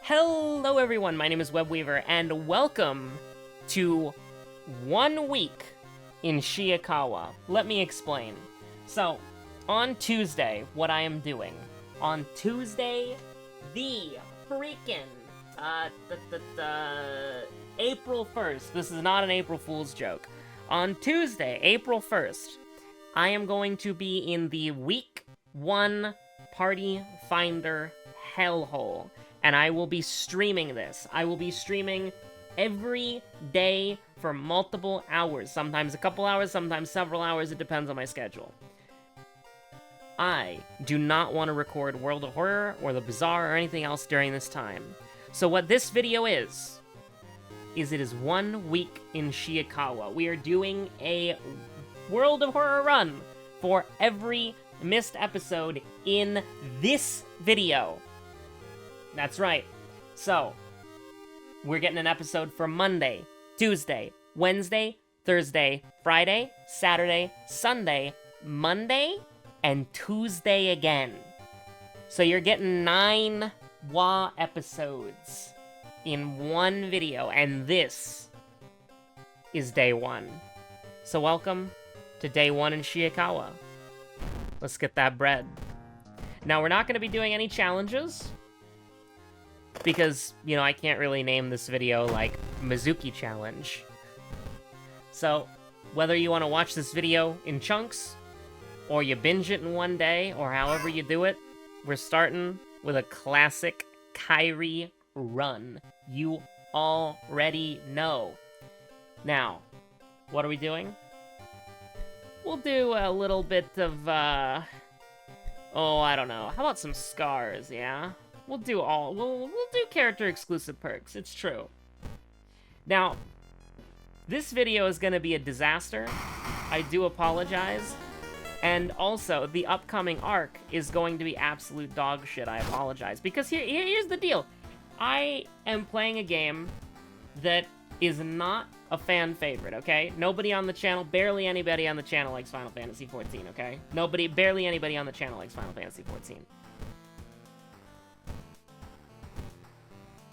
Hello everyone, my name is Webweaver, and welcome to 1 week in Shiokawa. Let me explain. So, on Tuesday, what I am doing. On Tuesday, the freaking, April 1st. This is not an April Fool's joke. On Tuesday, April 1st, I am going to be in the Week 1 Party Finder hellhole. And I will be streaming this. I will be streaming every day for multiple hours. Sometimes a couple hours, sometimes several hours. It depends on my schedule. I do not want to record World of Horror or The Bazaar or anything else during this time. So what this video is it is 1 week in Shiokawa. We are doing a World of Horror run for every missed episode in this video. That's right. So, we're getting an episode for Monday, Tuesday, Wednesday, Thursday, Friday, Saturday, Sunday, Monday, and Tuesday again. So you're getting 9 WA episodes in one video, and this is day 1. So welcome to day 1 in Shiokawa. Let's get that bread. Now, we're not going to be doing any challenges, because, you know, I can't really name this video, like, Mizuki Challenge. So, whether you want to watch this video in chunks, or you binge it in one day, or however you do it, we're starting with a classic Kairi run. You already know. Now, what are we doing? We'll do a little bit of, I don't know. How about some scars, yeah? We'll do character exclusive perks, it's true. Now, this video is gonna be a disaster. I do apologize. And also, the upcoming arc is going to be absolute dog shit. I apologize. Because here's the deal. I am playing a game that is not a fan favorite, okay? Nobody on the channel, barely anybody on the channel likes Final Fantasy XIV, okay? Barely anybody on the channel likes Final Fantasy XIV.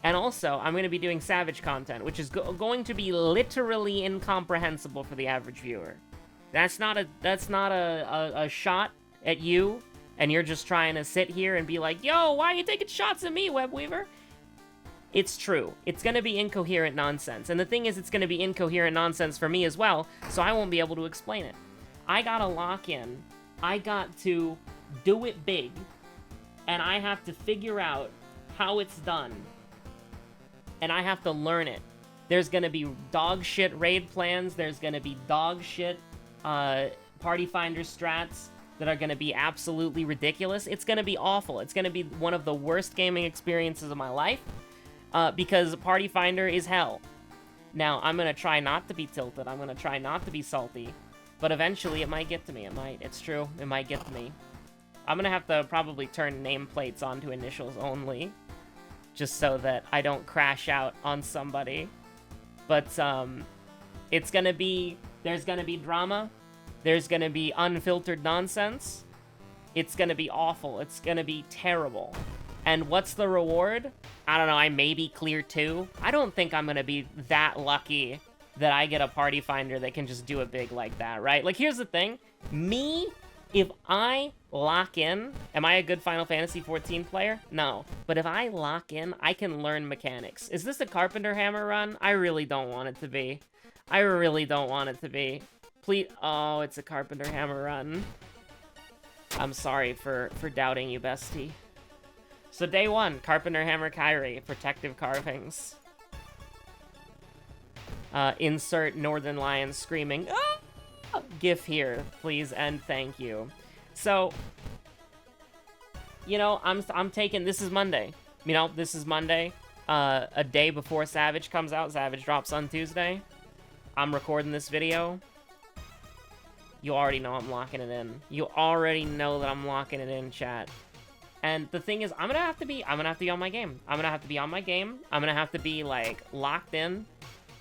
And also, I'm going to be doing Savage content, which is going to be literally incomprehensible for the average viewer. That's not a shot at you, and you're just trying to sit here and be like, yo, why are you taking shots at me, Webweaver? It's true. It's going to be incoherent nonsense. And the thing is, it's going to be incoherent nonsense for me as well, so I won't be able to explain it. I got to lock in. I got to do it big, and I have to figure out how it's done. And I have to learn it. There's gonna be dog shit raid plans, there's gonna be dog shit party finder strats that are gonna be absolutely ridiculous. It's gonna be awful. It's gonna be one of the worst gaming experiences of my life, because party finder is hell. Now, I'm gonna try not to be tilted, I'm gonna try not to be salty, but eventually it might get to me, it's true, it might get to me. I'm gonna have to probably turn nameplates onto initials only, just so that I don't crash out on somebody. But, it's gonna be, there's gonna be drama, there's gonna be unfiltered nonsense, it's gonna be awful, it's gonna be terrible. And what's the reward? I don't know, I maybe clear 2? I don't think I'm gonna be that lucky that I get a party finder that can just do it big like that, right? Like, here's the thing, if I lock in, am I a good Final Fantasy XIV player? No. But if I lock in, I can learn mechanics. Is this a Carpenter Hammer run? I really don't want it to be. I really don't want it to be. Please. Oh, it's a Carpenter Hammer run. I'm sorry for doubting you, bestie. So day 1, Carpenter Hammer Kairi, protective carvings. Insert Northern Lion screaming, "Ah!" GIF here, please, and thank you. So, you know, I'm taking, this is Monday. You know, this is Monday, a day before Savage comes out. Savage drops on Tuesday. I'm recording this video. You already know I'm locking it in. You already know that I'm locking it in, chat. And the thing is, I'm gonna have to be on my game. I'm gonna have to be on my game. I'm gonna have to be, like, locked in.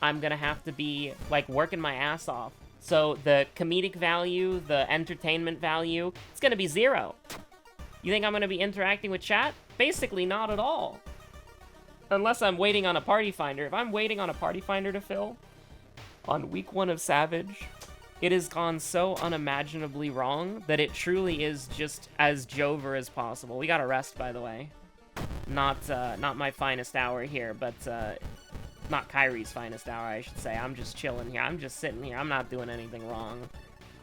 I'm gonna have to be, like, working my ass off. So the comedic value, the entertainment value, it's gonna be 0. You think I'm gonna be interacting with chat? Basically not at all. Unless I'm waiting on a party finder. If I'm waiting on a party finder to fill on week 1 of Savage, it has gone so unimaginably wrong that it truly is just as Jover as possible. We got a rest, by the way. Not my finest hour here, but not Kyrie's finest hour, I should say. I'm just chilling here. I'm just sitting here. I'm not doing anything wrong.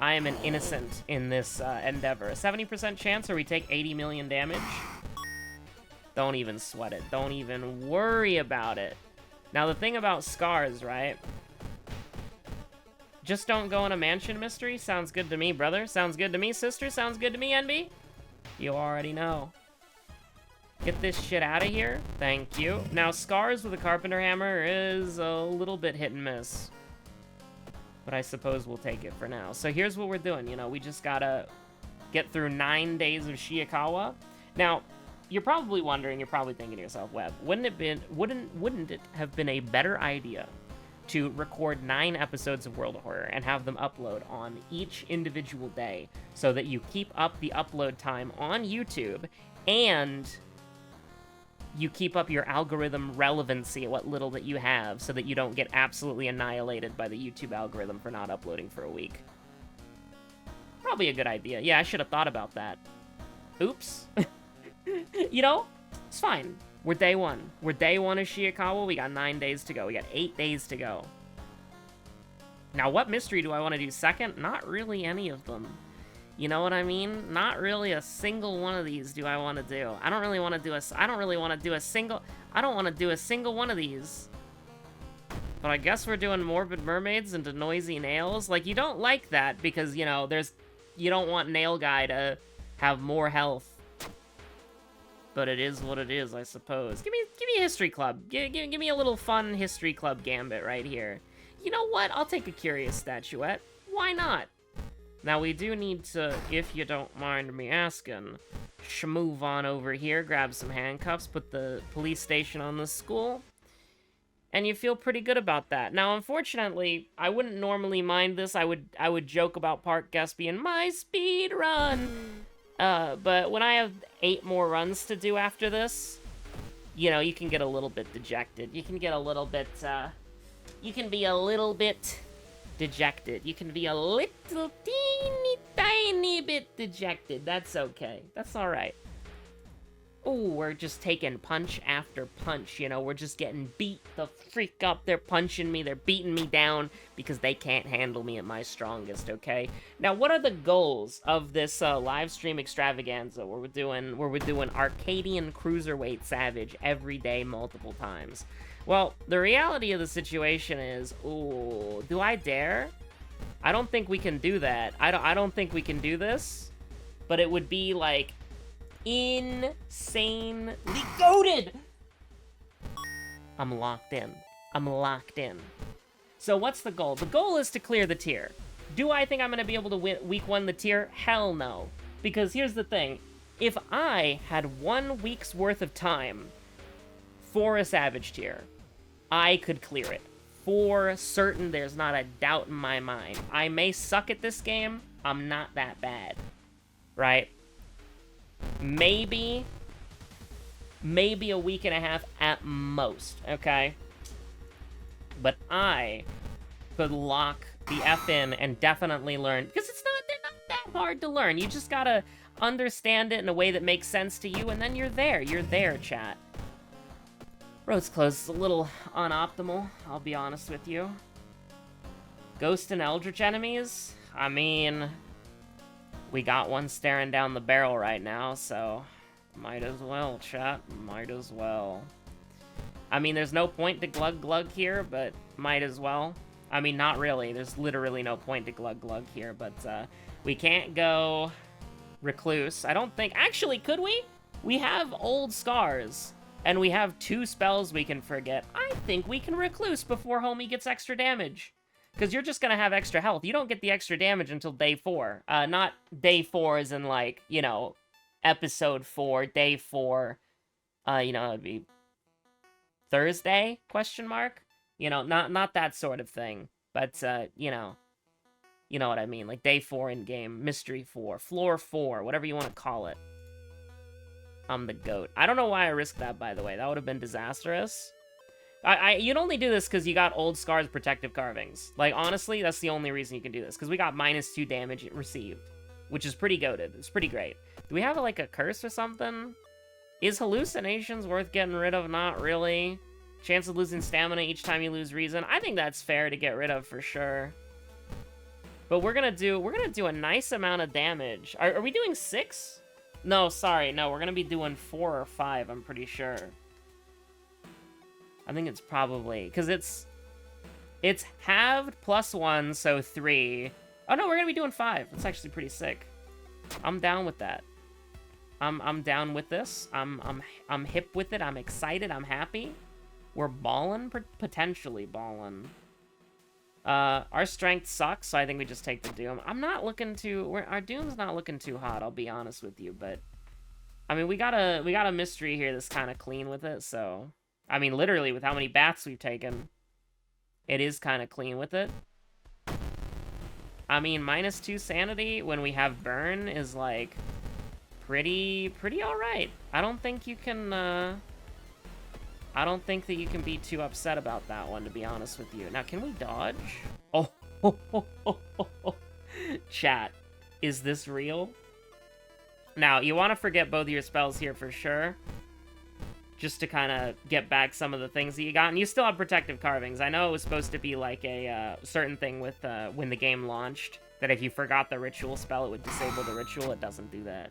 I am an innocent in this endeavor. A 70% chance or we take 80 million damage? Don't even sweat it. Don't even worry about it. Now, the thing about scars, right? Just don't go in a mansion mystery? Sounds good to me, brother. Sounds good to me, sister. Sounds good to me, NB. You already know. Get this shit out of here. Thank you. Now, scars with a carpenter hammer is a little bit hit and miss. But I suppose we'll take it for now. So here's what we're doing. You know, we just gotta get through 9 days of Shiokawa. Now, you're probably wondering, you're probably thinking to yourself, Web, wouldn't it have been a better idea to record 9 episodes of World of Horror and have them upload on each individual day so that you keep up the upload time on YouTube and you keep up your algorithm relevancy, what little that you have, so that you don't get absolutely annihilated by the YouTube algorithm for not uploading for a week? Probably a good idea. Yeah, I should have thought about that. Oops. You know, it's fine. We're day 1. We're day 1 of Shiokawa. We got 9 days to go. We got 8 days to go. Now, what mystery do I want to do second? Not really any of them. You know what I mean? Not really a single one of these do I want to do. I don't really want to do a single one of these. But I guess we're doing Morbid Mermaids into Noisy Nails. Like, you don't like that because, you know, you don't want Nail Guy to have more health. But it is what it is, I suppose. Give me a History Club. Give me a little fun History Club gambit right here. You know what? I'll take a Curious Statuette. Why not? Now, we do need to, if you don't mind me asking, move on over here, grab some handcuffs, put the police station on the school, and you feel pretty good about that. Now, unfortunately, I wouldn't normally mind this. I would joke about Park Guest being my speed run. But when I have 8 more runs to do after this, you know, you can get a little bit dejected. You can get a little bit, you can be a little bit dejected. You can be a little teeny tiny bit dejected. That's okay. That's alright. Ooh, we're just taking punch after punch, you know, we're just getting beat the freak up. They're punching me, they're beating me down because they can't handle me at my strongest, okay? Now, what are the goals of this live stream extravaganza where we're doing Arcadian Cruiserweight Savage every day, multiple times? Well, the reality of the situation is, ooh, do I dare? I don't think we can do that. I don't think we can do this, but it would be, like, insanely goated. I'm locked in. I'm locked in. So what's the goal? The goal is to clear the tier. Do I think I'm going to be able to win week 1 the tier? Hell no. Because here's the thing. If I had 1 week's worth of time for a Savage tier, I could clear it. For certain, there's not a doubt in my mind. I may suck at this game. I'm not that bad. Right? Maybe a week and a half at most, okay? But I could lock the F in and definitely learn, because they're not that hard to learn. You just gotta understand it in a way that makes sense to you, and then you're there, chat. Road's closed is a little unoptimal, I'll be honest with you. Ghost and Eldritch enemies? I mean, we got one staring down the barrel right now, so might as well, chat. Might as well. I mean, there's no point to Glug Glug here, but might as well. I mean, not really. There's literally no point to Glug Glug here, but we can't go Recluse. I don't think... Actually, could we? We have Old Scars, and we have 2 spells we can forget. I think we can Recluse before homie gets extra damage. Because you're just going to have extra health. You don't get the extra damage until day 4. Not day 4 as in, like, you know, episode 4, day 4. You know, it'd be Thursday, question mark? You know, not that sort of thing. But, you know what I mean. Like, day 4 in-game, mystery 4, floor 4, whatever you want to call it. I'm the goat. I don't know why I risked that, by the way. That would have been disastrous. You'd only do this because you got Old Scar's protective carvings. Like, honestly, that's the only reason you can do this. Because we got -2 damage received, which is pretty goated. It's pretty great. Do we have, like, a curse or something? Is hallucinations worth getting rid of? Not really. Chance of losing stamina each time you lose reason. I think that's fair to get rid of for sure. But we're gonna do a nice amount of damage. Are we doing 6? No, sorry, no, we're gonna be doing 4 or 5, I'm pretty sure. I think it's probably, because it's halved +1, so 3. Oh no, we're gonna be doing 5. That's actually pretty sick. I'm down with that. I'm down with this. I'm hip with it. I'm excited. I'm happy. We're ballin', potentially ballin'. Our strength sucks, so I think we just take the Doom. I'm not looking to... Our Doom's not looking too hot, I'll be honest with you, but... I mean, we got a mystery here that's kind of clean with it, so... I mean, literally, with how many baths we've taken, it is kind of clean with it. I mean, -2 sanity when we have burn is, like, pretty alright. I don't think you can, I don't think that you can be too upset about that one, to be honest with you. Now, can we dodge? Oh, Chat, is this real? Now, you want to forget both of your spells here for sure, just to kind of get back some of the things that you got. And you still have protective carvings. I know it was supposed to be like a certain thing with when the game launched, that if you forgot the ritual spell, it would disable the ritual. It doesn't do that.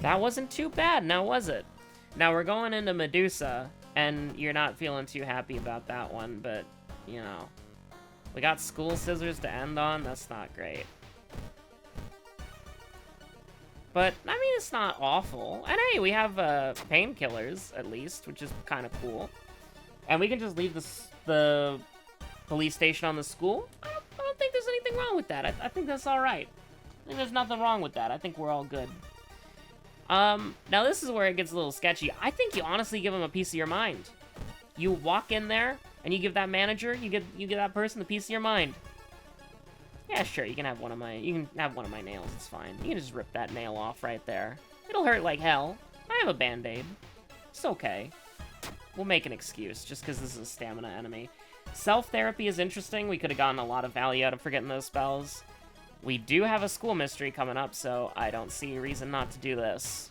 That wasn't too bad, now was it? Now we're going into Medusa, and you're not feeling too happy about that one, but, you know. We got school scissors to end on, that's not great. But, I mean, it's not awful. And hey, we have painkillers, at least, which is kind of cool. And we can just leave the police station on the school. I don't think there's anything wrong with that. I think that's alright. I think there's nothing wrong with that. I think we're all good. Now this is where it gets a little sketchy. I think you honestly give them a piece of your mind. You walk in there, and you give that manager, you give that person the piece of your mind. Yeah, sure, you can have one of my nails, it's fine. You can just rip that nail off right there. It'll hurt like hell. I have a band-aid. It's okay. We'll make an excuse, just because this is a stamina enemy. Self-therapy is interesting. We could have gotten a lot of value out of forgetting those spells. We do have a school mystery coming up, so I don't see a reason not to do this.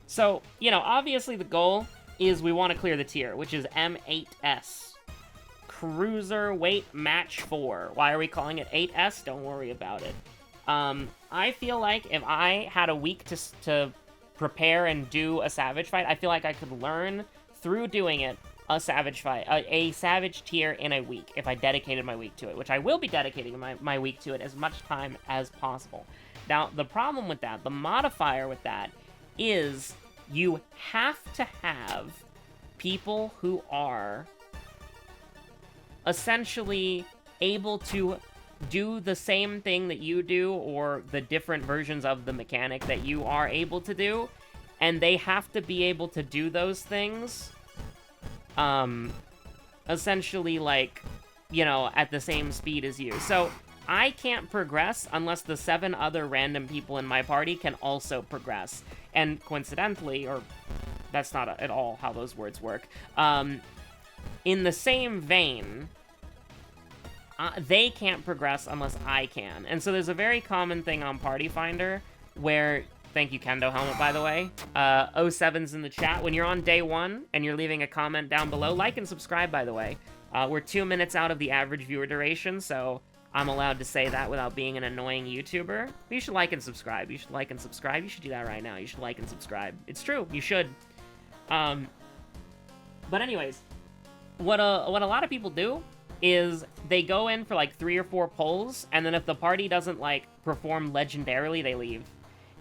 So, you know, obviously the goal is we want to clear the tier, which is M8S. Cruiserweight Match 4. Why are we calling it 8S? Don't worry about it. I feel like if I had a week to prepare and do a Savage fight, I feel like I could learn through doing it a Savage fight, a Savage tier in a week, if I dedicated my week to it, which I will be dedicating my week to it as much time as possible. Now, the problem with that, the modifier with that, is you have to have people who are essentially able to do the same thing that you do, or the different versions of the mechanic that you are able to do, and they have to be able to do those things essentially, like, you know, at the same speed as you. So, I can't progress unless the 7 other random people in my party can also progress. And coincidentally, or that's not at all how those words work, in the same vein, they can't progress unless I can. And so there's a very common thing on Party Finder where... Thank you, Kendo Helmet, by the way. 07's in the chat. When you're on day 1 and you're leaving a comment down below, like and subscribe, by the way. We're 2 minutes out of the average viewer duration, so I'm allowed to say that without being an annoying YouTuber. But you should like and subscribe. You should like and subscribe. You should do that right now. You should like and subscribe. It's true. You should. But anyways, what a lot of people do is they go in for like 3 or 4 pulls, and then if the party doesn't, like, perform legendarily, they leave.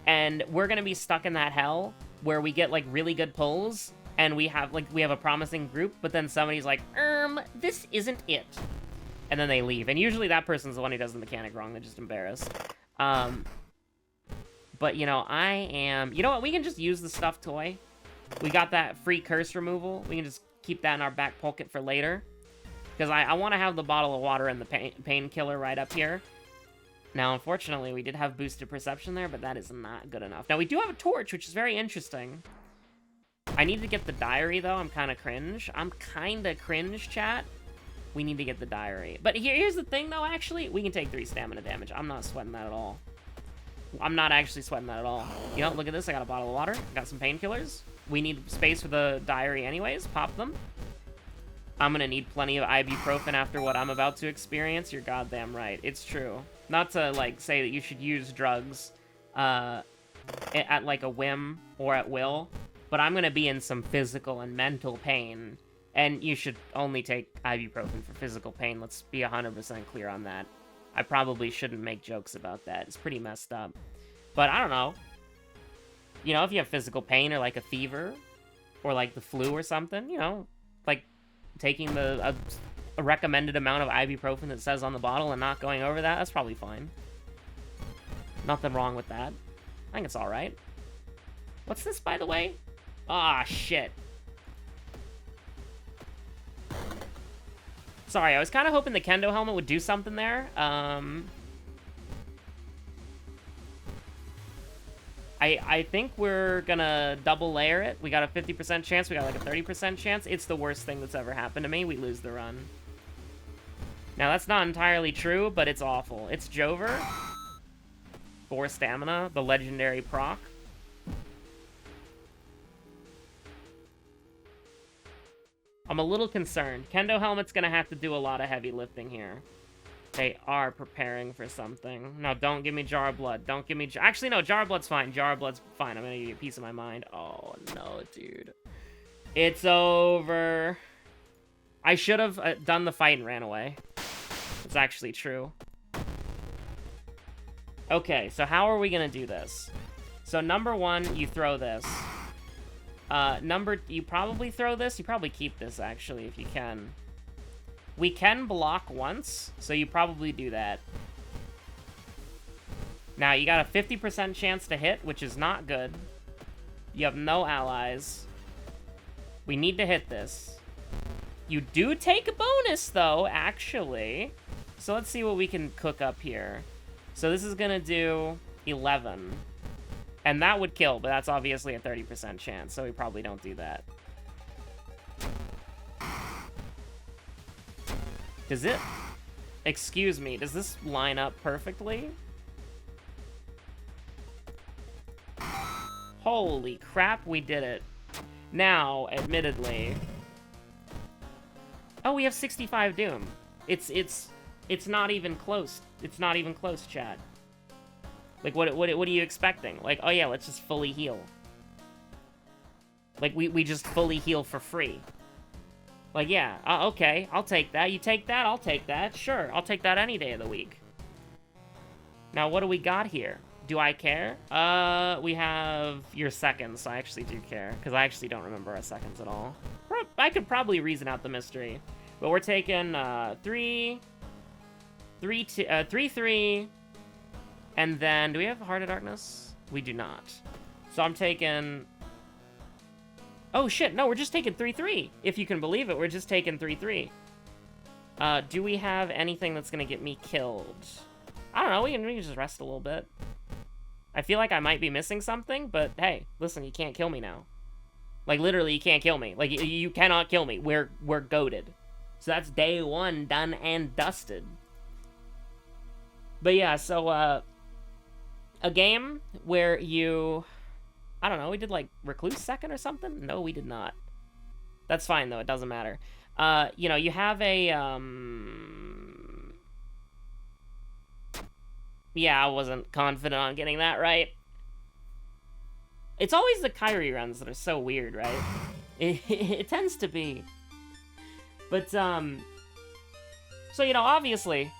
And we're gonna be stuck in that hell where we get, like, really good pulls, and we have a promising group, but then somebody's like, this isn't it. And then they leave. And usually that person's the one who does the mechanic wrong. They're just embarrassed. But, you know, you know what? We can just use the stuffed toy. We got that free curse removal. We can just keep that in our back pocket for later. Because I want to have the bottle of water and the painkiller right up here. Now, unfortunately, we did have boosted perception there, but that is not good enough. Now, we do have a torch, which is very interesting. I need to get the diary, though. I'm kind of cringe. Chat. We need to get the diary. But here's the thing, though, actually. We can take 3 stamina damage. I'm not sweating that at all. I'm not actually sweating that at all. You know, look at this. I got a bottle of water. I got some painkillers. We need space for the diary anyways. Pop them. I'm gonna need plenty of ibuprofen after what I'm about to experience. You're goddamn right. It's true. Not to, like, say that you should use drugs at, like, a whim or at will, but I'm gonna be in some physical and mental pain, and you should only take ibuprofen for physical pain. Let's be 100% clear on that. I probably shouldn't make jokes about that. It's pretty messed up. But I don't know. You know, if you have physical pain or, like, a fever or, like, the flu or something, you know, like, taking a recommended amount of ibuprofen that says on the bottle and not going over that, that's probably fine. Nothing wrong with that. I think it's alright. What's this, by the way? Ah, shit. Sorry, I was kind of hoping the kendo helmet would do something there. I think we're gonna double layer it. We got a 50% chance. We got like a 30% chance. It's the worst thing that's ever happened to me. We lose the run. Now, that's not entirely true, but it's awful. It's Jover. 4 stamina. The legendary proc. I'm a little concerned. Kendo Helmet's gonna have to do a lot of heavy lifting here. They are preparing for something. No, don't give me Jar of Blood. Don't give me... Actually, no, Jar of Blood's fine. Jar of Blood's fine. I'm gonna give you a piece of my mind. Oh, no, dude. It's over. I should have done the fight and ran away. It's actually true. Okay, so how are we gonna do this? So, number 1, you throw this. You probably throw this. You probably keep this, actually, if you can. We can block once, so you probably do that. Now, you got a 50% chance to hit, which is not good. You have no allies. We need to hit this. You do take a bonus, though, actually. So let's see what we can cook up here. So this is gonna do 11. And that would kill, but that's obviously a 30% chance, so we probably don't do that. Does it... Excuse me, does this line up perfectly? Holy crap, we did it. Now, admittedly... Oh, we have 65 Doom. It's not even close. It's not even close, chat. Like, what are you expecting? Like, oh yeah, let's just fully heal. Like, we just fully heal for free. Like, yeah, okay, I'll take that. You take that, I'll take that. Sure, I'll take that any day of the week. Now, what do we got here? Do I care? We have your seconds, so I actually do care. Because I actually don't remember our seconds at all. I could probably reason out the mystery. But we're taking 3, 3, and then, do we have Heart of Darkness? We do not. So I'm taking... Oh shit, no, we're just taking 3-3. If you can believe it, we're just taking 3-3. Do we have anything that's gonna get me killed? I don't know, we can just rest a little bit. I feel like I might be missing something, but hey, listen, you can't kill me now. Like, literally, you can't kill me. Like, you cannot kill me. We're goated. So that's day 1 done and dusted. But yeah, so, a game where you... I don't know, we did, like, Recluse second or something? No, we did not. That's fine, though, it doesn't matter. You know, you have a, Yeah, I wasn't confident on getting that right. It's always the Kyrie runs that are so weird, right? It tends to be. But, so, you know, obviously,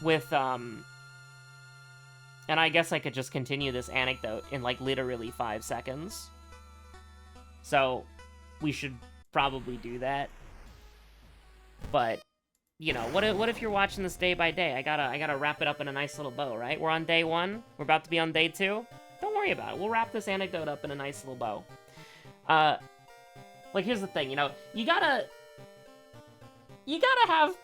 with, and I guess I could just continue this anecdote in, like, literally 5 seconds. So, we should probably do that. But, you know, what if you're watching this day by day? I gotta wrap it up in a nice little bow, right? We're on day 1. We're about to be on day 2. Don't worry about it. We'll wrap this anecdote up in a nice little bow. Like, here's the thing, you know, you gotta have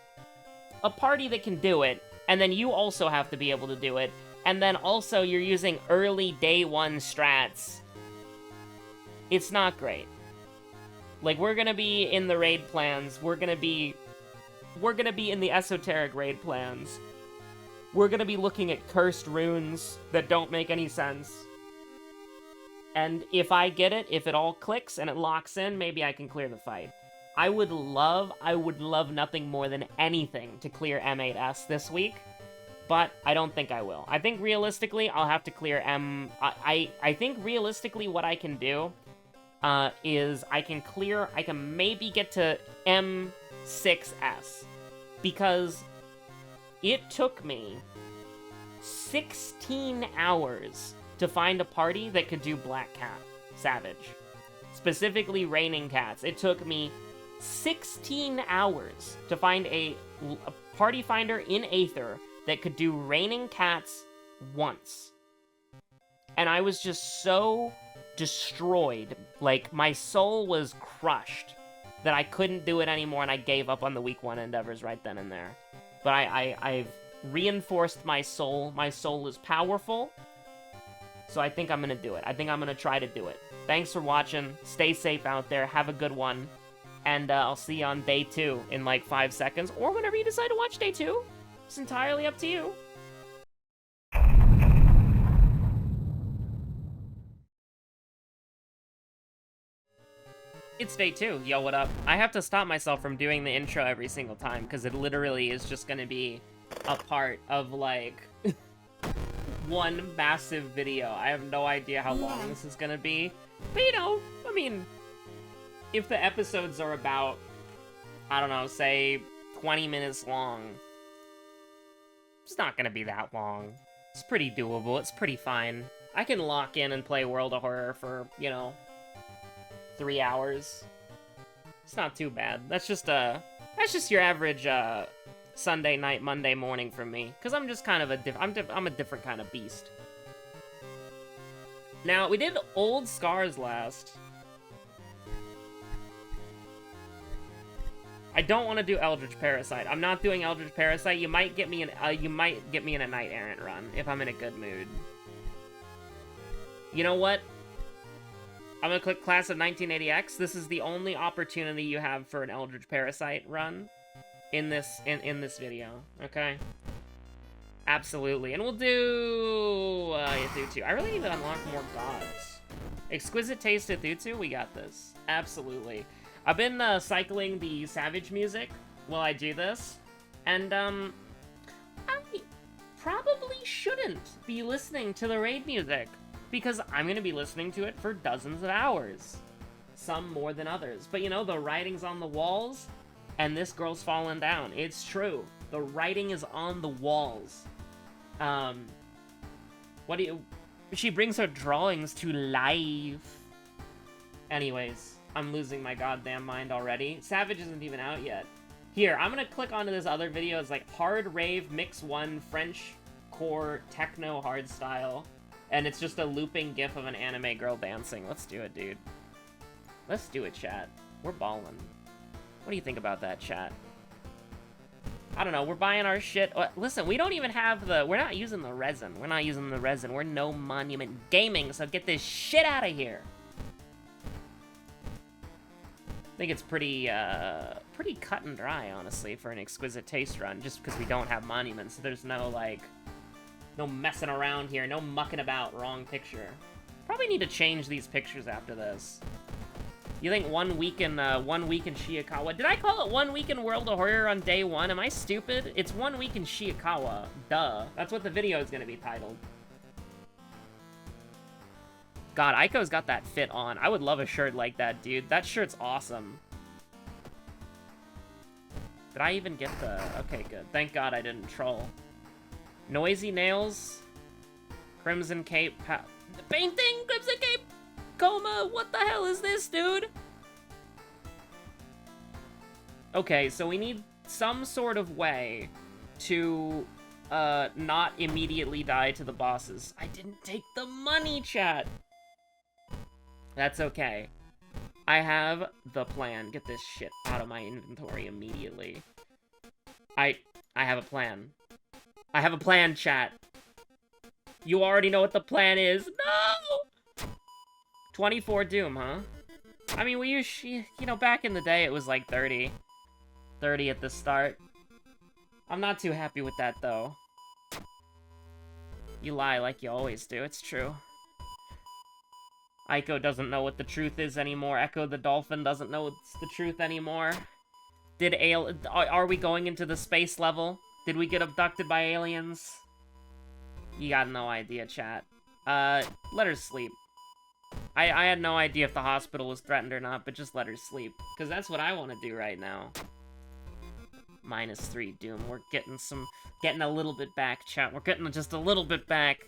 a party that can do it, And then you also have to be able to do it. And then also you're using early day one strats. It's not great. Like, we're gonna be in the raid plans. We're gonna be in the esoteric raid plans. We're gonna be looking at cursed runes that don't make any sense. And if I get it, if it all clicks and it locks in, maybe I can clear the fight. I would love nothing more than anything to clear M8S this week, but I don't think I will. I think realistically, I'll have to clear I think realistically what I can do is I can maybe get to M6S, because it took me 16 hours to find a party that could do Black Cat Savage. Specifically Raining Cats. It took me 16 hours to find a party finder in Aether that could do Raining Cats once. And I was just so destroyed. Like, my soul was crushed that I couldn't do it anymore, and I gave up on the week 1 endeavors right then and there. But I've reinforced my soul. My soul is powerful. So I think I'm gonna do it. I think I'm gonna try to do it. Thanks for watching. Stay safe out there. Have a good one. And I'll see you on day 2 in like 5 seconds, or whenever you decide to watch day 2. It's entirely up to you. It's day 2. Yo, what up? I have to stop myself from doing the intro every single time, because it literally is just gonna be a part of, like, one massive video. I have no idea how long this is gonna be. But, you know, I mean, if the episodes are about, I don't know, say 20 minutes long, it's not gonna be that long. It's pretty doable. It's pretty fine. I can lock in and play World of Horror for, you know, 3 hours. It's not too bad. That's just your average Sunday night, Monday morning for me, because I'm just kind of I'm a different kind of beast. Now, we did Old Scars last. I don't want to do Eldritch Parasite. I'm not doing Eldritch Parasite. You might get me in a Knight Errant run if I'm in a good mood. You know what? I'm gonna click Class of 1980X. This is the only opportunity you have for an Eldritch Parasite run in this video, okay? Absolutely. And we'll do Yathutu. I really need to unlock more gods. Exquisite Taste Yathutu, we got this. Absolutely. I've been cycling the Savage music while I do this, and I probably shouldn't be listening to the raid music, because I'm gonna be listening to it for dozens of hours. Some more than others. But you know, the writing's on the walls, and this girl's fallen down. It's true. The writing is on the walls. She brings her drawings to life. Anyways, I'm losing my goddamn mind already. Savage isn't even out yet. Here, I'm gonna click onto this other video. It's like Hard Rave Mix 1 French Core Techno Hardstyle. And it's just a looping gif of an anime girl dancing. Let's do it, dude. Let's do it, chat. We're ballin'. What do you think about that, chat? I don't know, we're buying our shit. Listen, we don't even have we're not using the resin. We're not using the resin. We're No Monument Gaming, so get this shit out of here. I think it's pretty cut and dry, honestly, for an Exquisite Taste run, just because we don't have monuments. There's no, like, no messing around here, no mucking about. Wrong picture. Probably need to change these pictures after this. You think 1 week in Shiokawa? Did I call it 1 week in World of Horror on day 1? Am I stupid? It's 1 week in Shiokawa. Duh. That's what the video is gonna be titled. God, Aiko's got that fit on. I would love a shirt like that, dude. That shirt's awesome. Did I even get the... Okay, good. Thank God I didn't troll. Noisy Nails. Crimson Cape. The painting! Crimson Cape! Coma! What the hell is this, dude? Okay, so we need some sort of way to not immediately die to the bosses. I didn't take the money, chat! That's okay. I have the plan. Get this shit out of my inventory immediately. I have a plan. I have a plan, chat. You already know what the plan is. No! 24 Doom, huh? I mean, we usually, you know, back in the day, it was like 30. 30 at the start. I'm not too happy with that, though. You lie like you always do, it's true. Aiko doesn't know what the truth is anymore. Echo the Dolphin doesn't know what's the truth anymore. Are we going into the space level? Did we get abducted by aliens? You got no idea, chat. Let her sleep. I had no idea if the hospital was threatened or not, but just let her sleep. Because that's what I want to do right now. -3 Doom. We're getting a little bit back, chat. We're getting just a little bit back.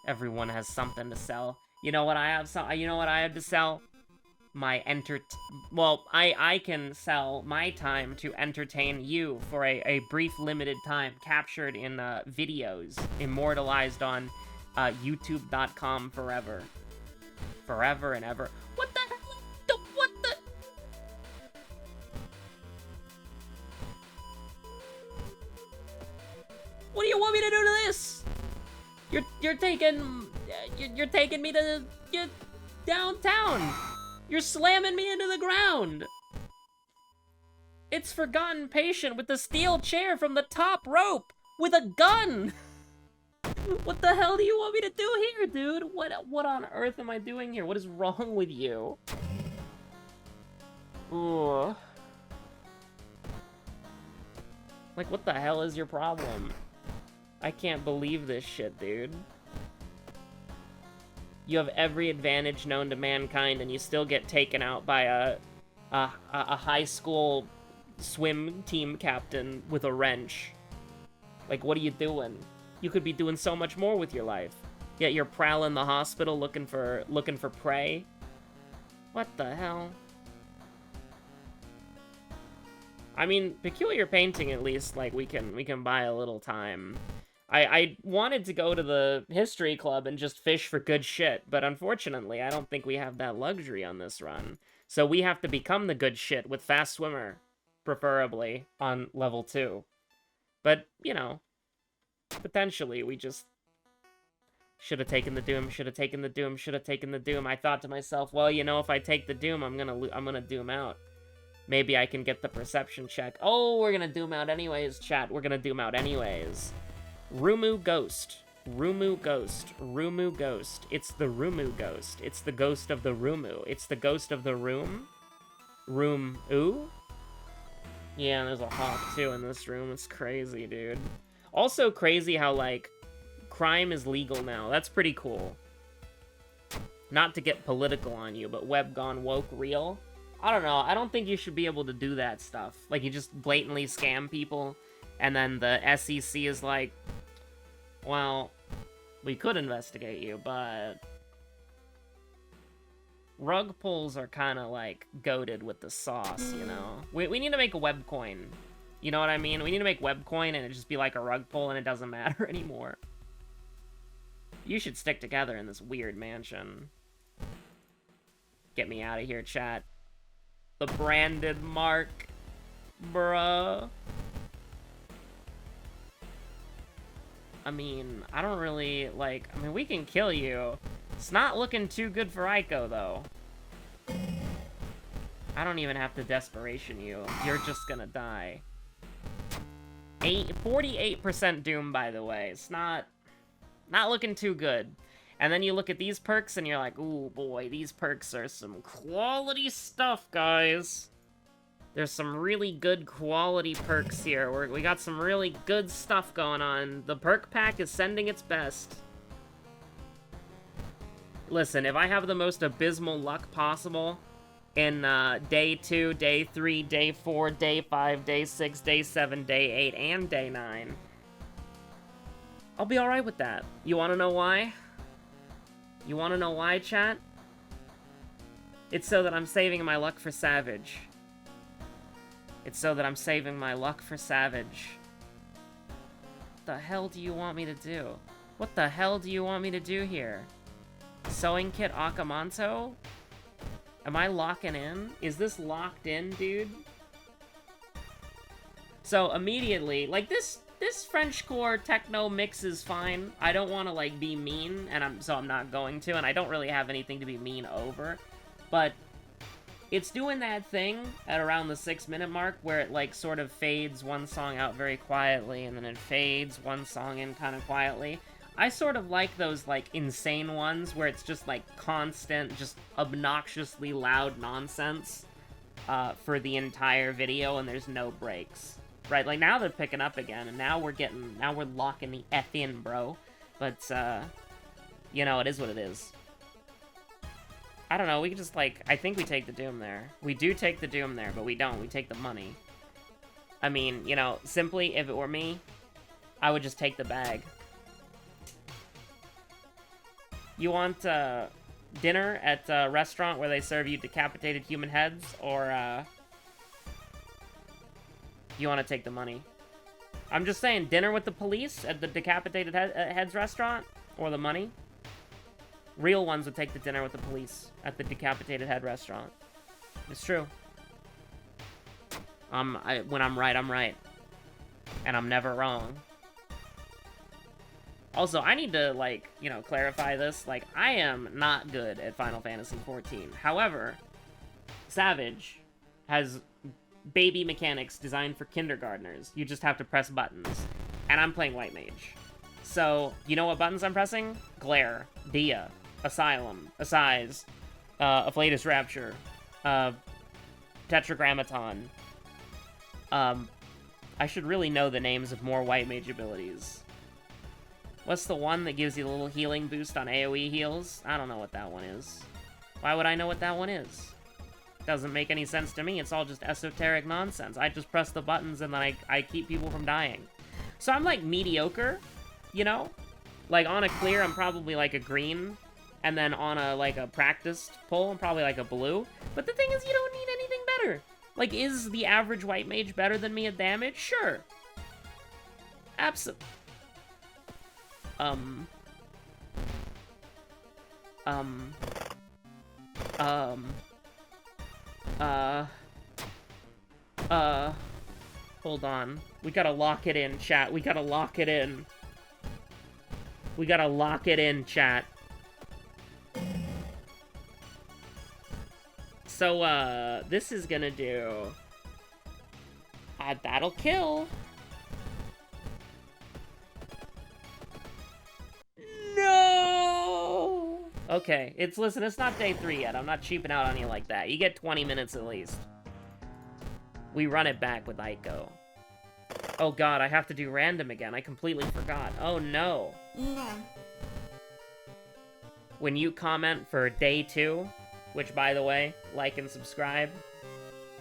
Everyone has something to sell. You know what I have? You know what I have to sell? My I can sell my time to entertain you for a brief, limited time, captured in videos, immortalized on YouTube.com forever. Forever and ever. What the hell? What the? What do you want me to do to this? You're taking me to downtown. You're slamming me into the ground. It's Forgotten Patient with the steel chair from the top rope with a gun. What the hell do you want me to do here, dude? What on earth am I doing here? What is wrong with you? Ugh. Like, what the hell is your problem? I can't believe this shit, dude. You have every advantage known to mankind, and you still get taken out by a high school swim team captain with a wrench. Like, what are you doing? You could be doing so much more with your life. Yet you're prowling the hospital looking for prey. What the hell? I mean, Peculiar Painting, at least, like, we can buy a little time. I wanted to go to the history club and just fish for good shit, but unfortunately, I don't think we have that luxury on this run. So we have to become the good shit with Fast Swimmer, preferably, on level 2. But, you know, potentially, we just should have taken the Doom, should have taken the Doom, should have taken the Doom. I thought to myself, well, you know, if I take the Doom, I'm gonna Doom out. Maybe I can get the perception check. Oh, we're gonna Doom out anyways, chat. We're gonna Doom out anyways. Rumu Ghost. Rumu Ghost. Rumu Ghost. It's the Rumu Ghost. It's the ghost of the Rumu. It's the ghost of the room. Room ooh? Yeah, there's a hawk too in this room. It's crazy, dude. Also crazy how, like, crime is legal now. That's pretty cool. Not to get political on you, but web gone woke real. I don't know. I don't think you should be able to do that stuff. Like, you just blatantly scam people, and then the SEC is like, well, we could investigate you, but rug pulls are kind of, like, goated with the sauce, you know? We need to make a web coin. You know what I mean? We need to make web coin and it just be like a rug pull and it doesn't matter anymore. You should stick together in this weird mansion. Get me out of here, chat. The branded mark, bruh. I mean, I don't really, like, I mean, we can kill you. It's not looking too good for Aiko, though. I don't even have to desperation you. You're just gonna die. 48% Doom, by the way. It's not looking too good. And then you look at these perks and you're like, ooh, boy, these perks are some quality stuff, guys. There's some really good quality perks here. We got some really good stuff going on. The perk pack is sending its best. Listen, if I have the most abysmal luck possible in day 2, day 3, day 4, day 5, day 6, day 7, day 8, and day 9, I'll be alright with that. You wanna know why? You wanna know why, chat? It's so that I'm saving my luck for Savage. It's so that I'm saving my luck for Savage. What the hell do you want me to do? What the hell do you want me to do here? Sewing Kit Akamanto? Am I locking in? Is this locked in, dude? So immediately, like, this this Frenchcore techno mix is fine. I don't want to, like, be mean, and so I'm not going to, and I don't really have anything to be mean over. But it's doing that thing at around the 6-minute mark where it, like, sort of fades one song out very quietly, and then it fades one song in kind of quietly. I sort of like those, like, insane ones where it's just, like, constant, just obnoxiously loud nonsense for the entire video, and there's no breaks. Right, like, now they're picking up again, and now we're locking the F in, bro. But, you know, it is what it is. I don't know, we could just, like, I think we take the Doom there. We do take the Doom there, but we don't. We take the money. I mean, you know, simply, if it were me, I would just take the bag. You want, dinner at a restaurant where they serve you decapitated human heads, or, you want to take the money? I'm just saying, dinner with the police at the decapitated heads restaurant, or the money? Real ones would take the dinner with the police at the decapitated head restaurant. It's true. When I'm right, I'm right. And I'm never wrong. Also, I need to, like, you know, clarify this. Like, I am not good at Final Fantasy XIV. However, Savage has baby mechanics designed for kindergartners. You just have to press buttons. And I'm playing White Mage. So, you know what buttons I'm pressing? Glare, Dia, Asylum, Assize, Afflatus Rapture, Tetragrammaton. I should really know the names of more White Mage abilities. What's the one that gives you a little healing boost on AoE heals? I don't know what that one is. Why would I know what that one is? Doesn't make any sense to me. It's all just esoteric nonsense. I just press the buttons and then I keep people from dying. So I'm, like, mediocre, you know? Like, on a clear, I'm probably, like, a green. And then on a, like, a practiced pull, I'm probably, like, a blue. But the thing is, you don't need anything better. Like, is the average White Mage better than me at damage? Sure. Absolutely. Hold on. We gotta lock it in, chat. We gotta lock it in. We gotta lock it in, chat. So, this is gonna do... that'll kill. No! Okay, listen, it's not day 3 yet. I'm not cheaping out on you like that. You get 20 minutes at least. We run it back with Aiko. Oh god, I have to do random again. I completely forgot. Oh no. No. When you comment for day 2, which, by the way, like and subscribe,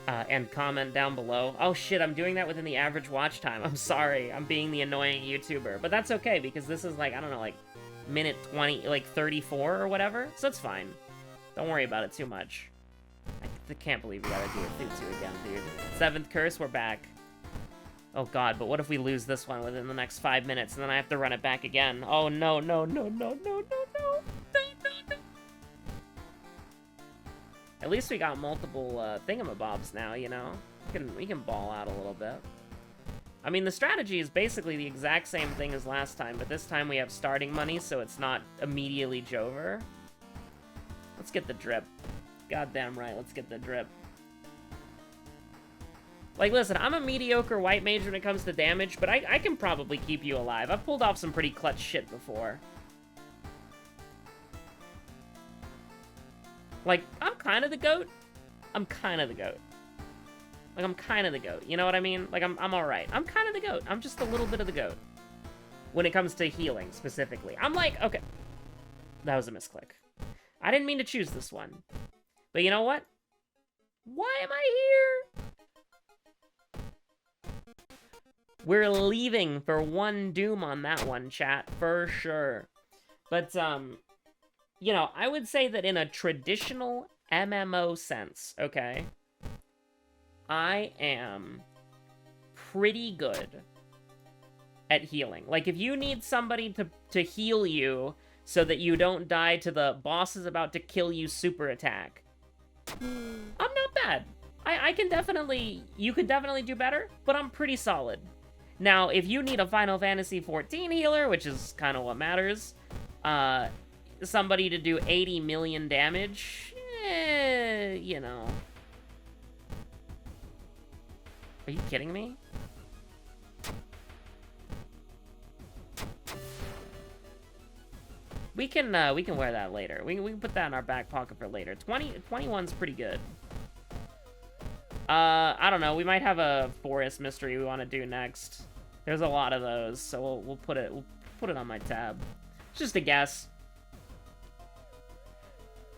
and comment down below. Oh shit, I'm doing that within the average watch time. I'm sorry, I'm being the annoying YouTuber. But that's okay, because this is like, I don't know, like, minute 20, like 34 or whatever, so it's fine. Don't worry about it too much. I can't believe we gotta do it through 2 again, dude. 7th curse, we're back. Oh god, but what if we lose this one within the next 5 minutes, and then I have to run it back again? Oh no, no, no, no, no, no, no, no, no, no. At least we got multiple thingamabobs now, you know? We can ball out a little bit. I mean, the strategy is basically the exact same thing as last time, but this time we have starting money, so it's not immediately Jover. Let's get the drip. Goddamn right, let's get the drip. Like, listen, I'm a mediocre White Mage when it comes to damage, but I can probably keep you alive. I've pulled off some pretty clutch shit before. Like, I'm kind of the GOAT. I'm kind of the GOAT. Like, I'm kind of the GOAT. You know what I mean? Like, I'm alright. I'm kind of the GOAT. I'm just a little bit of the GOAT. When it comes to healing, specifically. I'm like, okay. That was a misclick. I didn't mean to choose this one. But you know what? Why am I here? We're leaving for one Doom on that one, chat. For sure. But, you know, I would say that in a traditional MMO sense, okay? I am pretty good at healing. Like, if you need somebody to heal you so that you don't die to the boss is about to kill you super attack, I'm not bad. I can definitely, you could definitely do better, but I'm pretty solid. Now, if you need a Final Fantasy XIV healer, which is kind of what matters, somebody to do 80 million damage, you know. Are you kidding me? We can wear that later. We can put that in our back pocket for later. 21's pretty good. I don't know. We might have a forest mystery we want to do next. There's a lot of those, so we'll put it on my tab. It's just a guess.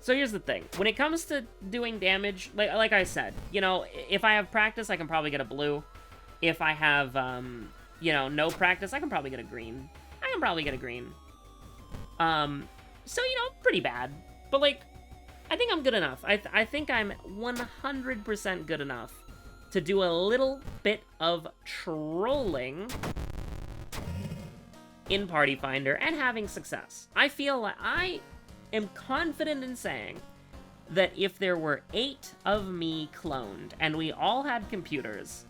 So here's the thing. When it comes to doing damage, like I said, you know, if I have practice, I can probably get a blue. If I have, you know, no practice, I can probably get a green. So, you know, pretty bad. But, like, I think I'm good enough. I think I'm 100% good enough to do a little bit of trolling in Party Finder and having success. I feel like I am confident in saying that if there were 8 of me cloned and we all had computers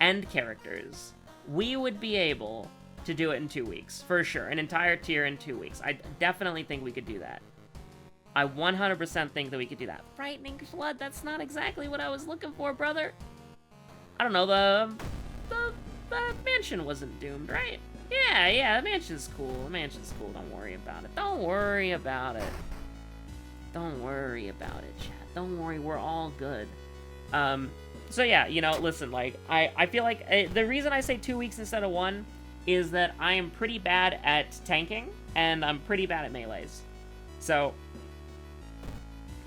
and characters, we would be able to do it in 2 weeks, for sure. An entire tier in 2 weeks. I definitely think we could do that. I 100% think that we could do that. Frightening Flood, that's not exactly what I was looking for, brother. I don't know, the mansion wasn't doomed, right? Yeah, the mansion's cool. Don't worry about it. Don't worry about it, chat. Don't worry, we're all good. So yeah, you know, listen, like, I feel like the reason I say 2 weeks instead of 1 is that I am pretty bad at tanking, and I'm pretty bad at melees. So,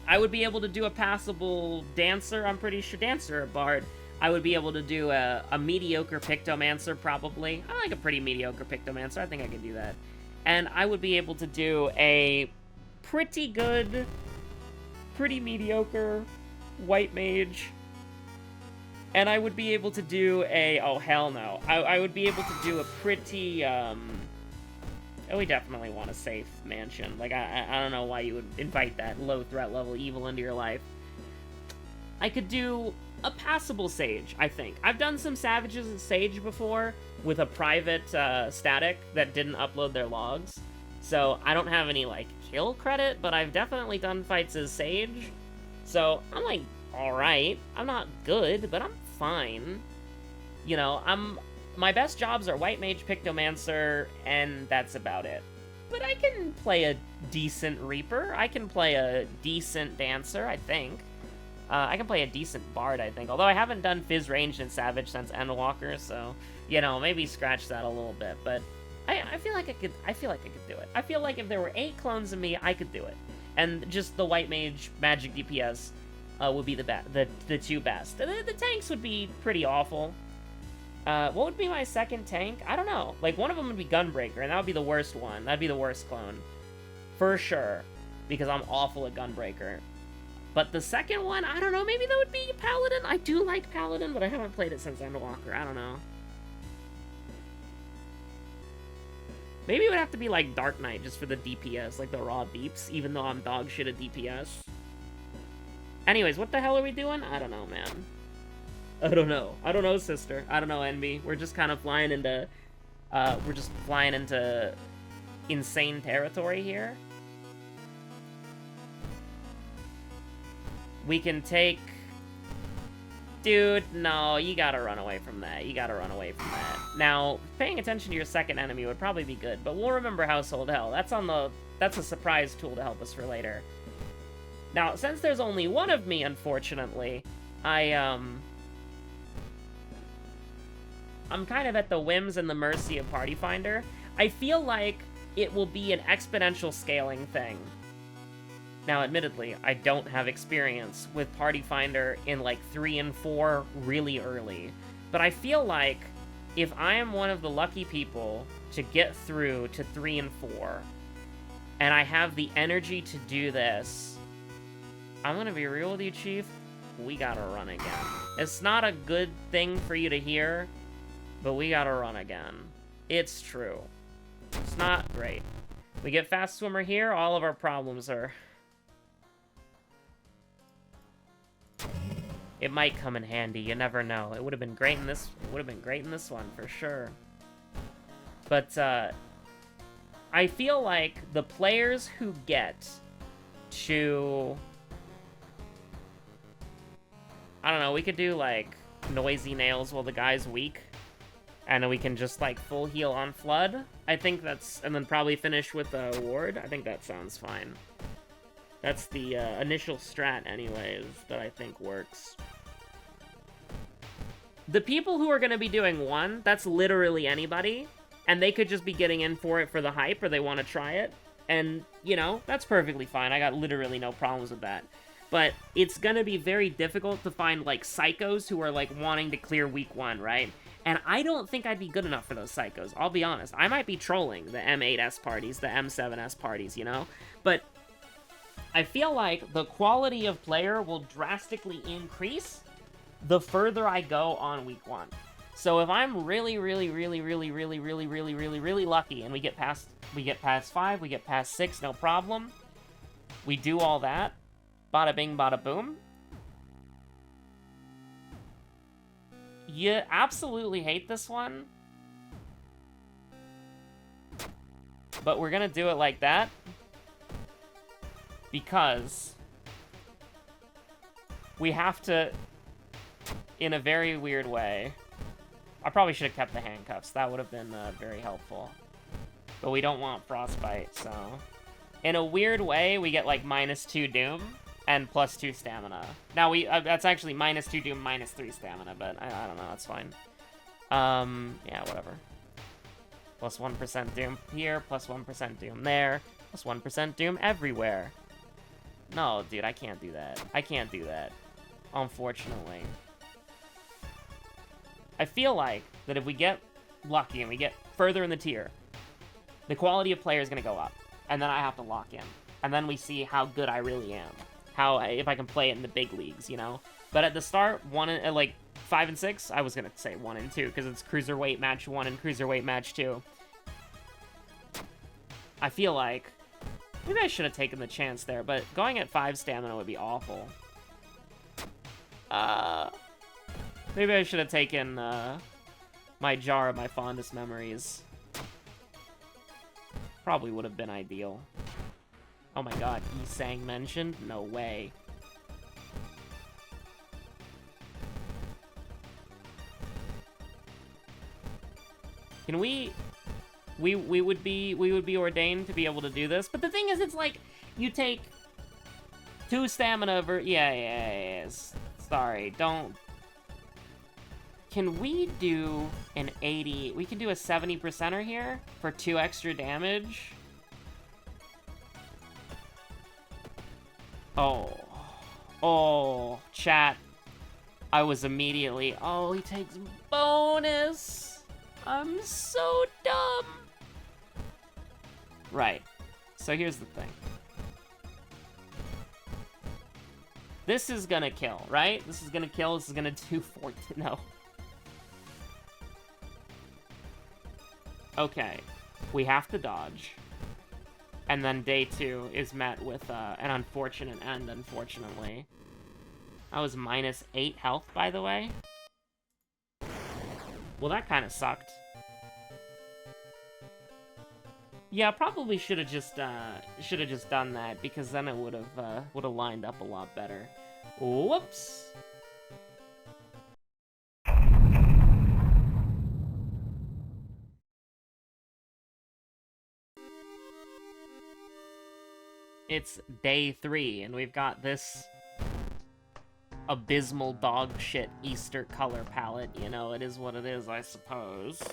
I would be able to do a passable Dancer, I'm pretty sure. Dancer or Bard. I would be able to do a mediocre Pictomancer, probably. I like a pretty mediocre Pictomancer. I think I could do that. And I would be able to do a pretty good, pretty mediocre White Mage. And I would be able to do a... Oh, hell no. I would be able to do a pretty... we definitely want a safe mansion. Like, I don't know why you would invite that low threat level evil into your life. I could do a passable Sage, I think. I've done some Savages as Sage before with a private static that didn't upload their logs. So I don't have any, like, kill credit, but I've definitely done fights as Sage. So I'm, like, alright. I'm not good, but I'm fine. You know, my best jobs are White Mage, Pictomancer, and that's about it. But I can play a decent Reaper. I can play a decent Dancer, I think. I can play a decent Bard, I think. Although I haven't done Fizz Ranged and Savage since Endwalker, so, you know, maybe scratch that a little bit. But I feel like I could do it. I feel like if there were 8 clones of me, I could do it. And just the White Mage Magic DPS would be the 2 best. The tanks would be pretty awful. What would be my second tank? I don't know. Like, one of them would be Gunbreaker, and that would be the worst one. That'd be the worst clone. For sure. Because I'm awful at Gunbreaker. But the second one, I don't know. Maybe that would be Paladin. I do like Paladin, but I haven't played it since Endwalker. I don't know. Maybe it would have to be, like, Dark Knight, just for the DPS. Like, the raw deeps, even though I'm dog shit at DPS. Anyways, what the hell are we doing? I don't know, man. I don't know, sister. I don't know, Envy. We're just kind of flying into... insane territory here. We can take... Dude, no, you gotta run away from that. Now, paying attention to your second enemy would probably be good, but we'll remember Household Hell. That's a surprise tool to help us for later. Now, since there's only one of me, unfortunately, I'm kind of at the whims and the mercy of Party Finder. I feel like it will be an exponential scaling thing. Now, admittedly, I don't have experience with Party Finder in, like, 3 and 4 really early. But I feel like if I am one of the lucky people to get through to 3 and 4, and I have the energy to do this, I'm gonna be real with you, Chief, we gotta run again. It's not a good thing for you to hear, but we gotta run again. It's true. It's not great. We get Fast Swimmer here, all of our problems are... It might come in handy. You never know. It would have been great in this. It would have been great in this one for sure. But I feel like the players who get to, I don't know, we could do like noisy nails while the guy's weak, and then we can just like full heal on flood. I think that's, and then probably finish with a ward. I think that sounds fine. That's the initial strat anyways that I think works. The people who are going to be doing one, that's literally anybody, and they could just be getting in for it for the hype, or they want to try it, and, you know, that's perfectly fine. I got literally no problems with that. But it's going to be very difficult to find, like, psychos who are, like, wanting to clear week 1, right? And I don't think I'd be good enough for those psychos, I'll be honest. I might be trolling the M8S parties, the M7S parties, you know? But I feel like the quality of player will drastically increase the further I go on week 1. So if I'm really lucky and we get past 5, we get past 6, no problem. We do all that. Bada bing, bada boom. You absolutely hate this one. But we're gonna do it like that. Because we have to, in a very weird way. I probably should have kept the handcuffs. That would have been very helpful. But we don't want frostbite, so... In a weird way, we get, like, -2 Doom and +2 stamina. Now, that's actually -2 Doom, -3 stamina, but I don't know, that's fine. Yeah, whatever. +1% Doom here, +1% Doom there, +1% Doom everywhere. No, dude, I can't do that. I can't do that. Unfortunately. I feel like that if we get lucky and we get further in the tier, the quality of player is going to go up. And then I have to lock in. And then we see how good I really am. If I can play it in the big leagues, you know? But at the start, like 5 and 6, I was going to say 1 and 2, because it's Cruiserweight match 1 and Cruiserweight match 2. I feel like maybe I should have taken the chance there, but going at 5 stamina would be awful. Maybe I should have taken my jar of my fondest memories. Probably would have been ideal. Oh my god, Isang mentioned? No way. Can we would be ordained to be able to do this, but the thing is, it's like you take 2 stamina yes. Sorry, don't. Can we do an 80? We can do a 70%er here for 2 extra damage. Oh, chat. I was immediately, oh, he takes bonus. I'm so dumb. Right. So here's the thing. This is gonna kill, right? This is gonna kill. This is gonna do 14. No. Okay. We have to dodge. And then day 2 is met with an unfortunate end, unfortunately. I was -8 health, by the way. Well, that kind of sucked. Yeah, probably should have just done that, because then it would have lined up a lot better. Whoops. It's day 3, and we've got this abysmal dog shit Easter color palette. You know, it is what it is, I suppose.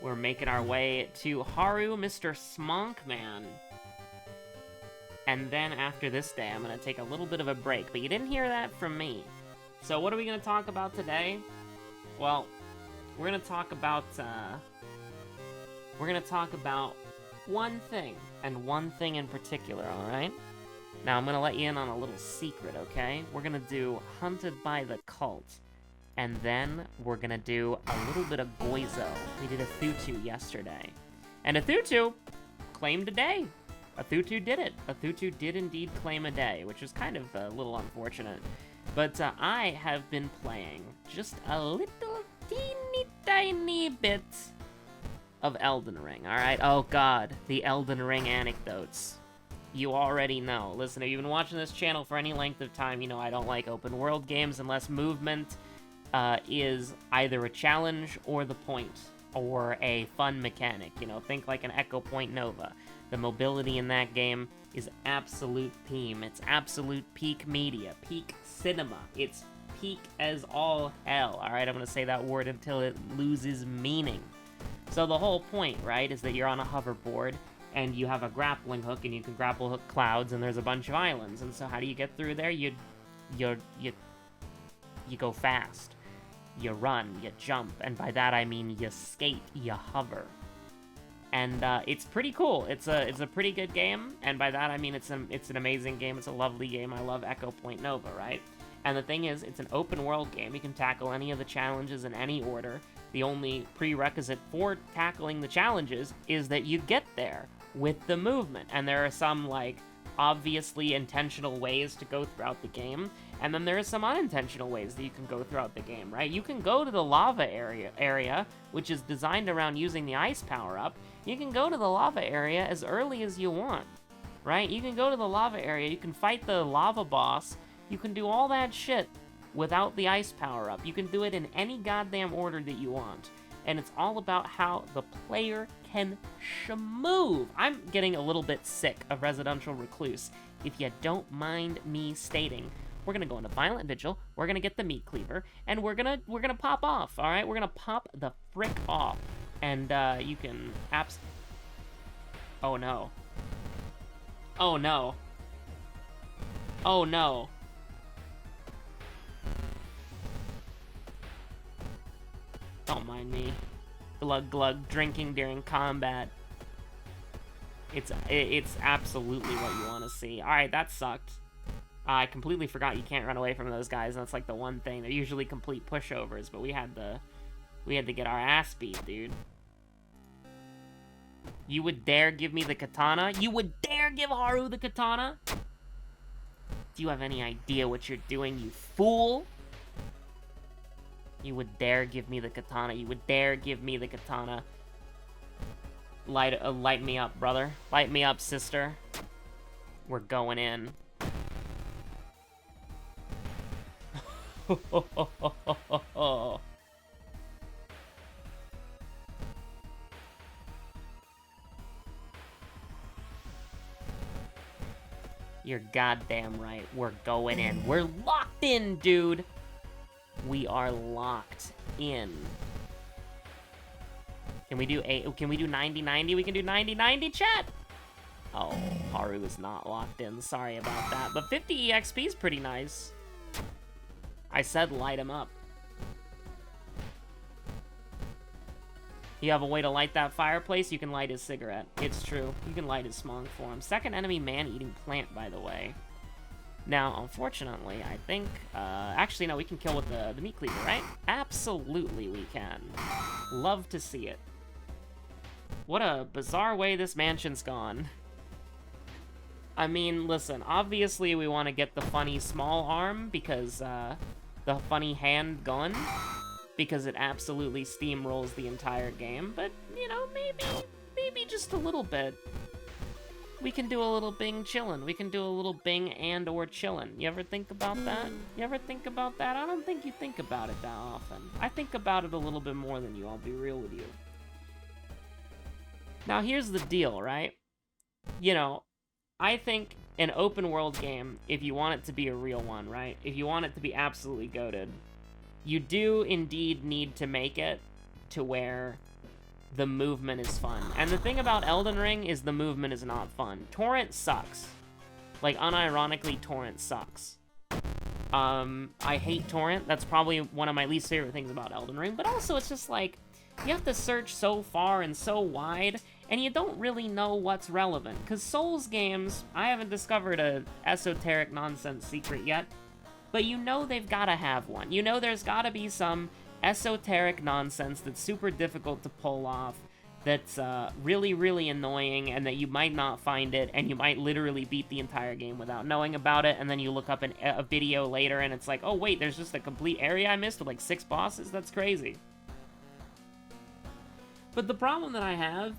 We're making our way to Haru, Mr. Smonkman. And then after this day, I'm going to take a little bit of a break. But you didn't hear that from me. So what are we going to talk about today? Well, we're going to talk about one thing, and one thing in particular, alright? Now, I'm going to let you in on a little secret, okay? We're going to do Hunted by the Cult. And then we're gonna do a little bit of Goizo. We did a Thutu yesterday. And a Thutu claimed a day. Athutu did it. Athutu did indeed claim a day, which is kind of a little unfortunate. But I have been playing just a little teeny tiny bit of Elden Ring, alright? Oh god, the Elden Ring anecdotes. You already know. Listen, if you've been watching this channel for any length of time, you know I don't like open world games unless movement is either a challenge or the point, or a fun mechanic. You know, think like an Echo Point Nova. The mobility in that game is absolute peam. It's absolute peak media, peak cinema. It's peak as all hell. Alright, I'm gonna say that word until it loses meaning. So the whole point, right, is that you're on a hoverboard, and you have a grappling hook, and you can grapple hook clouds, and there's a bunch of islands. And so how do you get through there? You go fast. You run, you jump, and by that I mean you skate, you hover. And it's pretty cool. It's a pretty good game, and by that I mean it's an amazing game. It's a lovely game. I love Echo Point Nova, right? And the thing is, it's an open world game. You can tackle any of the challenges in any order. The only prerequisite for tackling the challenges is that you get there with the movement. And there are some, like, obviously intentional ways to go throughout the game, and then there are some unintentional ways that you can go throughout the game, right? You can go to the lava area, which is designed around using the ice power-up. You can go to the lava area as early as you want, right? You can go to the lava area, you can fight the lava boss, you can do all that shit without the ice power-up. You can do it in any goddamn order that you want. And it's all about how the player can shmove. I'm getting a little bit sick of Residential Recluse, if you don't mind me stating. We're gonna go into Violent Vigil, we're gonna get the Meat Cleaver, and we're gonna pop off, alright? We're gonna pop the frick off. And, you can oh no. Oh no. Oh no. Don't mind me. Glug glug, drinking during combat. It's absolutely what you want to see. Alright, that sucked. I completely forgot you can't run away from those guys, and that's like the one thing. They're usually complete pushovers, but we had to get our ass beat, dude. You would dare give me the katana? You would dare give Haru the katana? Do you have any idea what you're doing, you fool? You would dare give me the katana. You would dare give me the katana. Light me up, brother. Light me up, sister. We're going in. You're goddamn right. We're going in. We're locked in, dude. We are locked in. Can we do 90-90? We can do 90-90, chat! Oh, Haru is not locked in. Sorry about that. But 50 EXP is pretty nice. I said light him up. You have a way to light that fireplace? You can light his cigarette. It's true. You can light his smog for him. Second enemy man-eating plant, by the way. Now, unfortunately, I think, actually, no, we can kill with the meat cleaver, right? Absolutely we can. Love to see it. What a bizarre way this mansion's gone. I mean, listen, obviously we want to get the funny small arm, because, the funny hand gun, because it absolutely steamrolls the entire game, but, you know, maybe just a little bit. We can do a little Bing chillin'. We can do a little Bing and or chillin'. You ever think about that? You ever think about that? I don't think you think about it that often. I think about it a little bit more than you, I'll be real with you. Now, here's the deal, right? You know, I think an open world game, if you want it to be a real one, right? If you want it to be absolutely goated, you do indeed need to make it to where the movement is fun. And the thing about Elden Ring is the movement is not fun. Torrent sucks. Like, unironically, Torrent sucks. I hate Torrent. That's probably one of my least favorite things about Elden Ring. But also, it's just like, you have to search so far and so wide, and you don't really know what's relevant. Because Souls games, I haven't discovered a esoteric nonsense secret yet, but you know they've gotta have one. You know there's gotta be some esoteric nonsense that's super difficult to pull off, that's really, really annoying, and that you might not find it, and you might literally beat the entire game without knowing about it, and then you look up a video later, and it's like, oh wait, there's just a complete area I missed with like 6 bosses? That's crazy. But the problem that I have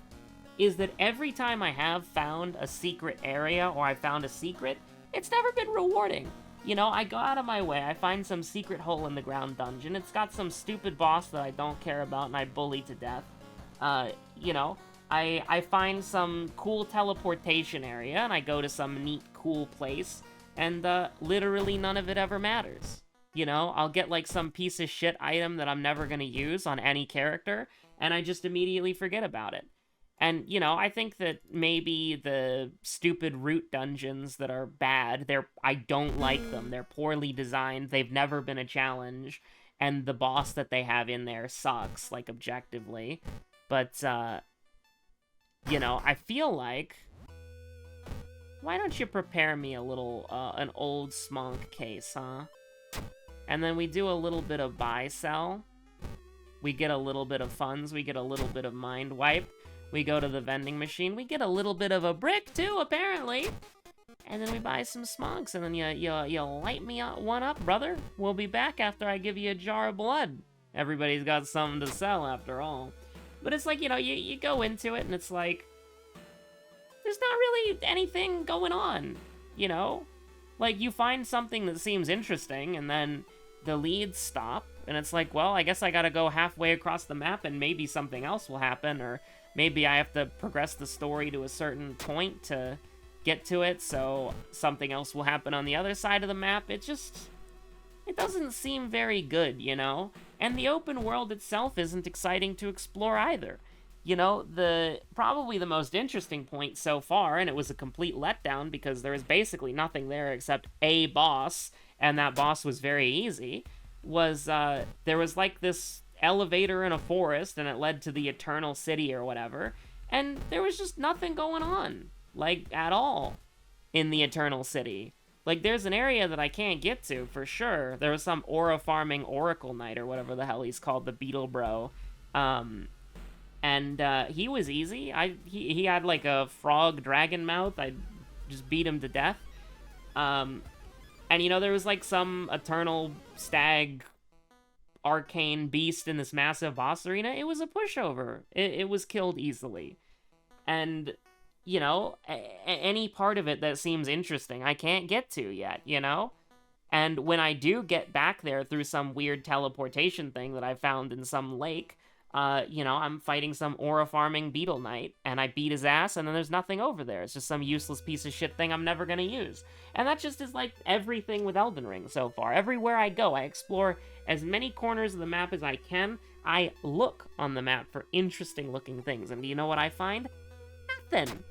is that every time I have found a secret area, or I found a secret, it's never been rewarding. You know, I go out of my way, I find some secret hole in the ground dungeon, it's got some stupid boss that I don't care about and I bully to death. You know, I find some cool teleportation area, and I go to some neat, cool place, and literally none of it ever matters. You know, I'll get like some piece of shit item that I'm never gonna use on any character, and I just immediately forget about it. And, you know, I think that maybe the stupid root dungeons that are bad, I don't like them. They're poorly designed, they've never been a challenge, and the boss that they have in there sucks, like, objectively. But, you know, I feel like... Why don't you prepare me a little, an old smonk case, huh? And then we do a little bit of buy-sell. We get a little bit of funds, we get a little bit of mind wipe. We go to the vending machine, we get a little bit of a brick, too, apparently. And then we buy some smonks, and then you light me one up, brother. We'll be back after I give you a jar of blood. Everybody's got something to sell, after all. But it's like, you know, you go into it, and it's like, there's not really anything going on, you know? Like, you find something that seems interesting, and then the leads stop, and it's like, well, I guess I gotta go halfway across the map, and maybe something else will happen, or maybe I have to progress the story to a certain point to get to it, so something else will happen on the other side of the map. It doesn't seem very good, you know? And the open world itself isn't exciting to explore either. You know, probably the most interesting point so far, and it was a complete letdown because there was basically nothing there except a boss, and that boss was very easy, was there was like this elevator in a forest, and it led to the Eternal City or whatever, and there was just nothing going on, like, at all in the Eternal City. Like, there's an area that I can't get to, for sure. There was some aura farming Oracle Knight, or whatever the hell he's called, the Beetle Bro. And he was easy. He had, like, a frog dragon mouth. I just beat him to death. And, you know, there was, like, some Eternal Stag arcane beast in this massive boss arena. It was a pushover. It was killed easily. And... you know, any part of it that seems interesting, I can't get to yet, you know? And when I do get back there through some weird teleportation thing that I found in some lake, you know, I'm fighting some aura farming Beetle Knight, and I beat his ass, and then there's nothing over there. It's just some useless piece of shit thing I'm never gonna use. And that just is like everything with Elden Ring so far. Everywhere I go, I explore as many corners of the map as I can. I look on the map for interesting looking things, and do you know what I find? Nothing.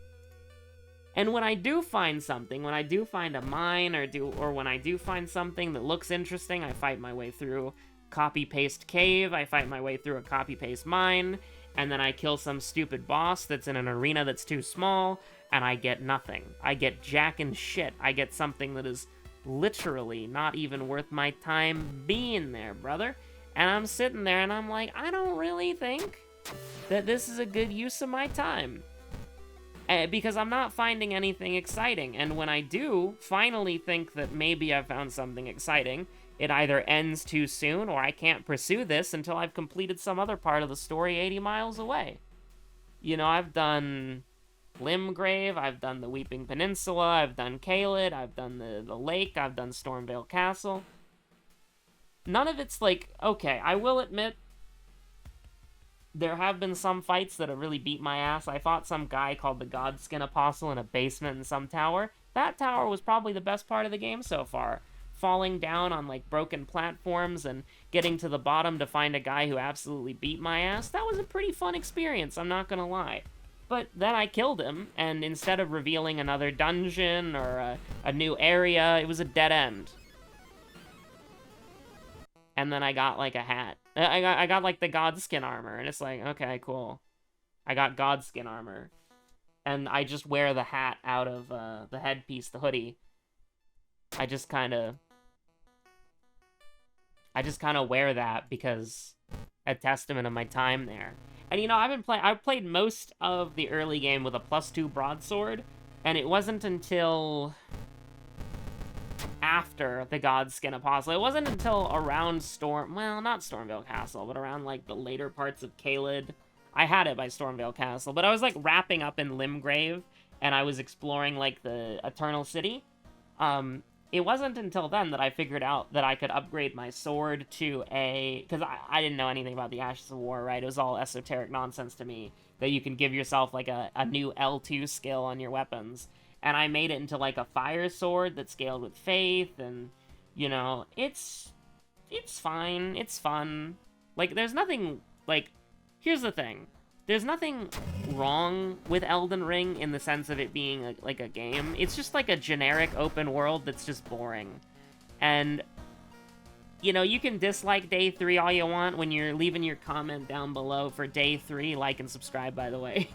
And when I do find something, when I do find a mine, or when I do find something that looks interesting, I fight my way through copy-paste cave, I fight my way through a copy-paste mine, and then I kill some stupid boss that's in an arena that's too small, and I get nothing. I get jack and shit. I get something that is literally not even worth my time being there, brother. And I'm sitting there, and I'm like, I don't really think that this is a good use of my time. Because I'm not finding anything exciting, and when I do finally think that maybe I've found something exciting, it either ends too soon, or I can't pursue this until I've completed some other part of the story 80 miles away. You know, I've done Limgrave, I've done the Weeping Peninsula, I've done Caelid, I've done the lake, I've done Stormvale Castle. None of it's like, okay, I will admit, there have been some fights that have really beat my ass. I fought some guy called the Godskin Apostle in a basement in some tower. That tower was probably the best part of the game so far. Falling down on, like, broken platforms and getting to the bottom to find a guy who absolutely beat my ass. That was a pretty fun experience, I'm not gonna lie. But then I killed him, and instead of revealing another dungeon or a new area, it was a dead end. And then I got, like, a hat. I got like, the Godskin armor, and it's like, okay, cool. I got Godskin armor. And I just wear the hat out of the headpiece, the hoodie. I just kind of wear that because a testament of my time there. And you know, I've played most of the early game with a +2 broadsword, and it wasn't until after the Godskin Apostle. It wasn't until around well, not Stormvale Castle, but around, like, the later parts of Caelid. I had it by Stormvale Castle, but I was, like, wrapping up in Limgrave, and I was exploring, like, the Eternal City. It wasn't until then that I figured out that I could upgrade my sword to a... Because I didn't know anything about the Ashes of War, right? It was all esoteric nonsense to me, that you can give yourself, like, a new L2 skill on your weapons. And I made it into, like, a fire sword that scaled with faith, and, you know, it's fine. It's fun. Like, there's nothing, like... Here's the thing. There's nothing wrong with Elden Ring in the sense of it being, like, a game. It's just, like, a generic open world that's just boring. And, you know, you can dislike Day 3 all you want when you're leaving your comment down below for Day 3. Like and subscribe, by the way.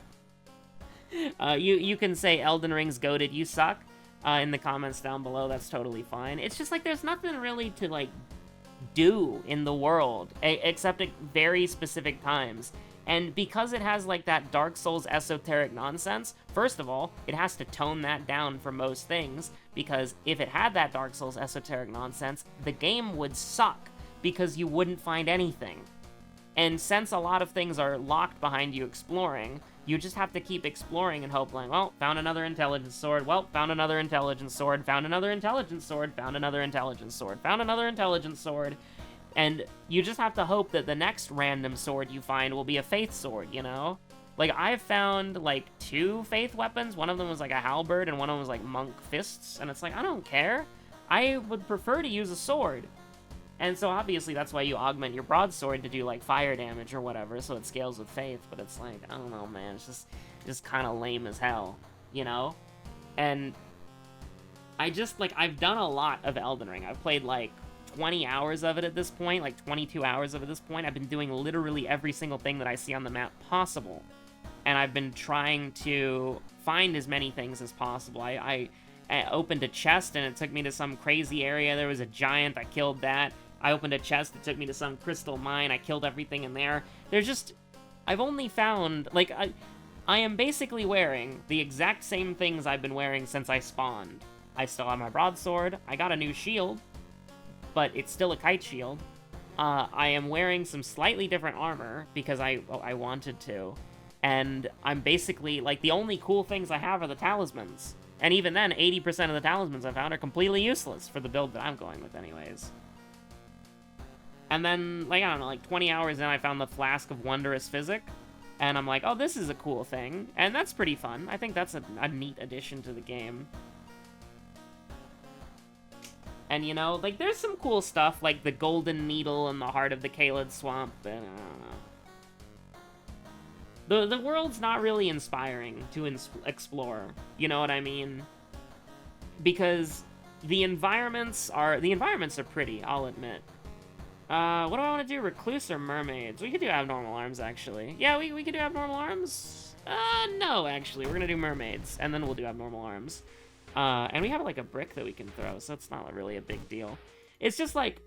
You can say Elden Ring's goated, you suck, in the comments down below. That's totally fine. It's just, like, there's nothing really to, like, do in the world, except at very specific times. And because it has, like, that Dark Souls esoteric nonsense, first of all, it has to tone that down for most things, because if it had that Dark Souls esoteric nonsense, the game would suck, because you wouldn't find anything. And since a lot of things are locked behind you exploring, you just have to keep exploring and hope, like, well, found another intelligence sword, well, found another intelligence sword, found another intelligence sword, found another intelligence sword, found another intelligence sword, and you just have to hope that the next random sword you find will be a faith sword, you know? Like, I've found, like, 2 faith weapons. One of them was, like, a halberd, and one of them was, like, monk fists. And it's like, I don't care. I would prefer to use a sword. And so, obviously, that's why you augment your broadsword to do, like, fire damage or whatever, so it scales with faith. But it's like, I don't know, man. It's just kind of lame as hell, you know? And I just, like, I've done a lot of Elden Ring. I've played, like, 20 hours of it at this point, like 22 hours of it at this point. I've been doing literally every single thing that I see on the map possible. And I've been trying to find as many things as possible. I opened a chest and it took me to some crazy area. There was a giant, I killed that. I opened a chest, it took me to some crystal mine, I killed everything in there. There's just... I've only found... Like, I am basically wearing the exact same things I've been wearing since I spawned. I still have my broadsword, I got a new shield, but it's still a kite shield. I am wearing some slightly different armor, because I wanted to. And I'm basically, like, the only cool things I have are the talismans. And even then, 80% of the talismans I found are completely useless for the build that I'm going with anyways. And then, like, I don't know, like 20 hours in, I found the Flask of Wondrous Physic. And I'm like, oh, this is a cool thing. And that's pretty fun. I think that's a neat addition to the game. And, you know, like, there's some cool stuff, like the Golden Needle in the heart of the Caelid Swamp, but I don't know. The world's not really inspiring to explore, you know what I mean? Because the environments are pretty, I'll admit. What do I want to do, Recluse or Mermaids? We could do Abnormal Arms, actually. Yeah, we could do Abnormal Arms? No, actually, we're gonna do Mermaids, and then we'll do Abnormal Arms. And we have, like, a brick that we can throw, so it's not really a big deal. It's just, like,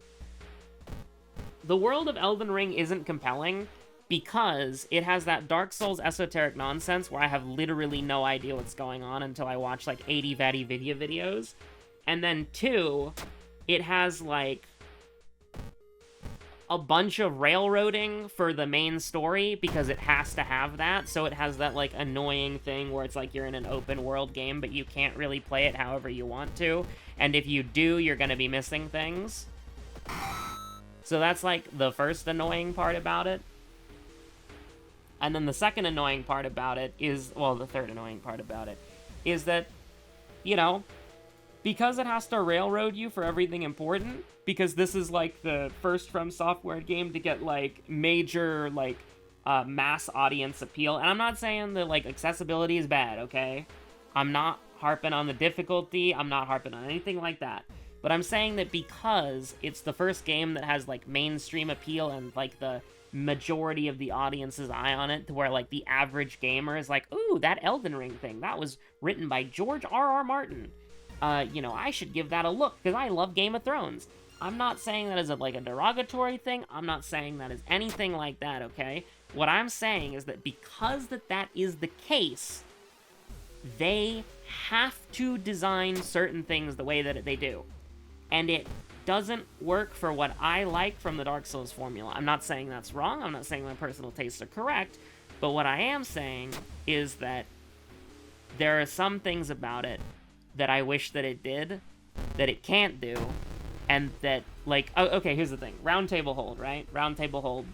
the world of Elden Ring isn't compelling because it has that Dark Souls esoteric nonsense where I have literally no idea what's going on until I watch, like, 80 Vatty video videos. And then, 2, it has, like, a bunch of railroading for the main story because it has to have that. So it has that, like, annoying thing where it's like you're in an open world game, but you can't really play it however you want to. And if you do, you're gonna be missing things. So that's, like, the first annoying part about it. And then the second annoying part about it is, well, the third annoying part about it is that, you know, because it has to railroad you for everything important, because this is, like, the first From Software game to get, like, major, like, mass audience appeal. And I'm not saying that, like, accessibility is bad, okay? I'm not harping on the difficulty. I'm not harping on anything like that. But I'm saying that because it's the first game that has, like, mainstream appeal and, like, the majority of the audience's eye on it, to where, like, the average gamer is like, ooh, that Elden Ring thing, that was written by George R.R. Martin. You know, I should give that a look, because I love Game of Thrones. I'm not saying that as, like, a derogatory thing. I'm not saying that as anything like that, okay? What I'm saying is that because that is the case, they have to design certain things the way that they do. And it doesn't work for what I like from the Dark Souls formula. I'm not saying that's wrong. I'm not saying my personal tastes are correct. But what I am saying is that there are some things about it that I wish that it did, that it can't do, and that, like, oh, okay, here's the thing. Round table hold, right? Round table hold.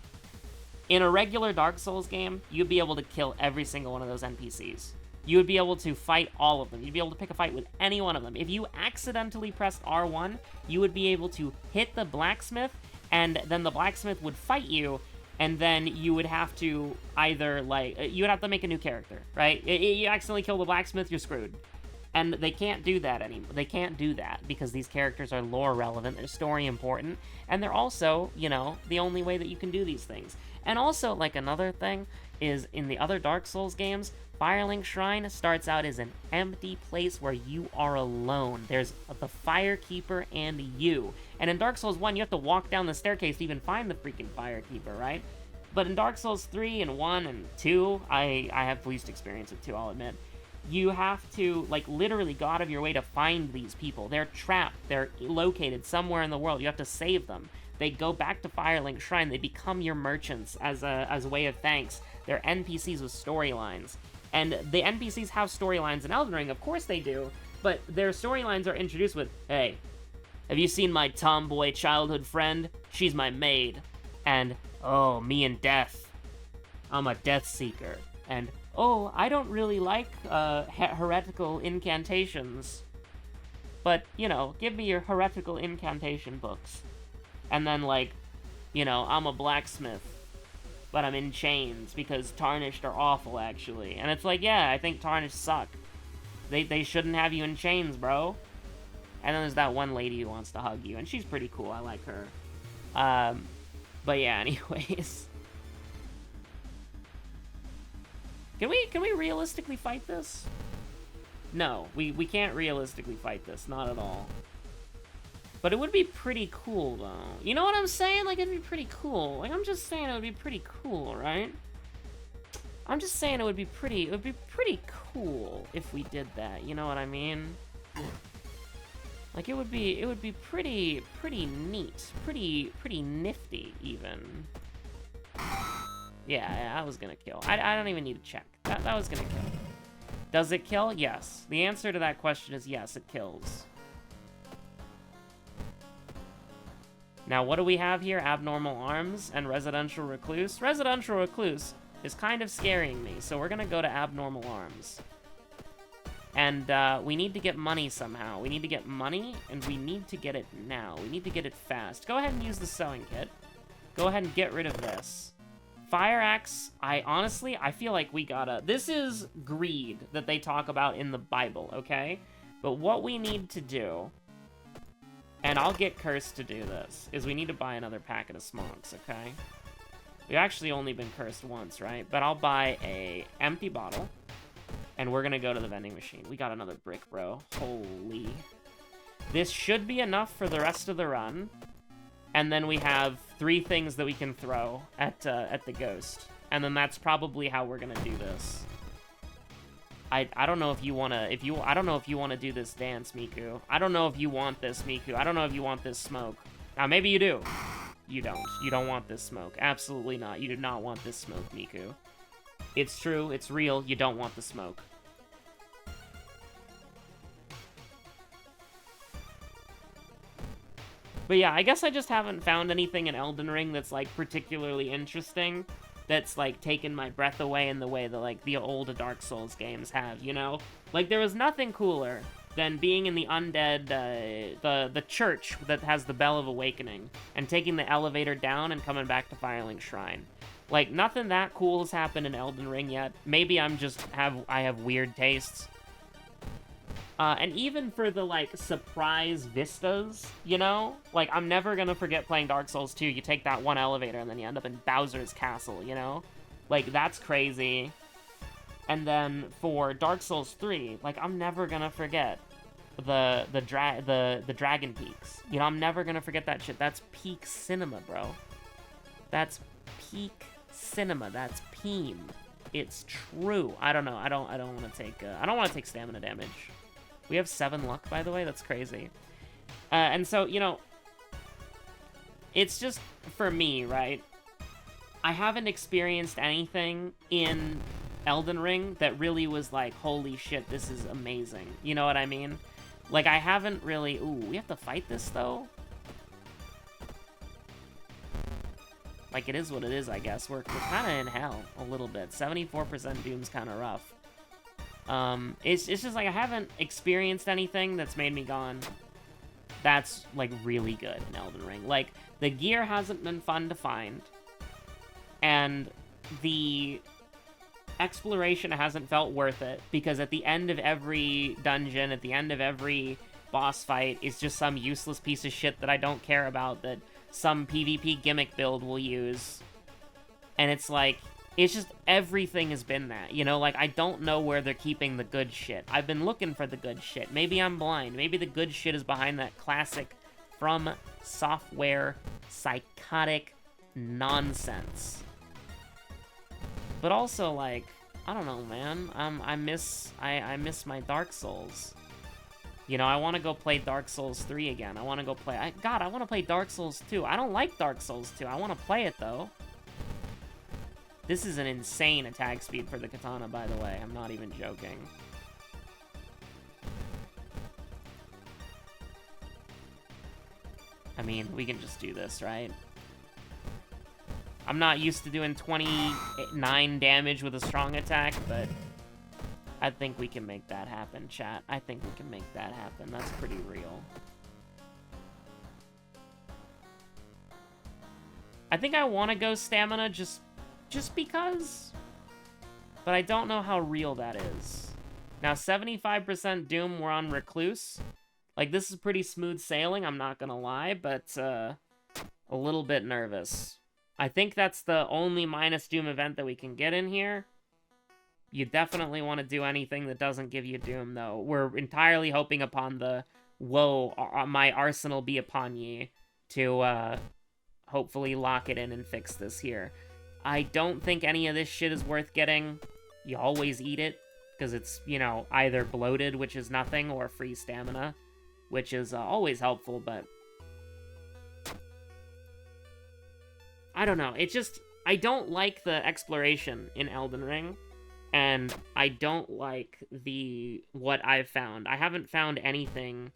In a regular Dark Souls game, you'd be able to kill every single one of those NPCs. You would be able to fight all of them. You'd be able to pick a fight with any one of them. If you accidentally pressed R1, you would be able to hit the blacksmith, and then the blacksmith would fight you, and then you would have to either, like, you would have to make a new character, right? You accidentally kill the blacksmith, you're screwed. And they can't do that anymore. They can't do that because these characters are lore relevant, they're story important, and they're also, you know, the only way that you can do these things. And also, like, another thing is, in the other Dark Souls games, Firelink Shrine starts out as an empty place where you are alone. There's the Firekeeper and you. And in Dark Souls 1, you have to walk down the staircase to even find the freaking Firekeeper, right? But in Dark Souls 3 and 1 and 2, I have least experience with 2, I'll admit, you have to, like, literally go out of your way to find these people. They're trapped. They're located somewhere in the world. You have to save them. They go back to Firelink Shrine. They become your merchants as a way of thanks. They're NPCs with storylines. And the NPCs have storylines in Elden Ring, of course they do, but their storylines are introduced with, hey, have you seen my tomboy childhood friend? She's my maid. And, oh, me and death. I'm a death seeker. And, oh, I don't really like heretical incantations. But, you know, give me your heretical incantation books. And then, like, you know, I'm a blacksmith, but I'm in chains because Tarnished are awful, actually. And it's like, yeah, I think Tarnished suck. They shouldn't have you in chains, bro. And then there's that one lady who wants to hug you, and she's pretty cool. I like her. But yeah, anyways. Can we realistically fight this? No, we can't realistically fight this, not at all. But it would be pretty cool, though. You know what I'm saying? Like, it'd be pretty cool. Like, I'm just saying it would be pretty cool, right? I'm just saying it would be pretty cool if we did that. You know what I mean? Like, it would be pretty neat. Pretty nifty, even. Yeah, I was gonna kill. I don't even need to check. That was gonna kill. Does it kill? Yes. The answer to that question is yes, it kills. Now, what do we have here? Abnormal Arms and Residential Recluse. Residential Recluse is kind of scaring me, so we're gonna go to Abnormal Arms. And we need to get money somehow. We need to get money, and we need to get it now. We need to get it fast. Go ahead and use the sewing kit. Go ahead and get rid of this. Fire Axe, I feel like we gotta... This is greed that they talk about in the Bible, okay? But what we need to do, and I'll get cursed to do this, is we need to buy another packet of smokes, okay? We've actually only been cursed once, right? But I'll buy a empty bottle, and we're gonna go to the vending machine. We got another brick, bro. Holy. This should be enough for the rest of the run. And then we have 3 things that we can throw at the ghost. And then that's probably how we're gonna do this. I don't know if you wanna I don't know if you wanna do this dance, Miku. I don't know if you want this, Miku. I don't know if you want this smoke. Now maybe you do. You don't. You don't want this smoke. Absolutely not. You do not want this smoke, Miku. It's true, it's real, you don't want the smoke. But yeah, I guess I just haven't found anything in Elden Ring that's, like, particularly interesting, that's, like, taken my breath away in the way that, like, the old Dark Souls games have, you know? Like, there was nothing cooler than being in the undead, the church that has the Bell of Awakening, and taking the elevator down and coming back to Firelink Shrine. Like, nothing that cool has happened in Elden Ring yet. Maybe I have weird tastes. And even for the, like, surprise vistas, you know? Like, I'm never gonna forget playing Dark Souls 2. You take that one elevator and then you end up in Bowser's castle, you know? Like, that's crazy. And then for Dark Souls 3, like, I'm never gonna forget the Dragon Peaks. You know, I'm never gonna forget that shit. That's peak cinema, bro. That's peak cinema. That's Peem. It's true. I don't know. I don't want to take. I don't want to take stamina damage. We have 7 luck, by the way. That's crazy. And so, you know, it's just for me, right? I haven't experienced anything in Elden Ring that really was like, holy shit, this is amazing. You know what I mean? Like, I haven't really... Ooh, we have to fight this, though? Like, it is what it is, I guess. We're kind of in hell a little bit. 74% Doom's kind of rough. It's just like, I haven't experienced anything that's made me gone, that's, like, really good in Elden Ring. Like, the gear hasn't been fun to find, and the exploration hasn't felt worth it, because at the end of every dungeon, at the end of every boss fight, is just some useless piece of shit that I don't care about, that some PvP gimmick build will use. And it's like, it's just, everything has been that, you know? Like, I don't know where they're keeping the good shit. I've been looking for the good shit. Maybe I'm blind. Maybe the good shit is behind that classic From Software psychotic nonsense. But also, like, I don't know, man. I miss my Dark Souls. You know, I want to go play Dark Souls 3 again. I want to go play... I want to play Dark Souls 2. I don't like Dark Souls 2. I want to play it, though. This is an insane attack speed for the katana, by the way. I'm not even joking. I mean, we can just do this, right? I'm not used to doing 29 damage with a strong attack, but I think we can make that happen, chat. I think we can make that happen. That's pretty real. I think I want to go stamina just because, but I don't know how real that is. Now, 75% Doom, we're on Recluse. Like, this is pretty smooth sailing, I'm not gonna lie, but a little bit nervous. I think that's the only minus Doom event that we can get in here. You definitely want to do anything that doesn't give you Doom, though. We're entirely hoping upon the, whoa, my arsenal be upon ye, to hopefully lock it in and fix this here. I don't think any of this shit is worth getting. You always eat it, because it's, you know, either bloated, which is nothing, or free stamina, which is always helpful, but... I don't know, it just... I don't like the exploration in Elden Ring, and I don't like what I've found. I haven't found anything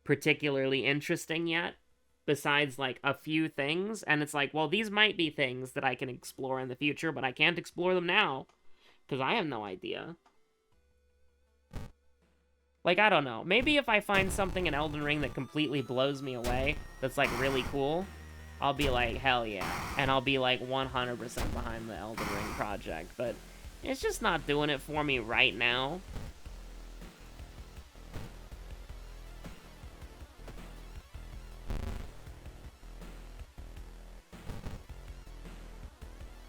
particularly interesting yet, besides, like, a few things, and it's like, well, these might be things that I can explore in the future, but I can't explore them now, because I have no idea. Like, I don't know. Maybe if I find something in Elden Ring that completely blows me away, that's, like, really cool, I'll be like, hell yeah. And I'll be, like, 100% behind the Elden Ring project. But it's just not doing it for me right now.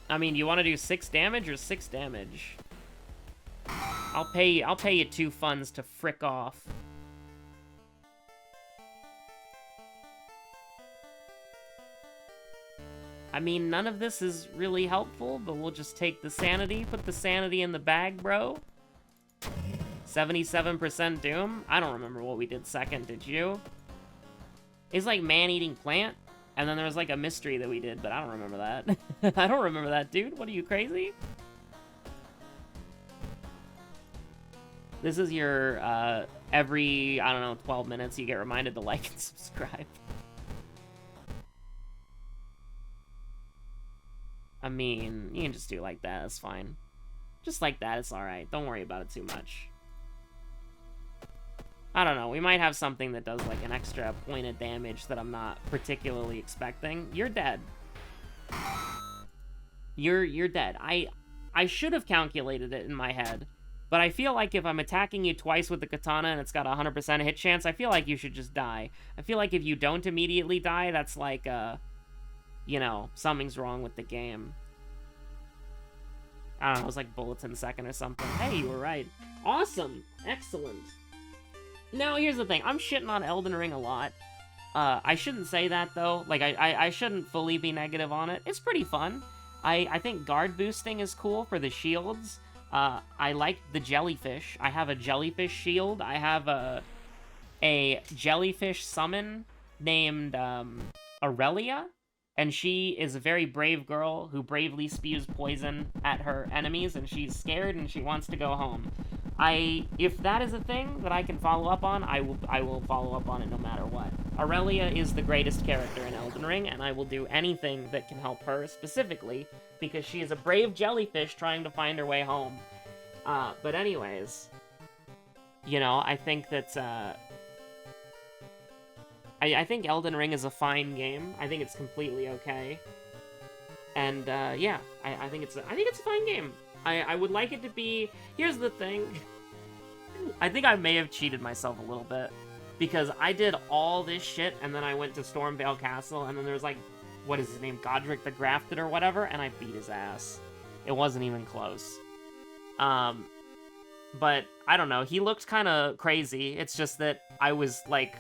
I mean, you want to do 6 damage or 6 damage? I'll pay you 2 funds to frick off. I mean, none of this is really helpful, but we'll just take the sanity. Put the sanity in the bag, bro. 77% Doom? I don't remember what we did second, did you? It's like man-eating plant, and then there was like a mystery that we did, but I don't remember that. I don't remember that, dude. What are you, crazy? This is your, every, I don't know, 12 minutes you get reminded to like and subscribe. I mean, you can just do it like that, that's fine. Just like that, it's alright. Don't worry about it too much. I don't know, we might have something that does like an extra point of damage that I'm not particularly expecting. You're dead. You're dead. I should have calculated it in my head, but I feel like if I'm attacking you twice with the katana and it's got a 100% hit chance, I feel like you should just die. I feel like if you don't immediately die, that's like, you know, something's wrong with the game. I don't know, it was like bulletin second or something. Hey, you were right. Awesome! Excellent! Now, here's the thing. I'm shitting on Elden Ring a lot. I shouldn't say that, though. Like, I shouldn't fully be negative on it. It's pretty fun. I think guard boosting is cool for the shields. I like the jellyfish. I have a jellyfish shield. I have a jellyfish summon named Aurelia, and she is a very brave girl who bravely spews poison at her enemies, and she's scared and she wants to go home. If that is a thing that I can follow up on, I will follow up on it no matter what. Aurelia is the greatest character in Elden Ring, and I will do anything that can help her specifically, because she is a brave jellyfish trying to find her way home. But anyways, you know, I think that, I think Elden Ring is a fine game. I think it's completely okay. And, yeah, I think it's a fine game. I would like it to be... Here's the thing. I think I may have cheated myself a little bit. Because I did all this shit, and then I went to Stormvale Castle, and then there was, like, what is his name? Godric the Grafted or whatever, and I beat his ass. It wasn't even close. But, I don't know. He looked kind of crazy. It's just that I was, like...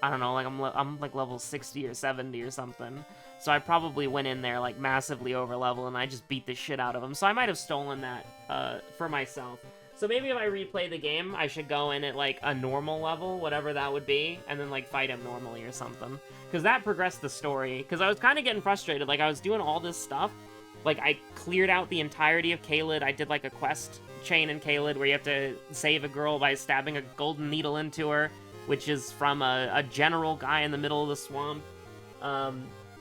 I don't know, like, I'm like, level 60 or 70 or something. So I probably went in there, like, massively over level, and I just beat the shit out of him. So I might have stolen that, for myself. So maybe if I replay the game, I should go in at, like, a normal level, whatever that would be, and then, like, fight him normally or something. Because that progressed the story. Because I was kind of getting frustrated. Like, I was doing all this stuff. Like, I cleared out the entirety of Caelid. I did, like, a quest chain in Caelid where you have to save a girl by stabbing a golden needle into her, which is from a general guy in the middle of the swamp.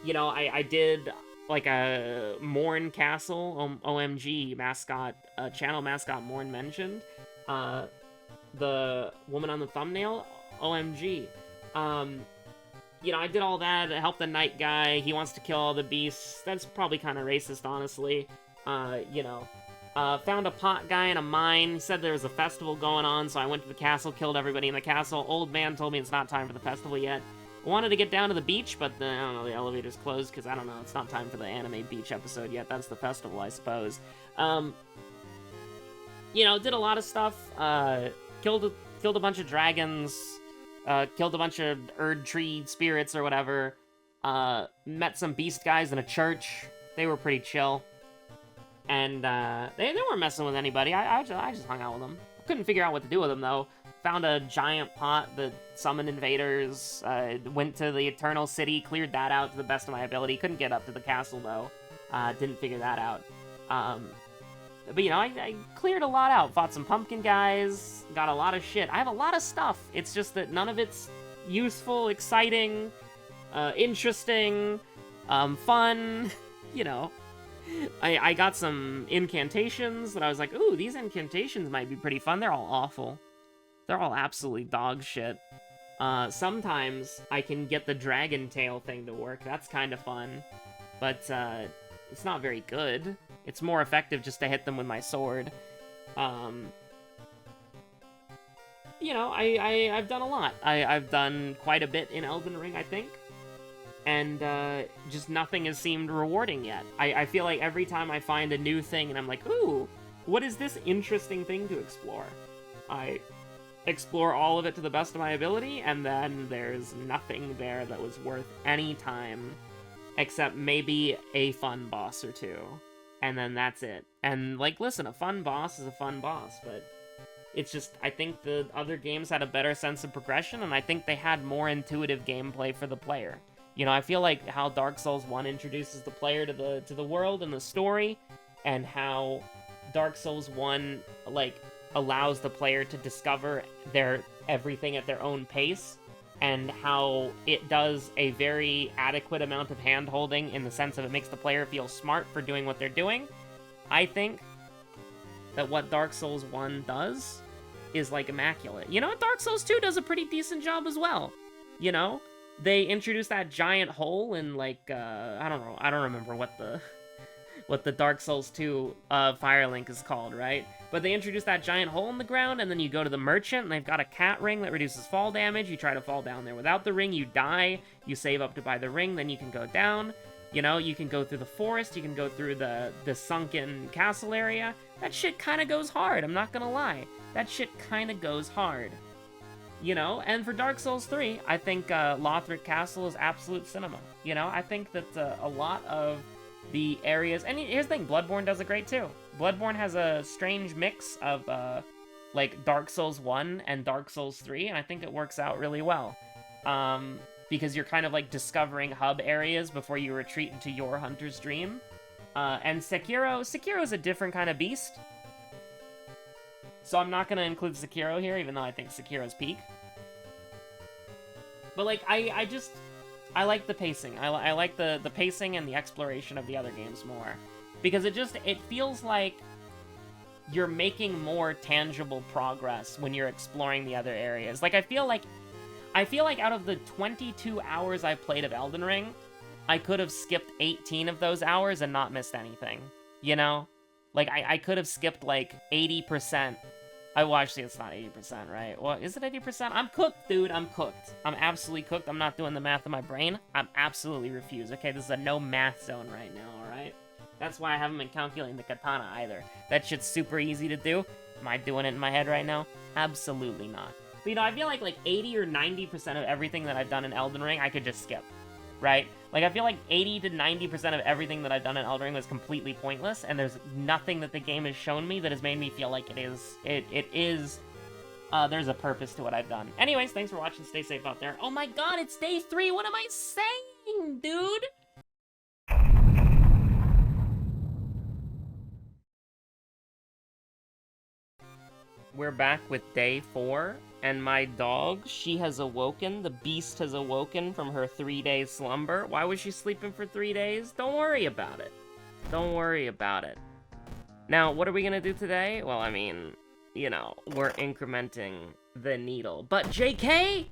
You know, I did, like, a Morn Castle, OMG mascot, channel mascot Morn mentioned. The woman on the thumbnail, OMG. You know, I did all that, I helped the knight guy, he wants to kill all the beasts. That's probably kind of racist, honestly. You know. Found a pot guy in a mine. He said there was a festival going on, so I went to the castle, killed everybody in the castle. Old man told me it's not time for the festival yet. Wanted to get down to the beach, but I don't know, the elevator's closed, because I don't know, it's not time for the anime beach episode yet. That's the festival, I suppose. You know, did a lot of stuff. Killed a bunch of dragons. Killed a bunch of Erd Tree spirits or whatever. Met some beast guys in a church. They were pretty chill. And, they weren't messing with anybody. I just hung out with them. Couldn't figure out what to do with them, though. Found a giant pot that summoned invaders, went to the Eternal City, cleared that out to the best of my ability. Couldn't get up to the castle, though. Didn't figure that out. But, you know, I cleared a lot out. Fought some pumpkin guys, got a lot of shit. I have a lot of stuff. It's just that none of it's useful, exciting, interesting, fun, you know. I got some incantations that I was like, ooh, these incantations might be pretty fun. They're all awful. They're all absolutely dog shit. Sometimes I can get the dragon tail thing to work. That's kind of fun. But, it's not very good. It's more effective just to hit them with my sword. You know, I've done a lot. I've done quite a bit in Elden Ring, I think. And, just nothing has seemed rewarding yet. I feel like every time I find a new thing and I'm like, ooh, what is this interesting thing to explore? I explore all of it to the best of my ability, and then there's nothing there that was worth any time, except maybe a fun boss or two. And then that's it. And, like, listen, a fun boss is a fun boss, but it's just, I think the other games had a better sense of progression, and I think they had more intuitive gameplay for the player. You know, I feel like how Dark Souls 1 introduces the player to the world and the story, and how Dark Souls 1, like, allows the player to discover everything at their own pace, and how it does a very adequate amount of hand-holding in the sense of it makes the player feel smart for doing what they're doing. I think that what Dark Souls 1 does is, like, immaculate. You know, Dark Souls 2 does a pretty decent job as well, you know? They introduced that giant hole in, like, I don't know, I don't remember what the Dark Souls 2 Firelink is called, right? But they introduced that giant hole in the ground, and then you go to the merchant, and they've got a cat ring that reduces fall damage. You try to fall down there without the ring, you die. You save up to buy the ring, then you can go down. You know, you can go through the forest, you can go through the sunken castle area. That shit kind of goes hard, I'm not gonna lie. That shit kind of goes hard. You know, and for Dark Souls 3, I think Lothric Castle is absolute cinema. You know, I think that a lot of the areas. And here's the thing, Bloodborne does it great too. Bloodborne has a strange mix of like Dark Souls 1 and Dark Souls 3, and I think it works out really well. Because you're kind of like discovering hub areas before you retreat into your hunter's dream. And Sekiro's a different kind of beast. So I'm not going to include Sekiro here, even though I think Sekiro's peak. But, like, I like the pacing. I like the pacing and the exploration of the other games more. Because it feels like you're making more tangible progress when you're exploring the other areas. Like, I feel like out of the 22 hours I played of Elden Ring, I could have skipped 18 of those hours and not missed anything. You know? Like, I could have skipped, like, 80%. Well, actually, it's not 80%, right? Well, is it 80%? I'm cooked, dude. I'm cooked. I'm absolutely cooked. I'm not doing the math in my brain. I'm absolutely refused. Okay, this is a no math zone right now, alright? That's why I haven't been calculating the katana either. That shit's super easy to do. Am I doing it in my head right now? Absolutely not. But, you know, I feel like 80 or 90% of everything that I've done in Elden Ring, I could just skip, right? Like, I feel like 80 to 90% of everything that I've done in Elden Ring was completely pointless, and there's nothing that the game has shown me that has made me feel like there's a purpose to what I've done. Anyways, thanks for watching. Stay safe out there. Oh my god, it's day 3! What am I saying, dude? We're back with day 4, and my dog, she has awoken. The beast has awoken from her 3-day slumber. Why was she sleeping for 3 days? Don't worry about it. Don't worry about it. Now, what are we gonna do today? Well, I mean, you know, we're incrementing the needle. But JK!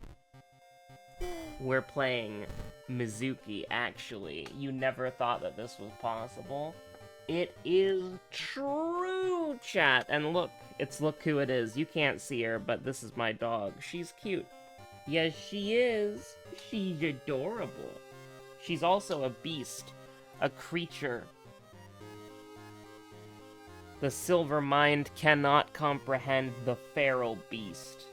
We're playing Mizuki, actually. You never thought that this was possible. It is true, chat. And look who it is. You can't see her, but this is my dog. She's cute. Yes, she is. She's adorable. She's also a beast. A creature. The silver mind cannot comprehend the feral beast.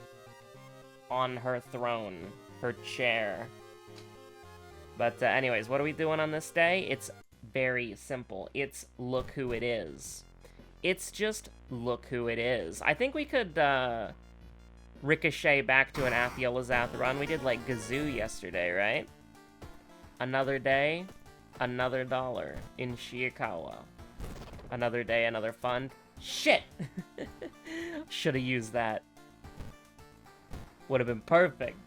On her throne. Her chair. But anyways, what are we doing on this day? It's very simple. It's look who it is. It's just look who it is. I think we could ricochet back to an Athia-Lazath run. We did like Gazoo yesterday, right? Another day, another dollar in Shiokawa. Another day, another fund. Shit! Should have used that. Would have been perfect.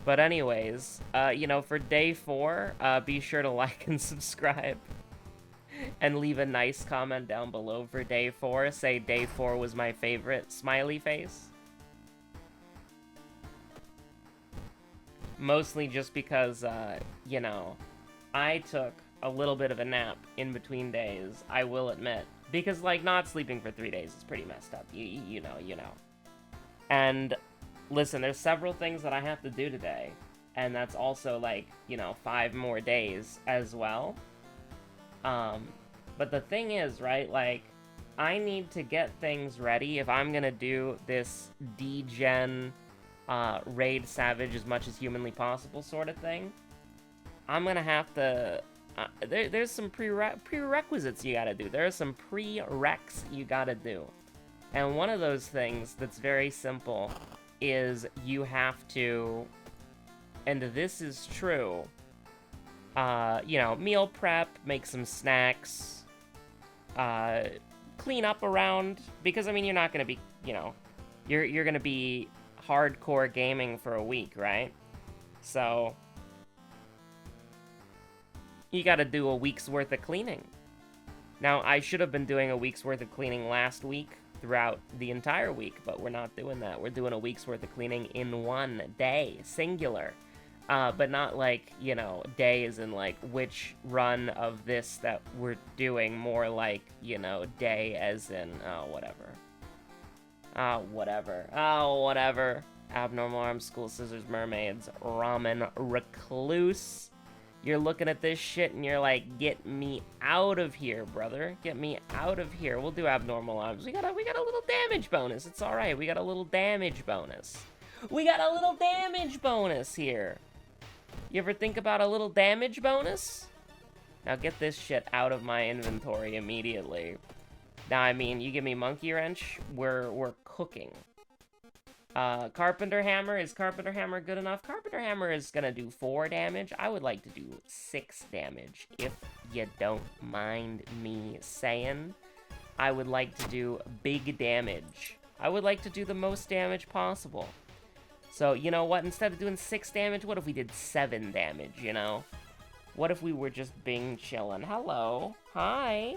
But anyways, you know, for day 4, be sure to like and subscribe. And leave a nice comment down below for day 4. Say day 4 was my favorite. Smiley face. Mostly just because, you know, I took a little bit of a nap in between days, I will admit. Because, like, not sleeping for 3 days is pretty messed up. You know. And listen, there's several things that I have to do today, and that's also, like, you know, 5 more days as well. But the thing is, right, like, I need to get things ready if I'm gonna do this D-Gen, raid Savage as much as humanly possible sort of thing. I'm gonna have to, there's some prerequisites you gotta do. There are some prereqs you gotta do. And one of those things that's very simple is you have to, and this is true, you know, meal prep, make some snacks, clean up around, because, I mean, you're not gonna be, you know, you're gonna be hardcore gaming for a week, right? So, you gotta do a week's worth of cleaning. Now, I should have been doing a week's worth of cleaning last week, throughout the entire week, but we're not doing that. We're doing a week's worth of cleaning in one day, singular. But not like, you know, day as in like which run of this that we're doing, more like, you know, day as in, whatever. Whatever. Abnormal arms, school scissors, mermaids, ramen, recluse. You're looking at this shit and you're like, get me out of here, brother. Get me out of here. We'll do abnormal arms. We got a little damage bonus. It's alright. We got a little damage bonus. We got a little damage bonus here. You ever think about a little damage bonus? Now get this shit out of my inventory immediately. Now, I mean, you give me Monkey Wrench, we're cooking. Carpenter Hammer, is Carpenter Hammer good enough? Carpenter Hammer is gonna do 4 damage. I would like to do 6 damage, if you don't mind me saying. I would like to do big damage. I would like to do the most damage possible. So, you know what? Instead of doing 6 damage, what if we did 7 damage, you know? What if we were just Bing chilling? Hello. Hi.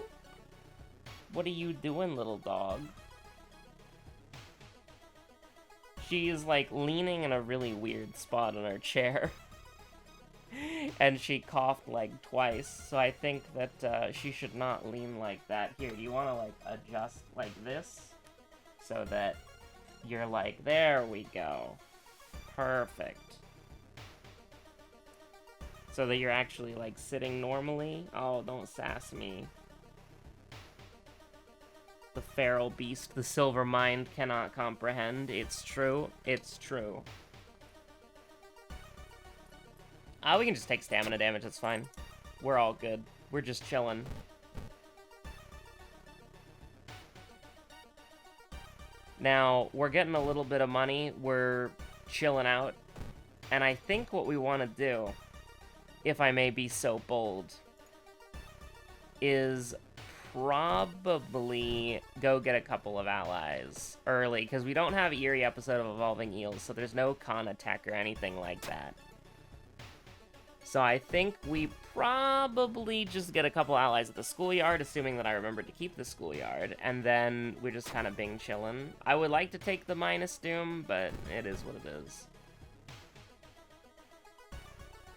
What are you doing, little dog? She is, like, leaning in a really weird spot on her chair. And she coughed, like, twice. So I think that she should not lean like that. Here, do you want to, like, adjust like this? So that you're like, there we go. Perfect. So that you're actually, like, sitting normally. Oh, don't sass me. The feral beast, the silver mind cannot comprehend. It's true. It's true. We can just take stamina damage, that's fine. We're all good. We're just chilling. Now, we're getting a little bit of money. We're chilling out. And I think what we want to do, if I may be so bold, is probably go get a couple of allies early, because we don't have Eerie episode of Evolving Eels, so there's no con attack or anything like that. So I think we probably just get a couple allies at the schoolyard, assuming that I remember to keep the schoolyard, and then we're just kind of Bing chillin'. I would like to take the minus doom, but it is what it is.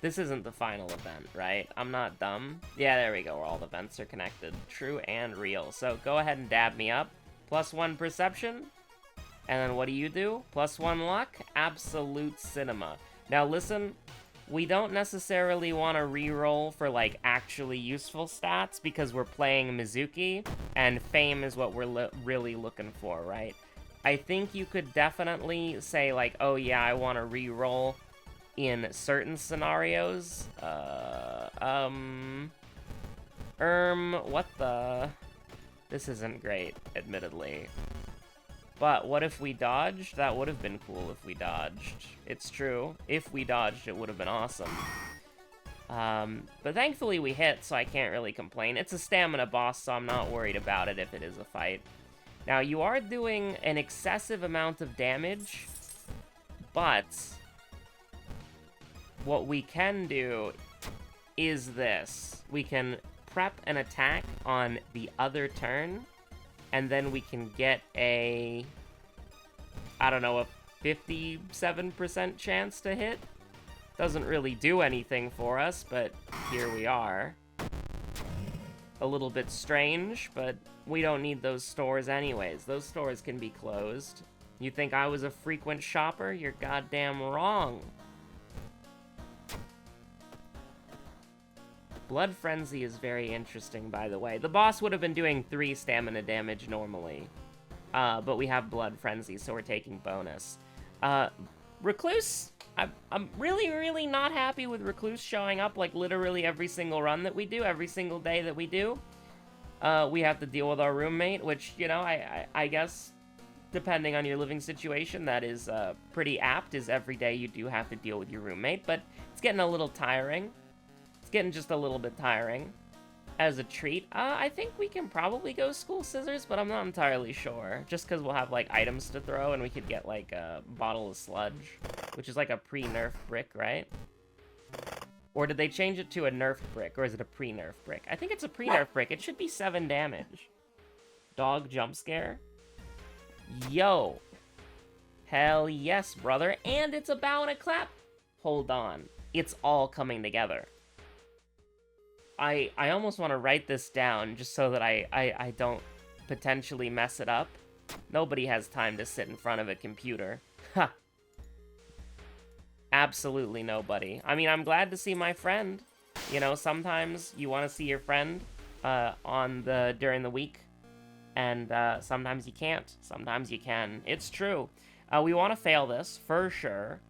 This isn't the final event, right? I'm not dumb. Yeah, there we go, where all the events are connected. True and real. So go ahead and dab me up. +1 perception. And then what do? +1 luck. Absolute cinema. Now listen, we don't necessarily want to reroll for, like, actually useful stats because we're playing Mizuki, and fame is what we're really looking for, right? I think you could definitely say, like, oh yeah, I want to reroll in certain scenarios. What the? This isn't great, admittedly. But what if we dodged? That would have been cool if we dodged. It's true. If we dodged, it would have been awesome. But thankfully we hit, so I can't really complain. It's a stamina boss, so I'm not worried about it if it is a fight. Now, you are doing an excessive amount of damage, but what we can do is this. We can prep an attack on the other turn, and then we can get a, I don't know, a 57% chance to hit. Doesn't really do anything for us, but here we are. A little bit strange, but we don't need those stores anyways. Those stores can be closed. You think I was a frequent shopper? You're goddamn wrong. Blood Frenzy is very interesting, by the way. The boss would have been doing 3 stamina damage normally. But we have Blood Frenzy, so we're taking bonus. Recluse? I'm really not happy with Recluse showing up, like, literally every single run that we do, every single day that we do. We have to deal with our roommate, which, you know, I guess, depending on your living situation, that is pretty apt, is every day you do have to deal with your roommate, but it's getting a little tiring. Getting just a little bit tiring. As a treat, I think we can probably go School Scissors, but I'm not entirely sure. Just because we'll have, like, items to throw, and we could get, like, a bottle of sludge, which is, like, a pre-nerf brick, right? Or did they change it to a nerfed brick, or is it a pre-nerf brick? I think it's a pre-nerf brick. It should be 7 damage. Dog jump scare? Yo. Hell yes, brother. And it's a bow and a clap. Hold on. It's all coming together. I almost want to write this down just so that I don't potentially mess it up. Nobody has time to sit in front of a computer. Ha! Absolutely nobody. I mean, I'm glad to see my friend. You know, sometimes you want to see your friend during the week, and sometimes you can't. Sometimes you can. It's true. We want to fail this, for sure.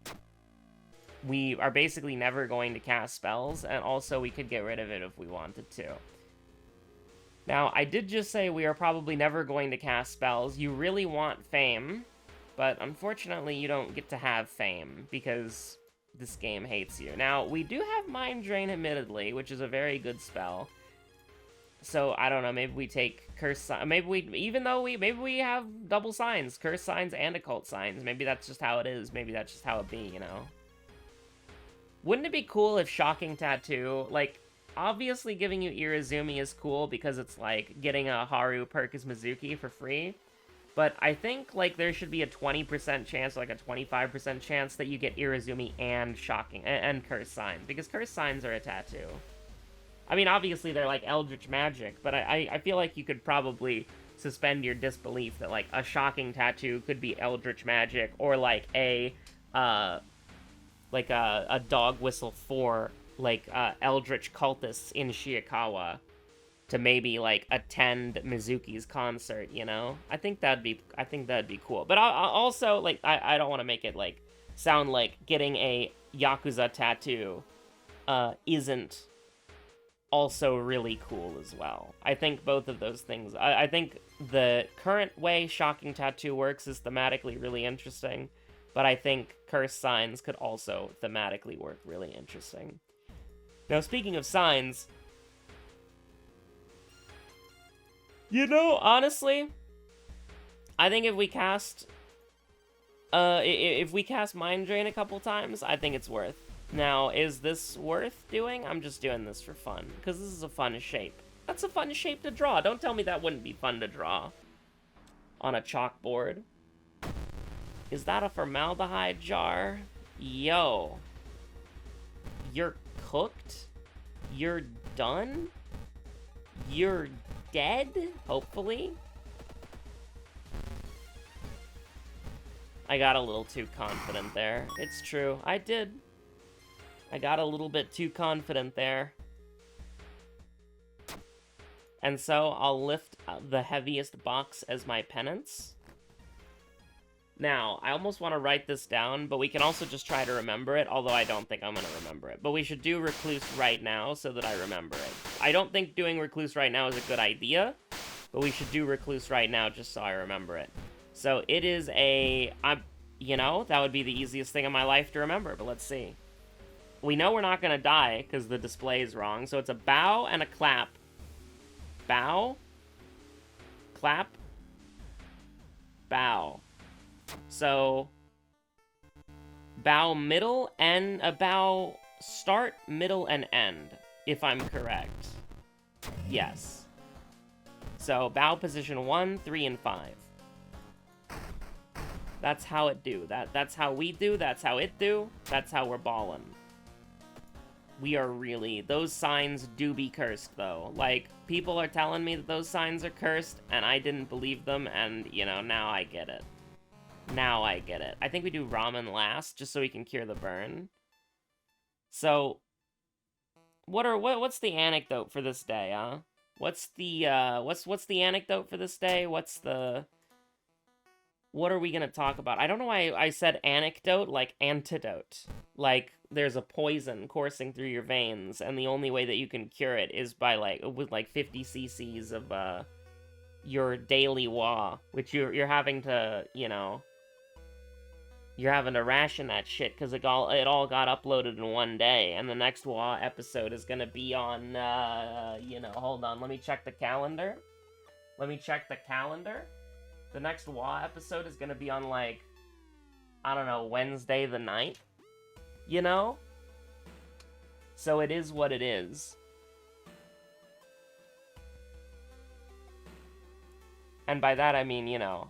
we are basically never going to cast spells, and also we could get rid of it if we wanted to. Now, I did just say we are probably never going to cast spells. You really want Fame, but unfortunately you don't get to have Fame, because this game hates you. Now, we do have Mind Drain, admittedly, which is a very good spell. So, I don't know, maybe we take Curse Signs, maybe we have double signs, Curse Signs and Occult Signs. Maybe that's just how it is, maybe that's just how it be, you know? Wouldn't it be cool if Shocking Tattoo, like, obviously giving you Irizumi is cool because it's like getting a Haru Perkus Mizuki for free, but I think, like, there should be a 20% chance, like a 25% chance that you get Irizumi and Shocking, and Curse Signs, because Curse Signs are a tattoo. I mean, obviously they're like Eldritch Magic, but I feel like you could probably suspend your disbelief that, like, a Shocking Tattoo could be Eldritch Magic, or like a dog whistle for, like, Eldritch Cultists in Shiokawa to maybe, like, attend Mizuki's concert, you know? I think that'd be cool. But I'll also, like, I don't want to make it, like, sound like getting a Yakuza tattoo isn't also really cool as well. I think both of those things, I think the current way Shocking Tattoo works is thematically really interesting, but I think Curse Signs could also thematically work really interesting. Now, speaking of signs, you know, honestly, I think if we cast Mind Drain a couple times, I think it's worth. Now, is this worth doing? I'm just doing this for fun, because this is a fun shape. That's a fun shape to draw. Don't tell me that wouldn't be fun to draw on a chalkboard. Is that a formaldehyde jar? Yo. You're cooked? You're done? You're dead? Hopefully? I got a little too confident there. It's true. I did. I got a little bit too confident there. And so I'll lift the heaviest box as my penance. Now, I almost want to write this down, but we can also just try to remember it, although I don't think I'm going to remember it. But we should do Recluse right now so that I remember it. I don't think doing Recluse right now is a good idea, but we should do Recluse right now just so I remember it. So it is you know, that would be the easiest thing in my life to remember, but let's see. We know we're not going to die because the display is wrong, so it's a bow and a clap. Bow, clap, bow. So, bow middle and a bow start, middle, and end, if I'm correct. Yes. So, bow position 1, 3, and 5. That's how it do. That's how we do, that's how it do, that's how we're ballin'. We are really... Those signs do be cursed, though. Like, people are telling me that those signs are cursed, and I didn't believe them, and, you know, now I get it. Now I get it. I think we do ramen last, just so we can cure the burn. So, what's the anecdote for this day, huh? What's the anecdote for this day? What are we gonna talk about? I don't know why I said anecdote, like antidote. Like, there's a poison coursing through your veins, and the only way that you can cure it is by, like, with, like, 50 cc's of, your daily wa, which you're having to, you know... You're having to ration that shit, because it all got uploaded in one day, and the next WA episode is gonna be on, you know, hold on, let me check the calendar. The next WA episode is gonna be on, like, I don't know, Wednesday the 9th, you know? So it is what it is. And by that I mean, you know,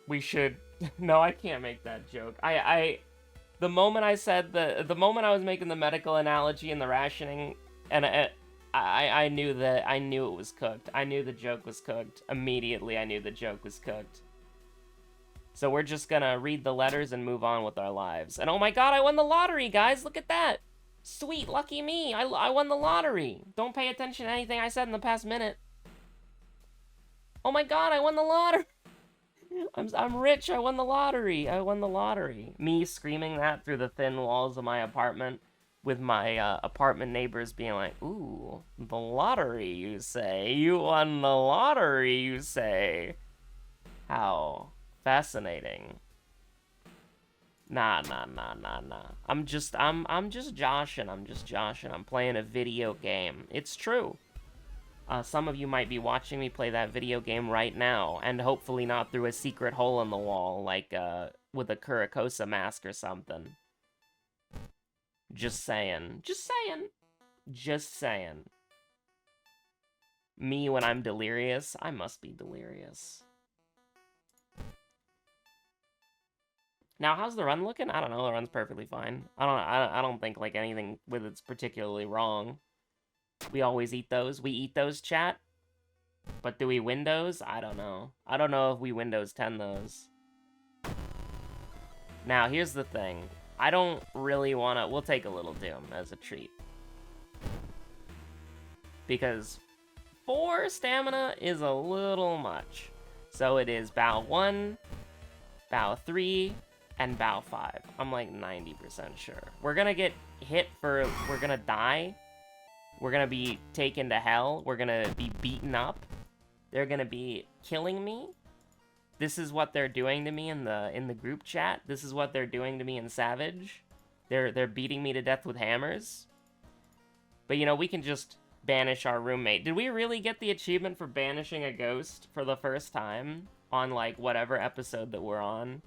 we should... No, I can't make that joke. The moment I said the moment I was making the medical analogy and the rationing, and I knew it was cooked. I knew the joke was cooked. Immediately, I knew the joke was cooked. So we're just gonna read the letters and move on with our lives. And oh my god, I won the lottery, guys! Look at that! Sweet, lucky me! I won the lottery! Don't pay attention to anything I said in the past minute. Oh my god, I won the lottery! I'm rich. I won the lottery. I won the lottery. Me screaming that through the thin walls of my apartment, with my apartment neighbors being like, "Ooh, the lottery, you say? You won the lottery, you say? How fascinating." Nah. I'm just joshing. I'm just joshing. I'm playing a video game. It's true. Some of you might be watching me play that video game right now, and hopefully not through a secret hole in the wall, like, with a Kurikosa mask or something. Just saying. Just saying. Just saying. Me, when I'm delirious, I must be delirious. Now, how's the run looking? I don't know. The run's perfectly fine. I don't think, like, anything with it's particularly wrong. We always eat those. We eat those, chat. But do we Windows? I don't know. I don't know if we Windows 10 those. Now, here's the thing. I don't really want to... We'll take a little Doom as a treat. Because 4 stamina is a little much. So it is Bow 1, Bow 3, and Bow 5. I'm like 90% sure. We're gonna get hit for... We're gonna die. We're gonna be taken to hell. We're gonna be beaten up. They're gonna be killing me. This is what they're doing to me in the group chat. This is what they're doing to me in Savage. They're beating me to death with hammers. But you know, we can just banish our roommate. Did we really get the achievement for banishing a ghost for the first time on like whatever episode that we're on?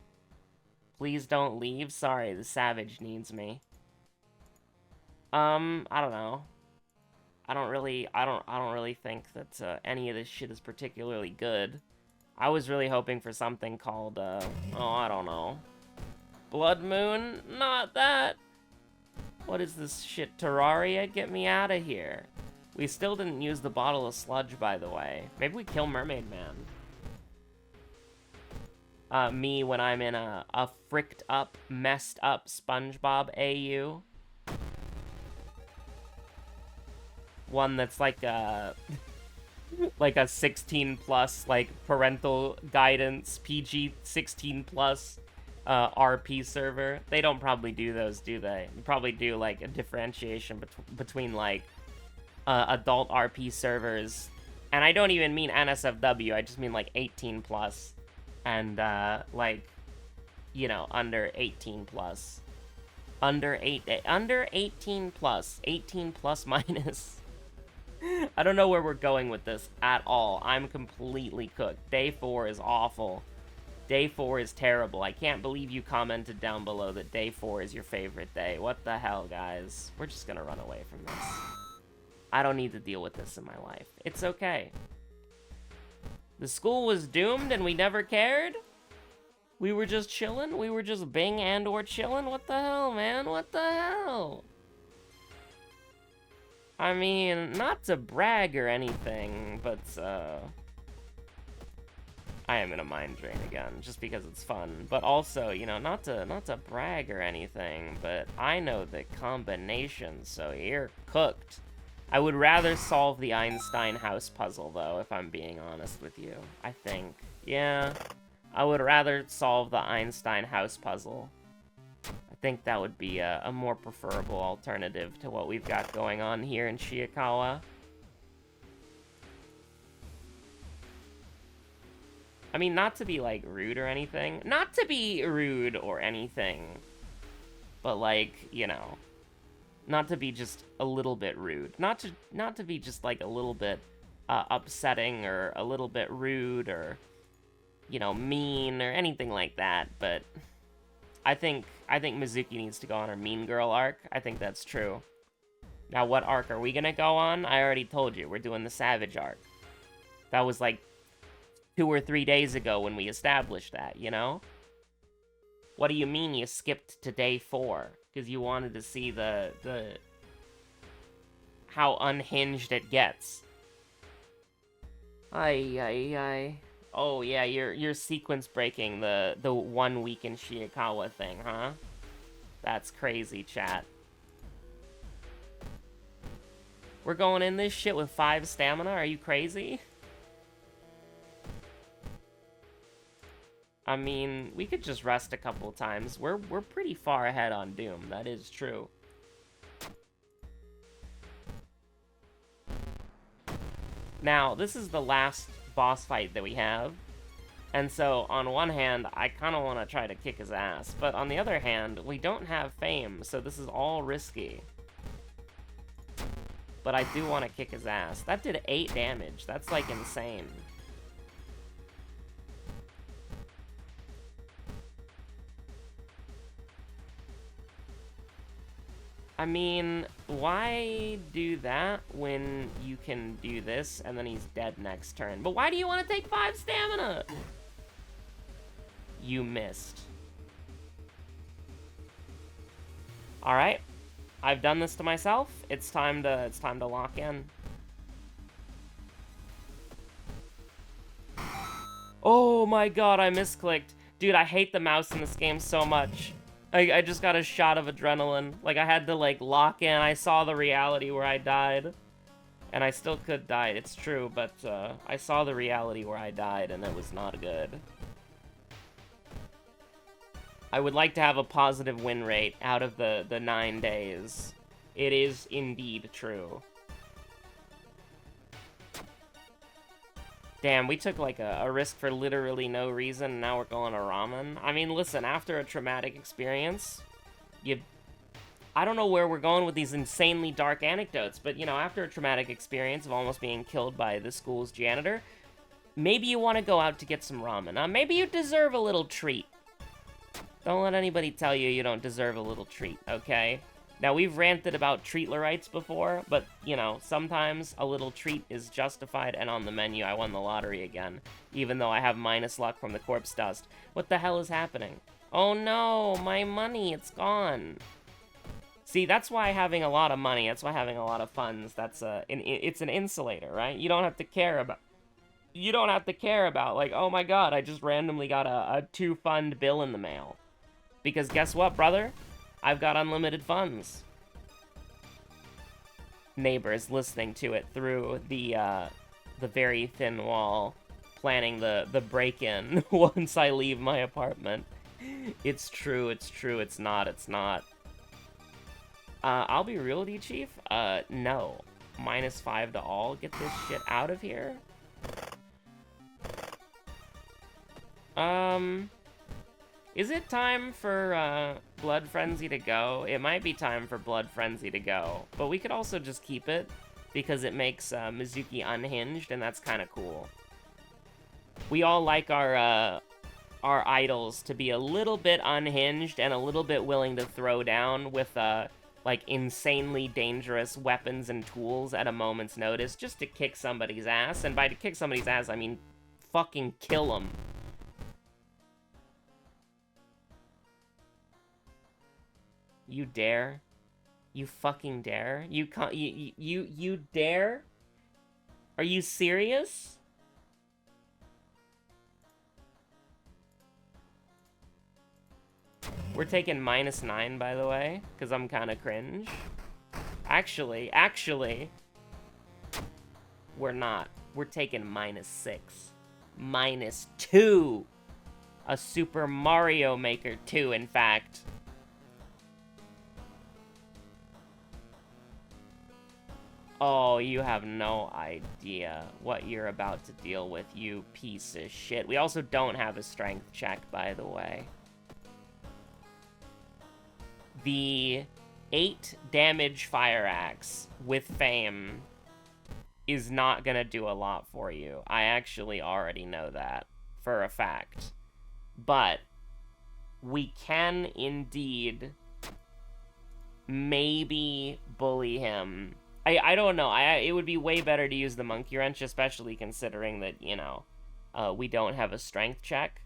Please don't leave. Sorry, the Savage needs me. I don't know. I don't really think that any of this shit is particularly good. I was really hoping for something called, oh, I don't know. Blood Moon? Not that! What is this shit, Terraria? Get me out of here. We still didn't use the bottle of sludge, by the way. Maybe we kill Mermaid Man. Me when I'm in a fricked up, messed up SpongeBob AU. One that's like a 16 plus, like parental guidance, PG 16 plus RP server. They don't probably do those, do they? They probably do like a differentiation between like adult RP servers, and I don't even mean NSFW. I just mean like 18 plus, and like, you know, under 18 plus, under 18 plus, 18 plus minus. I don't know where we're going with this at all. I'm completely cooked. Day 4 is awful. Day 4 is terrible. I can't believe you commented down below that day 4 is your favorite day. What the hell, guys? We're just gonna run away from this. I don't need to deal with this in my life. It's okay. The school was doomed and we never cared? We were just chilling? We were just Bing and or chilling? What the hell, man? What the hell? I mean, not to brag or anything, but, I am in a mind drain again, just because it's fun. But also, you know, not to brag or anything, but I know the combination, so you're cooked. I would rather solve the Einstein house puzzle, though, if I'm being honest with you. I think. Yeah, I would rather solve the Einstein house puzzle. I think that would be a more preferable alternative to what we've got going on here in Shiokawa. I mean, not to be, like, rude or anything. Not to be rude or anything. But, like, you know, not to be just a little bit rude. Not to be just, like, a little bit upsetting or a little bit rude or, you know, mean or anything like that. But I think Mizuki needs to go on her Mean Girl arc. I think that's true. Now, what arc are we gonna go on? I already told you, we're doing the Savage arc. That was, like, 2 or 3 days ago when we established that, you know? What do you mean you skipped to day 4? Because you wanted to see the how unhinged it gets. Ay. Oh yeah, you're sequence breaking the 1 week in Shiokawa thing, huh? That's crazy, chat. We're going in this shit with 5 stamina? Are you crazy? I mean, we could just rest a couple times. We're pretty far ahead on Doom, that is true. Now, this is the last boss fight that we have. And so, on one hand, I kind of want to try to kick his ass. But on the other hand, we don't have fame, so this is all risky. But I do want to kick his ass. That did 8 damage. That's, like, insane. I mean, why do that when you can do this and then he's dead next turn? But why do you want to take 5 stamina? You missed. All right, I've done this to myself. It's time to lock in. Oh my god, I misclicked. Dude, I hate the mouse in this game so much. I just got a shot of adrenaline. Like, I had to, like, lock in. I saw the reality where I died. And I still could die, it's true, but I saw the reality where I died, and it was not good. I would like to have a positive win rate out of the 9 days. It is indeed true. Damn, we took, like, a risk for literally no reason, and now we're going to ramen. I mean, listen, after a traumatic experience, I don't know where we're going with these insanely dark anecdotes, but, you know, after a traumatic experience of almost being killed by the school's janitor, maybe you want to go out to get some ramen. Maybe you deserve a little treat. Don't let anybody tell you you don't deserve a little treat, okay? Now, we've ranted about treatlerites before, but, you know, sometimes a little treat is justified, and on the menu, I won the lottery again, even though I have minus luck from the corpse dust. What the hell is happening? Oh no, my money, it's gone. See, that's why having a lot of money, that's why having a lot of funds, it's an insulator, right? You don't have to care about, like, oh my god, I just randomly got a 2-fund bill in the mail. Because guess what, brother? I've got unlimited funds. Neighbors listening to it through the very thin wall, planning the break-in once I leave my apartment. It's true, it's not. I'll be real with you, Chief. No. -5 to all. Get this shit out of here. Is it time for, Blood Frenzy to go? It might be time for Blood Frenzy to go, but we could also just keep it, because it makes, Mizuki unhinged, and that's kinda cool. We all like our idols to be a little bit unhinged and a little bit willing to throw down with, like, insanely dangerous weapons and tools at a moment's notice, just to kick somebody's ass, and by to kick somebody's ass, I mean fucking kill them. You dare? You fucking dare? You dare? Are you serious? We're taking -9, by the way, because I'm kind of cringe. Actually, we're not. We're taking -6. -2. A Super Mario Maker 2, in fact. Oh, you have no idea what you're about to deal with, you piece of shit. We also don't have a strength check, by the way. The 8 damage fire axe with fame is not gonna do a lot for you. I actually already know that for a fact. But we can indeed maybe bully him. I don't know. It would be way better to use the monkey wrench, especially considering that, you know, we don't have a strength check.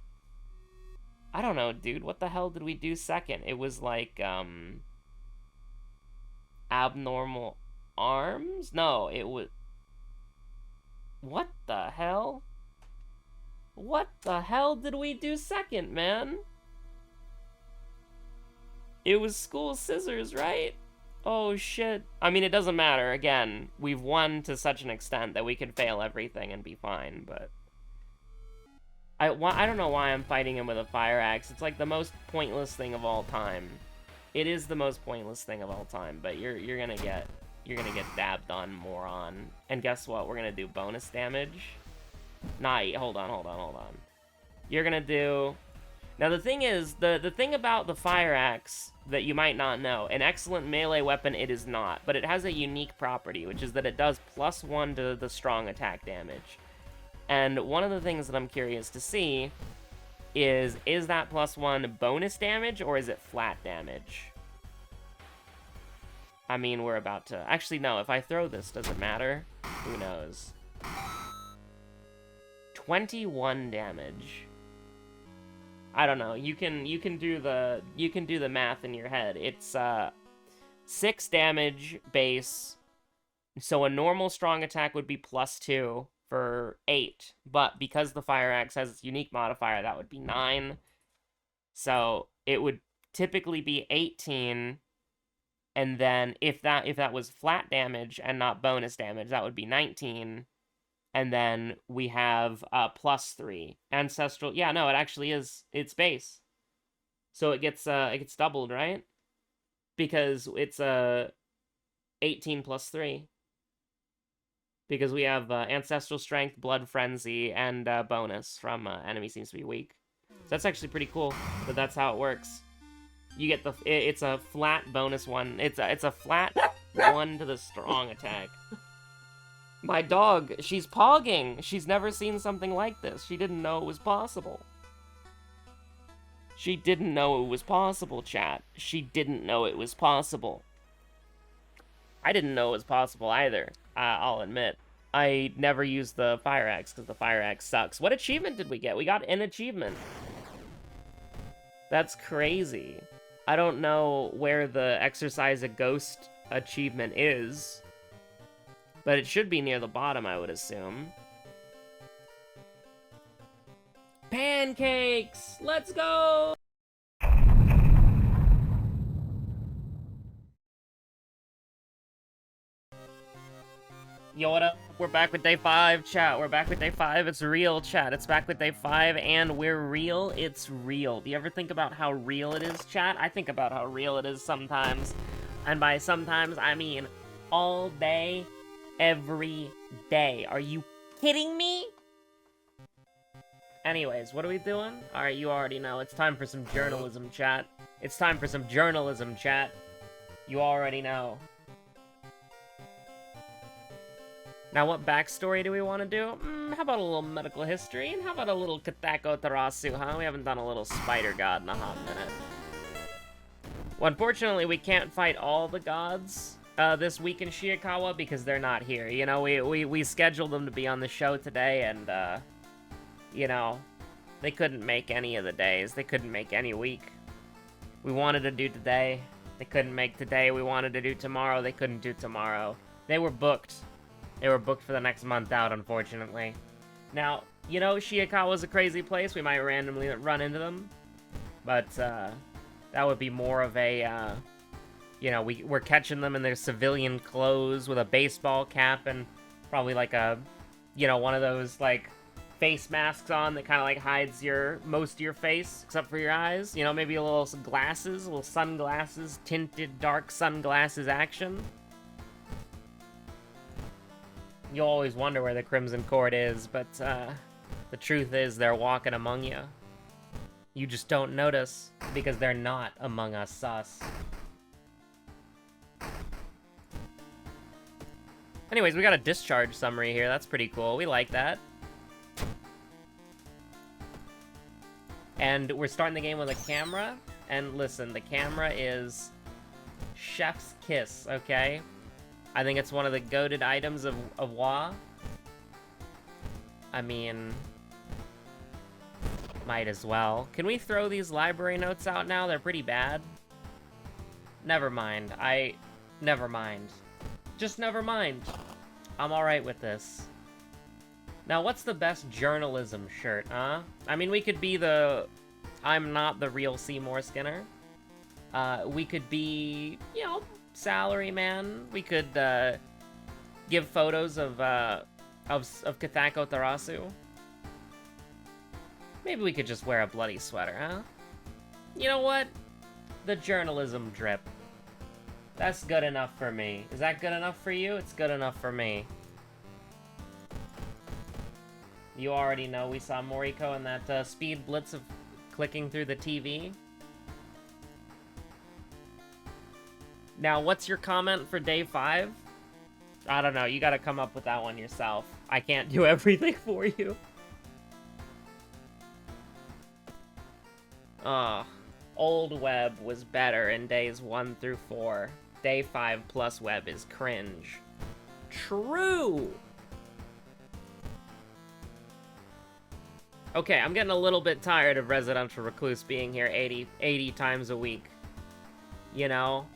I don't know, dude. What the hell did we do second? It was like, abnormal arms? No, it was... What the hell? What the hell did we do second, man? It was school scissors, right? Oh, shit. I mean, it doesn't matter. Again, we've won to such an extent that we could fail everything and be fine, but... I don't know why I'm fighting him with a fire axe. It's like the most pointless thing of all time. It is the most pointless thing of all time, but you're gonna get dabbed on, moron. And guess what? We're gonna do bonus damage. Hold on. You're gonna do... Now the thing is, the thing about the fire axe that you might not know, an excellent melee weapon it is not, but it has a unique property, which is that it does +1 to the strong attack damage. And one of the things that I'm curious to see is that +1 bonus damage, or is it flat damage? I mean, we're about to... Actually, no, if I throw this, does it matter? Who knows? 21 damage. I don't know. You can do the math in your head. It's 6 damage base. So a normal strong attack would be +2 for 8, but because the fire axe has its unique modifier, that would be 9. So it would typically be 18, and then if that was flat damage and not bonus damage, that would be 19. And then we have +3 ancestral. Yeah, no, it actually is. It's base, so it gets doubled, right? Because it's 18 +3. Because we have ancestral strength, blood frenzy, and bonus from enemy seems to be weak. So that's actually pretty cool. But that's how it works. You get it's a flat bonus 1. It's a flat 1 to the strong attack. My dog, she's pogging. She's never seen something like this. She didn't know it was possible. She didn't know it was possible, chat. She didn't know it was possible. I didn't know it was possible either, I'll admit. I never used the fire axe because the fire axe sucks. What achievement did we get? We got an achievement. That's crazy. I don't know where the exercise a ghost achievement is, but it should be near the bottom, I would assume. Pancakes! Let's go! Yo, what up? We're back with day 5, chat. We're back with day 5. It's real, chat. It's back with day 5, and we're real. It's real. Do you ever think about how real it is, chat? I think about how real it is sometimes. And by sometimes, I mean all day, every day. Are you kidding me? Anyways, what are we doing? Alright, you already know. It's time for some journalism, chat. It's time for some journalism, chat. You already know. Now, what backstory do we want to do? How about a little medical history? And how about a little Katako Tarasu, huh? We haven't done a little spider god in a hot minute. Well, unfortunately, we can't fight all the gods this week in Shiokawa because they're not here. You know, we scheduled them to be on the show today, and, you know, they couldn't make any of the days. They couldn't make any week. We wanted to do today. They couldn't make today. We wanted to do tomorrow. They couldn't do tomorrow. They were booked. They were booked for the next month out, unfortunately. Now, you know, Shiokawa's a crazy place. We might randomly run into them. But, that would be more of a, you know, we're catching them in their civilian clothes with a baseball cap and probably like a, you know, one of those, like, face masks on that kind of, like, hides most of your face, except for your eyes. You know, maybe a little glasses, a little sunglasses, tinted dark sunglasses action. You'll always wonder where the Crimson Court is, but the truth is they're walking among you. You just don't notice, because they're not among us sus. Anyways, we got a discharge summary here. That's pretty cool. We like that. And we're starting the game with a camera. And listen, the camera is chef's kiss, okay? I think it's one of the goated items of WoW. I mean, might as well. Can we throw these library notes out now? They're pretty bad. Never mind. Never mind. Just never mind. I'm alright with this. Now, what's the best journalism shirt, huh? I mean, we could be the I'm not the real Seymour Skinner. We could be, you know, salary man. We could give photos of Katako Tarasu. Maybe we could just wear a bloody sweater, huh? You know what? The journalism drip. That's good enough for me. Is that good enough for you? It's good enough for me. You already know we saw Moriko in that speed blitz of clicking through the TV. Now, what's your comment for day 5? I don't know. You gotta come up with that one yourself. I can't do everything for you. Old web was better in days 1 through 4. Day 5 plus web is cringe. True! Okay, I'm getting a little bit tired of Residential Recluse being here 80 times a week. You know?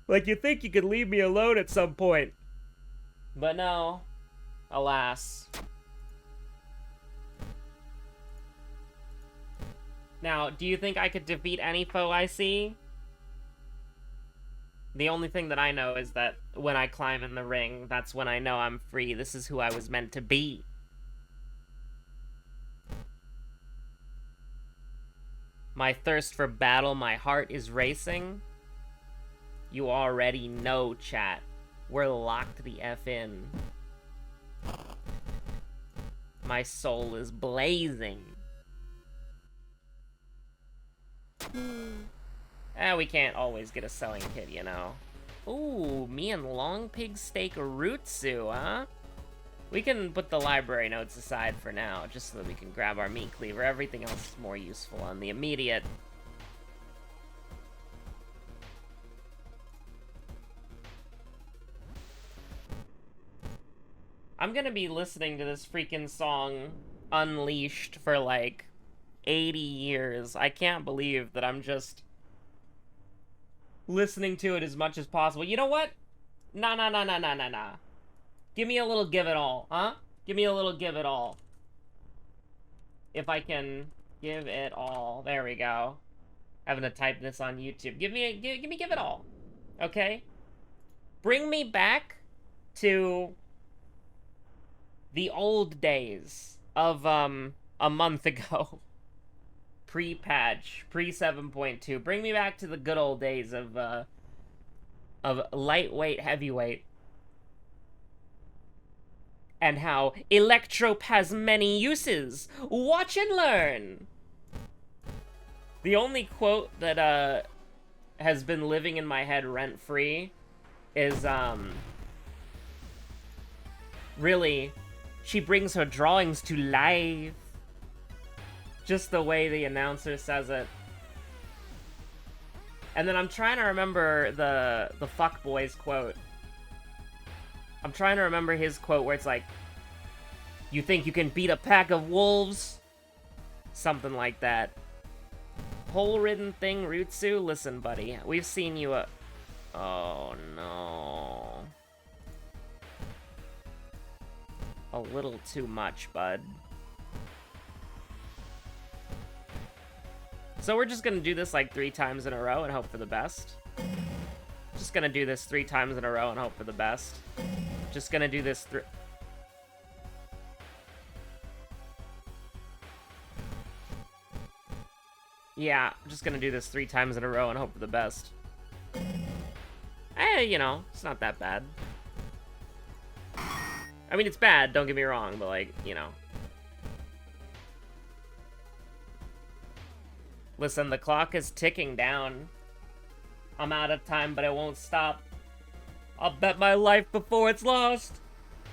Like, you think you could leave me alone at some point. But no. Alas. Now, do you think I could defeat any foe I see? The only thing that I know is that when I climb in the ring, that's when I know I'm free. This is who I was meant to be. My thirst for battle, my heart is racing. You already know, chat. We're locked the F in. My soul is blazing. We can't always get a selling kit, you know. Ooh, me and Long Pig Steak Rutsu, huh? We can put the library notes aside for now, just so that we can grab our meat cleaver. Everything else is more useful on the immediate. I'm gonna be listening to this freaking song Unleashed for like 80 years. I can't believe that I'm just listening to it as much as possible. You know what? Nah. Give me a little give it all, huh? Give me a little give it all. If I can give it all. There we go. Having to type this on YouTube. Give me give it all. Okay? Bring me back to the old days of a month ago. Pre-patch, pre-7.2. Bring me back to the good old days of lightweight, heavyweight. And how Electrope has many uses. Watch and learn. The only quote that has been living in my head rent-free is really, she brings her drawings to life. Just the way the announcer says it. And then I'm trying to remember the fuckboy's quote. I'm trying to remember his quote where it's like, you think you can beat a pack of wolves? Something like that. Hole-ridden thing, Rutsu? Listen, buddy, we've seen you oh, no. A little too much, bud. So we're just gonna do this like 3 times in a row and hope for the best. Just gonna do this 3 times in a row and hope for the best. Just gonna do this Yeah, I'm just gonna do this 3 times in a row and hope for the best. You know, it's not that bad. I mean, it's bad, don't get me wrong, but like, you know. Listen, the clock is ticking down. I'm out of time, but it won't stop. I'll bet my life before it's lost.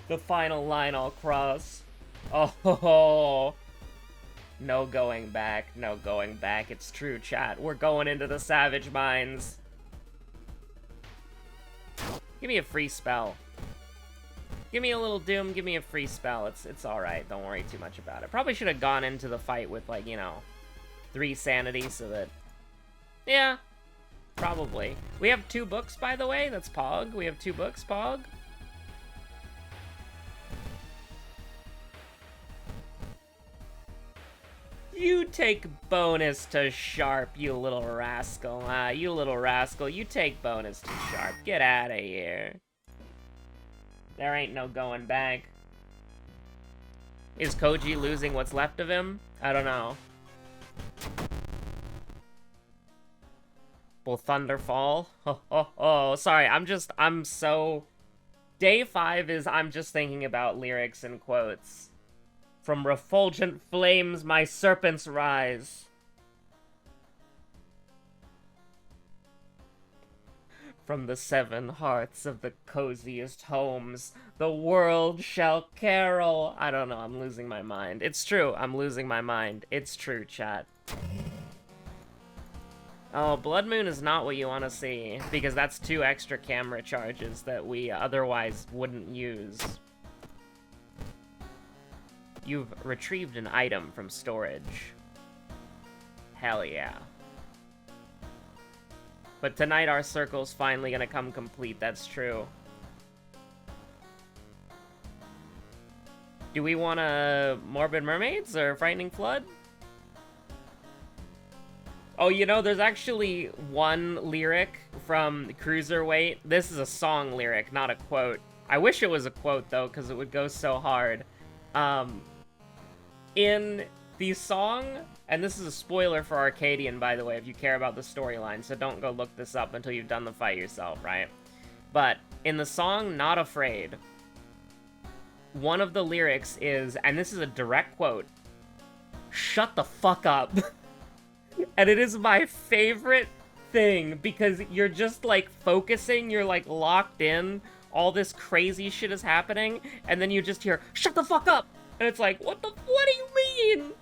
The final line I'll cross. Oh, no going back, no going back. It's true, chat. We're going into the Savage Mines. Give me a free spell. Give me a little Doom, give me a free spell. It's alright, don't worry too much about it. Probably should have gone into the fight with, like, you know, 3 sanity so that... Yeah, probably. We have 2 books, by the way. That's Pog. We have 2 books, Pog. You take bonus to Sharp, you little rascal. You little rascal. You take bonus to Sharp. Get out of here. There ain't no going back. Is Koji losing what's left of him? I don't know. Will thunder fall? Oh, sorry, I'm so... Day 5 is I'm just thinking about lyrics and quotes. From refulgent flames my serpents rise. From the 7 hearts of the coziest homes, the world shall carol. I don't know, I'm losing my mind. It's true, I'm losing my mind. It's true, chat. Oh, Blood Moon is not what you want to see, because that's 2 extra camera charges that we otherwise wouldn't use. You've retrieved an item from storage. Hell yeah. But tonight our circle's finally gonna come complete, that's true. Do we want a Morbid Mermaids or Frightening Flood? Oh, you know, there's actually one lyric from Cruiserweight. This is a song lyric, not a quote. I wish it was a quote, though, because it would go so hard. In the song, and this is a spoiler for Arcadian, by the way, if you care about the storyline, so don't go look this up until you've done the fight yourself, right? But in the song Not Afraid, one of the lyrics is, and this is a direct quote, "Shut the fuck up." And it is my favorite thing, because you're just, like, focusing, you're, like, locked in, all this crazy shit is happening, and then you just hear, "Shut the fuck up!" And it's like, what do you mean?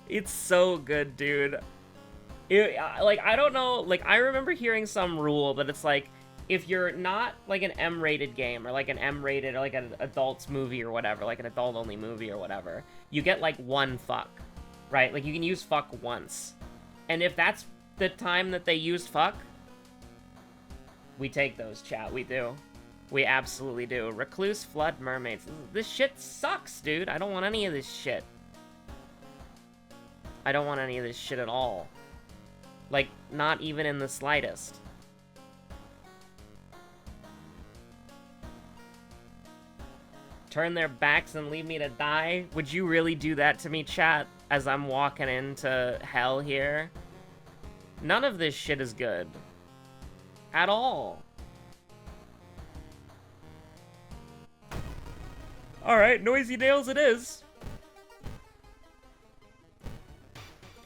It's so good, dude. Like, I don't know, like, I remember hearing some rule that it's like, if you're not, like, an M-rated game, or, like, an M-rated, or, like, an adults movie or whatever, like, an adult-only movie or whatever, you get, like, 1 fuck. Right? Like, you can use fuck once. And if that's the time that they used fuck, we take those, chat. We do. We absolutely do. Recluse, Flood, Mermaids. This shit sucks, dude. I don't want any of this shit. I don't want any of this shit at all. Like, not even in the slightest. Turn their backs and leave me to die? Would you really do that to me, chat? As I'm walking into hell here. None of this shit is good. At all. Alright, Noisy Nails it is.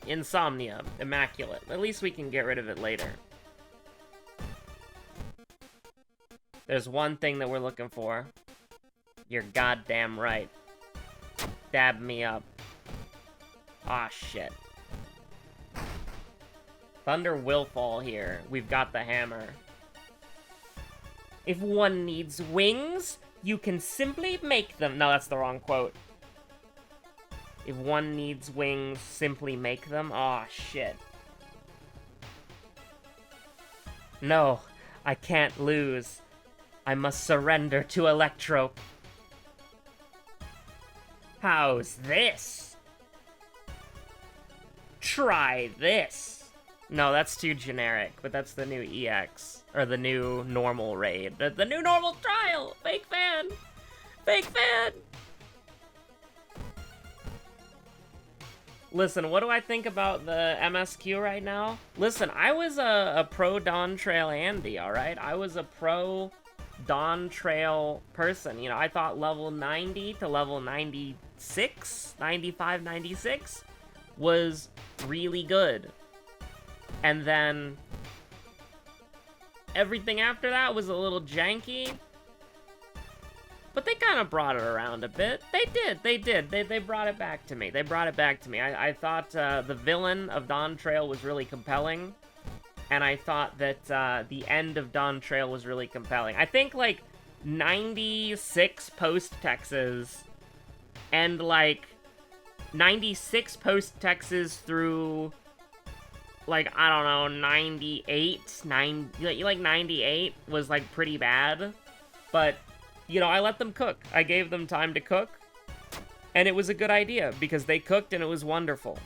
Insomnia. Immaculate. At least we can get rid of it later. There's one thing that we're looking for. You're goddamn right. Dab me up. Ah, shit. Thunder will fall here. We've got the hammer. If one needs wings, you can simply make them. No, that's the wrong quote. If one needs wings, simply make them. Ah, shit. No, I can't lose. I must surrender to Electro. How's this? Try this. No, that's too generic, but that's the new EX. Or the new normal raid. The new normal trial! Fake fan! Fake fan! Listen, what do I think about the MSQ right now? Listen, I was a pro Dawn Trail Andy, alright? I was a pro Dawn Trail person. You know, I thought level 90 to level 96, 95, 96 was really good. And then everything after that was a little janky. But they kind of brought it around a bit. They did. They brought it back to me. I thought the villain of Dawn Trail was really compelling. And I thought that the end of Dawn Trail was really compelling. I think, like, 96 post-Texas and, like, 96 post-Texas through, like, I don't know, 98? Like, 98 was, like, pretty bad. But, you know, I let them cook. I gave them time to cook. And it was a good idea, because they cooked and it was wonderful.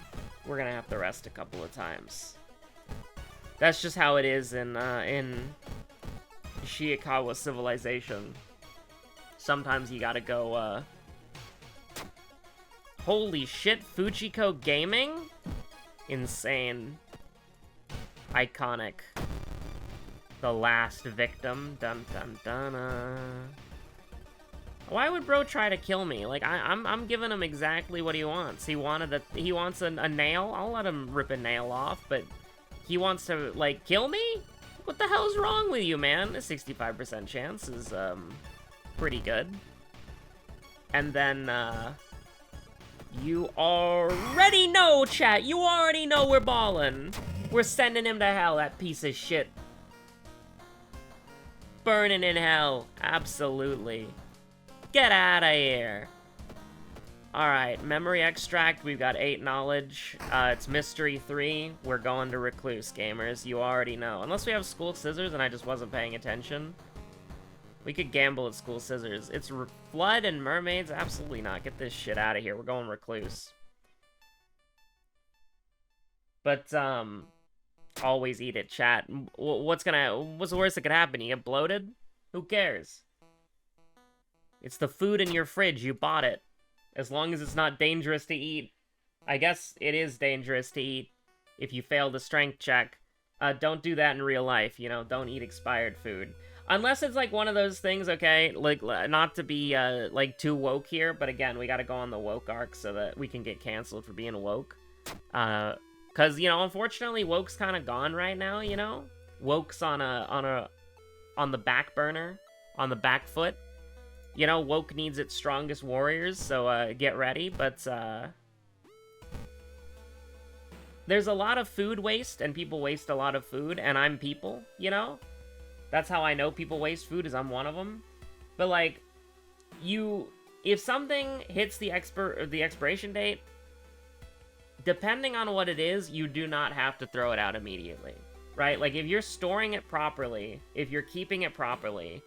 We're gonna have to rest a couple of times. That's just how it is in Shiokawa civilization. Sometimes you gotta go Holy shit, Fujiko Gaming? Insane. Iconic. The last victim. Dun dun dun. Why would bro try to kill me? Like, I'm giving him exactly what he wants. He wants a nail. I'll let him rip a nail off, but he wants to, like, kill me? What the hell's wrong with you, man? A 65% chance is, pretty good. And then, you already know, chat. You already know we're ballin'. We're sending him to hell, that piece of shit. Burning in hell. Absolutely. Get out of here. Alright, memory extract. We've got 8 knowledge. It's mystery 3. We're going to recluse, gamers. You already know. Unless we have school scissors and I just wasn't paying attention. We could gamble at school scissors. It's flood and mermaids? Absolutely not. Get this shit out of here. We're going recluse. But, always eat it, chat. What's the worst that could happen? You get bloated? Who cares? It's the food in your fridge. You bought it. As long as it's not dangerous to eat. I guess it is dangerous to eat if you fail the strength check. Don't do that in real life, you know? Don't eat expired food. Unless it's, like, one of those things, okay? Like, not to be, like, too woke here, but again, we gotta go on the woke arc so that we can get canceled for being woke. Cause, you know, unfortunately, woke's kind of gone right now, you know? Woke's on the back burner, on the back foot. You know, woke needs its strongest warriors, so, get ready, but, there's a lot of food waste, and people waste a lot of food, and I'm people, you know? That's how I know people waste food, is I'm one of them. But, like, if something hits the expiration date, depending on what it is, you do not have to throw it out immediately, right? Like, if you're storing it properly, if you're keeping it properly,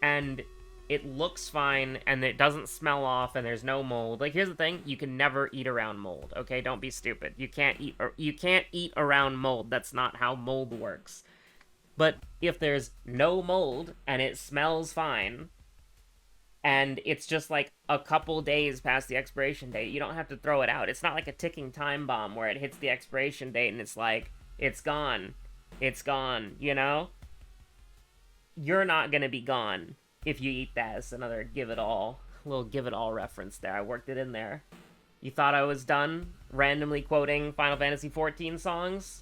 and it looks fine, and it doesn't smell off, and there's no mold. Like, here's the thing, you can never eat around mold, okay? Don't be stupid. You can't eat around mold. That's not how mold works. But if there's no mold, and it smells fine, and it's just, like, a couple days past the expiration date, you don't have to throw it out. It's not like a ticking time bomb where it hits the expiration date, and it's like, it's gone. It's gone, you know? You're not gonna be gone if you eat that. It's another give it all. A little give it all reference there. I worked it in there. You thought I was done randomly quoting Final Fantasy XIV songs?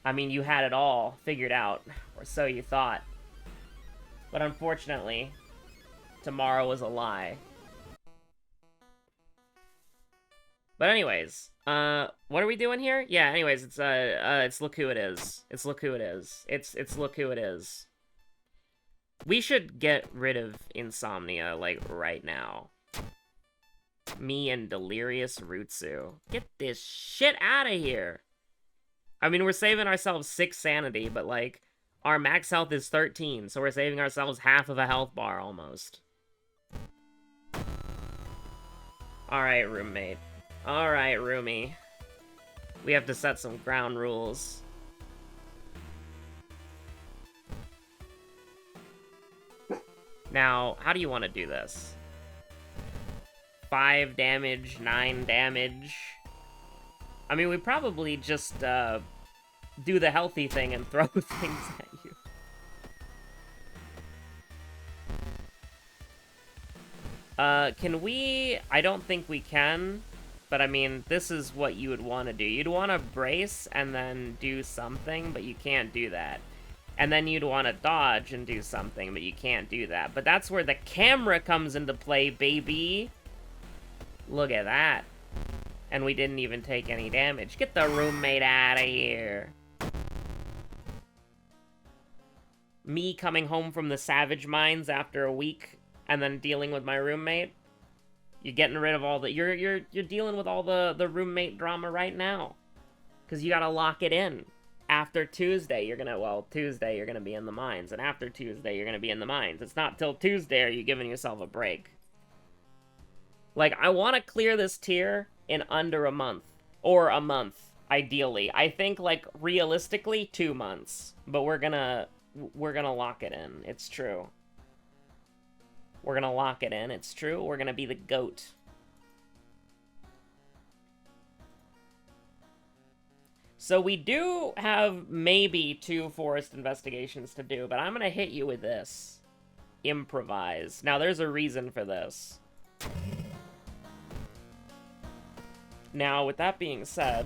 I mean, you had it all figured out, or so you thought. But unfortunately, tomorrow was a lie. But anyways, what are we doing here? Yeah, anyways, it's look who it is. It's look who it is. It's look who it is. We should get rid of insomnia, like, right now. Me and Delirious Rutsu. Get this shit out of here! I mean, we're saving ourselves 6 sanity, but, like, our max health is 13, so we're saving ourselves half of a health bar, almost. Alright, roommate. Alright, roomie. We have to set some ground rules. Now, how do you want to do this? 5 damage, 9 damage. I mean, we probably just, do the healthy thing and throw things at you. Can we? I don't think we can, but I mean, this is what you would want to do. You'd want to brace and then do something, but you can't do that. And then you'd want to dodge and do something, but you can't do that. But that's where the camera comes into play, baby. Look at that. And we didn't even take any damage. Get the roommate out of here. Me coming home from the Savage Mines after a week and then dealing with my roommate. You're getting rid of all the... You're dealing with all the roommate drama right now. Because you gotta lock it in. After Tuesday, you're gonna... Well, Tuesday, you're gonna be in the mines. And after Tuesday, you're gonna be in the mines. It's not till Tuesday are you giving yourself a break. Like, I want to clear this tier in under a month. Or a month, ideally. I think, like, realistically, 2 months. But we're gonna lock it in. It's true. We're gonna lock it in. It's true. We're gonna be the GOAT. So we do have maybe 2 forest investigations to do, but I'm gonna hit you with this. Improvise. Now, there's a reason for this. Now, with that being said,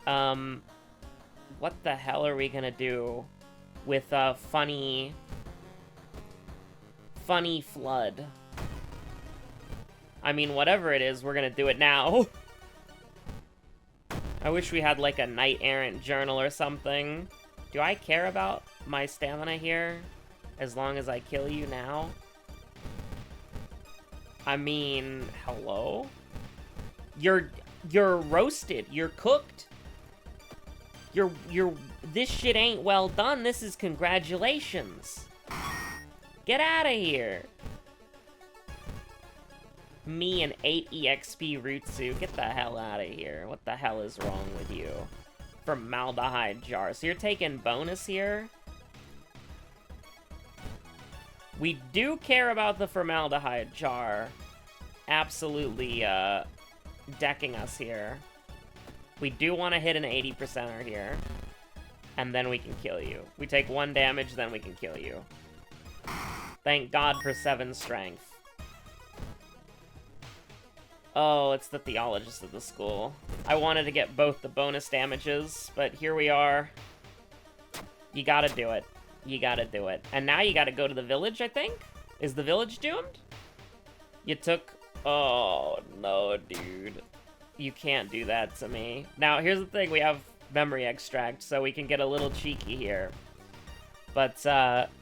what the hell are we gonna do with a funny flood? I mean, whatever it is, we're gonna do it now. I wish we had, like, a knight errant journal or something. Do I care about my stamina here? As long as I kill you now? I mean, hello? You're roasted. You're cooked. This shit ain't well done. This is congratulations. Get out of here. Me and 8 EXP Rutsu. Get the hell out of here. What the hell is wrong with you? Formaldehyde jar. So you're taking bonus here? We do care about the formaldehyde jar. Absolutely, decking us here. We do want to hit an 80%er here. And then we can kill you. We take 1 damage, then we can kill you. Thank God for 7 strength. Oh, it's the theologist of the school. I wanted to get both the bonus damages, but here we are. You gotta do it. You gotta do it. And now you gotta go to the village, I think? Is the village doomed? You took... Oh, no, dude. You can't do that to me. Now, here's the thing. We have memory extract, so we can get a little cheeky here. But,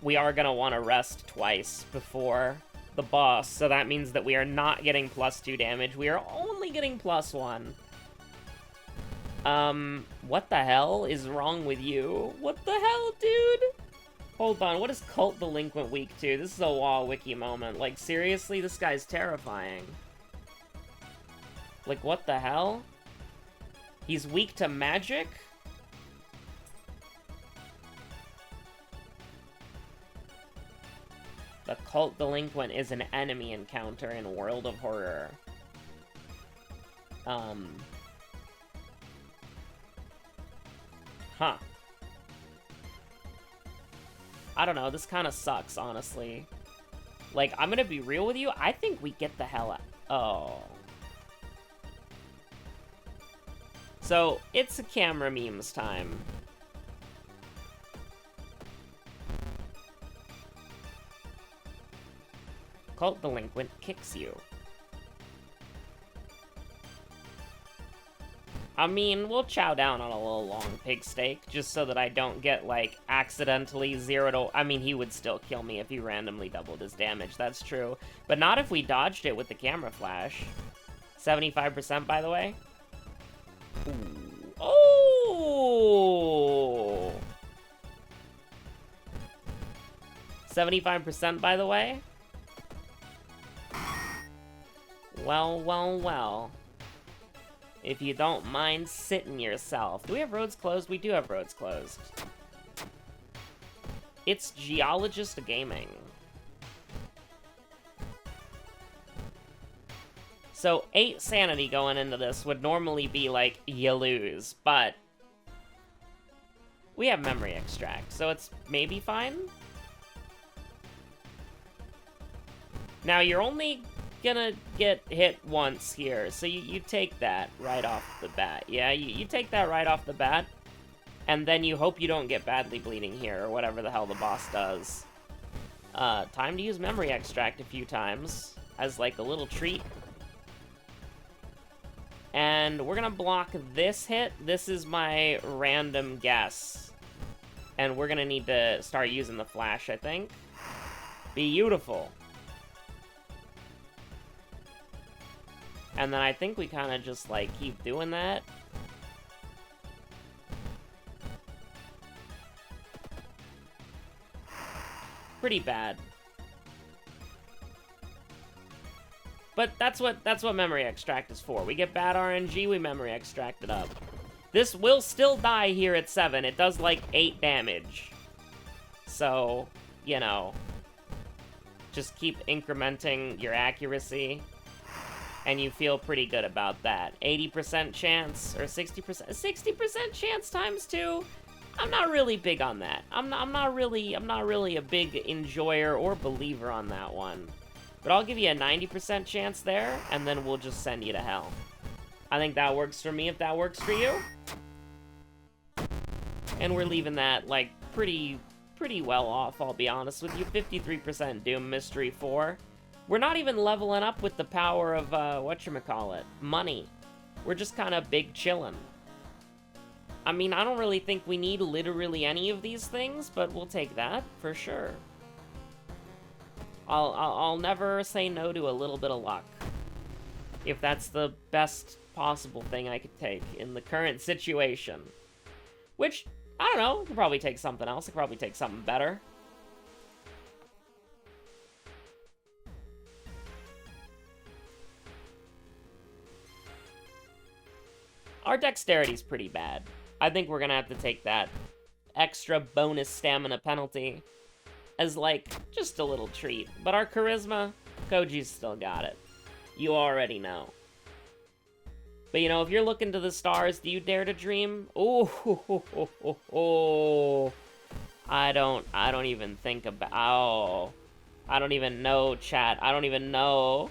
we are gonna want to rest twice before the boss, so that means that we are not getting +2 damage. We are only getting +1. What the hell is wrong with you? What the hell, dude? Hold on, what is Cult Delinquent weak to? This is a WoW wiki moment. Like, seriously? This guy's terrifying. Like, what the hell? He's weak to magic? The Cult Delinquent is an enemy encounter in World of Horror. Huh. I don't know, this kind of sucks, honestly. Like, I'm gonna be real with you, I think we get the hell out. Oh. So, it's a camera memes time. Cult Delinquent kicks you. I mean, we'll chow down on a little long pig steak, just so that I don't get, like, accidentally 0 to... I mean, he would still kill me if he randomly doubled his damage, that's true. But not if we dodged it with the camera flash. 75%, by the way. Ooh. Oh! 75%, by the way. Well, well, well. If you don't mind sitting yourself. Do we have roads closed? We do have roads closed. It's Geologist Gaming. So 8 sanity going into this would normally be like, you lose, but we have memory extract, so it's maybe fine. Now you're only gonna get hit once here, so you take that right off the bat. Yeah, you take that right off the bat, and then you hope you don't get badly bleeding here, or whatever the hell the boss does. Time to use memory extract a few times, as like a little treat. And we're gonna block this hit. This is my random guess. And we're gonna need to start using the flash, I think. Beautiful. And then I think we kind of just, like, keep doing that. Pretty bad. But that's what memory extract is for. We get bad RNG, we memory extract it up. This will still die here at 7. It does, like, 8 damage. So, you know, just keep incrementing your accuracy. And you feel pretty good about that. 80% chance, or 60%? 60% chance times 2? I'm not really big on that. I'm not really a big enjoyer or believer on that one. But I'll give you a 90% chance there, and then we'll just send you to hell. I think that works for me if that works for you. And we're leaving that, like, pretty well off, I'll be honest with you. 53% Doom Mystery 4. We're not even leveling up with the power of, whatchamacallit, money. We're just kind of big chillin'. I mean, I don't really think we need literally any of these things, but we'll take that, for sure. I'll never say no to a little bit of luck. If that's the best possible thing I could take in the current situation. Which, I don't know, I could probably take something else. I could probably take something better. Our dexterity's pretty bad. I think we're gonna have to take that extra bonus stamina penalty as, like, just a little treat. But our charisma, Koji's still got it. You already know. But, you know, if you're looking to the stars, do you dare to dream? Oh, I don't even think about, oh, I don't even know, chat. I don't even know.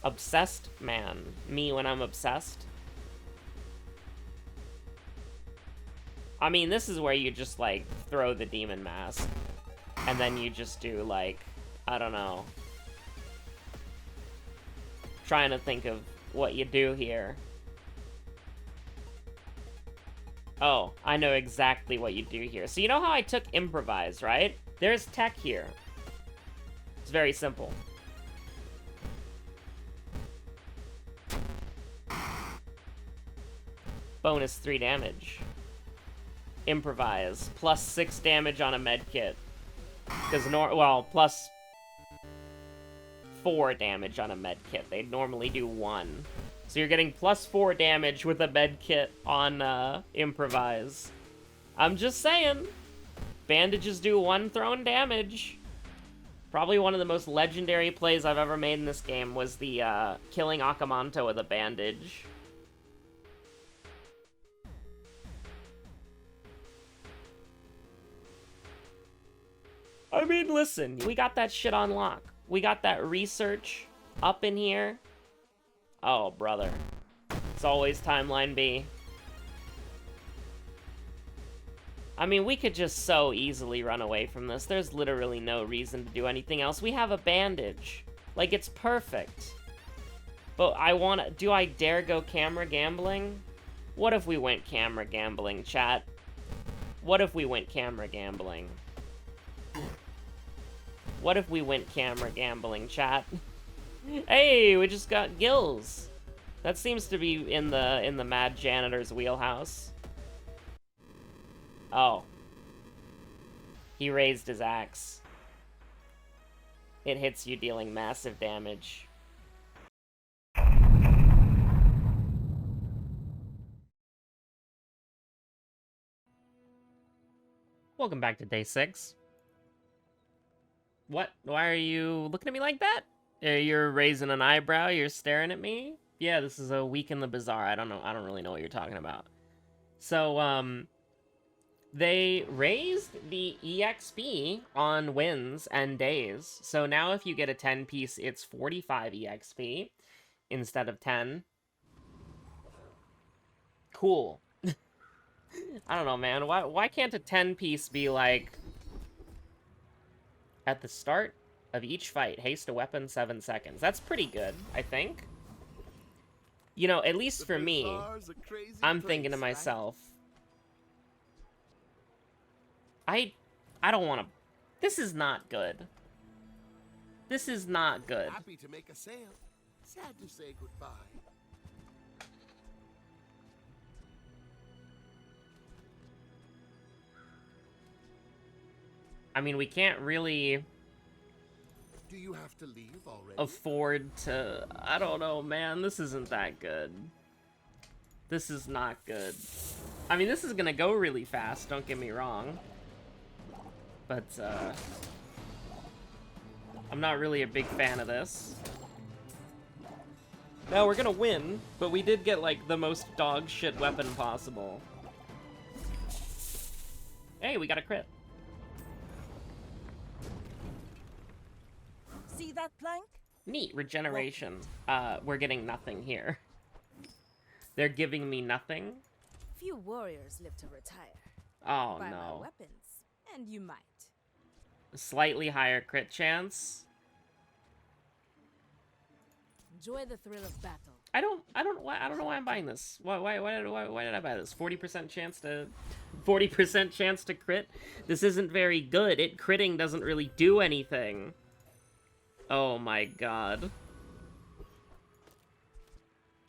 Obsessed? Man. Me when I'm obsessed? I mean, this is where you just, like, throw the demon mask. And then you just do, like, I don't know. Trying to think of what you do here. Oh, I know exactly what you do here. So you know how I took improvise, right? There's tech here. It's very simple. Bonus 3 damage. Improvise. Plus 6 damage on a medkit. Because, well, plus 4 damage on a medkit. They'd normally do 1. So you're getting plus 4 damage with a medkit on improvise. I'm just saying. Bandages do 1 thrown damage. Probably one of the most legendary plays I've ever made in this game was the killing Akamanto with a bandage. I mean, listen, we got that shit on lock. We got that research up in here. Oh, brother. It's always timeline B. I mean, we could just so easily run away from this. There's literally no reason to do anything else. We have a bandage. Like, it's perfect. But do I dare go camera gambling? What if we went camera gambling, chat? What if we went camera gambling? What if we went camera gambling, chat? Hey, we just got gills. That seems to be in the mad janitor's wheelhouse. Oh. He raised his axe. It hits you, dealing massive damage. Welcome back to day 6. What? Why are you looking at me like that? You're raising an eyebrow, you're staring at me? Yeah, this is a week in the bazaar. I don't really know what you're talking about. So, they raised the EXP on wins and days. So now if you get a 10-piece, it's 45 EXP instead of 10. Cool. I don't know, man. Why can't a 10-piece be like... At the start of each fight, haste a weapon 7 seconds. That's pretty good, I think. You know, at least for me, I'm thinking to myself, I don't want to... This is not good. This is not good. Happy to make a sale. Sad to say goodbye. I mean, we can't really... Do you have to leave already? Afford to... I don't know, man. This isn't that good. This is not good. I mean, this is gonna go really fast, don't get me wrong. But, I'm not really a big fan of this. Now, we're gonna win, but we did get, like, the most dog shit weapon possible. Hey, we got a crit. See that plank? Neat, regeneration. We're getting nothing here. They're giving me nothing? Few warriors live to retire. Oh, Buy my no. weapons, and you might. Slightly higher crit chance. Enjoy the thrill of battle. I don't know why I'm buying this. Why did I buy this? 40% chance to crit? This isn't very good. Critting doesn't really do anything. Oh my god.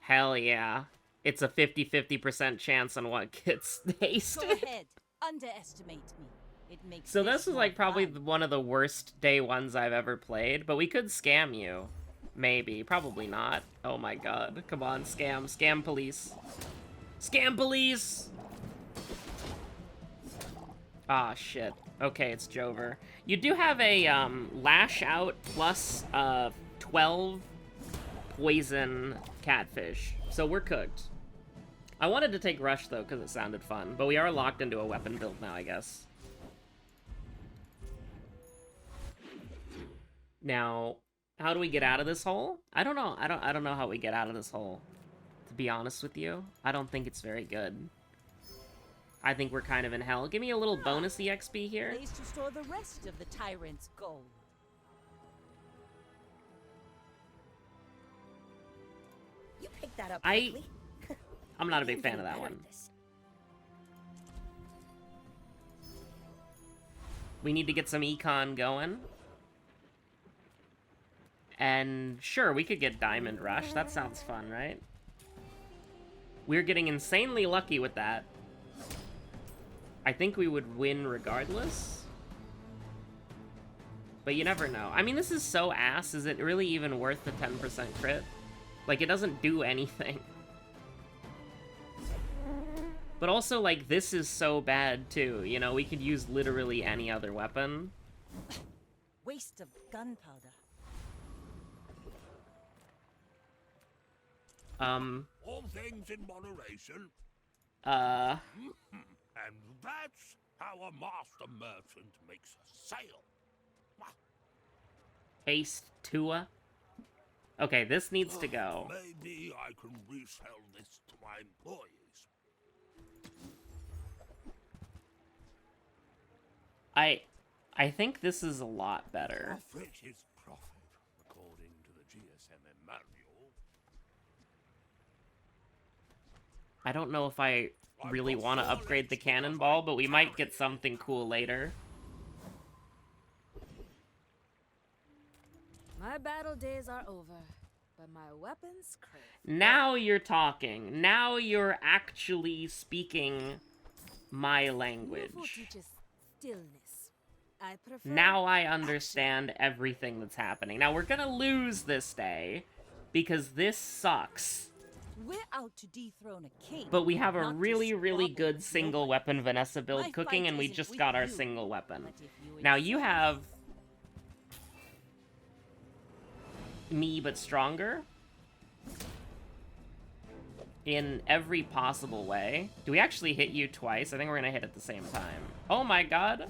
Hell yeah. It's a 50% chance on what gets haste. Go ahead. Underestimate me. It makes So this is like probably fun. one of the worst day ones I've ever played, but we could scam you. Maybe. Probably not. Oh my god. Come on, scam. Scam police. Scam police! Ah, shit. Okay, it's Jover. You do have a, Lash Out plus, 12 poison catfish. So we're cooked. I wanted to take Rush, though, because it sounded fun. But we are locked into a weapon build now, I guess. Now, how do we get out of this hole? I don't know. I don't know how we get out of this hole. To be honest with you, I don't think it's very good. I think we're kind of in hell. Give me a little bonus EXP here. Place to store the rest of the tyrant's gold. You picked that up quickly. I'm not a big fan of that one. We need to get some econ going. And sure, we could get Diamond Rush. That sounds fun, right? We're getting insanely lucky with that. I think we would win regardless. But you never know. I mean, this is so ass. Is it really even worth the 10% crit? Like, it doesn't do anything. But also, like, this is so bad, too. You know, we could use literally any other weapon. Waste of gunpowder. All things in moderation. And that's how a master merchant makes a sale. Haste Tua. Okay, this needs to go. Maybe I can resell this to my employees. I think this is a lot better. Profit is profit, according to the GSM manual. I don't know if I really want to upgrade the cannonball, but we might get something cool later. My battle days are over, but my weapons crave. Now you're talking. Now you're actually speaking my language. Beautiful teaches stillness. I prefer Now I understand everything that's happening. Now we're gonna lose this day, because this sucks. We're out to dethrone a king. But we have a not to really, really squabble good with single nobody. weapon Vanessa build My cooking, fight and we isn't just with got our you, single weapon. but if you Now you insist- have me, but stronger in every possible way. Do we actually hit you twice? I think we're gonna hit at the same time. Oh my god.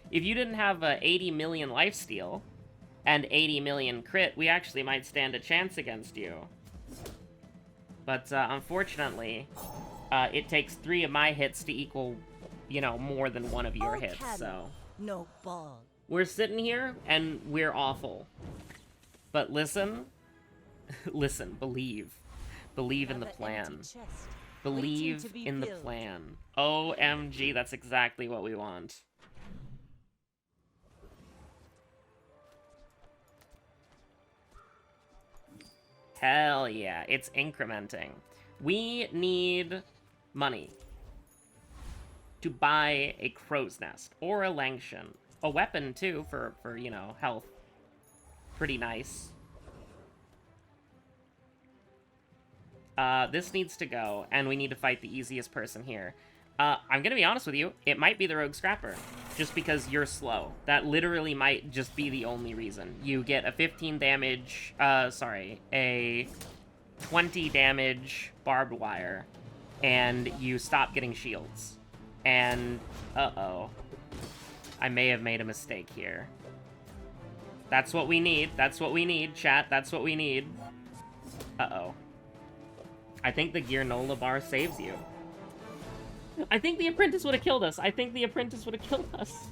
If you didn't have 80 million lifesteal and 80 million crit, we actually might stand a chance against you. But unfortunately, it takes 3 of my hits to equal, you know, more than 1 of your All hits, cannon, so... no ball. We're sitting here, and we're awful. But listen, listen, believe. Believe in the Another plan. empty chest, waiting Believe to be in the filled. plan. OMG, that's exactly what we want. Hell yeah, it's incrementing. We need money to buy a crow's nest or a Langshan. A weapon, too, for you know, health. Pretty nice. This needs to go, and we need to fight the easiest person here. I'm gonna be honest with you, it might be the Rogue Scrapper, just because you're slow. That literally might just be the only reason. You get a 15 damage, a 20 damage barbed wire, and you stop getting shields. And, uh-oh. I may have made a mistake here. That's what we need. That's what we need, chat. That's what we need. Uh-oh. I think the Gear Nola bar saves you. I think the Apprentice would have killed us. I think the Apprentice would have killed us.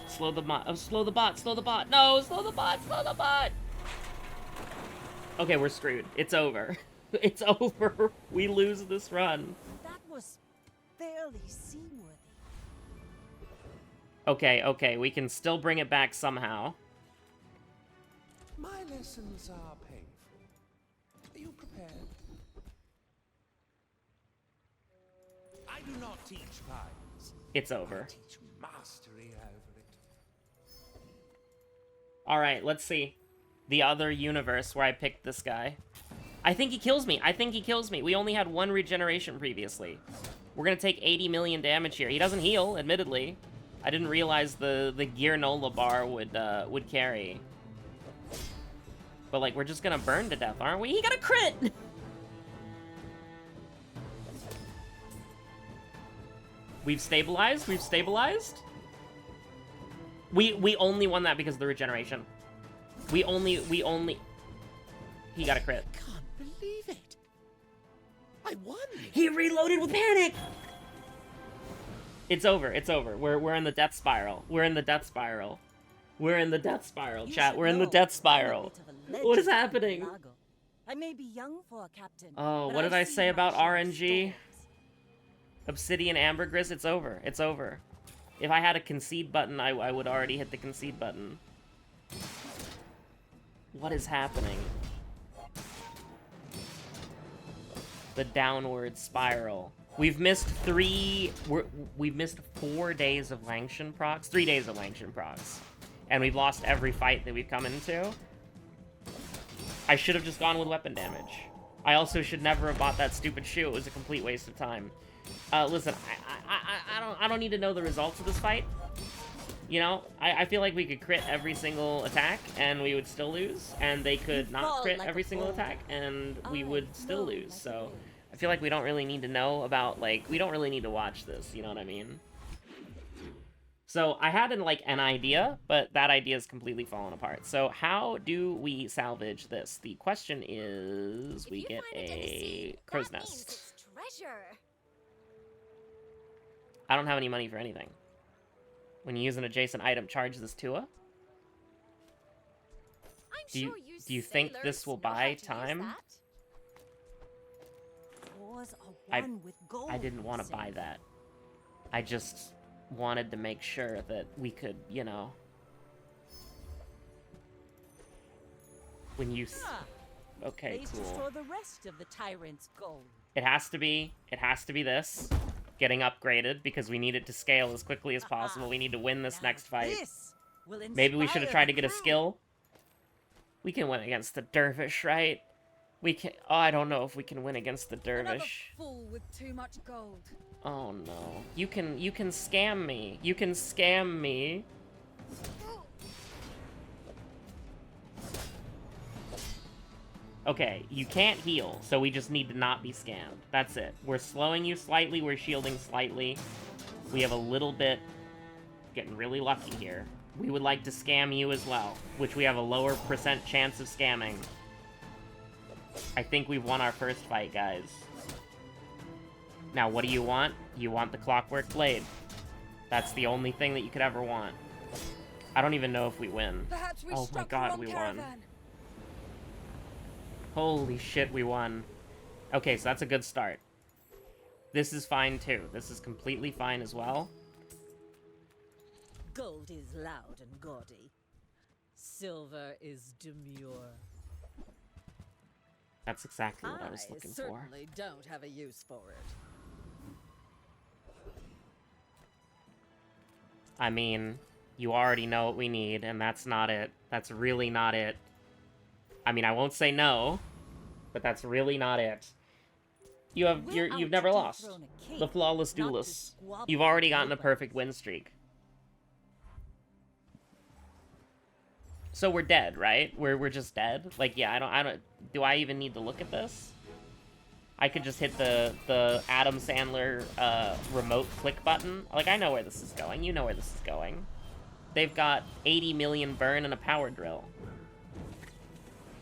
Slow the bot. Oh, slow the bot. Slow the bot. No, slow the bot. Slow the bot. Okay, we're screwed. It's over. It's over. We lose this run. That was barely seaworthy. Okay, okay. We can still bring it back somehow. My lessons are painful. Are you prepared? I do not teach violence. It's I over. teach mastery over it. Alright, let's see. The other universe where I picked this guy. I think he kills me. I think he kills me. We only had one regeneration previously. We're gonna take 80 million damage here. He doesn't heal, admittedly. I didn't realize the Gear Nola bar would carry. But, like, we're just gonna burn to death, aren't we? He got a crit! We've stabilized? We've stabilized? We only won that because of the regeneration. We only... He got a crit. I can't believe it. I won. He reloaded with panic! It's over, it's over. We're in the death spiral. We're in the death spiral. We're in the death spiral, chat. We're in the death spiral. What is happening? I may be young for a captain. Oh, but what did I've I seen say my about share of RNG? storms. Obsidian Ambergris, it's over. It's over. If I had a concede button, I would already hit the concede button. What is happening? The downward spiral. We've missed we've missed 4 days of Langshan procs. 3 days of Langshan procs. And we've lost every fight that we've come into. I should have just gone with weapon damage. I also should never have bought that stupid shoe. It was a complete waste of time. Listen, I don't need to know the results of this fight. You know, I feel like we could crit every single attack and we would still lose, and they could not crit every single attack and we would still lose. So I feel like we don't really need to know about, like, we don't really need to watch this, you know what I mean? So I had an idea, but that idea is completely fallen apart. So how do we salvage this? The question is, we get a crow's nest. Treasure. I don't have any money for anything. When you use an adjacent item, charge this Tua. Do you think this will buy time? I didn't want to buy that. I just wanted to make sure that we could, you know... When you... Okay, cool. The rest of the tyrant's gold. It has to be this. Getting upgraded, because we need it to scale as quickly as possible. We need to win this next fight. Maybe we should have tried to get a skill. We can win against the dervish, right? We can... Oh, I don't know if we can win against the dervish. Fool with too much gold. Oh no. You can scam me. You can scam me. Okay, you can't heal, so we just need to not be scammed. That's it. We're slowing you slightly, we're shielding slightly. We have a little bit... Getting really lucky here. We would like to scam you as well, which we have a lower % chance of scamming. I think we've won our first fight, guys. Now, what do you want? You want the Clockwork Blade. That's the only thing that you could ever want. I don't even know if we win. Oh my god, we won. Holy shit, we won. Okay, so that's a good start. This is fine, too. This is completely fine as well. Gold is loud and gaudy. Silver is demure. That's exactly what I was looking for. I certainly don't have a use for it. I mean, you already know what we need, and that's not it. That's really not it. I mean, I won't say no. but that's really not it. You've never lost. The flawless duelist. You've already gotten a perfect win streak. So we're dead, right? We're just dead? Like, yeah, I don't do I even need to look at this? I could just hit the Adam Sandler remote click button. Like, I know where this is going. You know where this is going. They've got 80 million burn and a power drill.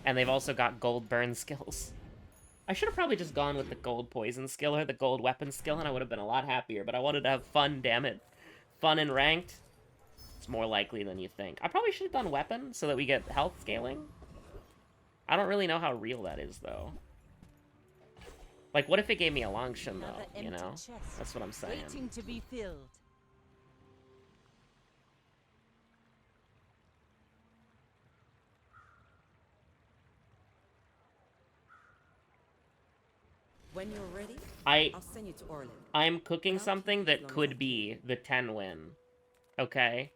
And they've also got gold burn skills. I should have probably just gone with the gold poison skill or the gold weapon skill, and I would have been a lot happier, but I wanted to have fun, damn it. Fun and ranked. It's more likely than you think. I probably should have done weapon so that we get health scaling. I don't really know how real that is, though. Like, what if it gave me a Longshan, though, you know? That's what I'm saying. Waiting to be filled. When you're ready, I'll send you to Orlin. I'm cooking something that could be the 10 win. Okay?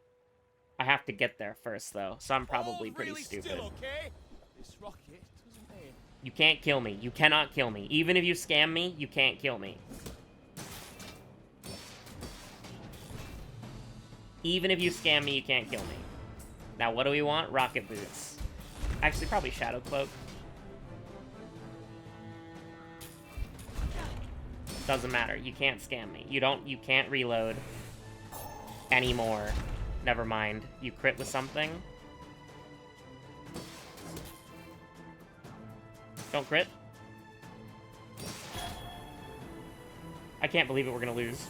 I have to get there first, though, so I'm probably pretty stupid. Still okay? This rocket doesn't aim. You can't kill me. You cannot kill me. Even if you scam me, you can't kill me. Even if you scam me, you can't kill me. Now, what do we want? Rocket boots. Actually, probably Shadow Cloak. Doesn't matter. You can't scam me. You can't reload anymore. Never mind. You crit with something. Don't crit. I can't believe it. We're gonna lose.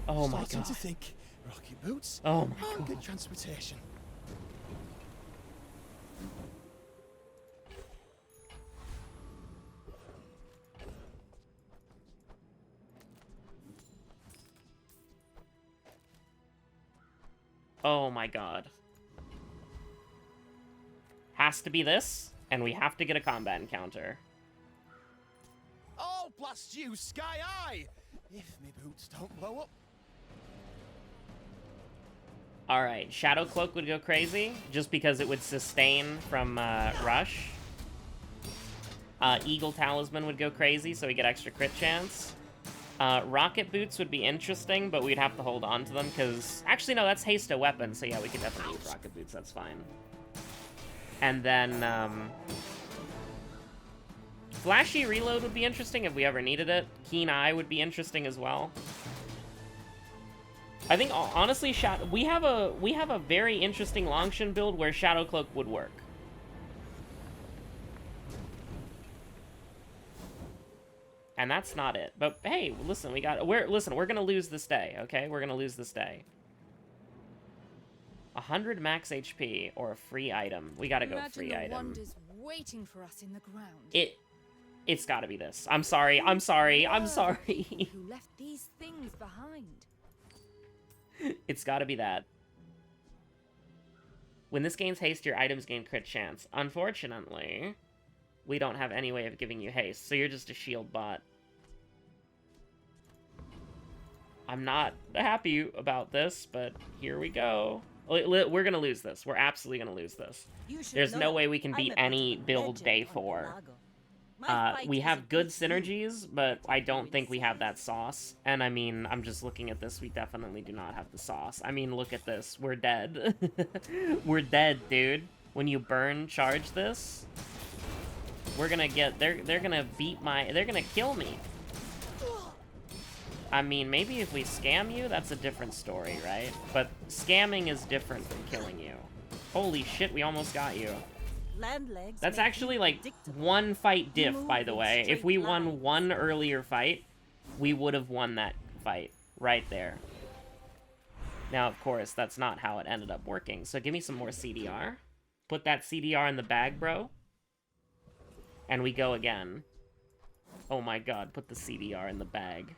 Oh my god. Starting to think rocket boots. Oh my god. Good transportation. Oh my god. Has to be this, and we have to get a combat encounter. Oh, blast you, Sky Eye! If me boots don't blow up. Alright, Shadow Cloak would go crazy, just because it would sustain from Rush. Eagle Talisman would go crazy, so we get extra crit chance. Rocket Boots would be interesting, but we'd have to hold on to them, because... Actually, no, that's haste a weapon, so yeah, we could definitely use Rocket Boots, that's fine. And then, Flashy Reload would be interesting if we ever needed it. Keen Eye would be interesting as well. I think, honestly, we have a very interesting Longshan build where Shadow Cloak would work. And that's not it. But hey, listen, we're gonna lose this day, okay? We're gonna lose this day. 100 max HP or a free item. We gotta go free item. Wonders waiting for us in the ground. It's gotta be this. I'm sorry. I'm sorry. I'm sorry. Who left these things behind? It's gotta be that. When this gains haste, your items gain crit chance. Unfortunately, we don't have any way of giving you haste, so you're just a shield bot. I'm not happy about this, but here we go. We're gonna lose this. We're absolutely gonna lose this. There's no way we can beat any build day 4. We have good synergies, but I don't think we have that sauce. And I mean, I'm just looking at this. We definitely do not have the sauce. I mean, look at this. We're dead. We're dead, dude. When you burn charge this, we're gonna get... They're gonna beat my... They're gonna kill me. I mean, maybe if we scam you, that's a different story, right? But scamming is different from killing you. Holy shit, we almost got you. That's actually, like, 1 fight diff, by the way. If we won 1 earlier fight, we would have won that fight. Right there. Now, of course, that's not how it ended up working. So give me some more CDR. Put that CDR in the bag, bro. And we go again. Oh my god, put the CDR in the bag.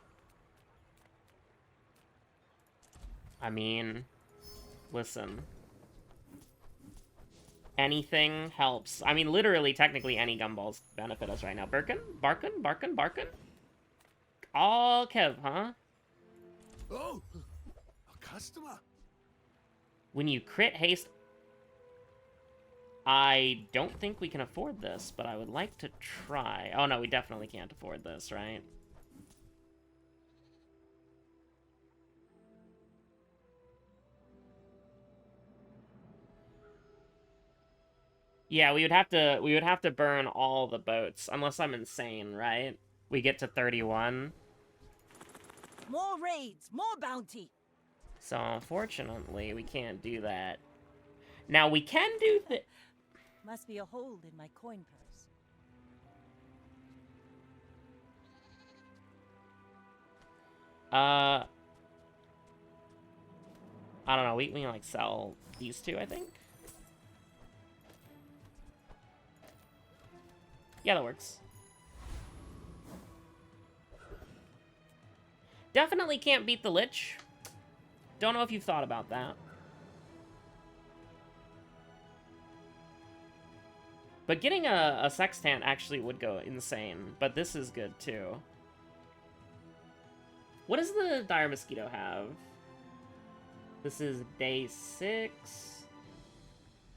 I mean, listen. Anything helps. I mean, literally, technically, any gumballs benefit us right now. Barkin? Oh, Kev, huh? Oh, a customer. When you crit haste... I don't think we can afford this, but I would like to try. Oh, no, we definitely can't afford this, right? Yeah, we would have to burn all the boats, unless I'm insane, right? We get to 31. More raids, more bounty. So, unfortunately, we can't do that. Now, we can do the... Must be a hole in my coin purse. I don't know, we can, like, sell these two, I think? Yeah, that works. Definitely can't beat the Lich. Don't know if you've thought about that. But getting a sextant actually would go insane, but this is good too. What does the dire mosquito have? This is day 6.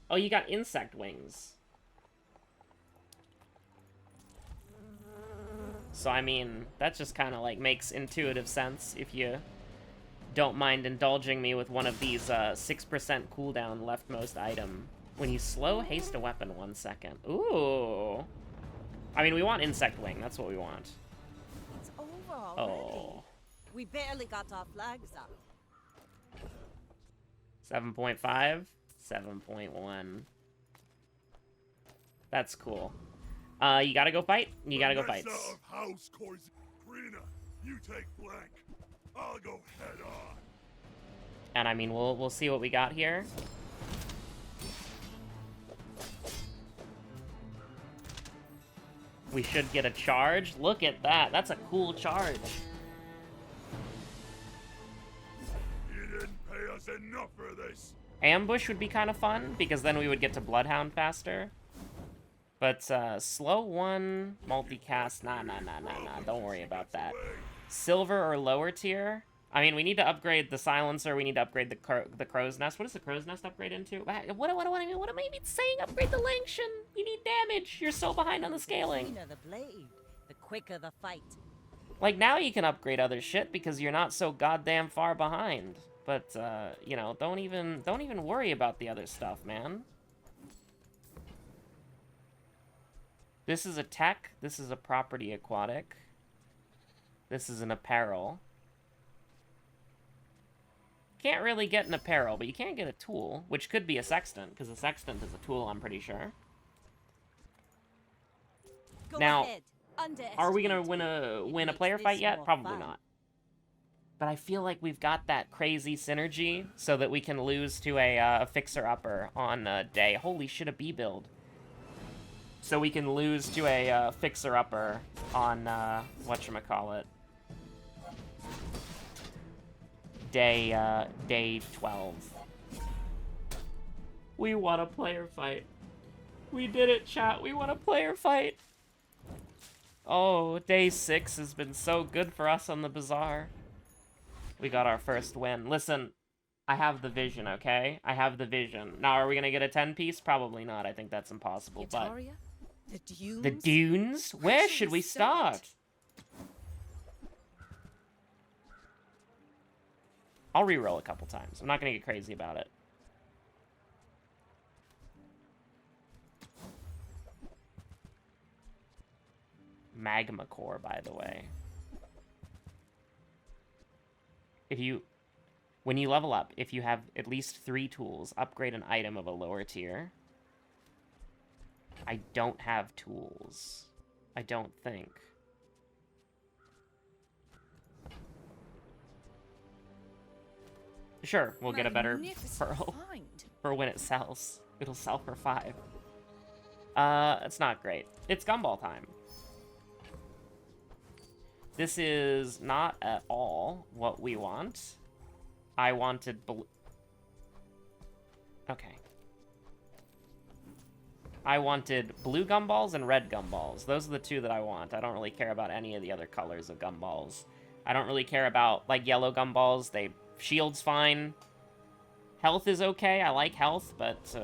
Oh, you got insect wings. So, I mean, that just kind of, like, makes intuitive sense if you don't mind indulging me with one of these 6% cooldown leftmost item. When you slow haste a weapon 1 second. Ooh. I mean, we want insect wing. That's what we want. It's over already. Oh. We barely got our flags up. 7.5, 7.1. That's cool. You gotta go fight. You gotta go fight. Of house coins. Rena, you take flank. I'll go head on. And I mean, we'll see what we got here. We should get a charge. Look at that. That's a cool charge. You didn't pay us enough for this. Ambush would be kind of fun, because then we would get to Bloodhound faster. But, slow 1, multicast, nah, don't worry about that. Silver or lower tier? I mean, we need to upgrade the Silencer, we need to upgrade the Crow's Nest. What does the Crow's Nest upgrade into? What am I even saying? Upgrade the Langshan! You need damage! You're so behind on the scaling! The cleaner the blade, the quicker the fight. Like, now you can upgrade other shit, because you're not so goddamn far behind. But, you know, don't even worry about the other stuff, man. This is a tech, this is a property aquatic. This is an apparel. Can't really get an apparel, but you can get a tool, which could be a sextant, because a sextant is a tool, I'm pretty sure. Go now, ahead. are we gonna win a player fight yet? Probably not. But I feel like we've got that crazy synergy, so that we can lose to a fixer-upper on day. Holy shit, a B build. So we can lose to a fixer-upper on, whatchamacallit. Day 12. We won a player fight. We did it, chat. We won a player fight. Oh, day 6 has been so good for us on the Bazaar. We got our first win. Listen, I have the vision, okay? I have the vision. Now, are we gonna get a 10-piece? Probably not. I think that's impossible, Yataria? The dunes? The dunes? Where should we start? I'll reroll a couple times. I'm not gonna get crazy about it. Magma core, by the way. When you level up, if you have at least 3 tools, upgrade an item of a lower tier. I don't have tools. I don't think. Sure, we'll get a better pearl for when it sells. It'll sell for 5. It's not great. It's gumball time. This is not at all what we want. I wanted blue. Okay. I wanted blue gumballs and red gumballs. Those are the 2 that I want. I don't really care about any of the other colors of gumballs. I don't really care about, like, yellow gumballs. Shield's fine. Health is okay. I like health, but,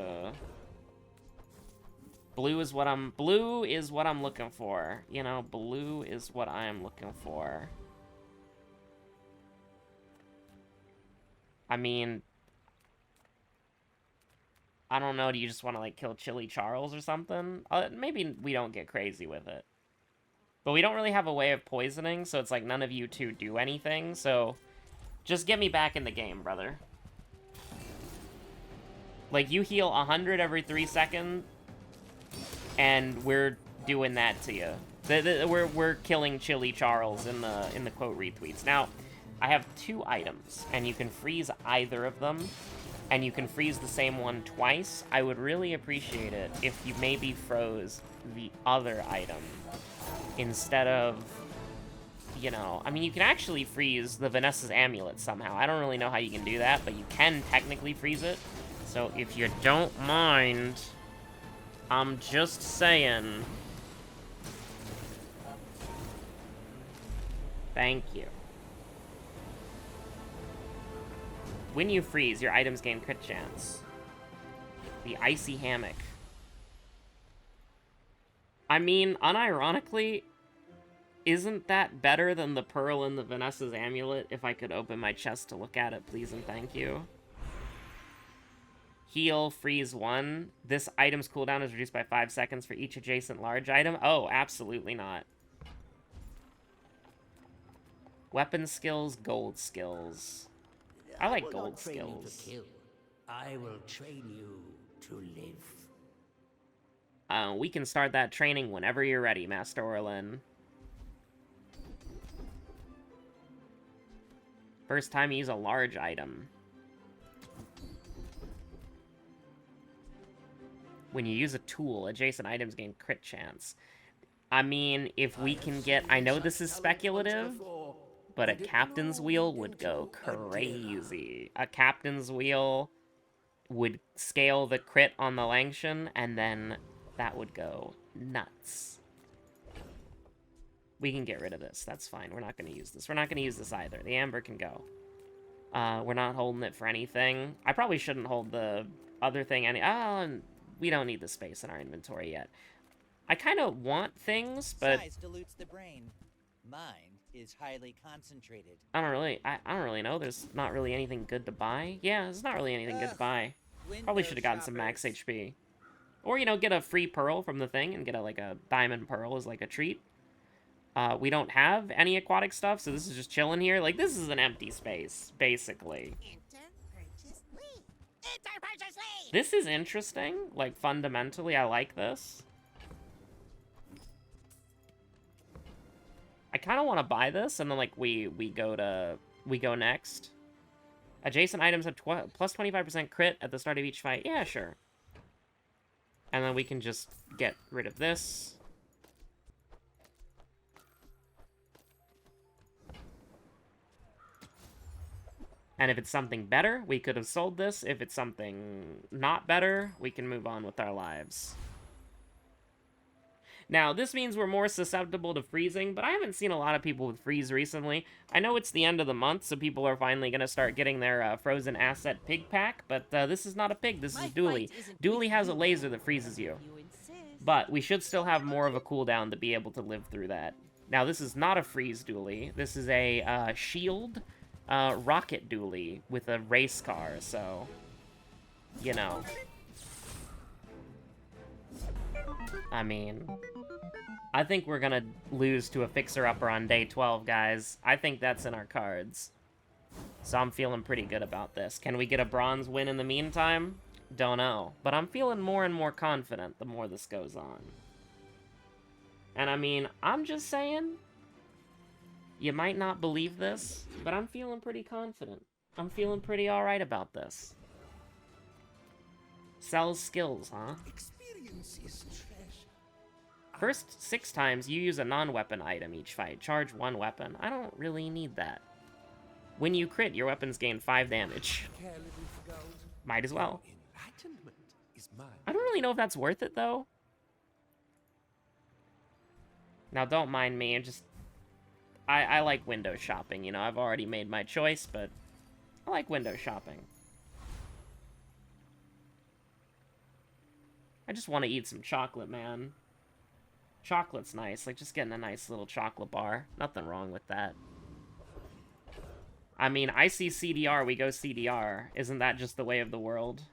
Blue is what I'm looking for. You know, blue is what I am looking for. I mean, I don't know, do you just want to, like, kill Chili Charles or something? Maybe we don't get crazy with it. But we don't really have a way of poisoning, so it's like none of you two do anything, so just get me back in the game, brother. Like, you heal 100 every 3 seconds, and we're doing that to you. We're killing Chili Charles in the quote retweets. Now, I have 2 items, and you can freeze either of them, and you can freeze the same one twice. I would really appreciate it if you maybe froze the other item instead of, you know, I mean, you can actually freeze the Vanessa's amulet somehow. I don't really know how you can do that, but you can technically freeze it. So if you don't mind, I'm just saying. Thank you. When you freeze, your items gain crit chance. The icy hammock. I mean, unironically, isn't that better than the pearl in the Vanessa's amulet? If I could open my chest to look at it, please and thank you. Heal, freeze 1. This item's cooldown is reduced by 5 seconds for each adjacent large item. Oh, absolutely not. Weapon skills, gold skills. I like gold skills. I will train you to live. We can start that training whenever you're ready, Master Orlin. First time you use a large item. When you use a tool, adjacent items gain crit chance. I mean, if we can get... I know this is speculative, but a captain's wheel would go crazy. A captain's wheel would scale the crit on the Langshan, and then that would go nuts. We can get rid of this. That's fine. We're not going to use this. We're not going to use this either. The amber can go. We're not holding it for anything. I probably shouldn't hold the other thing any... we don't need the space in our inventory yet. I kind of want things, but... Size dilutes the brain. Mind is highly concentrated. I don't really know. There's not really anything good to buy. Yeah, there's not really anything good to buy. Probably should have gotten some max HP. Or, you know, get a free pearl from the thing and get like a diamond pearl as like a treat. We don't have any aquatic stuff, so this is just chilling here. Like, this is an empty space, basically. This is interesting. Like, fundamentally, I like this. I kind of want to buy this, and then, like, we go next. Adjacent items have plus 25% crit at the start of each fight. Yeah, sure. And then we can just get rid of this. And if it's something better, we could have sold this. If it's something not better, we can move on with our lives. Now, this means we're more susceptible to freezing, but I haven't seen a lot of people with freeze recently. I know it's the end of the month, so people are finally going to start getting their frozen asset pig pack, but this is not a pig, this is Dooley. Dooley has a laser that freezes you. But we should still have more of a cooldown to be able to live through that. Now, this is not a freeze Dooley. This is a shield rocket Dooley with a race car, so, you know. I mean, I think we're gonna lose to a fixer-upper on day 12, guys. I think that's in our cards. So I'm feeling pretty good about this. Can we get a bronze win in the meantime? Don't know. But I'm feeling more and more confident the more this goes on. And I mean, I'm just saying, you might not believe this, but I'm feeling pretty confident. I'm feeling pretty alright about this. Sells skills, huh? Experience is treasure. First 6 times, you use a non-weapon item each fight. Charge 1 weapon. I don't really need that. When you crit, your weapons gain 5 damage. Might as well. I don't really know if that's worth it, though. Now, don't mind me. I like window shopping, you know. I've already made my choice, but I like window shopping. I just want to eat some chocolate, man. Chocolate's nice. Like, just getting a nice little chocolate bar. Nothing wrong with that. I mean, I see CDR, we go CDR. Isn't that just the way of the world?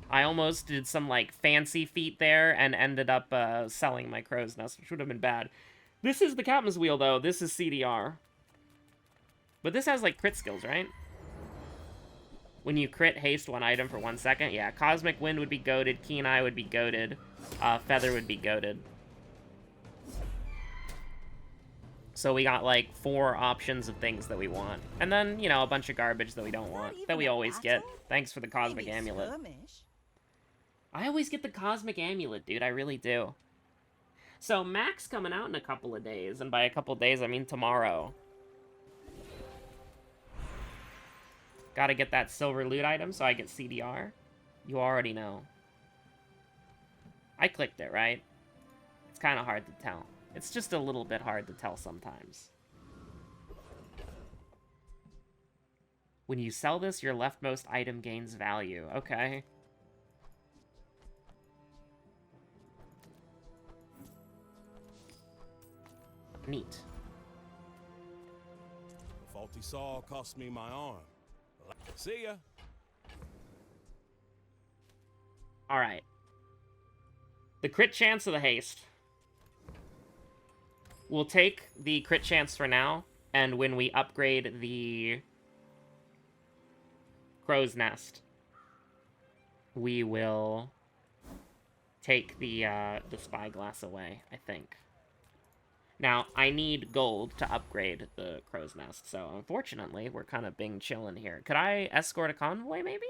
I almost did some, like, fancy feat there and ended up selling my crow's nest, which would have been bad. This is the captain's wheel, though. This is CDR. But this has, like, crit skills, right? When you crit haste one item for 1 second. Yeah, Cosmic Wind would be goated. Keen Eye would be goated. Feather would be goated. So we got, like, 4 options of things that we want. And then, you know, a bunch of garbage that we don't want. That we always get. Thanks for the Cosmic Amulet. I always get the Cosmic Amulet, dude. I really do. So, Mac's coming out in a couple of days. And by a couple of days, I mean tomorrow. Gotta get that silver loot item so I get CDR. You already know. I clicked it, right? It's kind of hard to tell. It's just a little bit hard to tell sometimes. When you sell this, your leftmost item gains value. Okay. Neat. The faulty saw cost me my arm. See ya. Alright. The crit chance of the haste. We'll take the crit chance for now, and when we upgrade the crow's nest, we will take the spyglass away, I think. Now, I need gold to upgrade the crow's nest, so unfortunately, we're kind of being chillin' here. Could I escort a convoy, maybe?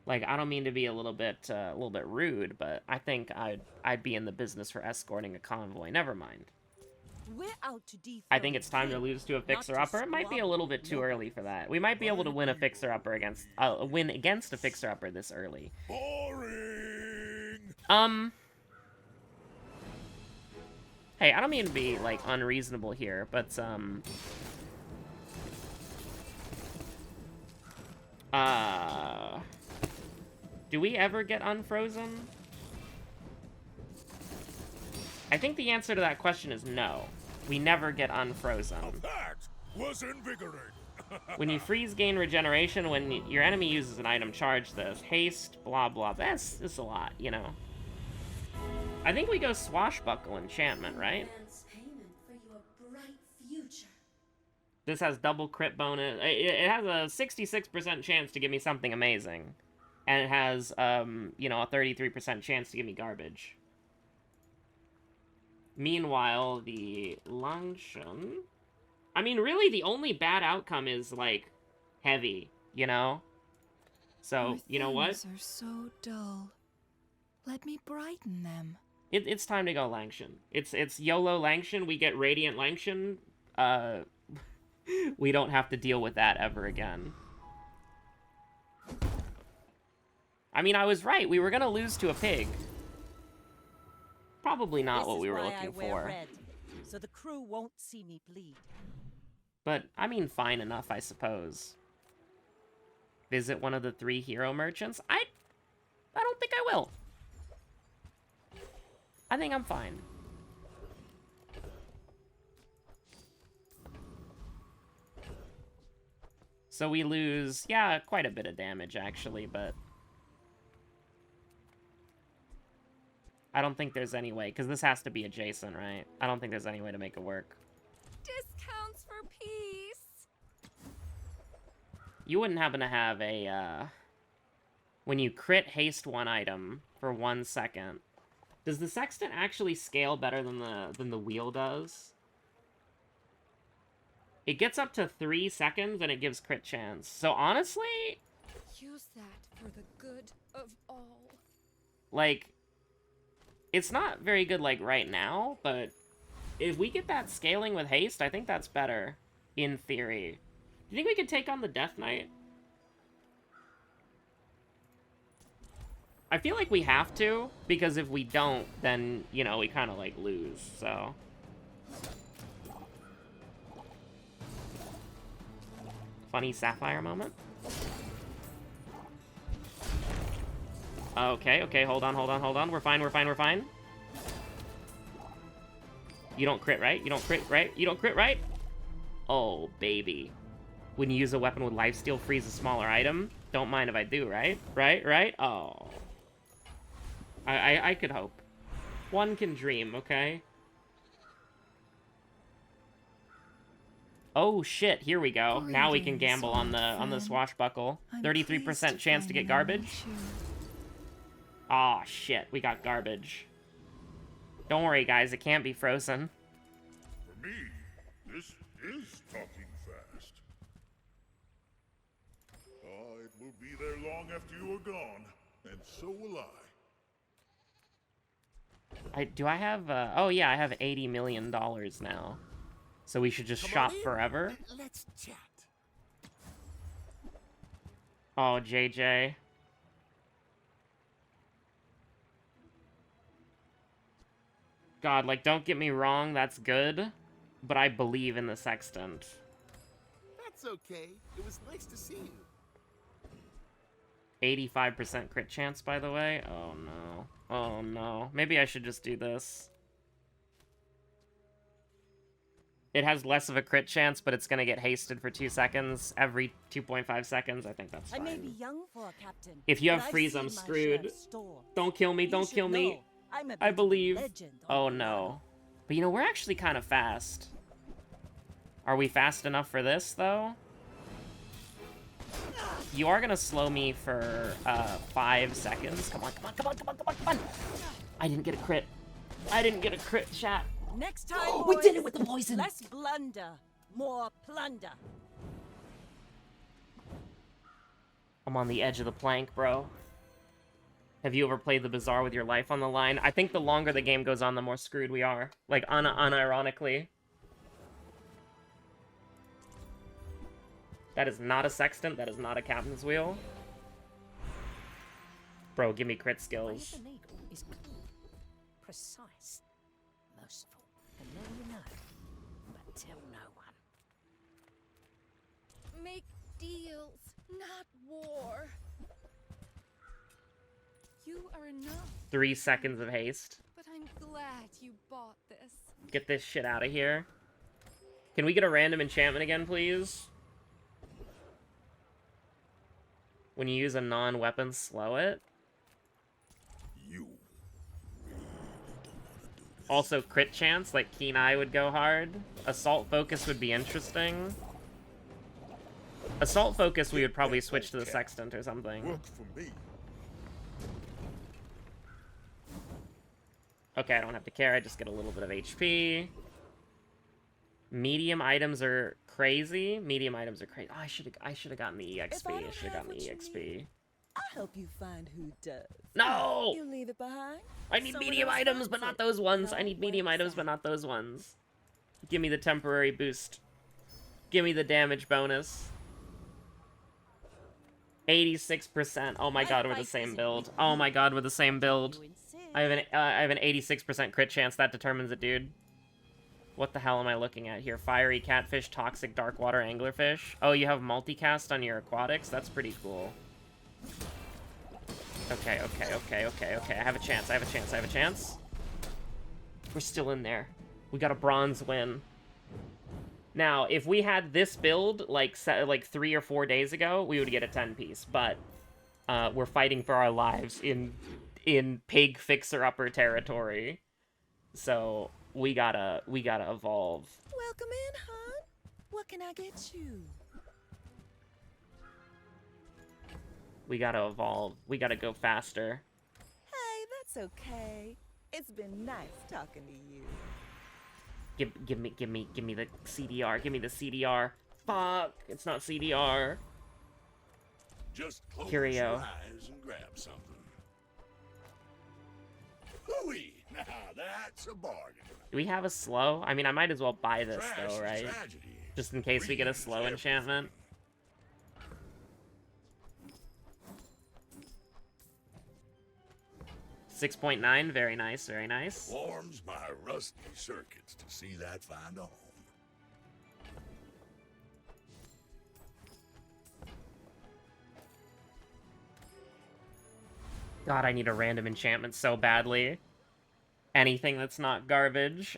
Like, I don't mean to be a little bit rude, but I think I'd be in the business for escorting a convoy. Never mind. We're out to I think it's time to lose to a fixer-upper. It might be a little bit too early for that. We might be able to win a fixer-upper against a fixer-upper this early. Boring. Hey, I don't mean to be, like, unreasonable here, but, do we ever get unfrozen? I think the answer to that question is no. We never get unfrozen. That was invigorating. When you freeze, gain regeneration. When your enemy uses an item, charge this. Haste, blah, blah. That's a lot, you know. I think we go Swashbuckle Enchantment, right? This has double crit bonus. It has a 66% chance to give me something amazing. And it has, you know, a 33% chance to give me garbage. Meanwhile, the Langshan... I mean, really, the only bad outcome is, like, heavy, you know? So, you know what? Things are so dull. Let me brighten them. It's time to go Langshan. It's YOLO Langshan. We get Radiant Langshan. We don't have to deal with that ever again. I mean, I was right. We were gonna lose to a pig. Probably not what we were looking for. Red, so the crew won't see me bleed. But, I mean, fine enough, I suppose. Visit one of the 3 hero merchants? I don't think I will. I think I'm fine. So we lose, yeah, quite a bit of damage, actually, but... I don't think there's any way, because this has to be adjacent, right? I don't think there's any way to make it work. Discounts for peace. You wouldn't happen to have a, when you crit haste one item for 1 second, does the sextant actually scale better than the wheel does? It gets up to 3 seconds and it gives crit chance. So honestly... Use that for the good of all. Like, it's not very good, like, right now, but if we get that scaling with haste, I think that's better, in theory. Do you think we could take on the Death Knight? I feel like we have to, because if we don't, then, you know, we kind of, like, lose, so... Funny sapphire moment. Okay, okay, hold on, hold on, hold on. We're fine, we're fine, we're fine. You don't crit, right? You don't crit, right? You don't crit, right? Oh, baby. When you use a weapon with lifesteal, freeze a smaller item. Don't mind if I do, right? Right, right? Oh. I could hope. One can dream, okay? Oh shit, here we go. Now we can gamble on the swashbuckle. 33% chance to get garbage. Aw, shit, we got garbage. Don't worry, guys, it can't be frozen. For me, this is talking fast. It will be there long after you are gone, and so will I. Do I have, oh yeah, I have $80 million now. So we should just shop forever? Let's chat. Oh, JJ. God, like, don't get me wrong, that's good. But I believe in the Sextant. That's okay. It was nice to see you. 85% crit chance, by the way. Oh, no. Oh, no. Maybe I should just do this. It has less of a crit chance, but it's gonna get hasted for 2 seconds every 2.5 seconds. I think that's fine. I may be young for a captain. If you have but I've freeze, seen I'm my share screwed. of storms. Don't kill me, You don't should kill me. know I'm a I bit of a believe. legend Oh, on the no. island. But, you know, we're actually kind of fast. Are we fast enough for this, though? You are gonna slow me for 5 seconds. Come on, come on, come on, come on, come on, come on. I didn't get a crit. I didn't get a crit, chat. Next time, We did it boys, with the poison. Less blunder, more plunder. I'm on the edge of the plank, bro. Have you ever played the Bazaar with your life on the line? I think the longer the game goes on, the more screwed we are. Like, unironically. That is not a sextant. That is not a captain's wheel. Bro, give me crit skills. The needle is clean, precise, merciful, and now you know, but tell no one. Make deals, not war. You are enough, 3 seconds of haste. but I'm glad you bought this. Get this shit out of here. Can we get a random enchantment again, please? When you use a non-weapon, slow it. You. Also, crit chance, like Keen Eye would go hard. Assault Focus would be interesting. Assault Focus, we would probably switch to the Sextant or something. Work for me. Okay, I don't have to care, I just get a little bit of HP. Medium items are crazy. Medium items are crazy. Oh, I should have gotten the EXP. I should have gotten the EXP. I'll help you find who does. No! You leave it behind. I need Someone medium else items, wants but not it. those ones. I No need medium items, website. but not those ones. Give me the temporary boost. Give me the damage bonus. 86%. Oh my god, we're the same build. Oh my god, we're the same build. You insist. I have an 86% crit chance. That determines it, dude. What the hell am I looking at here? Fiery catfish, toxic dark water anglerfish. Oh, you have multicast on your aquatics? That's pretty cool. Okay, okay, okay, okay, okay. I have a chance, I have a chance, I have a chance. We're still in there. We got a bronze win. Now, if we had this build, like 3 or 4 days ago, we would get a 10-piece. But we're fighting for our lives in pig fixer-upper territory. So we gotta evolve. Welcome in, hon. What can I get you? We gotta evolve. We gotta go faster. Hey, that's okay. It's been nice talking to you. Give me the CDR. Give me the CDR. Fuck! It's not CDR. Just close Curio. your eyes and grab something. Hooey! Now that's a bargain. Do we have a slow? I mean, I might as well buy this Trash though, is right? tragedy. Just in case we get a Green is slow enchantment. everything. 6.9, very nice, very nice. Warms my rusty circuits to see that find a home. God, I need a random enchantment so badly. Anything that's not garbage.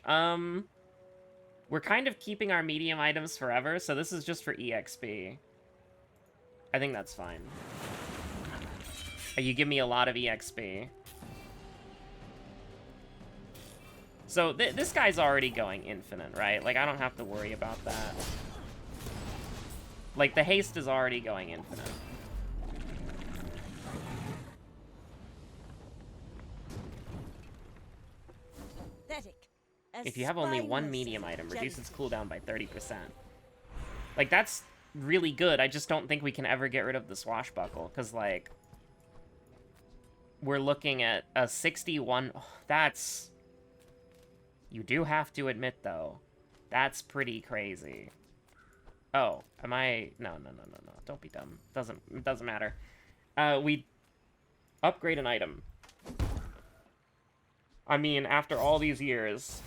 We're kind of keeping our medium items forever, so this is just for EXP. I think that's fine. You give me a lot of EXP. So this guy's already going infinite, right? Like, I don't have to worry about that. Like, the haste is already going infinite. If you have only one medium item, reduce its cooldown by 30%. Like, that's really good. I just don't think we can ever get rid of the swashbuckle, because, like, we're looking at a 61... Oh, that's... You do have to admit, though, that's pretty crazy. Oh, am I... No. Don't be dumb. It doesn't matter. We upgrade an item. I mean, after all these years...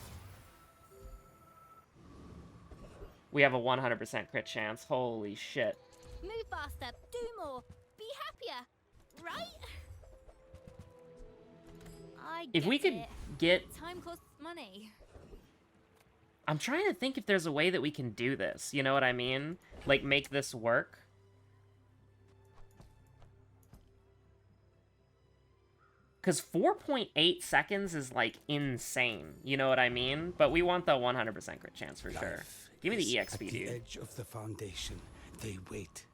We have a 100% crit chance. Holy shit. Move faster, do more, be happier, right? If we could get... Time costs money. I'm trying to think if there's a way that we can do this. You know what I mean? Like, make this work. Because 4.8 seconds is, like, insane. You know what I mean? But we want the 100% crit chance for sure. Give me the EXP, dude. Edge of the foundation, they wait.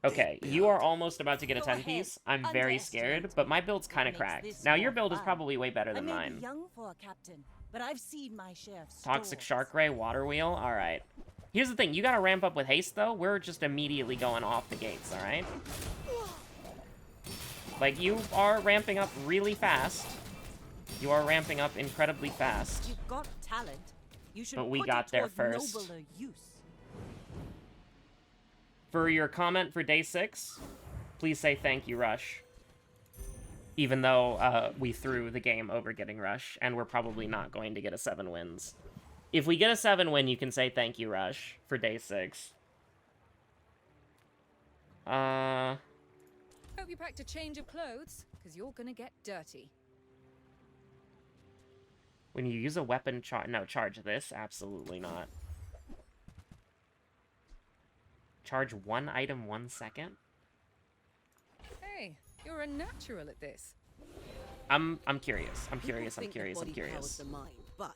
Okay, you are almost about to get a 10-piece. I'm very scared, but my build's kind of cracked. Now, your build is probably way better than mine. Young for a captain, but I've seen my share of Toxic Shark Ray, Water Wheel. All right. Here's the thing. You got to ramp up with haste, though. We're just immediately going off the gates, all right? Like, you are ramping up really fast. You are ramping up incredibly fast. You've got talent. You should but we put got it there toward first. nobler use. For your comment for day 6, please say thank you, Rush. Even though we threw the game over getting Rush, and we're probably not going to get a 7 wins. If we get a 7 win, you can say thank you, Rush, for day 6. Hope you packed a change of clothes, because you're gonna get dirty. When you use a weapon, charge this? Absolutely not. Charge one item 1 second? Hey, you're a natural at this. I'm curious. I'm curious. The mind, but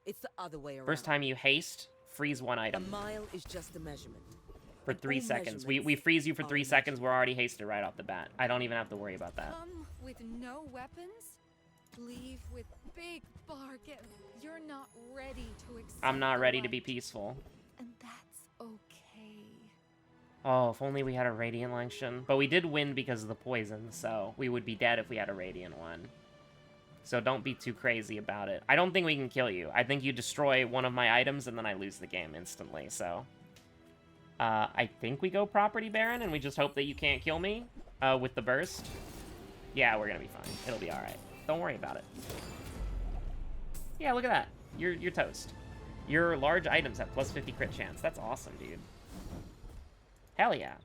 it's the other way around. First time you haste, freeze one item. A mile is just a measurement. For 3 seconds. We freeze you for 3 seconds, we're already hasted right off the bat. I don't even have to worry about that. Come with no weapons, leave with big bargain. You're not ready to accept I'm not ready to be peaceful. And that's okay. Oh, if only we had a Radiant Luncheon. But we did win because of the poison, so we would be dead if we had a Radiant one. So don't be too crazy about it. I don't think we can kill you. I think you destroy one of my items and then I lose the game instantly, so... I think we go Property Baron and we just hope that you can't kill me with the burst. Yeah, we're gonna be fine. It'll be alright. Don't worry about it. Yeah, look at that. You're toast. Your large items have plus 50 crit chance. That's awesome, dude. Hell yeah.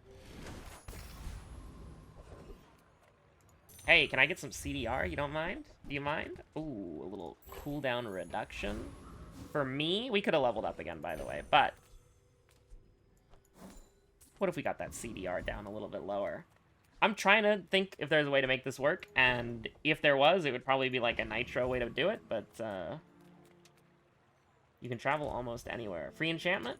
Hey, can I get some CDR? You don't mind? Do you mind? Ooh, a little cooldown reduction. For me, we could have leveled up again, by the way, but... What if we got that CDR down a little bit lower? I'm trying to think if there's a way to make this work, and if there was, it would probably be like a nitro way to do it, but you can travel almost anywhere. Free enchantment?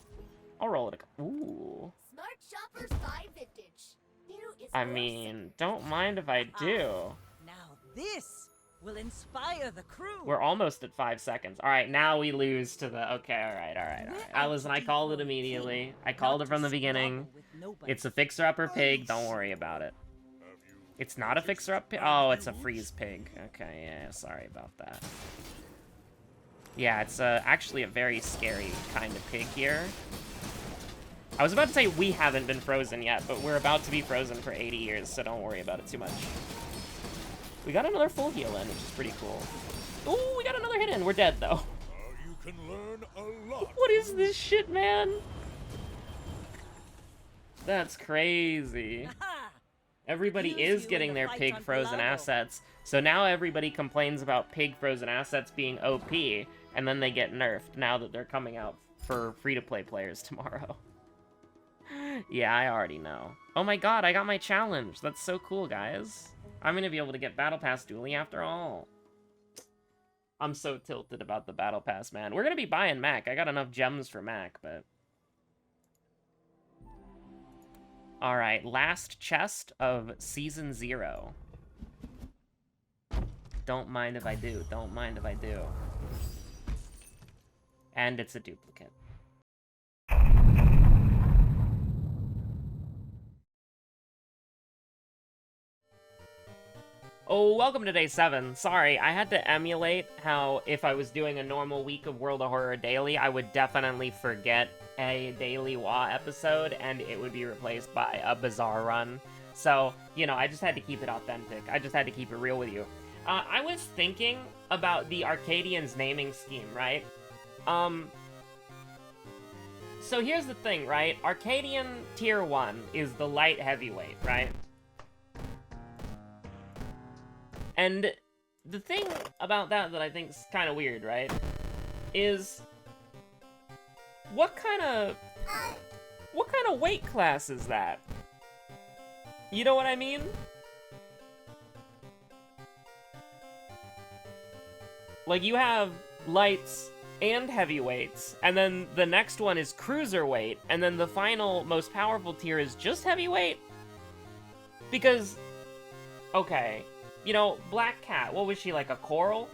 I'll roll it. Ooh. Smart shoppers buy vintage. New is I mean, don't mind if I do. Now this will inspire the crew. We're almost at 5 seconds. All right, now we lose to the... Okay, all right. Listen, I called it immediately. I called it from the beginning. It's a fixer-upper pig. Don't worry about it. It's not a fixer-up pig? Oh, it's a freeze pig. Okay, yeah, sorry about that. Yeah, it's actually a very scary kind of pig here. I was about to say we haven't been frozen yet, but we're about to be frozen for 80 years, so don't worry about it too much. We got another full heal in, which is pretty cool. Ooh, we got another hit in. We're dead, though. You can learn a lot. What is this shit, man? That's crazy. Everybody Use is you getting in the their fight pig on frozen Palago. assets. So now everybody complains about pig frozen assets being OP, and then they get nerfed now that they're coming out for free-to-play players tomorrow. Yeah, I already know. Oh my god, I got my challenge. That's so cool, guys. I'm gonna be able to get Battle Pass dueling after all. I'm so tilted about the Battle Pass, man. We're gonna be buying Mac. I got enough gems for Mac, but... Alright, last chest of Season 0. Don't mind if I do. Don't mind if I do. And it's a duplicate. Oh, welcome to day 7. Sorry, I had to emulate how if I was doing a normal week of World of Horror Daily, I would definitely forget a Daily WA episode, and it would be replaced by a bizarre run. So, you know, I just had to keep it authentic. I just had to keep it real with you. I was thinking about the Arcadians' naming scheme, right? So here's the thing, right? Arcadian Tier 1 is the light heavyweight, right? And the thing about that I think is kind of weird, right? Is what kind of weight class is that? You know what I mean? Like, you have lights and heavyweights, and then the next one is cruiserweight, and then the final most powerful tier is just heavyweight? Because, okay, you know, Black Cat, what was she, like a coral?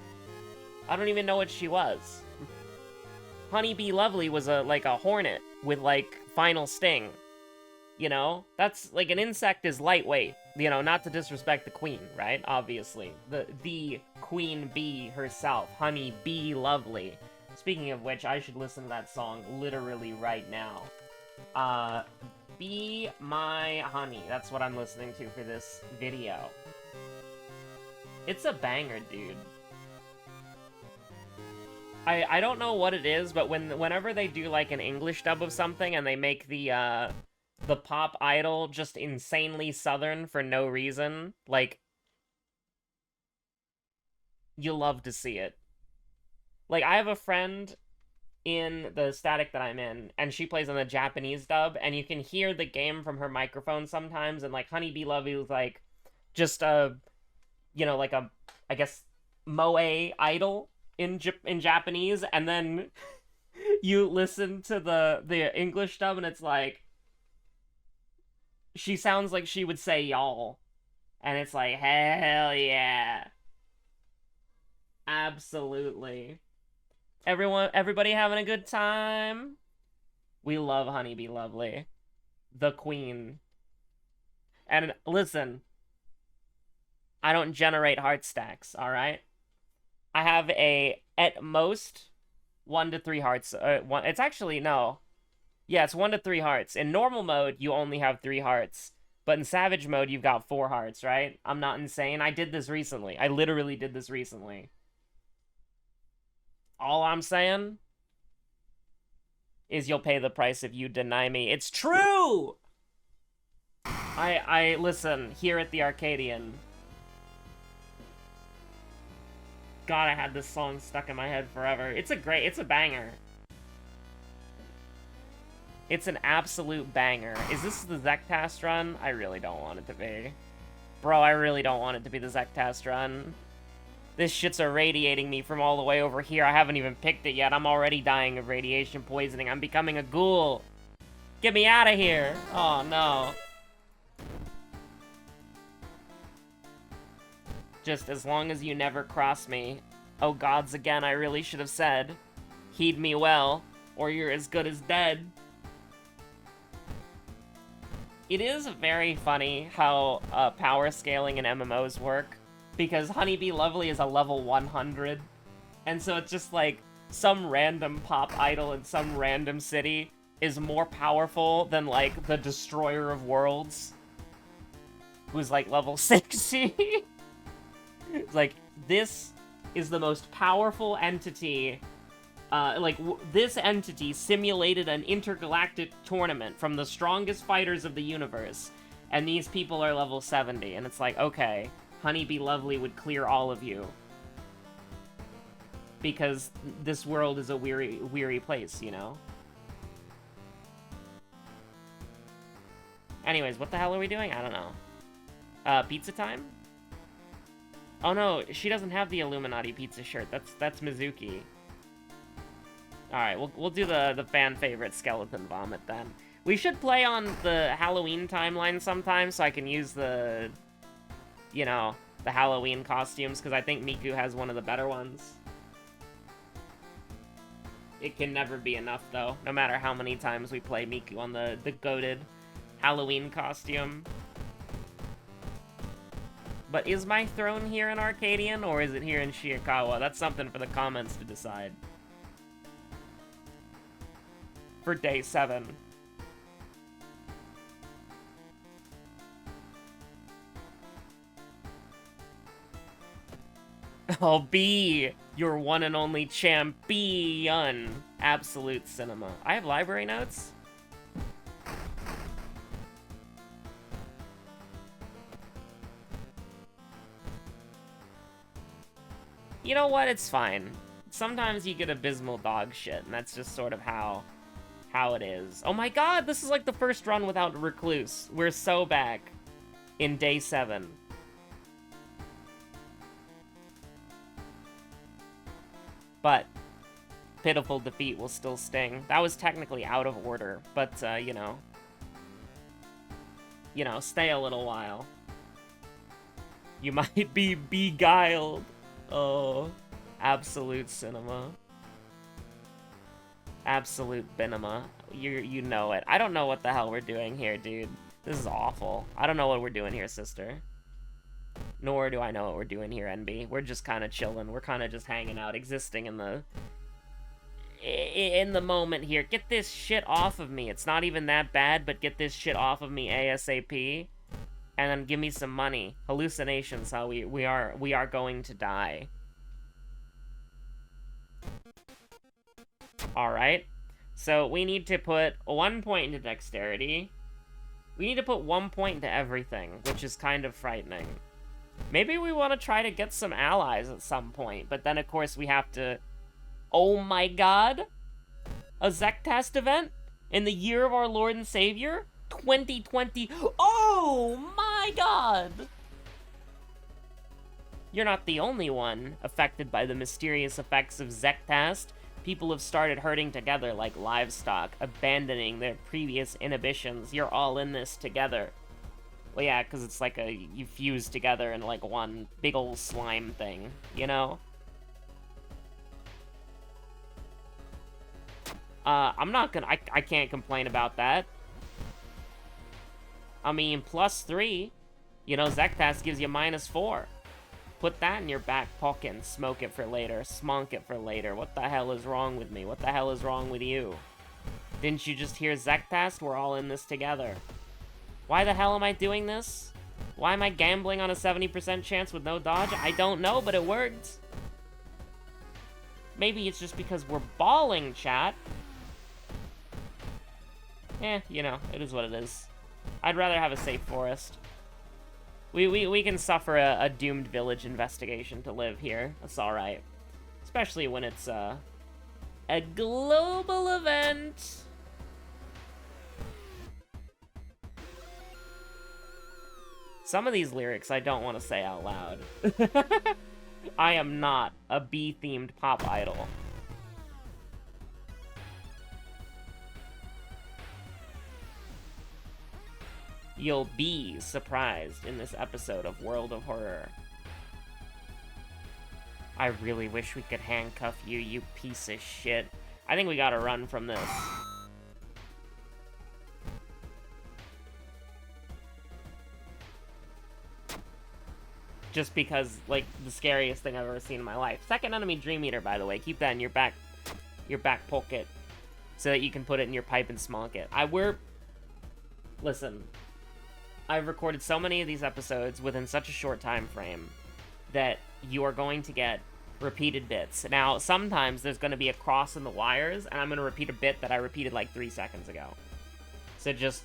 I don't even know what she was. Honeybee Lovely was like a hornet with, like, final sting. You know? That's, like, an insect is lightweight. You know, not to disrespect the queen, right? Obviously. The queen bee herself. Honeybee Lovely. Speaking of which, I should listen to that song literally right now. Be My Honey. That's what I'm listening to for this video. It's a banger, dude. I don't know what it is, but whenever they do, like, an English dub of something and they make the pop idol just insanely southern for no reason, like, you love to see it. Like, I have a friend in the static that I'm in, and she plays on the Japanese dub, and you can hear the game from her microphone sometimes, and, like, Honeybee Lovely is, like, just a, you know, like a, I guess, moe idol in Japanese, and then you listen to the English dub, and it's like, she sounds like she would say y'all, and it's like, hell yeah. Absolutely. Everybody having a good time? We love Honeybee Lovely. The queen. And listen, I don't generate heart stacks, alright? I have at most, 1 to 3 hearts. It's actually, no. Yeah, it's 1 to 3 hearts. In normal mode, you only have 3 hearts. But in Savage mode, you've got 4 hearts, right? I'm not insane. I did this recently. I literally did this recently. All I'm saying is you'll pay the price if you deny me. It's true! I listen, here at the Arcadian. God, I had this song stuck in my head forever. It's a banger. It's an absolute banger. Is this the Zektas run? I really don't want it to be. Bro, I really don't want it to be the Zektas run. This shit's irradiating me from all the way over here. I haven't even picked it yet. I'm already dying of radiation poisoning. I'm becoming a ghoul. Get me out of here. Oh, no. Just as long as you never cross me. Oh, gods, again, I really should have said. Heed me well, or you're as good as dead. It is very funny how power scaling in MMOs work, because Honeybee Lovely is a level 100, and so it's just like some random pop idol in some random city is more powerful than, like, the Destroyer of Worlds, who's, like, level 60. It's like, this is the most powerful entity. This entity simulated an intergalactic tournament from the strongest fighters of the universe, And these people are level 70, and it's like, okay, Honey Be Lovely would clear all of you. Because this world is a weary place, you know? Anyways, what the hell are we doing? I don't know. Pizza time? Oh no, she doesn't have the Illuminati pizza shirt. That's Mizuki. Alright, we'll do the fan favorite skeleton vomit then. We should play on the Halloween timeline sometime so I can use the, you know, the Halloween costumes, because I think Miku has one of the better ones. It can never be enough, though, no matter how many times we play Miku on the goated Halloween costume. But is my throne here in Arcadian, or is it here in Shiokawa? That's something for the comments to decide. For day 7. I'll be your one and only champion. Absolute cinema. I have library notes? You know what? It's fine. Sometimes you get abysmal dog shit, and that's just sort of how it is. Oh my god, this is like the first run without Recluse. We're so back in day 7. But pitiful defeat will still sting. That was technically out of order, but, you know, stay a little while. You might be beguiled. Oh, absolute cinema. Absolute binema. You know it. I don't know what the hell we're doing here, dude. This is awful. I don't know what we're doing here, sister. Nor do I know what we're doing here, NB. We're just kind of chilling. We're kind of just hanging out, existing in the moment here. Get this shit off of me. It's not even that bad, but get this shit off of me ASAP. And then give me some money. Hallucinations, how we are going to die. Alright. So we need to put 1 point into dexterity. We need to put 1 point into everything, which is kind of frightening. Maybe we want to try to get some allies at some point, but then of course we have to... Oh my god! A Zektast event? In the year of our Lord and Savior? 2020... Oh my god! You're not the only one affected by the mysterious effects of Zektast. People have started herding together like livestock, abandoning their previous inhibitions. You're all in this together. Well, yeah, because it's like you fuse together in like one big ol' slime thing, you know? I'm not gonna... I can't complain about that. I mean, +3. You know, Zektast gives you -4. Put that in your back pocket and smoke it for later. Smonk it for later. What the hell is wrong with me? What the hell is wrong with you? Didn't you just hear Zektast? We're all in this together. Why the hell am I doing this? Why am I gambling on a 70% chance with no dodge? I don't know, but it worked. Maybe it's just because we're balling, chat. You know, it is what it is. I'd rather have a safe forest. We can suffer a doomed village investigation to live here. That's alright. Especially when it's a global event. Some of these lyrics I don't want to say out loud. I am not a bee-themed pop idol. You'll be surprised in this episode of World of Horror. I really wish we could handcuff you, you piece of shit. I think we gotta run from this. Just because, like, the scariest thing I've ever seen in my life. Second enemy Dream Eater, by the way. Keep that in your back pocket. So that you can put it in your pipe and smoke it. Listen. I've recorded so many of these episodes within such a short time frame that you are going to get repeated bits. Now, sometimes there's going to be a cross in the wires, and I'm going to repeat a bit that I repeated like 3 seconds ago. So just,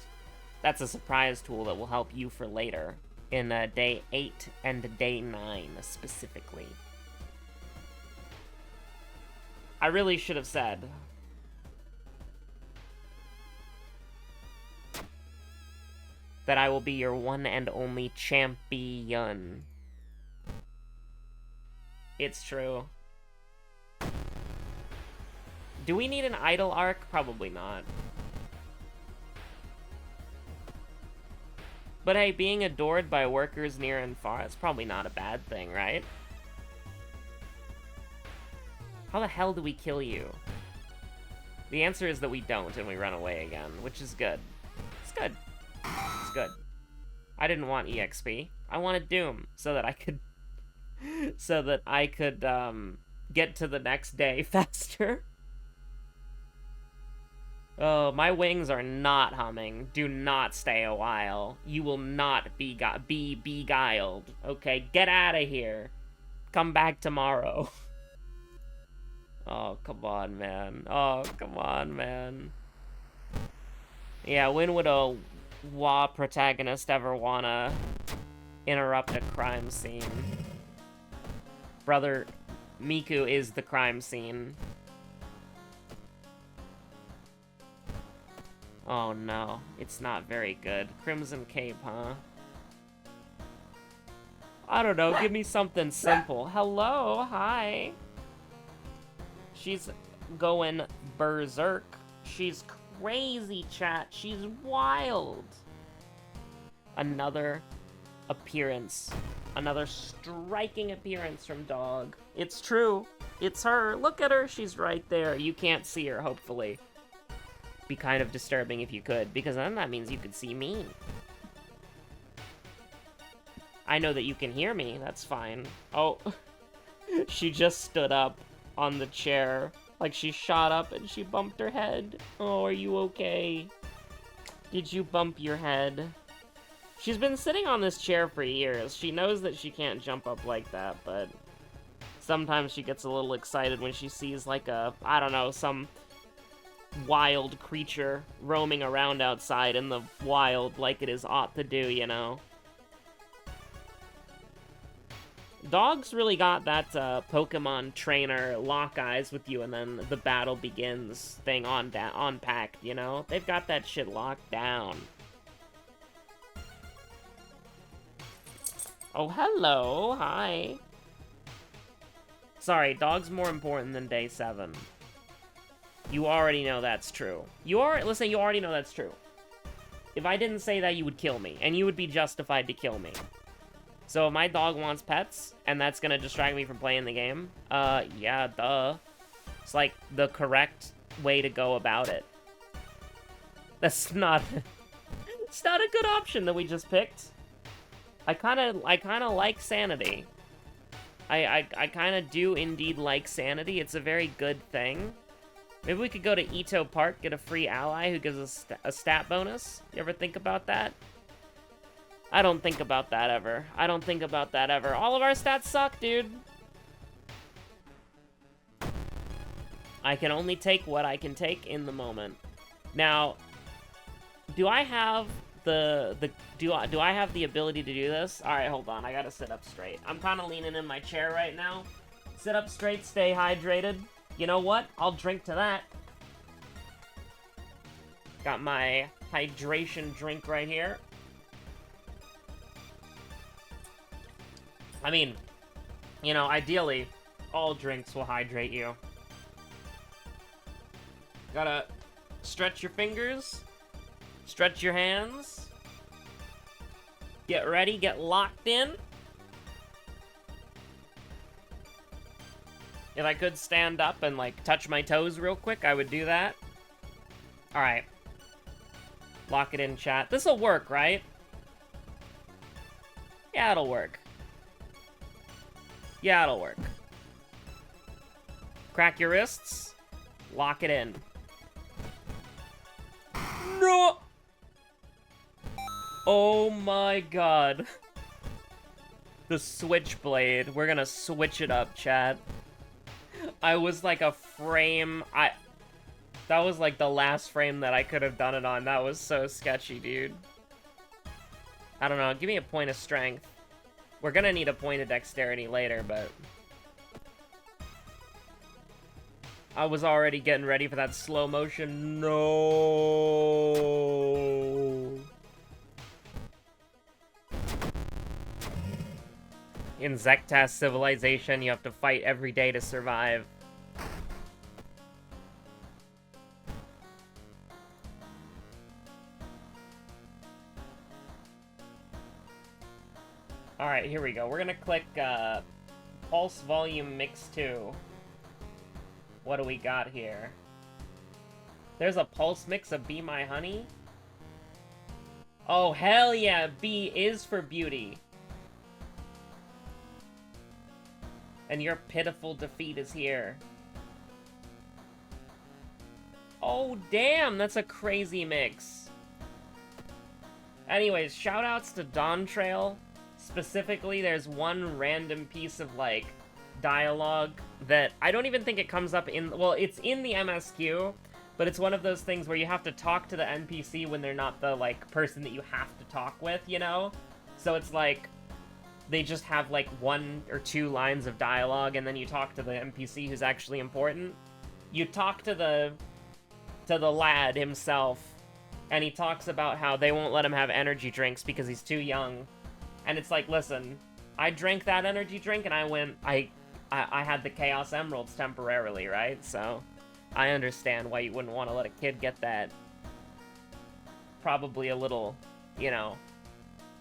That's a surprise tool that will help you for later. In day 8 and day 9, specifically. I really should have said... that I will be your one and only champion. It's true. Do we need an idle arc? Probably not. But hey, being adored by workers near and far, it's probably not a bad thing, right? How the hell do we kill you? The answer is that we don't, and we run away again, which is good. It's good. It's good. I didn't want EXP. I wanted Doom, so that I could... get to the next day faster. Oh, my wings are not humming. Do not stay a while. You will not be beguiled. Okay, get out of here. Come back tomorrow. Oh, come on, man. Oh, come on, man. Yeah, when would a WoW protagonist ever wanna interrupt a crime scene? Brother, Miku is the crime scene. Oh no, it's not very good. Crimson Cape, huh? I don't know, give me something simple. Hello, hi. She's going berserk. She's crazy, chat. She's wild. Another appearance. Another striking appearance from Dog. It's true. It's her. Look at her. She's right there. You can't see her, hopefully. Be kind of disturbing if you could, because then that means you could see me. I know that you can hear me. That's fine. Oh, she just stood up on the chair. Like she shot up and she bumped her head. Oh, are you okay? Did you bump your head? She's been sitting on this chair for years. She knows that she can't jump up like that, but sometimes she gets a little excited when she sees like a, I don't know, some wild creature roaming around outside in the wild like it is ought to do, you know? Dogs really got that Pokemon trainer lock eyes with you and then the battle begins thing on packed, you know? They've got that shit locked down. Oh, hello. Hi. Sorry, dog's more important than day 7. You already know that's true. Listen, you already know that's true. If I didn't say that, you would kill me, and you would be justified to kill me. So if my dog wants pets, and that's gonna distract me from playing the game, yeah, duh. It's like the correct way to go about it. That's not... It's not a good option that we just picked. I kinda like sanity. I kinda do indeed like sanity. It's a very good thing. Maybe we could go to Ito Park, get a free ally who gives us a stat bonus. You ever think about that? I don't think about that ever. I don't think about that ever. All of our stats suck, dude. I can only take what I can take in the moment. Now, do I have do I have the ability to do this? All right, hold on. I gotta sit up straight. I'm kind of leaning in my chair right now. Sit up straight, stay hydrated. You know what? I'll drink to that. Got my hydration drink right here. I mean, you know, ideally, all drinks will hydrate you. Gotta stretch your fingers, stretch your hands, get ready, get locked in. If I could stand up and, like, touch my toes real quick, I would do that. Alright. Lock it in, chat. This'll work, right? Yeah, it'll work. Yeah, it'll work. Crack your wrists. Lock it in. No! Oh my god. The switchblade. We're gonna switch it up, chat. I was like a frame. That was like the last frame that I could have done it on. That was so sketchy, dude. I don't know, give me a point of strength. We're gonna need a point of dexterity later, but... I was already getting ready for that slow motion. No. In Zektas civilization, you have to fight every day to survive. Alright, here we go. We're gonna click Pulse Volume Mix 2. What do we got here? There's a pulse mix of Be My Honey? Oh, hell yeah! B is for beauty. And your pitiful defeat is here. Oh, damn! That's a crazy mix. Anyways, shoutouts to Dawn Trail. Specifically, there's one random piece of, like, dialogue that I don't even think it comes up in... Well, it's in the MSQ, but it's one of those things where you have to talk to the NPC when they're not the, like, person that you have to talk with, you know? So it's like, they just have, like, 1 or 2 lines of dialogue, and then you talk to the NPC who's actually important. You talk to the lad himself, and he talks about how they won't let him have energy drinks because he's too young. And it's like, listen, I drank that energy drink, and I had the Chaos Emeralds temporarily, right? So, I understand why you wouldn't want to let a kid get that. Probably a little, you know,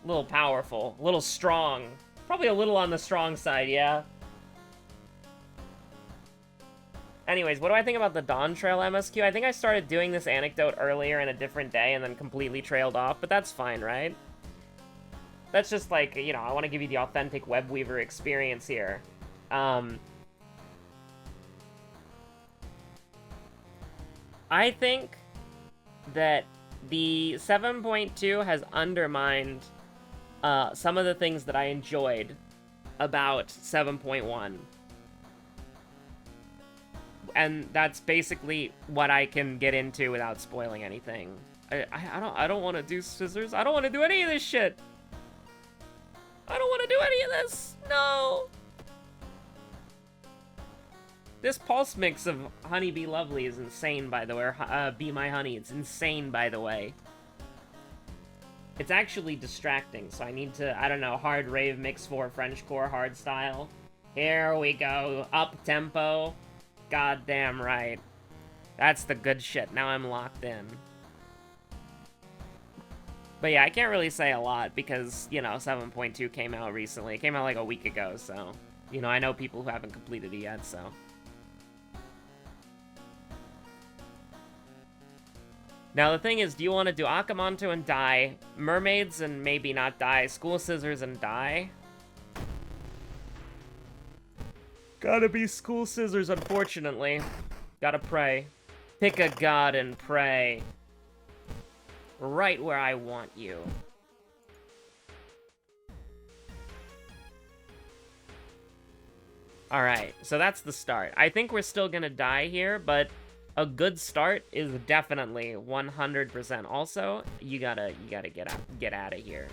a little powerful, a little strong. Probably a little on the strong side, yeah? Anyways, what do I think about the Dawn Trail MSQ? I think I started doing this anecdote earlier in a different day and then completely trailed off, but that's fine, right? That's just like, you know, I want to give you the authentic Webweaver experience here. I think that the 7.2 has undermined some of the things that I enjoyed about 7.1. And that's basically what I can get into without spoiling anything. I don't want to do scissors. I don't want to do any of this shit. I don't want to do any of this. No. This pulse mix of Honey Be Lovely is insane, by the way. Be My Honey. It's insane, by the way. It's actually distracting, so I need to, I don't know, hard rave mix 4 Frenchcore hard style. Here we go. Up tempo. Goddamn right. That's the good shit. Now I'm locked in. But yeah, I can't really say a lot because, you know, 7.2 came out recently. It came out like a week ago, so... You know, I know people who haven't completed it yet, so... Now, the thing is, do you want to do Akamanto and die, Mermaids and maybe not die, School Scissors and die? Gotta be School Scissors, unfortunately. Gotta pray. Pick a god and pray. Right where I want you. Alright, so that's the start. I think we're still gonna die here, but a good start is definitely 100%. Also, you gotta get out of here.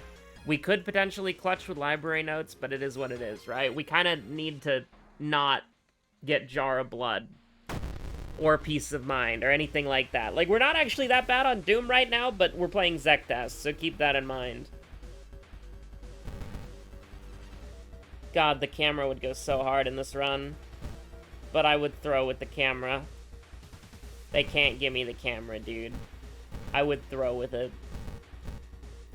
We could potentially clutch with library notes, but it is what it is, right? We kind of need to not get Jar of Blood or Peace of Mind or anything like that. Like, we're not actually that bad on Doom right now, but we're playing Zektas, so keep that in mind. God, the camera would go so hard in this run. But I would throw with the camera. They can't give me the camera, dude. I would throw with a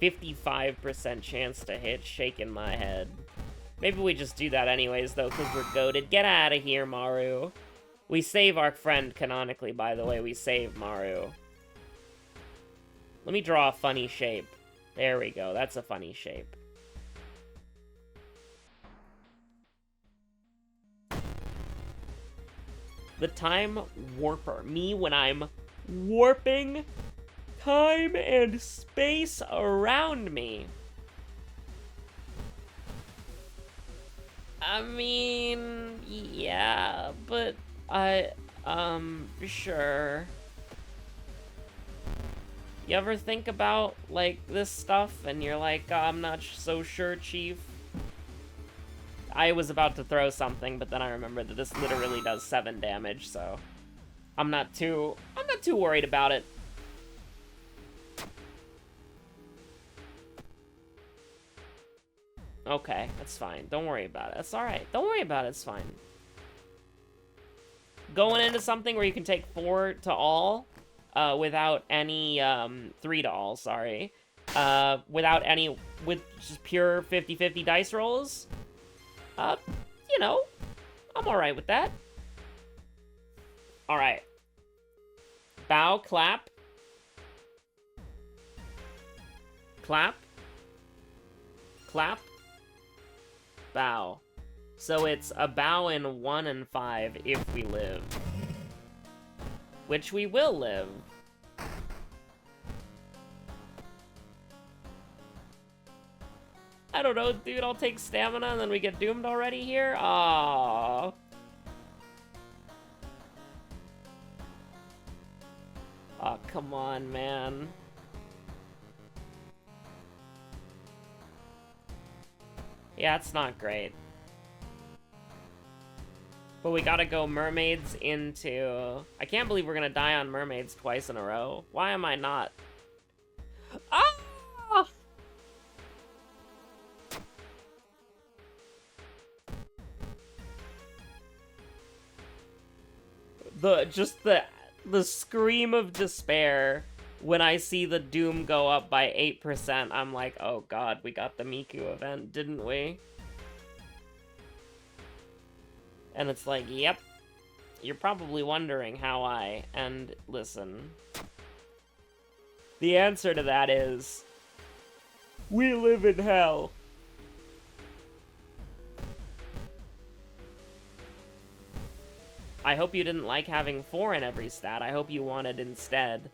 55% chance to hit, shaking my head. Maybe we just do that anyways, though, because we're goated. Get out of here, Maru. We save our friend canonically, by the way. We save Maru. Let me draw a funny shape. There we go. That's a funny shape. The Time Warper. Me when I'm warping time and space around me. I mean, yeah, but sure. You ever think about, like, this stuff and you're like, I'm not so sure, Chief? I was about to throw something, but then I remembered that this literally does 7 damage, so I'm not too worried about it. Okay, that's fine. Don't worry about it. That's alright. Don't worry about it. It's fine. Going into something where you can take 4 to all, without any, 3 to all, sorry. Without any, with just pure 50-50 dice rolls, you know, I'm alright with that. Alright. Bow, clap. Clap. Clap. Bow. So it's a bow in 1 and 5 if we live. Which we will live. I don't know, dude, I'll take stamina and then we get doomed already here? Aww. Oh, come on, man. Yeah, it's not great. But we gotta go mermaids into... I can't believe we're gonna die on mermaids twice in a row. Why am I not? Ah! The scream of despair when I see the doom go up by 8%, I'm like, oh god, we got the Miku event, didn't we? And it's like, yep. You're probably wondering how and listen. The answer to that is, we live in hell. I hope you didn't like having 4 in every stat. I hope you wanted instead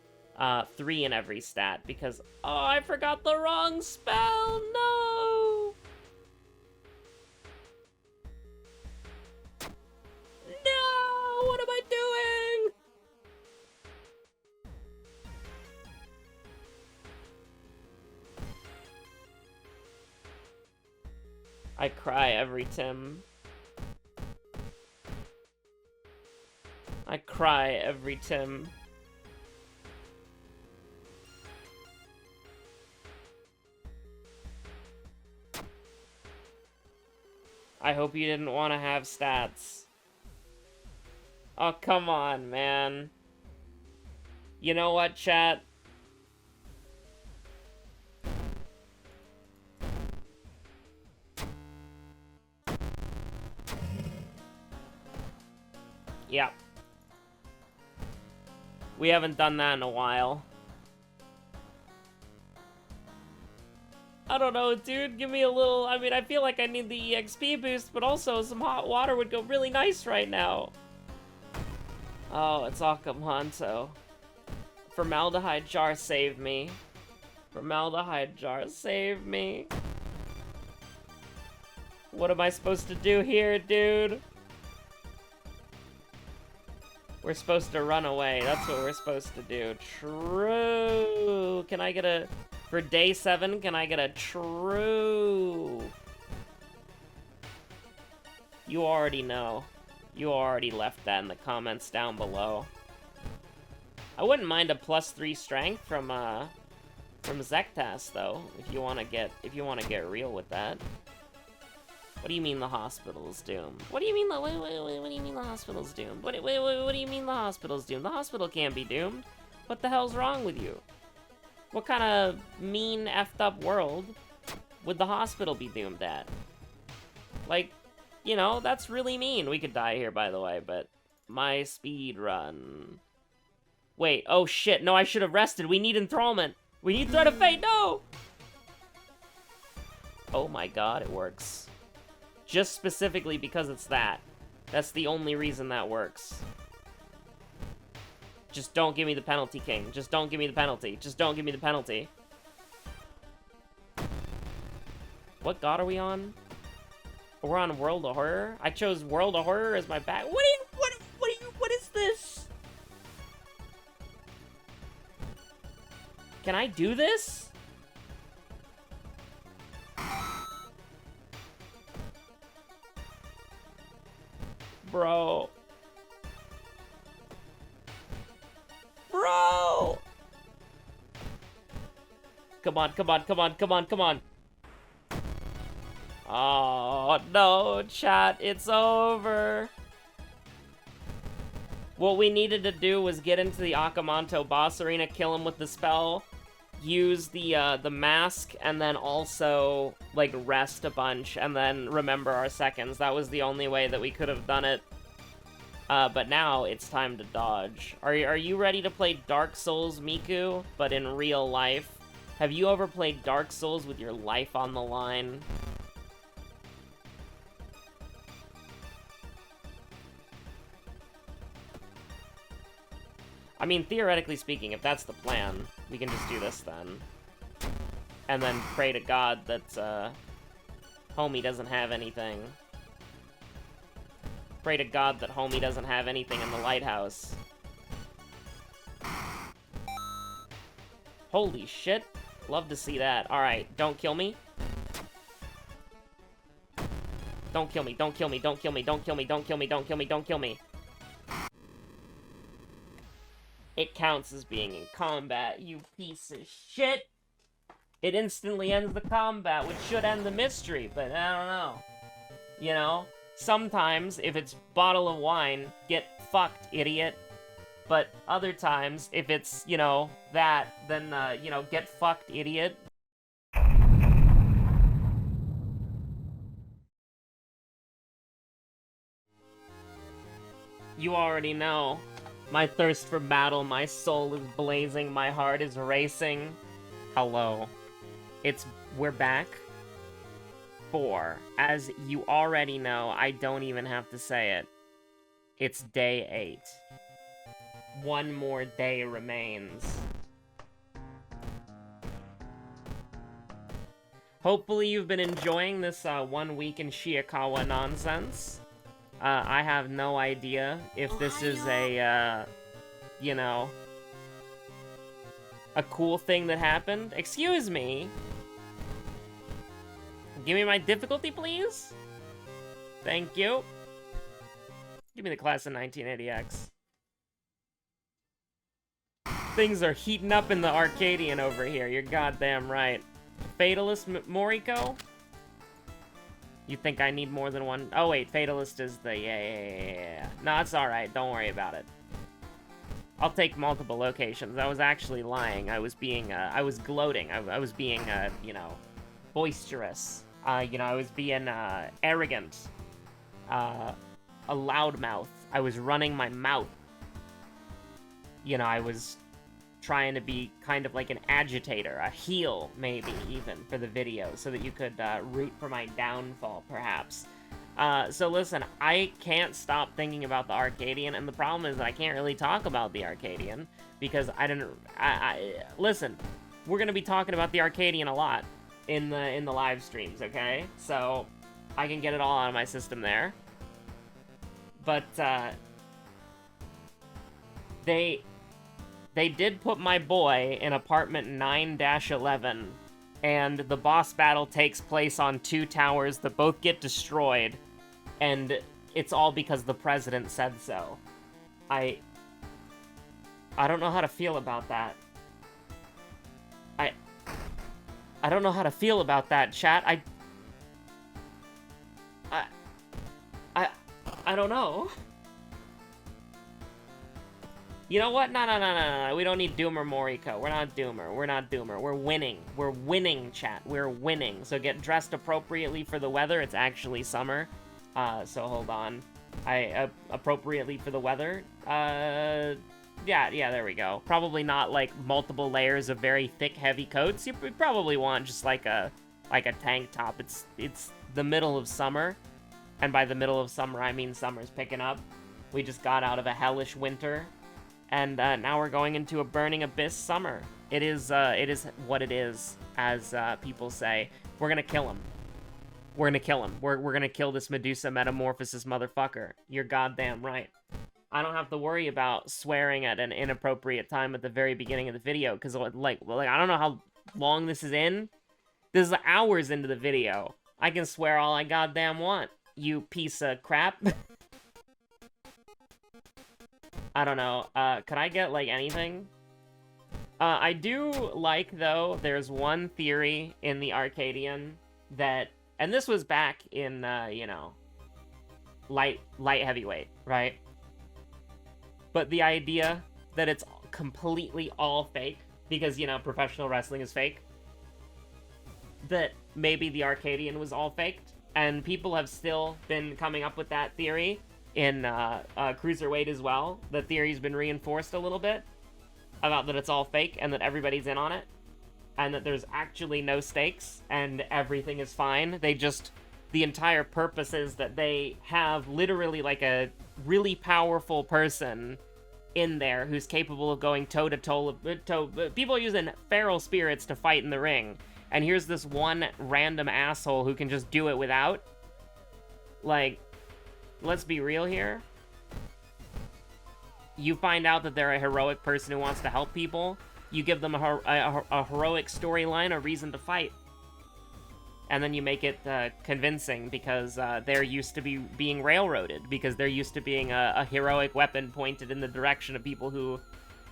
3 in every stat, because, oh, I forgot the wrong spell, no! No, what am I doing? I cry every Tim. I cry every Tim. I hope you didn't want to have stats. Oh, come on, man. You know what, chat? Yep. We haven't done that in a while. I don't know, dude. Give me a little... I mean, I feel like I need the EXP boost, but also some hot water would go really nice right now. Oh, it's Akamanto. Formaldehyde jar, save me. Formaldehyde jar, save me. What am I supposed to do here, dude? We're supposed to run away. That's what we're supposed to do. True. Can I get a... For day 7, can I get a true? You already know. You already left that in the comments down below. I wouldn't mind a +3 strength from Zektas though, if you wanna get real with that. What do you mean the hospital's doomed? What do you mean what do you mean the hospital's doomed? What do you mean the hospital's doomed? The hospital can't be doomed. What the hell's wrong with you? What kind of mean effed up world would the hospital be doomed at? Like, you know, that's really mean. We could die here, by the way, but my speed run. Wait, oh shit, no, I should have rested. We need enthrallment. We need threat of fate, no! Oh my god, it works. Just specifically because it's that. That's the only reason that works. Just don't give me the penalty, King. Just don't give me the penalty. Just don't give me the penalty. What god are we on? We're on World of Horror? I chose World of Horror as my back. What is this? Can I do this? Bro. Bro! Come on, come on, come on, come on, come on. Oh, no, chat, it's over. What we needed to do was get into the Akamanto boss arena, kill him with the spell, use the mask, and then also, like, rest a bunch, and then remember our seconds. That was the only way that we could have done it. But now it's time to dodge. Are you ready to play Dark Souls, Miku, but in real life? Have you ever played Dark Souls with your life on the line? I mean, theoretically speaking, if that's the plan, we can just do this then. And then pray to God that, homie doesn't have anything. Pray to God that homie doesn't have anything in the lighthouse. Holy shit. Love to see that. Alright, don't kill me. Don't kill me, don't kill me, don't kill me, don't kill me, don't kill me, don't kill me, don't kill me. It counts as being in combat, you piece of shit! It instantly ends the combat, which should end the mystery, but I don't know. You know? Sometimes, if it's bottle of wine, get fucked, idiot. But other times, if it's, you know, that, then, you know, get fucked, idiot. You already know. My thirst for battle, my soul is blazing, my heart is racing. Hello. We're back. 4. As you already know, I don't even have to say it. It's day 8. One more day remains. Hopefully you've been enjoying this 1 week in Shiokawa nonsense. I have no idea if this is a, you know, a cool thing that happened. Excuse me. Give me my difficulty, please. Thank you. Give me the class of 1980X. Things are heating up in the Arcadian over here. You're goddamn right. Fatalist Moriko? You think I need more than one? Oh wait, Fatalist is the... Yeah. No, it's alright. Don't worry about it. I'll take multiple locations. I was actually lying. I was being, I was gloating. I was being, you know, boisterous. You know, I was being, arrogant. A loudmouth. I was running my mouth. You know, I was trying to be kind of like an agitator, a heel, maybe, even, for the video, so that you could, root for my downfall, perhaps. So listen, I can't stop thinking about the Arcadian, and the problem is that I can't really talk about the Arcadian, because listen, we're gonna be talking about the Arcadian a lot in the live streams, okay? So, I can get it all out of my system there. But, they did put my boy in apartment 9-11, and the boss battle takes place on 2 towers that both get destroyed, and it's all because the president said so. I don't know how to feel about that. I don't know how to feel about that, chat. I don't know. You know what? No. We don't need Doomer Moriko. We're not Doomer. We're not Doomer. We're winning. We're winning, chat. We're winning. So get dressed appropriately for the weather. It's actually summer. So hold on. Appropriately for the weather. Yeah, there we go. Probably not, like, multiple layers of very thick, heavy coats. You probably want just, like a tank top. It's the middle of summer. And by the middle of summer, I mean summer's picking up. We just got out of a hellish winter. And now we're going into a burning abyss summer. It is what it is, as people say. We're gonna kill him. We're gonna kill him. We're gonna kill this Medusa Metamorphosis motherfucker. You're goddamn right. I don't have to worry about swearing at an inappropriate time at the very beginning of the video, because, like, I don't know how long this is in. This is hours into the video. I can swear all I goddamn want, you piece of crap. I don't know, could I get, like, anything? I do like, though, there's one theory in the Arcadian that, and this was back in, you know, light heavyweight, right? But the idea that it's completely all fake, because, you know, professional wrestling is fake, that maybe the Arcadian was all faked, and people have still been coming up with that theory in Cruiserweight as well. The theory's been reinforced a little bit about that it's all fake and that everybody's in on it, and that there's actually no stakes and everything is fine. They just, the entire purpose is that they have literally like a really powerful person in there who's capable of going toe-to-toe. People are using feral spirits to fight in the ring, and here's this one random asshole who can just do it without. Like, let's be real here. You find out that they're a heroic person who wants to help people. You give them a heroic storyline, a reason to fight. And then you make it convincing, because they're used to being railroaded, because they're used to being a heroic weapon pointed in the direction of people who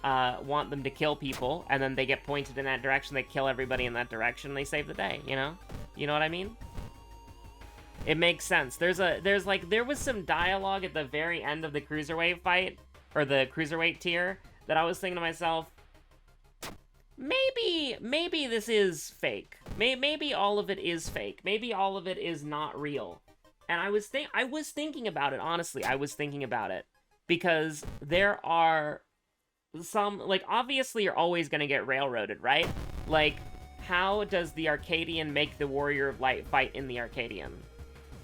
want them to kill people, and then they get pointed in that direction, they kill everybody in that direction, and they save the day, you know? You know what I mean? It makes sense. There was some dialogue at the very end of the Cruiserweight fight, or the Cruiserweight tier, that I was thinking to myself, maybe this is fake. Maybe all of it is fake. Maybe all of it is not real. And I was thinking about it, honestly. I was thinking about it. Because there are some, like, obviously you're always gonna get railroaded, right? Like, how does the Arcadian make the Warrior of Light fight in the Arcadian?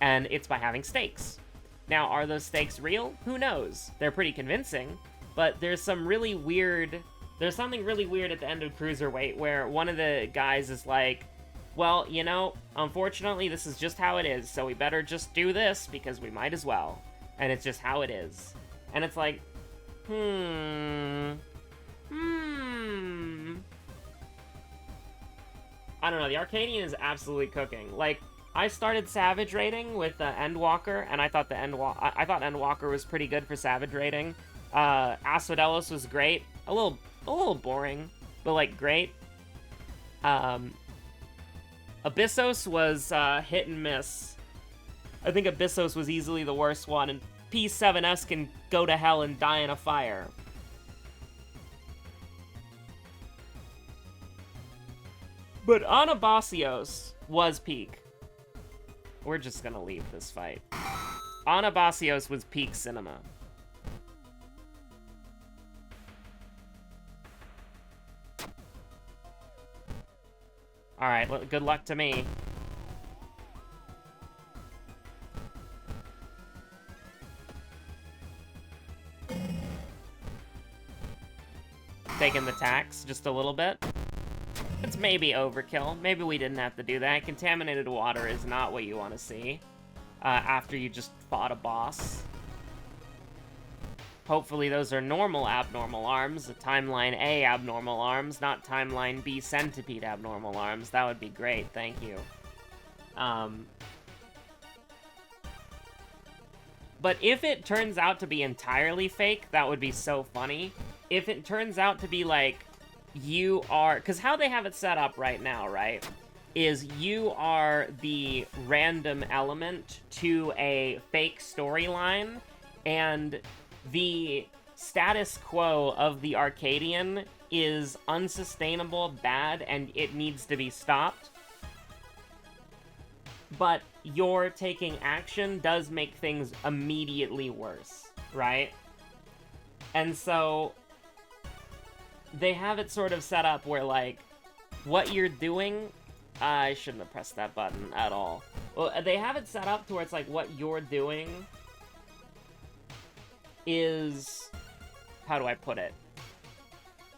And it's by having stakes. Now, are those stakes real? Who knows? They're pretty convincing, but there's something really weird at the end of Cruiserweight where one of the guys is like, well, you know, unfortunately, this is just how it is, so we better just do this because we might as well. And it's just how it is. And it's like, I don't know, the Arcadian is absolutely cooking. Like, I started Savage rating with Endwalker, and I thought Endwalker was pretty good for Savage rating. Asphodelos was great. A little boring, but, like, great. Abyssos was hit and miss. I think Abyssos was easily the worst one, and P7S can go to hell and die in a fire. But Anabasios was peak. We're just gonna leave this fight. Anabasios was peak cinema. Alright, well, good luck to me. Taking the tax just a little bit. It's maybe overkill. Maybe we didn't have to do that. Contaminated water is not what you want to see after you just fought a boss. Hopefully those are normal abnormal arms, timeline A abnormal arms, not timeline B centipede abnormal arms. That would be great, thank you. But if it turns out to be entirely fake, that would be so funny. If it turns out to be like, you are, because how they have it set up right now, right, is you are the random element to a fake storyline, and the status quo of the Arcadian is unsustainable, bad, and it needs to be stopped. But your taking action does make things immediately worse, right? And so they have it sort of set up where, like, what you're doing... I shouldn't have pressed that button at all. Well, they have it set up to where it's like, what you're doing is... How do I put it?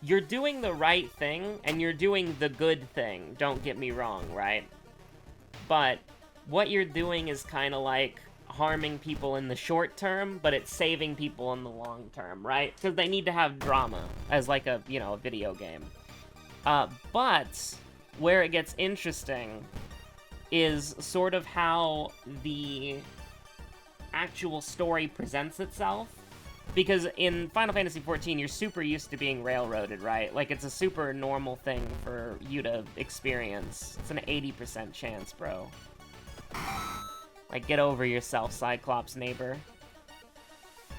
You're doing the right thing, and you're doing the good thing. Don't get me wrong, right? But what you're doing is kind of, like, harming people in the short term, but it's saving people in the long term, right? Because they need to have drama as like a, you know, a video game. But where it gets interesting is sort of how the actual story presents itself. Because in Final Fantasy XIV, you're super used to being railroaded, right? Like, it's a super normal thing for you to experience. It's an 80% chance, bro. Like, get over yourself, Cyclops neighbor.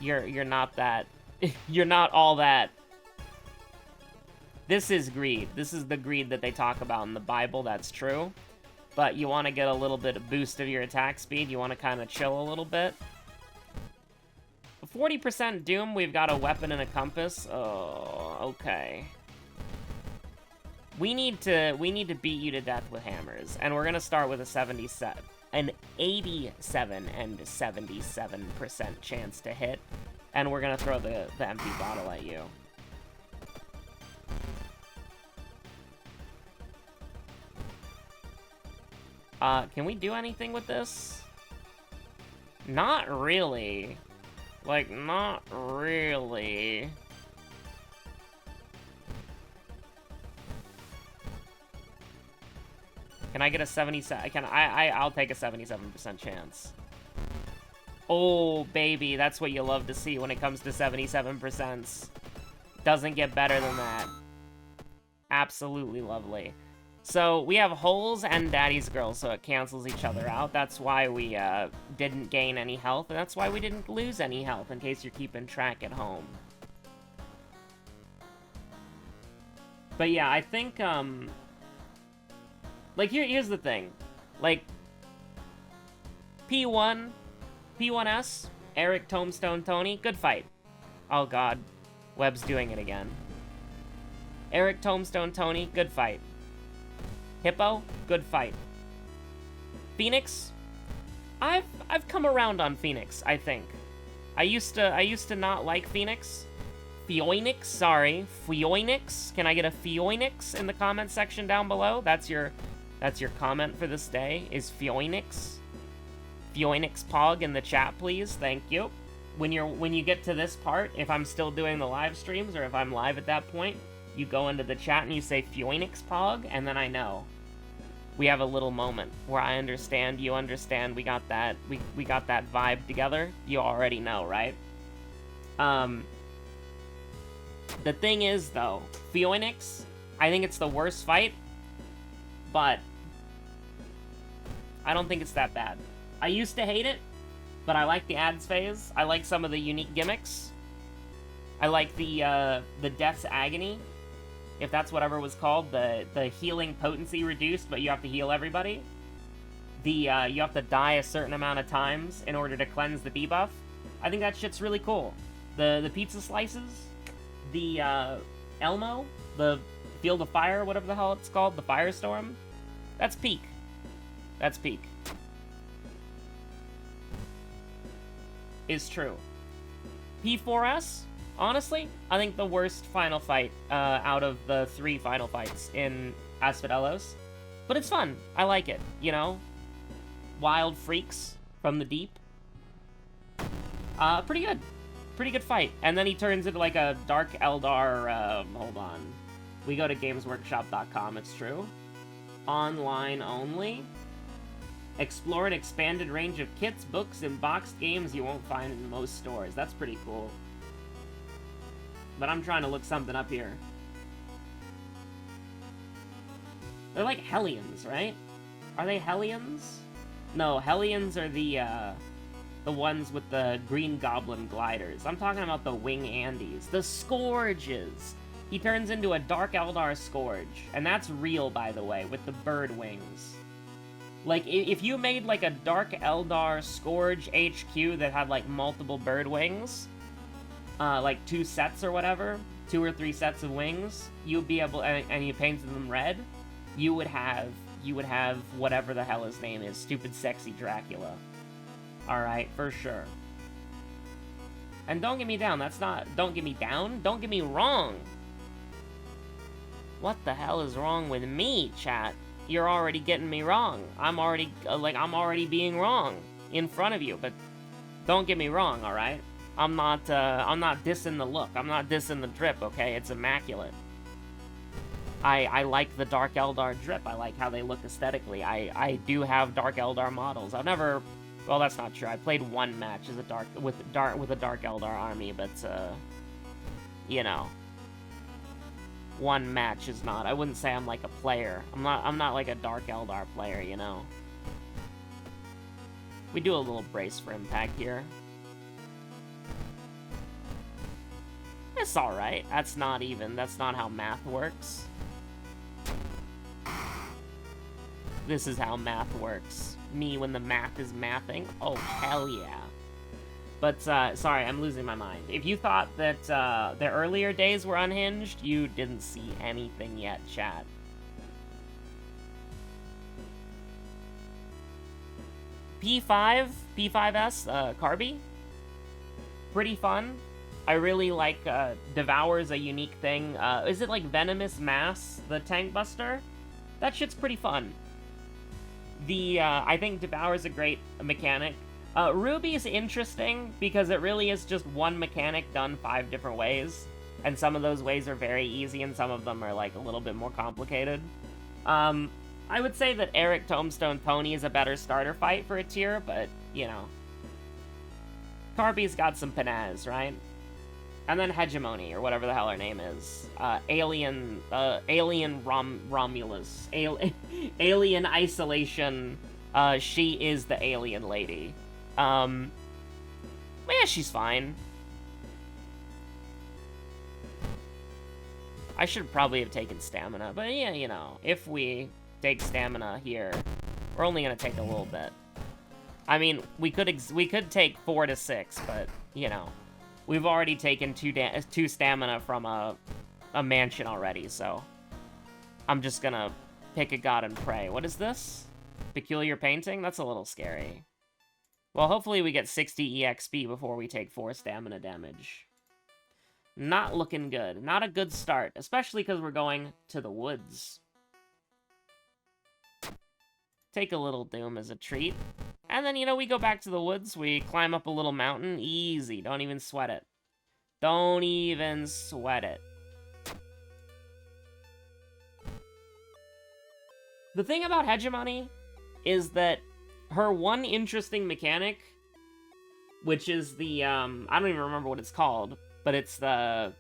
You're not that. You're not all that. This is greed. This is the greed that they talk about in the Bible, that's true. But you want to get a little bit of boost of your attack speed, you want to kind of chill a little bit. 40% Doom, we've got a weapon and a compass. Oh, okay. We need to beat you to death with hammers, and we're gonna start with a 77, an 87 and 77% chance to hit, and we're gonna throw the empty bottle at you. Can we do anything with this? Not really. Like, not really. Can I get a 77? I'll take a 77% chance. Oh, baby, that's what you love to see when it comes to 77%. Doesn't get better than that. Absolutely lovely. So, we have holes and daddy's girl, so it cancels each other out. That's why we didn't gain any health, and that's why we didn't lose any health, in case you're keeping track at home. But yeah, I think, like, here's the thing. Like, P1S, Eric Tombstone Tony, good fight. Oh god, Webb's doing it again. Eric Tombstone Tony, good fight. Hippo, good fight. Phoenix, I've come around on Phoenix, I think. I used to not like Phoenix. Phoenix, sorry. Phoenix. Can I get a Phoenix in the comment section down below? That's your comment for this day, is Phoenix. Phoenix Pog in the chat, please. Thank you. When you get to this part, if I'm still doing the live streams or if I'm live at that point, you go into the chat and you say Phoenix Pog, and then I know. We have a little moment where I understand, you understand, we got that vibe together. You already know, right? The thing is, though, Phoenix, I think it's the worst fight, but I don't think it's that bad. I used to hate it, but I like the ads phase. I like some of the unique gimmicks. I like the Death's Agony, if that's whatever was called, the healing potency reduced, but you have to heal everybody. You have to die a certain amount of times in order to cleanse the debuff. I think that shit's really cool. The pizza slices, the Elmo, the Field of Fire, whatever the hell it's called, the Firestorm. That's peak. That's peak. Is true. P4S, honestly, I think the worst final fight out of the 3 final fights in Asphodelos. But it's fun. I like it, you know? Wild freaks from the deep. Pretty good. Pretty good fight. And then he turns into like a Dark Eldar, hold on. We go to gamesworkshop.com, it's true. Online only. Explore an expanded range of kits, books, and boxed games you won't find in most stores. That's pretty cool. But I'm trying to look something up here. They're like Hellions, right? Are they Hellions? No, Hellions are the ones with the Green Goblin gliders. I'm talking about the Wing Andes. The Scourges! He turns into a Dark Eldar Scourge. And that's real, by the way, with the bird wings. Like, if you made, like, a Dark Eldar Scourge HQ that had, like, multiple bird wings, like 2 sets or whatever, 2 or 3 sets of wings, you'd be able, and you painted them red, you would have whatever the hell his name is, Stupid Sexy Dracula. Alright, for sure. And don't get me down, don't get me down, don't get me wrong. What the hell is wrong with me, chat? You're already getting me wrong. I'm already being wrong in front of you, but Don't get me wrong, alright? I'm not dissing the look. I'm not dissing the drip, okay? It's immaculate. I like the Dark Eldar drip. I like how they look aesthetically. I do have Dark Eldar models. I've never... Well, that's not true. I played one match as with a Dark Eldar army, but, you know. One match is not... I wouldn't say I'm like a player. I'm not like a Dark Eldar player, you know. We do a little brace for impact here. It's alright. That's not how math works. This is how math works. Me when the math is mathing. Oh, hell yeah. But, sorry, I'm losing my mind. If you thought that, the earlier days were unhinged, you didn't see anything yet, chat. P5S, Carby. Pretty fun. I really like, Devour's a unique thing. Is it like Venomous Mass, the tank buster? That shit's pretty fun. I think Devour's a great mechanic. Ruby's interesting because it really is just one mechanic done 5 different ways. And some of those ways are very easy and some of them are like a little bit more complicated. I would say that Eric Tombstone Pony is a better starter fight for a tier, but, you know. Carby's got some panache, right? And then Hegemony, or whatever the hell her name is. Alien Romulus. Alien Isolation. She is the alien lady. Yeah, she's fine. I should probably have taken stamina, but yeah, you know, if we take stamina here, we're only gonna take a little bit. I mean, we could take 4 to 6, but, you know. We've already taken 2 stamina from a mansion already, so I'm just gonna pick a god and pray. What is this? Peculiar painting? That's a little scary. Well, hopefully we get 60 EXP before we take 4 stamina damage. Not looking good. Not a good start, especially because we're going to the woods. Take a little doom as a treat. And then, you know, we go back to the woods, we climb up a little mountain, easy, don't even sweat it. Don't even sweat it. The thing about Hegemony is that her one interesting mechanic, which is the, I don't even remember what it's called, but it's the...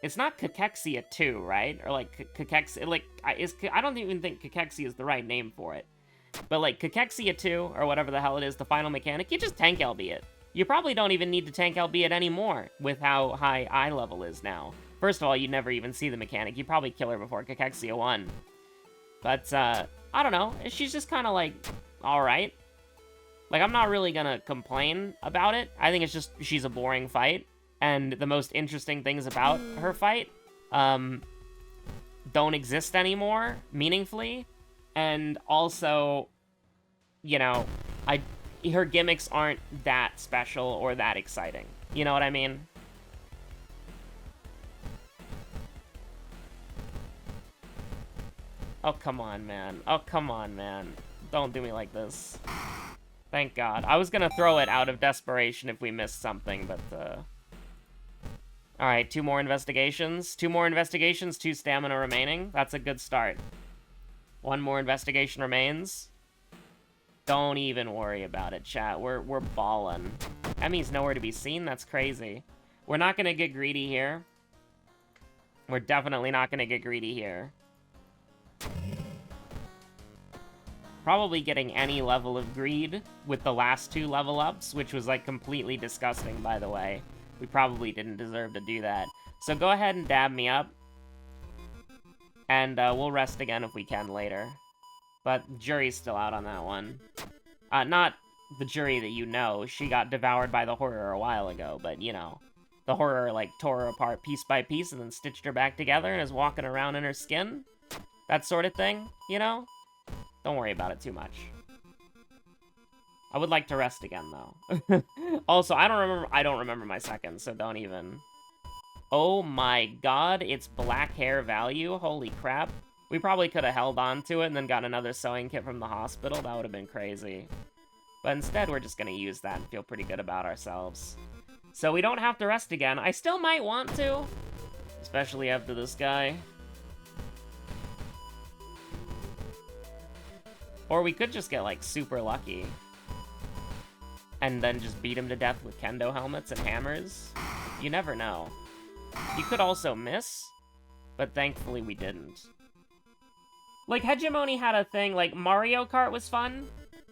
It's not Cachexia 2, right? Or like Cachexia, like, I don't even think Cachexia is the right name for it. But like Cachexia 2, or whatever the hell it is, the final mechanic, you just tank LB it. You probably don't even need to tank LB it anymore with how high eye level is now. First of all, you never even see the mechanic. You probably kill her before Cachexia 1. But, I don't know. She's just kind of like, alright. Like, I'm not really gonna complain about it. I think it's just, she's a boring fight. And the most interesting things about her fight, don't exist anymore, meaningfully. And also, you know, her gimmicks aren't that special or that exciting. You know what I mean? Oh, come on, man. Oh, come on, man. Don't do me like this. Thank God. I was gonna throw it out of desperation if we missed something, but, Alright, 2 more investigations. 2 more investigations, 2 stamina remaining. That's a good start. 1 more investigation remains. Don't even worry about it, chat. We're ballin'. Emmy's nowhere to be seen? That's crazy. We're not gonna get greedy here. We're definitely not gonna get greedy here. Probably getting any level of greed with the last 2 level ups, which was, like, completely disgusting, by the way. We probably didn't deserve to do that. So go ahead and dab me up. And we'll rest again if we can later. But jury's still out on that one. Not the jury that you know. She got devoured by the horror a while ago, but, you know. The horror, like, tore her apart piece by piece and then stitched her back together and is walking around in her skin. That sort of thing, you know? Don't worry about it too much. I would like to rest again, though. Also, I don't remember my seconds, so don't even. Oh my god, it's black hair value? Holy crap. We probably could have held on to it and then got another sewing kit from the hospital. That would have been crazy. But instead, we're just gonna use that and feel pretty good about ourselves. So we don't have to rest again. I still might want to, especially after this guy. Or we could just get, like, super lucky. And then just beat him to death with kendo helmets and hammers. You never know. You could also miss, but thankfully we didn't. Like, Hegemony had a thing, like, Mario Kart was fun,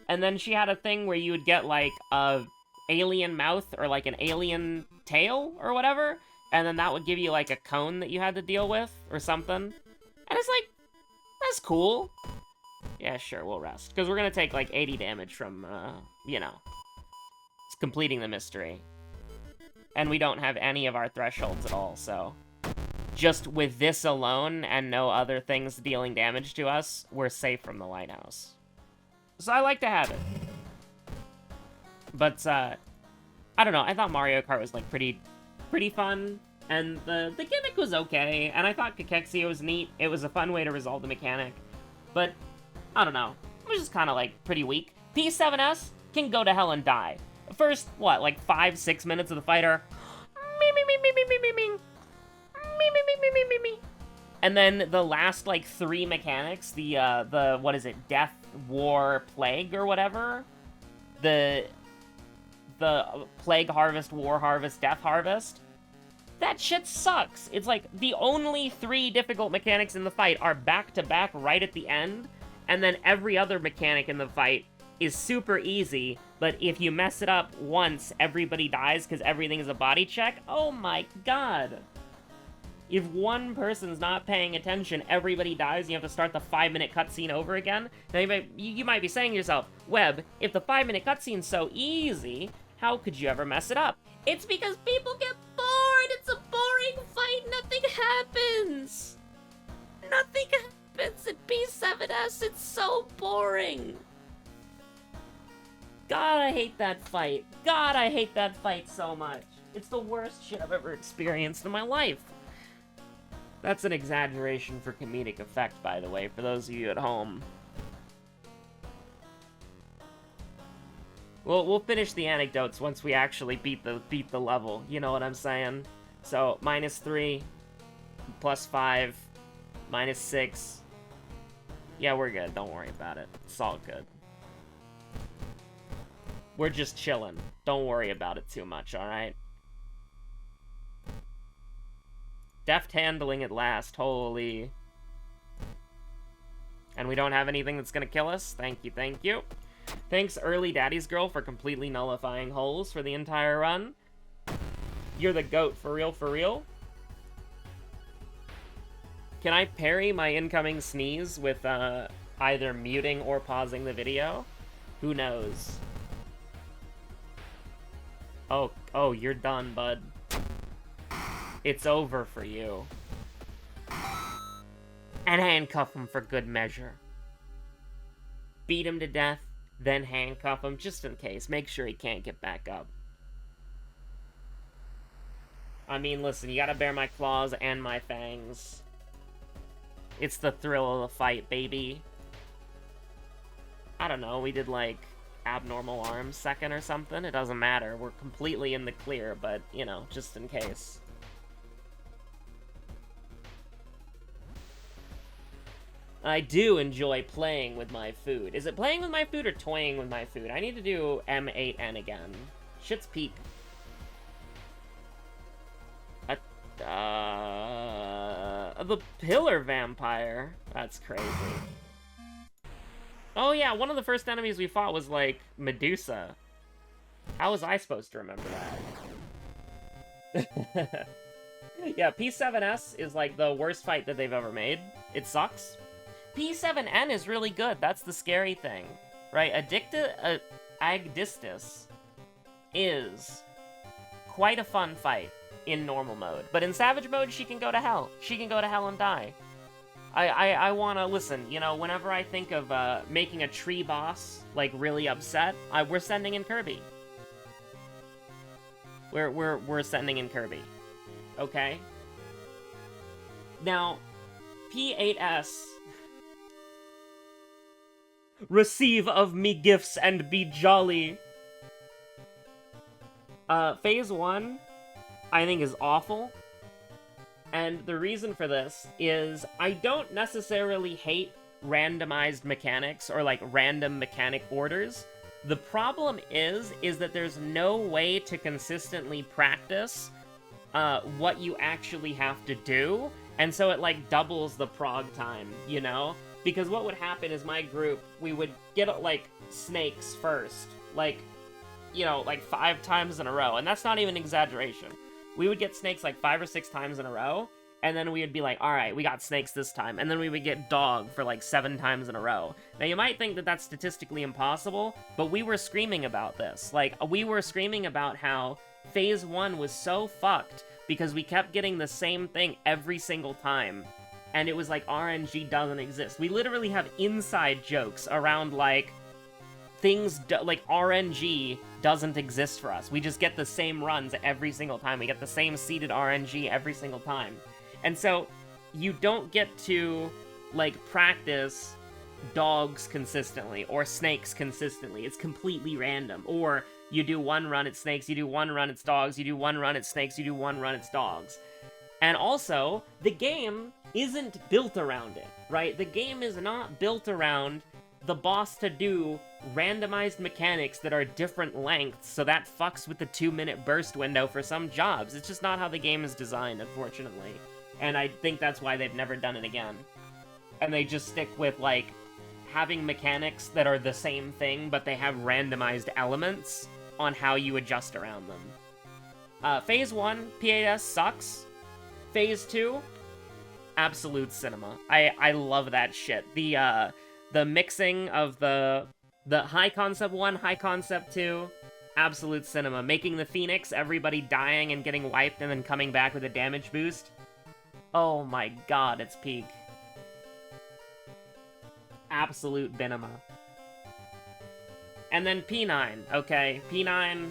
and then she had a thing where you would get, like, a alien mouth or, like, an alien tail or whatever, and then that would give you, like, a cone that you had to deal with or something. And it's like, that's cool. Yeah, sure, we'll rest. Because we're gonna take, like, 80 damage from, you know, it's completing the mystery. And we don't have any of our thresholds at all, so... Just with this alone and no other things dealing damage to us, we're safe from the lighthouse. So I like to have it. But, I don't know, I thought Mario Kart was, like, pretty fun. And the gimmick was okay, and I thought Cachexia was neat. It was a fun way to resolve the mechanic. But, I don't know, it was just kind of, like, pretty weak. P7S can go to hell and die. First, what, like 5-6 minutes of the fight are... And then the last, like, 3 mechanics, the what is it, Death, War, Plague, or whatever? The Plague Harvest, War Harvest, Death Harvest? That shit sucks. It's like, the only 3 difficult mechanics in the fight are back-to-back right at the end, and then every other mechanic in the fight is super easy, but if you mess it up once, everybody dies because everything is a body check? Oh my god. If one person's not paying attention, everybody dies, and you have to start the 5-minute cutscene over again? Now, you might be saying to yourself, Web, if the 5-minute cutscene's so easy, how could you ever mess it up? It's because people get bored! It's a boring fight! Nothing happens! Nothing happens in P7S! It's so boring! God, I hate that fight. God, I hate that fight so much. It's the worst shit I've ever experienced in my life. That's an exaggeration for comedic effect, by the way, for those of you at home. We'll finish the anecdotes once we actually beat the level, you know what I'm saying? So, -3, +5, -6. Yeah, we're good, don't worry about it. It's all good. We're just chilling. Don't worry about it too much, alright? Deft handling at last, holy. And we don't have anything that's gonna kill us? Thank you, thank you. Thanks, Early Daddy's Girl, for completely nullifying holes for the entire run. You're the goat, for real, for real. Can I parry my incoming sneeze with, either muting or pausing the video? Who knows? Oh, you're done, bud. It's over for you. And handcuff him for good measure. Beat him to death, then handcuff him, just in case. Make sure he can't get back up. I mean, listen, you gotta bear my claws and my fangs. It's the thrill of the fight, baby. I don't know, we did, like, abnormal arms second or something. It doesn't matter. We're completely in the clear, but, you know, just in case. I do enjoy playing with my food. Is it playing with my food or toying with my food? I need to do M8N again. Shit's peak. The Pillar Vampire. That's crazy. Oh yeah, one of the first enemies we fought was, like, Medusa. How was I supposed to remember that? Yeah, P7S is, like, the worst fight that they've ever made. It sucks. P7N is really good. That's the scary thing, right? Agdistis is quite a fun fight in normal mode. But in Savage mode, she can go to hell. She can go to hell and die. I want to, listen, you know, whenever I think of making a tree boss, like, really upset, we're sending in Kirby. We're sending in Kirby. Okay? Now, P8S... Receive of me gifts and be jolly. Phase 1, I think, is awful. And the reason for this is I don't necessarily hate randomized mechanics or, like, random mechanic orders. The problem is that there's no way to consistently practice what you actually have to do, and so it, like, doubles the prog time, you know? Because what would happen is my group, we would get, like, snakes first, like, you know, like 5 times in a row, and that's not even exaggeration. We would get snakes like 5 or 6 times in a row, and then we would be like, alright, we got snakes this time, and then we would get dog for like 7 times in a row. Now you might think that that's statistically impossible, but we were screaming about this. Like, we were screaming about how Phase 1 was so fucked because we kept getting the same thing every single time, and it was like RNG doesn't exist. We literally have inside jokes around, like, things, like, RNG doesn't exist for us. We just get the same runs every single time. We get the same seeded RNG every single time. And so, you don't get to, like, practice dogs consistently, or snakes consistently. It's completely random. Or, you do 1 run at snakes, you do 1 run at dogs, you do 1 run at snakes, you do 1 run at dogs. And also, the game isn't built around it, right? The game is not built around the boss to do randomized mechanics that are different lengths, so that fucks with the 2-minute burst window for some jobs. It's just not how the game is designed, unfortunately. And I think that's why they've never done it again. And they just stick with, like, having mechanics that are the same thing, but they have randomized elements on how you adjust around them. Phase 1, P8S sucks. Phase 2, absolute cinema. I love that shit. The mixing of the high concept 1, high concept 2, absolute cinema. Making the Phoenix, everybody dying and getting wiped and then coming back with a damage boost. Oh my god, it's peak. Absolute binema. And then P9, okay. P9...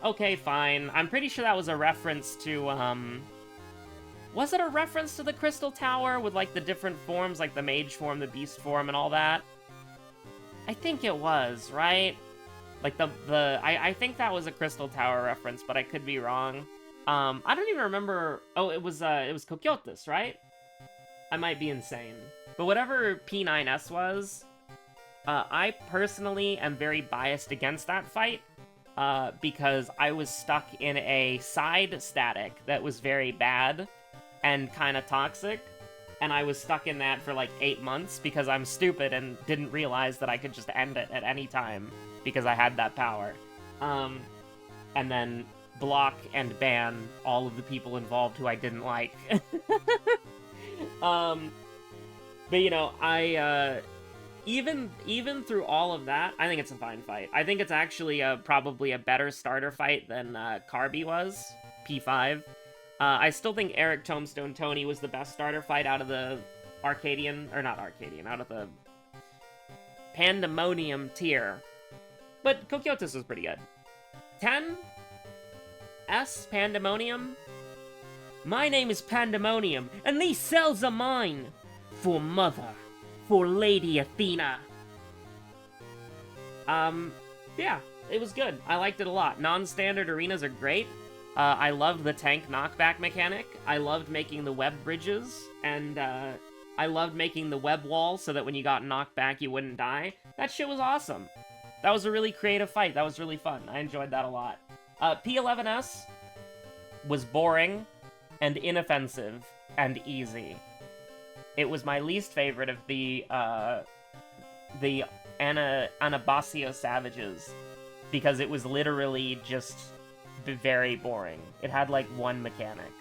okay, fine. I'm pretty sure that was a reference to, was it a reference to the Crystal Tower with, like, the different forms, like the Mage form, the Beast form, and all that? I think it was, right? Like, I think that was a Crystal Tower reference, but I could be wrong. I don't even remember... oh, it was Kokyotis, right? I might be insane. But whatever P9S was, I personally am very biased against that fight, because I was stuck in a side static that was very bad and kind of toxic, and I was stuck in that for like 8 months because I'm stupid and didn't realize that I could just end it at any time because I had that power. And then block and ban all of the people involved who I didn't like. But you know, even through all of that, I think it's a fine fight. I think it's actually probably a better starter fight than Carby was, P5. I still think Eric Tombstone Tony was the best starter fight out of the Arcadian, or not Arcadian, out of the Pandemonium tier. But Kokyotis was pretty good. 10? S? Pandemonium? My name is Pandemonium, and these cells are mine! For Mother. For Lady Athena. Yeah, it was good. I liked it a lot. Non-standard arenas are great. I loved the tank knockback mechanic. I loved making the web bridges, and I loved making the web wall so that when you got knocked back, you wouldn't die. That shit was awesome. That was a really creative fight. That was really fun. I enjoyed that a lot. P11S was boring and inoffensive and easy. It was my least favorite of the Anabasio Savages, because it was literally just very boring. It had, like, 1 mechanic.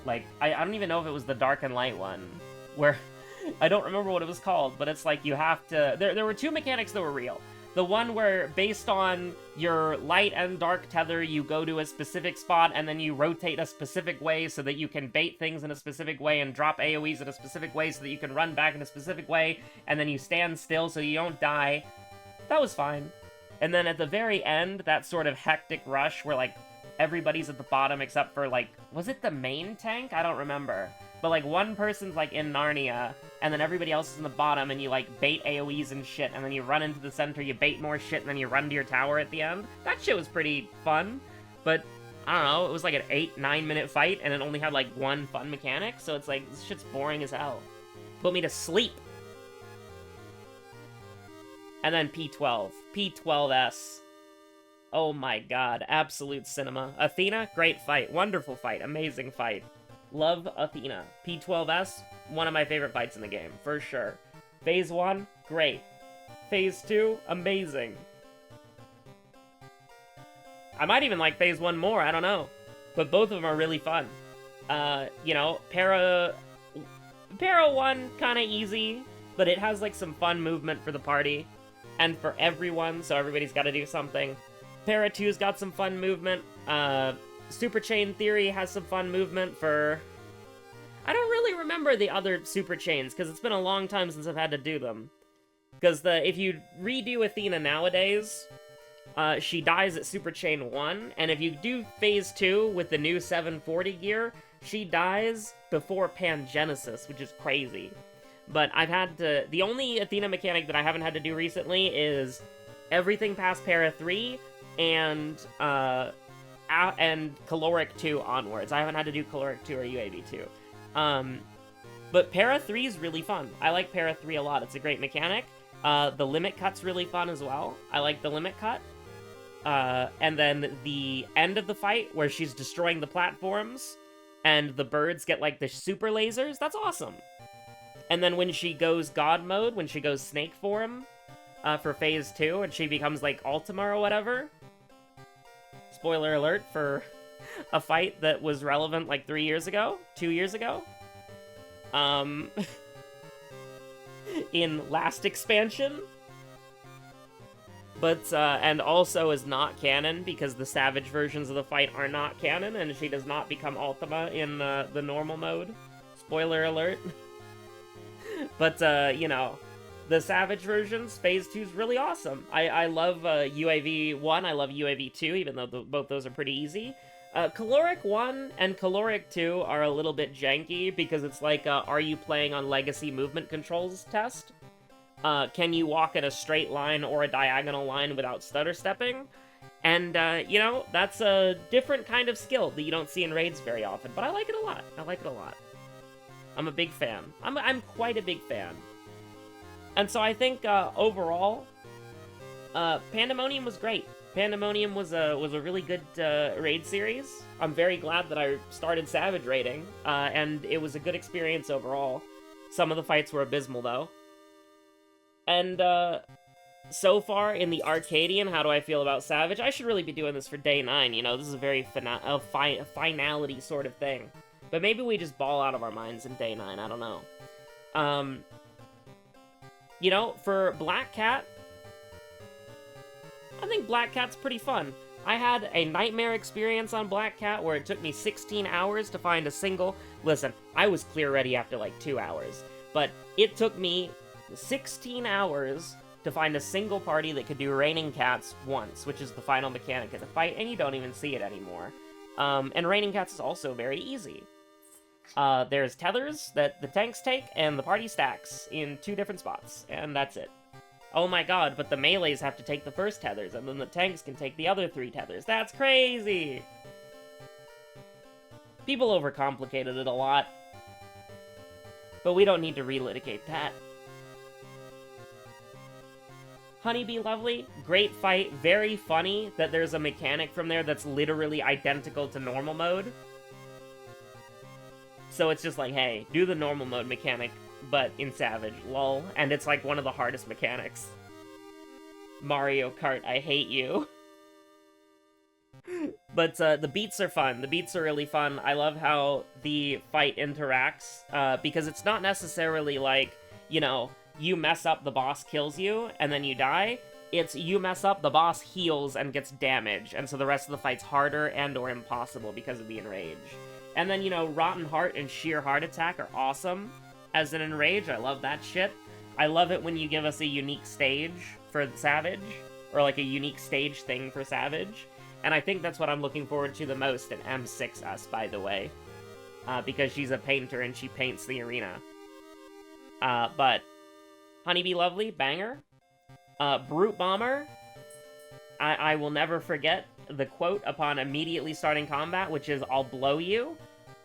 Like, I don't even know if it was the Dark and Light one, where... I don't remember what it was called, but it's like you have to... There were 2 mechanics that were real. The one where, based on your light and dark tether, you go to a specific spot, and then you rotate a specific way so that you can bait things in a specific way and drop AoEs in a specific way so that you can run back in a specific way, and then you stand still so you don't die. That was fine. And then at the very end, that sort of hectic rush where, like, everybody's at the bottom except for, like, was it the main tank? I don't remember. but like one person's like in Narnia, and then everybody else is in the bottom, and you like bait AoEs and shit, and then you run into the center, you bait more shit, and then you run to your tower at the end. That shit was pretty fun, but I don't know, it was like an 8-9 minute fight, and it only had like one fun mechanic, so it's like, this shit's boring as hell. Put me to sleep. And then P12. P12S. Oh my god, absolute cinema. Athena, great fight, wonderful fight, amazing fight. Love Athena. P12S, one of my favorite fights in the game, for sure. Phase 1, great. Phase 2, amazing. I might even like Phase 1 more, I don't know. But both of them are really fun. You know, Para 1, kinda easy, but it has like some fun movement for the party. And for everyone, so everybody's gotta do something. Para 2's got some fun movement. Super Chain Theory has some fun movement for... I don't really remember the other Super Chains, because it's been a long time since I've had to do them. Because if you redo Athena nowadays, she dies at Super Chain 1, and if you do Phase 2 with the new 740 gear, she dies before Pangenesis, which is crazy. But I've had to... The only Athena mechanic that I haven't had to do recently is everything past Para 3 and Caloric 2 onwards. I haven't had to do Caloric 2 or UAV 2. But Para 3 is really fun. I like Para 3 a lot. It's a great mechanic. The limit cut's really fun as well. I like the limit cut. And then the end of the fight, where she's destroying the platforms, and the birds get, like, the super lasers, that's awesome. And then when she goes God mode, when she goes Snake form, for Phase 2, and she becomes, like, Ultima or whatever. Spoiler alert for a fight that was relevant, like, 3 years ago? 2 years ago? In last expansion? But, and also is not canon, because the Savage versions of the fight are not canon, and she does not become Ultima in the normal mode. Spoiler alert. But, you know, the Savage versions, Phase 2 is really awesome. I love UAV 1, I love UAV 2, even though both those are pretty easy. Caloric 1 and Caloric 2 are a little bit janky, because it's like, are you playing on Legacy movement controls test? Can you walk in a straight line or a diagonal line without stutter stepping? And, you know, that's a different kind of skill that you don't see in raids very often, but I like it a lot. I like it a lot. I'm a big fan. I'm quite a big fan. And so I think, overall, Pandemonium was great. Pandemonium was a really good, raid series. I'm very glad that I started Savage raiding, and it was a good experience overall. Some of the fights were abysmal, though. And, so far in the Arcadian, how do I feel about Savage? I should really be doing this for day 9, you know? This is a very finality sort of thing. But maybe we just ball out of our minds in day 9, I don't know. You know, for Black Cat, I think Black Cat's pretty fun. I had a nightmare experience on Black Cat where it took me 16 hours to find a single... Listen, I was clear ready after like 2 hours, but it took me 16 hours to find a single party that could do Raining Cats once, which is the final mechanic of the fight, and you don't even see it anymore. And Raining Cats is also very easy. There's tethers that the tanks take, and the party stacks in 2 different spots, and that's it. Oh my god, but the melees have to take the first tethers, and then the tanks can take the other 3 tethers. That's crazy! People overcomplicated it a lot. But we don't need to relitigate that. Honeybee Lovely, great fight, very funny that there's a mechanic from there that's literally identical to normal mode. So it's just like, hey, do the normal mode mechanic, but in Savage, lol. And it's like one of the hardest mechanics. Mario Kart, I hate you. But the beats are fun. The beats are really fun. I love how the fight interacts, because it's not necessarily like, you know, you mess up, the boss kills you, and then you die. It's you mess up, the boss heals and gets damage, and so the rest of the fight's harder and or impossible because of the Enrage. And then, you know, Rotten Heart and Sheer Heart Attack are awesome as an Enrage. I love that shit. I love it when you give us a unique stage for Savage, or like a unique stage thing for Savage. And I think that's what I'm looking forward to the most in M6S, by the way. because she's a painter and she paints the arena. But Honeybee Lovely, banger. Brute Bomber, I will never forget the quote upon immediately starting combat, which is, "I'll blow you."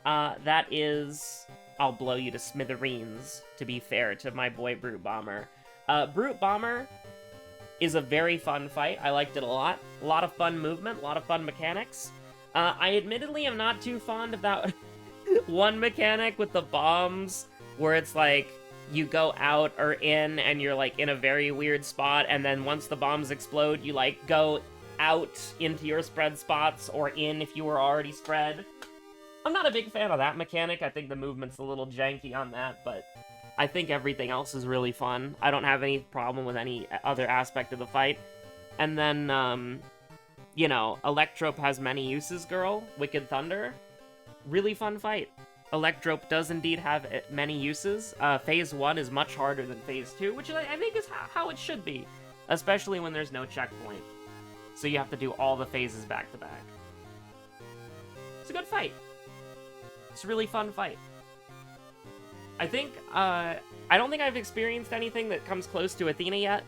That is, "I'll blow you to smithereens," to be fair to my boy Brute Bomber. Brute Bomber is a very fun fight. I liked it a lot. A lot of fun movement, a lot of fun mechanics. I admittedly am not too fond of that one mechanic with the bombs, where it's like, you go out or in, and you're, like, in a very weird spot, and then once the bombs explode, you, like, go out into your spread spots, or in if you were already spread. I'm not a big fan of that mechanic. I think the movement's a little janky on that, but I think everything else is really fun. I don't have any problem with any other aspect of the fight. And then, you know, Electrope has many uses, girl. Wicked Thunder. Really fun fight. Electrope does indeed have many uses. Phase 1 is much harder than Phase 2, which I think is how it should be. Especially when there's no checkpoint. So you have to do all the phases back to back. It's a good fight. It's a really fun fight. I think, I don't think I've experienced anything that comes close to Athena yet.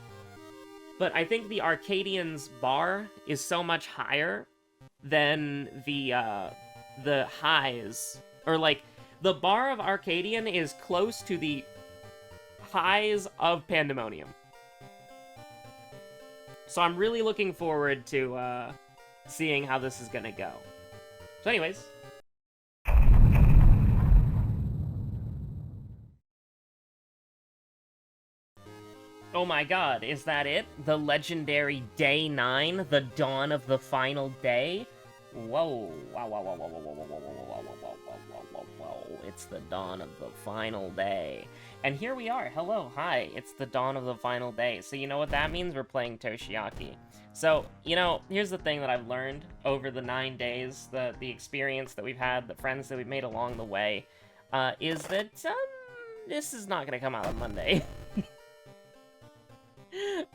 But I think the Arcadian's bar is so much higher than the highs. Or, like, the bar of Arcadian is close to the highs of Pandemonium. So I'm really looking forward to seeing how this is gonna go. So anyways. Oh my god, is that it? The legendary Day 9? The dawn of the final day? Whoa. Wow, wow, wow, wow, wow, wow, wow, wow, wow, wow, wow, wow, wow, wow. It's the dawn of the final day. And here we are. Hello, hi. It's the dawn of the final day. So you know what that means? We're playing Toshiaki. So, you know, here's the thing that I've learned over the 9 days, the experience that we've had, the friends that we've made along the way, is that, this is not gonna come out on Monday.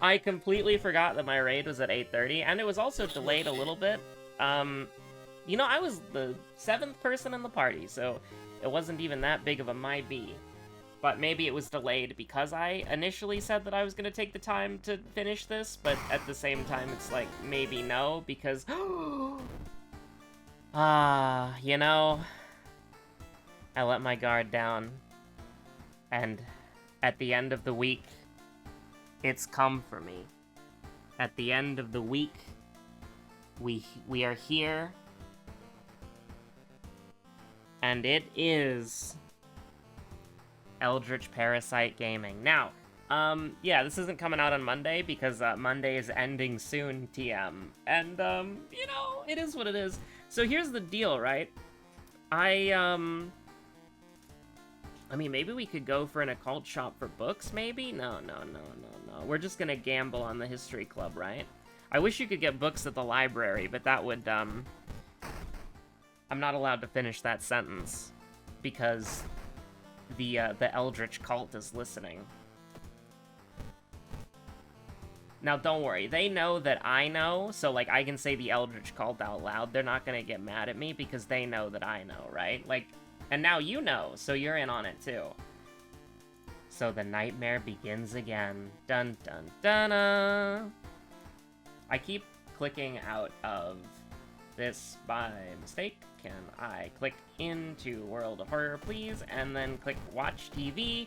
I completely forgot that my raid was at 8:30, and it was also delayed a little bit. You know, I was the 7th person in the party, so it wasn't even that big of a might be. But maybe it was delayed because I initially said that I was going to take the time to finish this, but at the same time, it's like, maybe no, because... you know... I let my guard down. And at the end of the week, it's come for me. At the end of the week, we are here, and it is Eldritch Parasite Gaming. Now, yeah, this isn't coming out on Monday because Monday is ending soon, TM. And, you know, it is what it is. So here's the deal, right? I mean, maybe we could go for an occult shop for books, maybe? No. We're just gonna gamble on the history club, right? I wish you could get books at the library, but that would, I'm not allowed to finish that sentence because the Eldritch cult is listening. Now, don't worry. They know that I know, so, like, I can say the Eldritch cult out loud. They're not gonna get mad at me because they know that I know, right? Like, and now you know, so you're in on it, too. So the nightmare begins again. Dun dun dun. I keep clicking out of this by mistake. Can I click into World of Horror, please? And then click Watch TV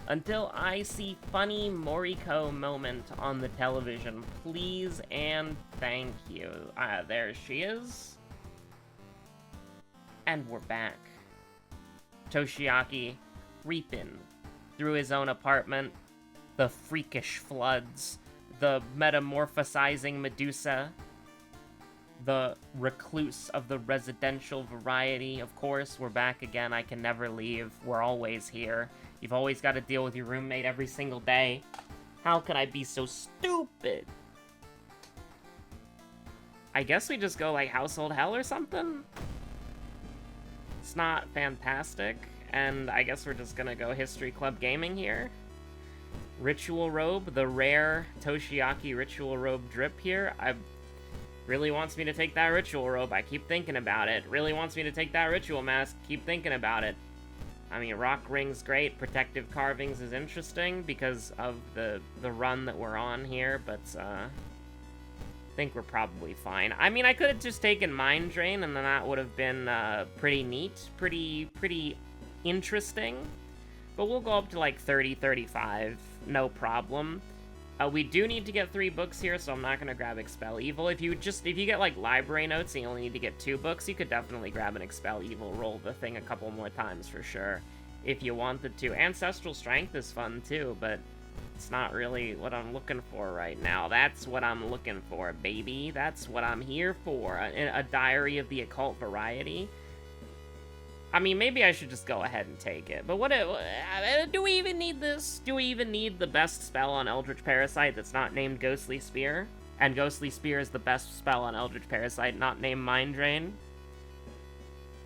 until I see funny Moriko moment on the television. Please and thank you. There she is. And we're back. Toshiaki reaping through his own apartment, the freakish floods, the metamorphosizing Medusa, the recluse of the residential variety. Of course, we're back again. I can never leave. We're always here. You've always got to deal with your roommate every single day. How could I be so stupid? I guess we just go like household hell or something? It's not fantastic. And I guess we're just gonna go History Club Gaming here. Ritual Robe, the rare Toshiaki Ritual Robe drip here. Really wants me to take that ritual robe. I keep thinking about it. Really wants me to take that ritual mask. Keep thinking about it. I mean, rock ring's great. Protective carvings is interesting because of the run that we're on here, but I think we're probably fine. I mean, I could have just taken mind drain, and then that would have been pretty neat, pretty interesting. But we'll go up to like 30, 35, no problem. We do need to get 3 books here, so I'm not gonna grab Expel Evil. If you get like library notes and you only need to get 2 books, you could definitely grab an Expel Evil, roll the thing a couple more times for sure, if you wanted to. Ancestral Strength is fun too, but it's not really what I'm looking for right now. That's what I'm looking for, baby. That's what I'm here for. A Diary of the Occult Variety. I mean, maybe I should just go ahead and take it. But do we even need this? Do we even need the best spell on Eldritch Parasite that's not named Ghostly Spear? And Ghostly Spear is the best spell on Eldritch Parasite not named Mind Drain?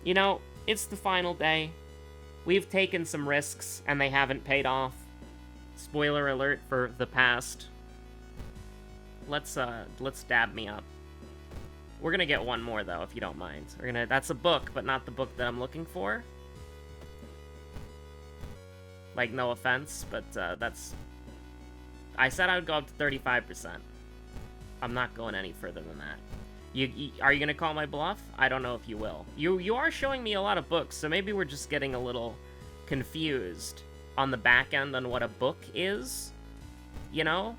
You know, it's the final day. We've taken some risks, and they haven't paid off. Spoiler alert for the past. Let's dab me up. We're gonna get one more, though, if you don't mind. That's a book, but not the book that I'm looking for. Like, no offense, but, that's... I said I would go up to 35%. I'm not going any further than that. Are you gonna call my bluff? I don't know if you will. You are showing me a lot of books, so maybe we're just getting a little confused on the back end on what a book is. You know?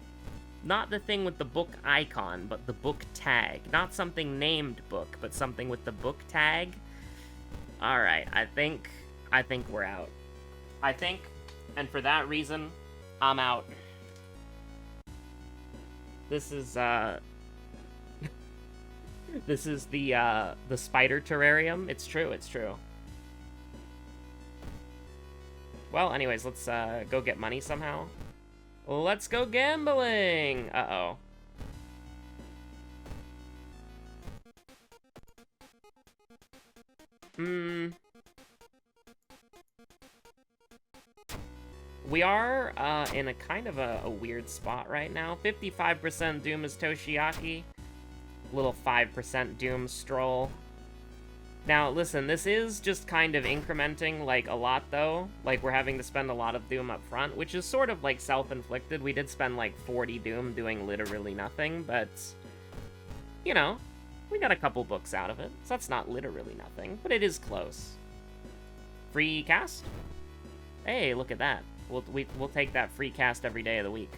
Not the thing with the book icon, but the book tag. Not something named book, but something with the book tag. Alright, I think we're out. And for that reason, I'm out. This is, this is the spider terrarium. It's true. Well, anyways, let's, go get money somehow. Let's go gambling! Uh-oh. We are, in a kind of a weird spot right now. 55% Doom is Toshiaki. Little 5% Doom stroll. Now, listen, this is just kind of incrementing, like, a lot, though. Like, we're having to spend a lot of Doom up front, which is sort of, like, self-inflicted. We did spend, like, 40 Doom doing literally nothing, but, you know, we got a couple books out of it, so that's not literally nothing, but it is close. Free cast? Hey, look at that. We'll take that free cast every day of the week.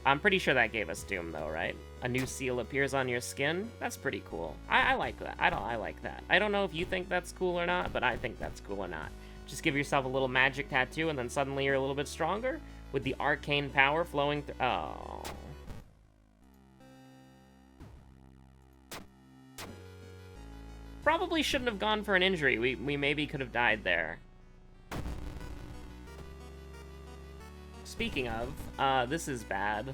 I'm pretty sure that gave us Doom, though, right? A new seal appears on your skin? That's pretty cool. I like that. I like that. I don't know if you think that's cool or not, but I think that's cool or not. Just give yourself a little magic tattoo, and then suddenly you're a little bit stronger, with the arcane power flowing through... Oh. Probably shouldn't have gone for an injury. We maybe could have died there. Speaking of, this is bad.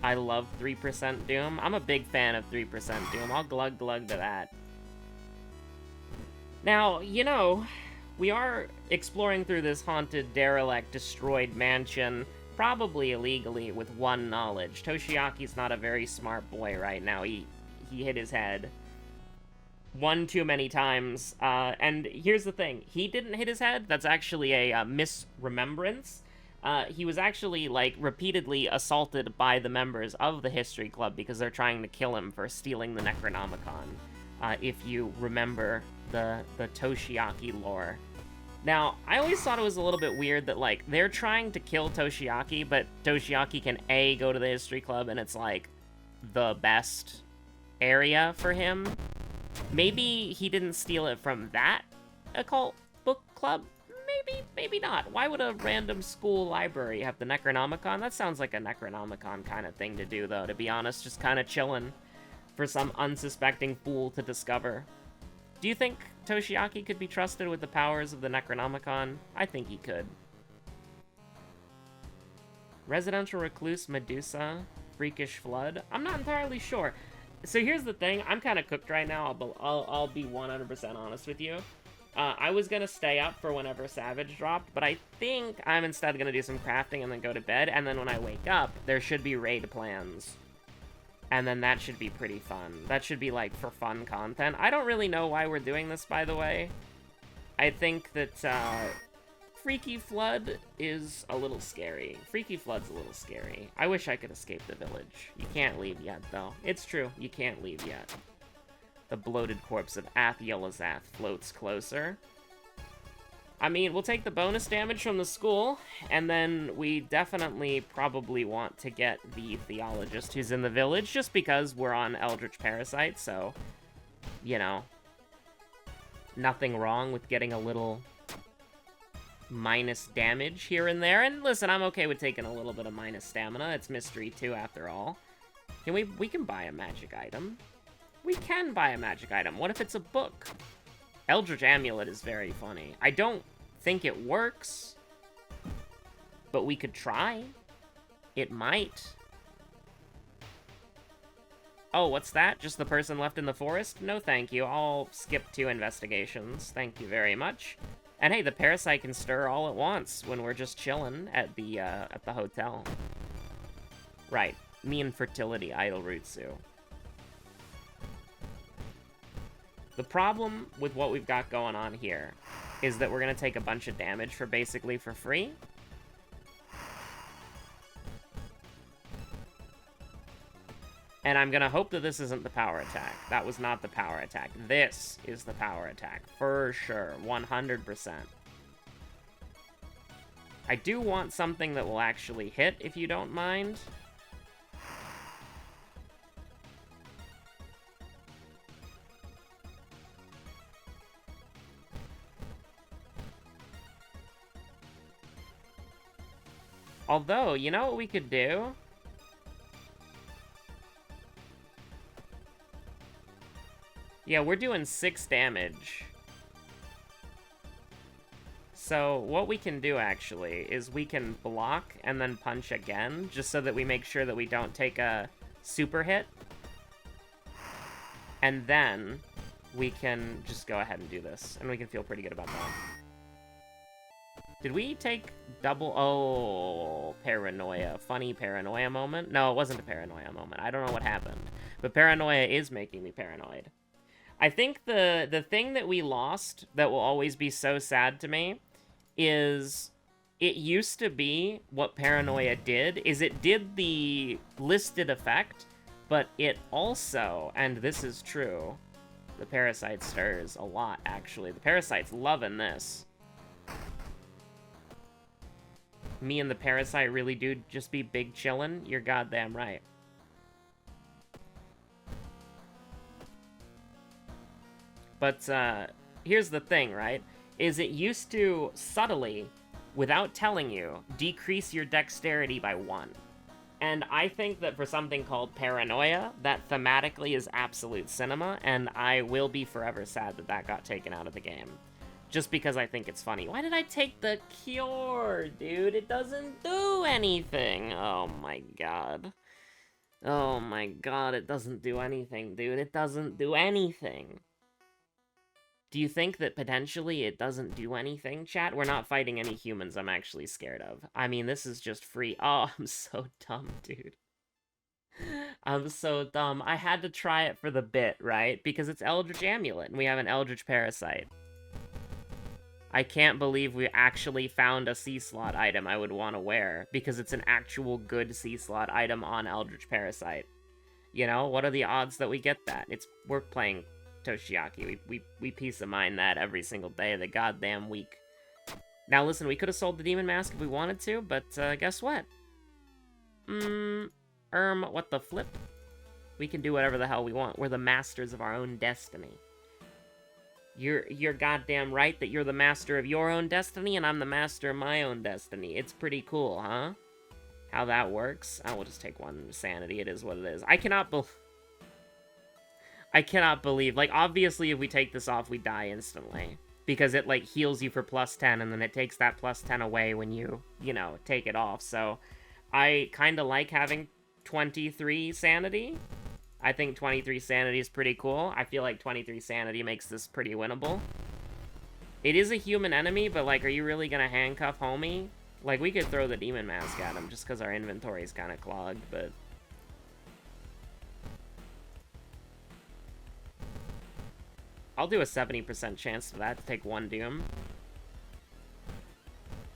I love 3% Doom. I'm a big fan of 3% Doom. I'll glug to that. Now, you know, we are exploring through this haunted, derelict, destroyed mansion, probably illegally, with one knowledge. Toshiaki's not a very smart boy right now. He hit his head one too many times, and here's the thing. He didn't hit his head. That's actually a misremembrance. He was actually, like, repeatedly assaulted by the members of the History Club because they're trying to kill him for stealing the Necronomicon, if you remember the Toshiaki lore. Now, I always thought it was a little bit weird that, like, they're trying to kill Toshiaki, but Toshiaki can, A, go to the History Club, and it's, like, the best area for him. Maybe he didn't steal it from that occult book club? Maybe not. Why would a random school library have the Necronomicon? That sounds like a Necronomicon kind of thing to do, though, to be honest. Just kind of chilling for some unsuspecting fool to discover. Do you think Toshiaki could be trusted with the powers of the Necronomicon? I think he could. Residential Recluse Medusa, Freakish Flood? I'm not entirely sure. So here's the thing, I'm kind of cooked right now, I'll be 100% honest with you. I was gonna stay up for whenever Savage dropped, but I think I'm instead gonna do some crafting and then go to bed, and then when I wake up, there should be raid plans. And then that should be pretty fun. That should be, like, for fun content. I don't really know why we're doing this, by the way. I think that, Freaky Flood is a little scary. Freaky Flood's a little scary. I wish I could escape the village. You can't leave yet, though. It's true, you can't leave yet. The bloated corpse of Ath-Yelazath floats closer. I mean, we'll take the bonus damage from the school, and then we definitely probably want to get the Theologist who's in the village, just because we're on Eldritch Parasite, so, you know, nothing wrong with getting a little minus damage here and there. And listen, I'm okay with taking a little bit of minus stamina. It's mystery too, after all. We can buy a magic item. We can buy a magic item. What if it's a book? Eldritch Amulet is very funny. I don't think it works, but we could try. It might. Oh, what's that? Just the person left in the forest? No, thank you. I'll skip 2 investigations. Thank you very much. And hey, the parasite can stir all at once when we're just chilling at the hotel. Right. Me and Fertility Idol Rutsu. The problem with what we've got going on here is that we're going to take a bunch of damage for basically for free. And I'm going to hope that this isn't the power attack. That was not the power attack. This is the power attack. For sure. 100%. I do want something that will actually hit, if you don't mind. Although, you know what we could do? Yeah, we're doing 6 damage. So, what we can do, actually, is we can block and then punch again, just so that we make sure that we don't take a super hit. And then, we can just go ahead and do this, and we can feel pretty good about that. Did we take double... Oh, paranoia. Funny paranoia moment? No, it wasn't a paranoia moment. I don't know what happened. But paranoia is making me paranoid. I think the thing that we lost that will always be so sad to me is it used to be what paranoia did, is it did the listed effect, but it also, and this is true, the parasite stirs a lot, actually. The parasite's loving this. Me and the parasite really do just be big chillin'? You're goddamn right. But, here's the thing, right? Is it used to subtly, without telling you, decrease your dexterity by 1. And I think that for something called paranoia, that thematically is absolute cinema, and I will be forever sad that that got taken out of the game. Just because I think it's funny. Why did I take the cure, dude? It doesn't do anything. Oh my god. Oh my god, it doesn't do anything, dude. It doesn't do anything. Do you think that potentially it doesn't do anything, chat? We're not fighting any humans I'm actually scared of. I mean, this is just free. Oh, I'm so dumb, dude. I'm so dumb. I had to try it for the bit, right? Because it's Eldritch Amulet, and we have an Eldritch Parasite. I can't believe we actually found a C-slot item I would want to wear, because it's an actual good C-slot item on Eldritch Parasite. You know, what are the odds that we get that? We're playing Toshiaki. We peace of mind that every single day of the goddamn week. Now listen, we could have sold the Demon Mask if we wanted to, but guess what? What the flip? We can do whatever the hell we want. We're the masters of our own destiny. You're goddamn right that you're the master of your own destiny, and I'm the master of my own destiny. It's pretty cool, huh? How that works? I will just take 1 sanity. It is what it is. I cannot believe, like, obviously if we take this off, we die instantly. Because it, like, heals you for +10, and then it takes that +10 away when you know, take it off. So, I kinda like having 23 sanity. I think 23 sanity is pretty cool. I feel like 23 sanity makes this pretty winnable. It is a human enemy, but, like, are you really gonna handcuff homie? Like, we could throw the demon mask at him just because our inventory is kind of clogged, but... I'll do a 70% chance of that to take one doom.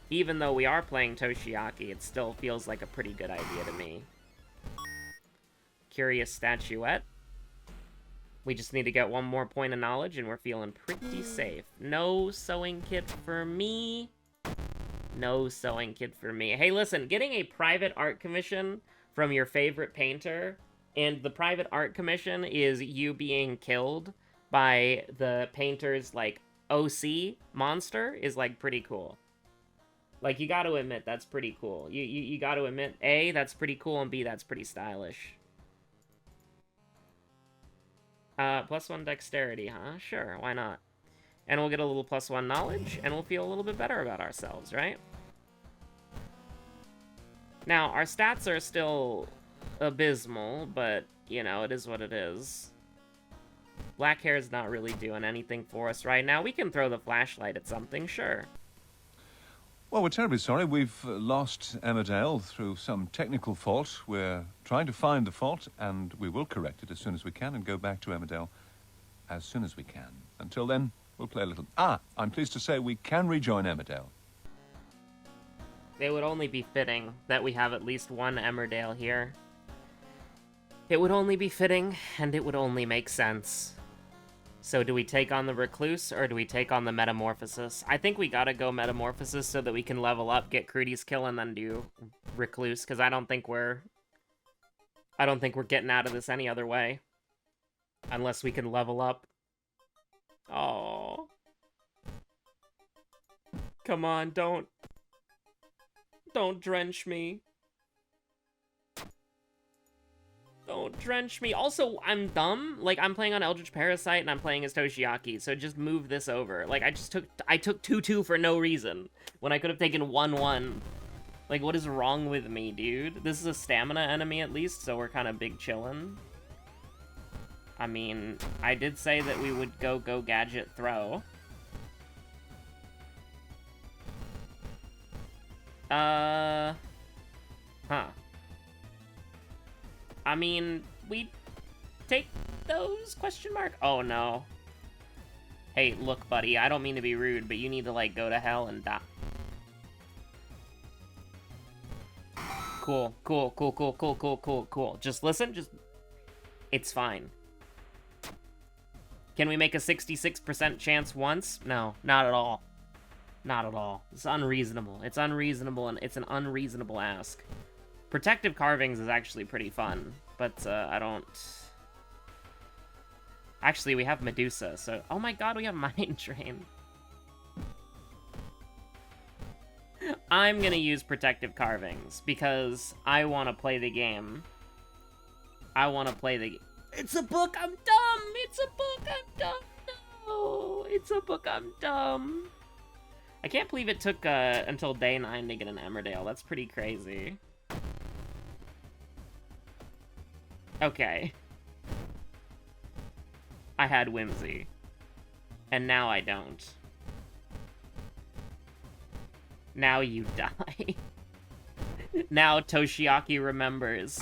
Even though we are playing Toshiaki, it still feels like a pretty good idea to me. Curious statuette. We just need to get one more point of knowledge and we're feeling pretty safe. No sewing kit for me. No sewing kit for me. Hey, listen, getting a private art commission from your favorite painter, and the private art commission is you being killed by the painter's, like, OC monster, is, like, pretty cool. Like, you gotta admit, that's pretty cool. You gotta admit, A, that's pretty cool, and B, that's pretty stylish. +1 dexterity, huh? Sure, why not? And we'll get a little +1 knowledge, and we'll feel a little bit better about ourselves, right? Now, our stats are still abysmal, but, you know, it is what it is. Black hair is not really doing anything for us right now. We can throw the flashlight at something, sure. Well, we're terribly sorry. We've lost Emmerdale through some technical fault. We're trying to find the fault, and we will correct it as soon as we can and go back to Emmerdale as soon as we can. Until then, we'll play a little... I'm pleased to say we can rejoin Emmerdale. It would only be fitting that we have at least one Emmerdale here. It would only be fitting, and it would only make sense. So do we take on the Recluse, or do we take on the Metamorphosis? I think we gotta go Metamorphosis so that we can level up, get Crudy's kill, and then do Recluse, because I don't think we're getting out of this any other way. Unless we can level up. Oh. Come on, don't drench me. Don't drench me. Also, I'm dumb. Like, I'm playing on Eldritch Parasite, and I'm playing as Toshiaki, so just move this over. Like, I took 2-2 for no reason, when I could have taken 1-1. Like, what is wrong with me, dude? This is a stamina enemy, at least, so we're kind of big chillin'. I mean, I did say that we would go gadget throw. Huh. I mean, we take those, question mark? Oh, no. Hey, look, buddy, I don't mean to be rude, but you need to, like, go to hell and die. Cool. Just listen, it's fine. Can we make a 66% chance once? No, not at all. Not at all. It's unreasonable. It's unreasonable, and it's an unreasonable ask. Protective carvings is actually pretty fun, but I don't... Actually, we have Medusa, so... Oh my god, we have Mind Drain. I'm gonna use Protective Carvings, because I want to play the game. I want to play the... It's a book, I'm dumb! It's a book, I'm dumb! No! It's a book, I'm dumb! I can't believe it took until day 9 to get an Emmerdale. That's pretty crazy. Okay. I had Whimsy. And now I don't. Now you die. Now Toshiaki remembers.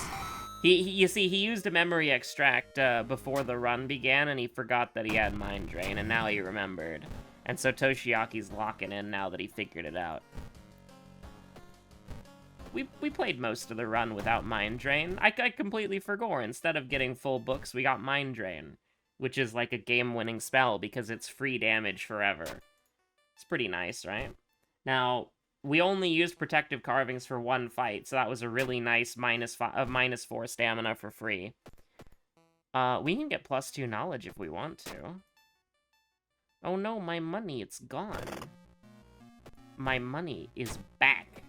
You see, he used a memory extract before the run began, and he forgot that he had Mind Drain, and now he remembered. And so Toshiaki's locking in now that he figured it out. We played most of the run without Mind Drain. I completely forgot. Instead of getting full books, we got Mind Drain, which is like a game-winning spell because it's free damage forever. It's pretty nice, right? Now, we only used Protective Carvings for one fight, so that was a really nice -4 stamina for free. We can get +2 knowledge if we want to. Oh no, my money, it's gone. My money is back.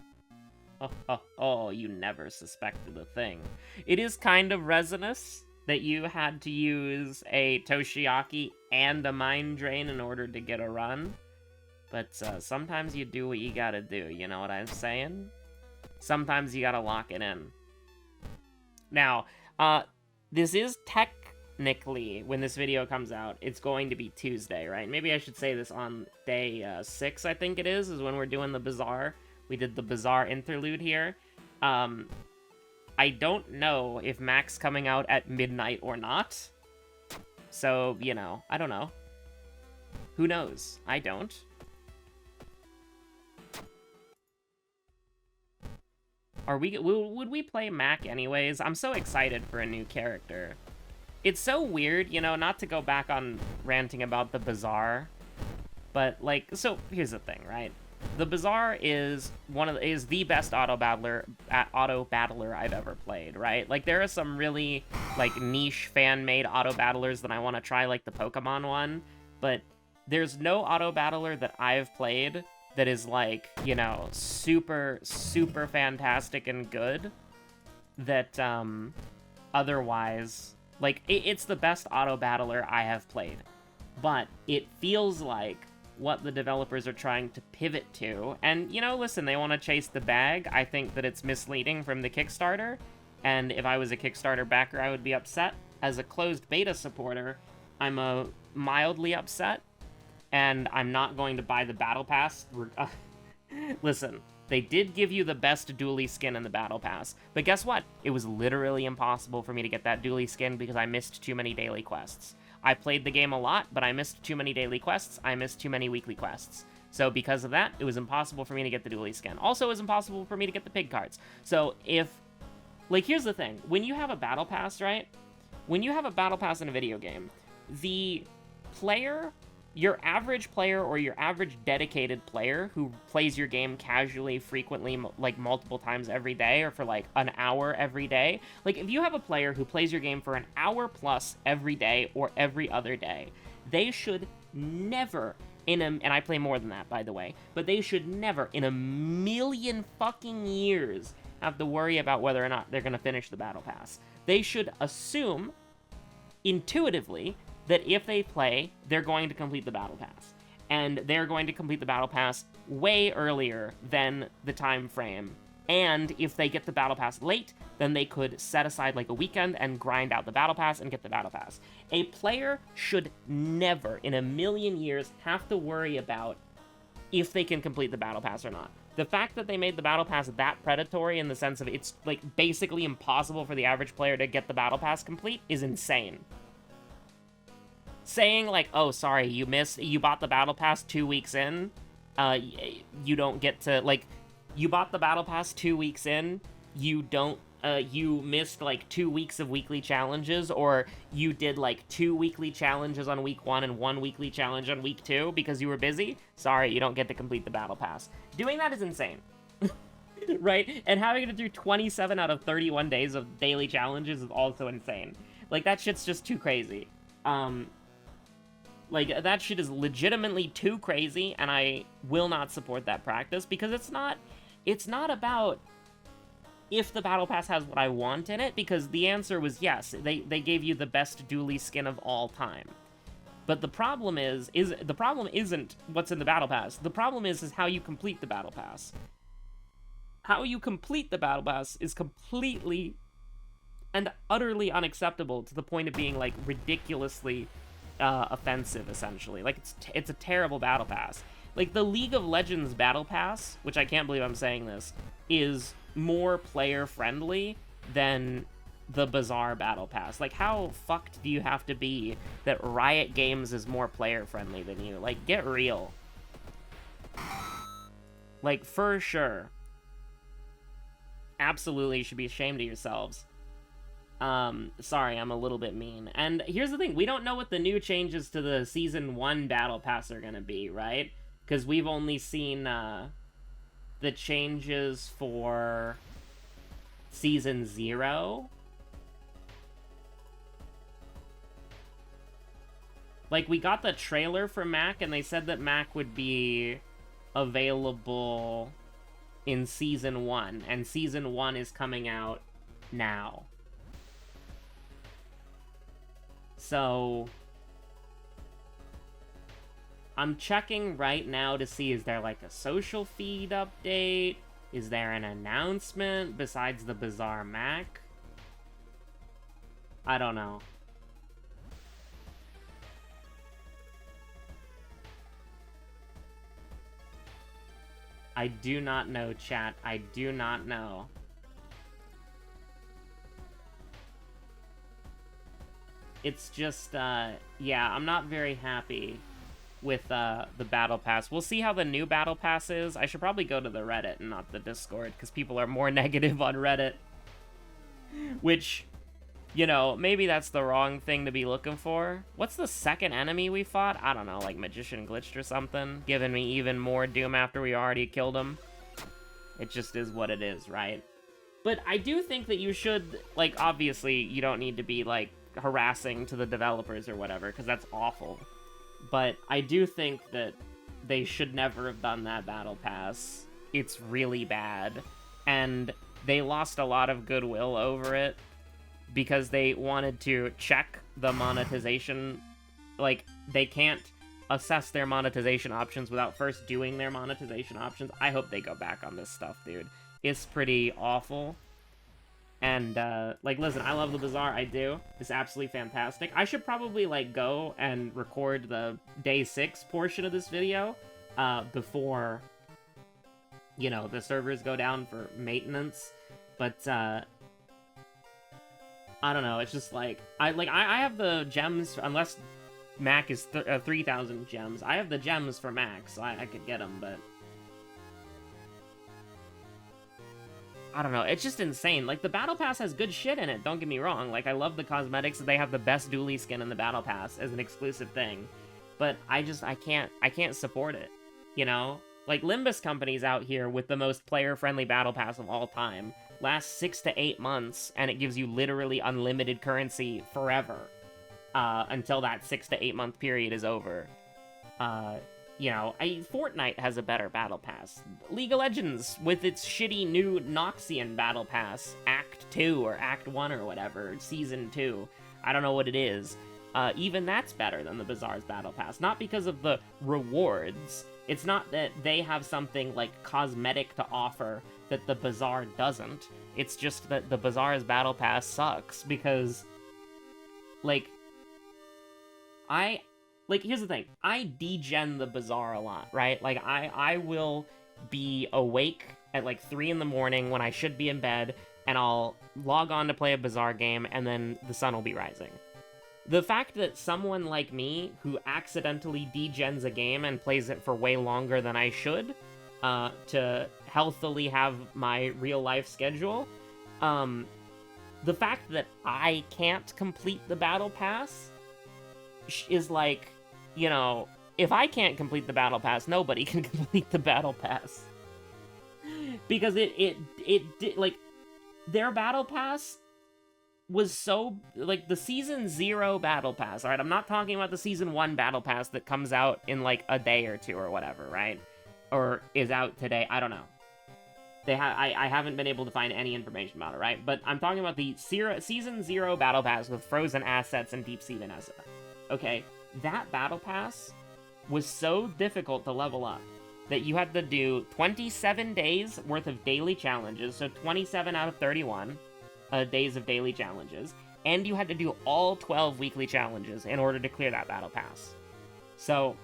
Oh, you never suspected a thing. It is kind of resinous that you had to use a Toshiaki and a Mind Drain in order to get a run. But sometimes you do what you gotta do, you know what I'm saying? Sometimes you gotta lock it in. Now, this is technically, when this video comes out, it's going to be Tuesday, right? Maybe I should say this on day 6, I think it is when we're doing the Bazaar. We did the Bazaar interlude here. I don't know if Mac's coming out at midnight or not. So, you know, I don't know. Who knows? I don't. Would we play Mac anyways? I'm so excited for a new character. It's so weird, you know, not to go back on ranting about the Bazaar, but like, so here's the thing, right? The Bazaar is the best auto battler I've ever played, right? Like, there are some really like niche fan-made auto battlers that I want to try, like the Pokemon one, but there's no auto battler that I've played that is like, you know, super fantastic and good that otherwise, like, it's the best auto battler I have played, but it feels like what the developers are trying to pivot to, and, you know, listen, they want to chase the bag. I think that it's misleading from the Kickstarter, and if I was a Kickstarter backer, I would be upset. As a closed beta supporter, I'm mildly upset, and I'm not going to buy the Battle Pass. Listen, they did give you the best dually skin in the Battle Pass, but guess what? It was literally impossible for me to get that dually skin because I missed too many daily quests. I played the game a lot, but I missed too many daily quests, I missed too many weekly quests. So because of that, it was impossible for me to get the dually skin. Also, it was impossible for me to get the pig cards. So if, like, here's the thing. When you have a Battle Pass, right? When you have a Battle Pass in a video game, the player, your average player or your average dedicated player who plays your game casually, frequently, like multiple times every day or for like an hour every day, like if you have a player who plays your game for an hour plus every day or every other day, they should never and I play more than that, by the way, but they should never in a million fucking years have to worry about whether or not they're going to finish the Battle Pass. They should assume intuitively that if they play, they're going to complete the Battle Pass. And they're going to complete the Battle Pass way earlier than the time frame. And if they get the Battle Pass late, then they could set aside like a weekend and grind out the Battle Pass and get the Battle Pass. A player should never, in a million years, have to worry about if they can complete the Battle Pass or not. The fact that they made the Battle Pass that predatory in the sense of it's like basically impossible for the average player to get the Battle Pass complete is insane. Saying, like, oh, sorry, you bought the Battle Pass 2 weeks in, you don't get to, like, you bought the Battle Pass 2 weeks in, you missed, like, 2 weeks of weekly challenges, or you did, like, 2 weekly challenges on week 1 and 1 weekly challenge on week 2 because you were busy, sorry, you don't get to complete the Battle Pass. Doing that is insane. Right? And having to do 27 out of 31 days of daily challenges is also insane. Like, that shit's just too crazy. Like, that shit is legitimately too crazy, and I will not support that practice, because it's not about if the Battle Pass has what I want in it, because the answer was yes, they gave you the best dually skin of all time. But the problem the problem isn't what's in the Battle Pass. The problem is how you complete the Battle Pass. How you complete the Battle Pass is completely and utterly unacceptable to the point of being, like, ridiculously offensive, essentially. Like, it's a terrible Battle Pass. Like, the League of Legends Battle Pass, which I can't believe I'm saying this, is more player-friendly than the Bazaar Battle Pass. Like, how fucked do you have to be that Riot Games is more player-friendly than you? Like, get real. Like, for sure. Absolutely, you should be ashamed of yourselves. Sorry, I'm a little bit mean. And here's the thing, we don't know what the new changes to the Season 1 Battle Pass are gonna be, right? Because we've only seen, the changes for Season 0. Like, we got the trailer for Mac, and they said that Mac would be available in Season 1, and Season 1 is coming out now. So, I'm checking right now to see, is there like a social feed update? Is there an announcement besides the Bazaar Mac? I don't know. I do not know, chat. I do not know. It's just, yeah, I'm not very happy with the Battle Pass. We'll see how the new Battle Pass is. I should probably go to the Reddit and not the Discord, because people are more negative on Reddit. Which, you know, maybe that's the wrong thing to be looking for. What's the second enemy we fought? I don't know, like Magician Glitched or something, giving me even more doom after we already killed him. It just is what it is, right? But I do think that you should, like, obviously, you don't need to be, like, harassing to the developers or whatever, because that's awful. But I do think that they should never have done that Battle Pass. It's really bad. And they lost a lot of goodwill over it because they wanted to check the monetization. Like, they can't assess their monetization options without first doing their monetization options. I hope they go back on this stuff, dude. It's pretty awful. And, like, listen, I love the Bazaar, I do. It's absolutely fantastic. I should probably, like, go and record the Day 6 portion of this video, before, you know, the servers go down for maintenance. But, I don't know, it's just, like, I have the gems, unless Mac is 3,000 gems. I have the gems for Mac, so I could get them, but I don't know, it's just insane. Like, the Battle Pass has good shit in it, don't get me wrong. Like, I love the cosmetics, they have the best dually skin in the Battle Pass as an exclusive thing. But I can't support it, you know? Like, Limbus Company's out here with the most player-friendly Battle Pass of all time. Lasts 6 to 8 months, and it gives you literally unlimited currency forever. Until that 6 to 8 month period is over. You know, Fortnite has a better Battle Pass. League of Legends, with its shitty new Noxian Battle Pass, Act 2 or Act 1 or whatever, Season 2, I don't know what it is, even that's better than the Bazaar's Battle Pass. Not because of the rewards, it's not that they have something, like, cosmetic to offer that the Bazaar doesn't, it's just that the Bazaar's Battle Pass sucks, because, like, here's the thing, I degen the Bazaar a lot, right? Like, I will be awake at, like, 3 in the morning when I should be in bed, and I'll log on to play a Bazaar game, and then the sun will be rising. The fact that someone like me, who accidentally degens a game and plays it for way longer than I should, to healthily have my real-life schedule, the fact that I can't complete the Battle Pass is like, you know, if I can't complete the Battle Pass, nobody can complete the Battle Pass. Because it like, their Battle Pass was so, like, the Season 0 Battle Pass, alright? I'm not talking about the Season 1 Battle Pass that comes out in, like, a day or two or whatever, right? Or is out today, I don't know. I haven't been able to find any information about it, right? But I'm talking about the Season 0 Battle Pass with frozen assets and Deep Sea Vanessa. Okay, that Battle Pass was so difficult to level up that you had to do 27 days worth of daily challenges, so 27 out of 31 days of daily challenges, and you had to do all 12 weekly challenges in order to clear that Battle Pass. So,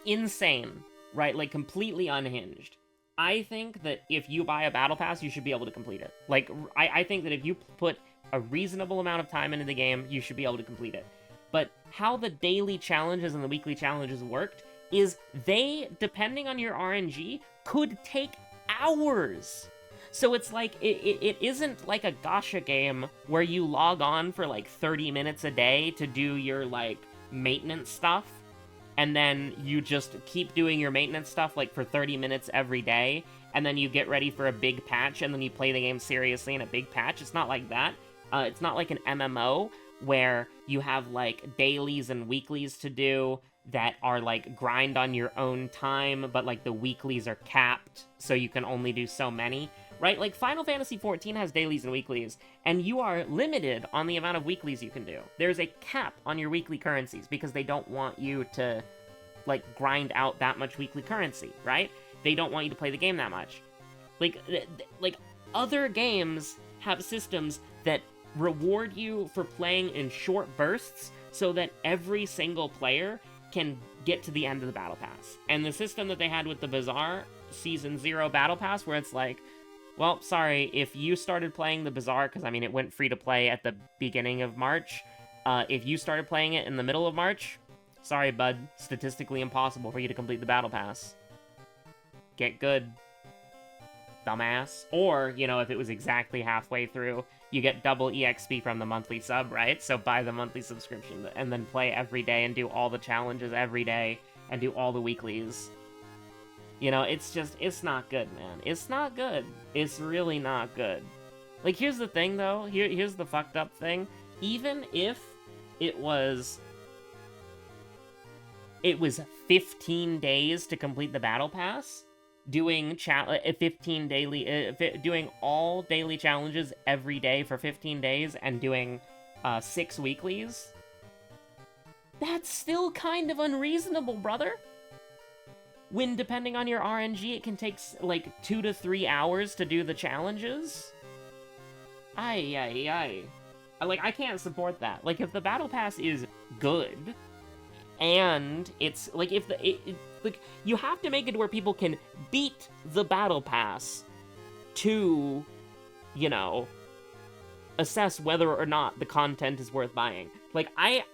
insane, right? Like, completely unhinged. I think that if you buy a Battle Pass, you should be able to complete it. Like, I think that if you put a reasonable amount of time into the game, you should be able to complete it. But how the daily challenges and the weekly challenges worked is they, depending on your RNG, could take hours. So it's like, it isn't like a gacha game where you log on for like 30 minutes a day to do your, like, maintenance stuff, and then you just keep doing your maintenance stuff, like, for 30 minutes every day, and then you get ready for a big patch, and then you play the game seriously in a big patch. It's not like that. It's not like an MMO where you have, like, dailies and weeklies to do that are, like, grind on your own time, but, like, the weeklies are capped, so you can only do so many, right? Like, Final Fantasy XIV has dailies and weeklies, and you are limited on the amount of weeklies you can do. There's a cap on your weekly currencies, because they don't want you to, like, grind out that much weekly currency, right? They don't want you to play the game that much. Like, other games have systems that reward you for playing in short bursts, so that every single player can get to the end of the Battle Pass. And the system that they had with the Bazaar Season 0 Battle Pass, where it's like, well, sorry, if you started playing the Bazaar, because, I mean, it went free to play at the beginning of March, if you started playing it in the middle of March, sorry, bud, statistically impossible for you to complete the Battle Pass. Get good, dumbass. Or, you know, if it was exactly halfway through, you get double EXP from the monthly sub, right? So buy the monthly subscription and then play every day and do all the challenges every day and do all the weeklies. You know, it's just, it's not good, man. It's not good. It's really not good. Like, here's the thing, though. Here's the fucked up thing. Even if it was 15 days to complete the Battle Pass, doing doing all daily challenges every day for 15 days and doing 6 weeklies, that's still kind of unreasonable, brother. When, depending on your RNG, it can take, like, 2 to 3 hours to do the challenges. Like, I can't support that. Like, if the Battle Pass is good, and it's, like, if like, you have to make it where people can beat the Battle Pass to, you know, assess whether or not the content is worth buying. Like, I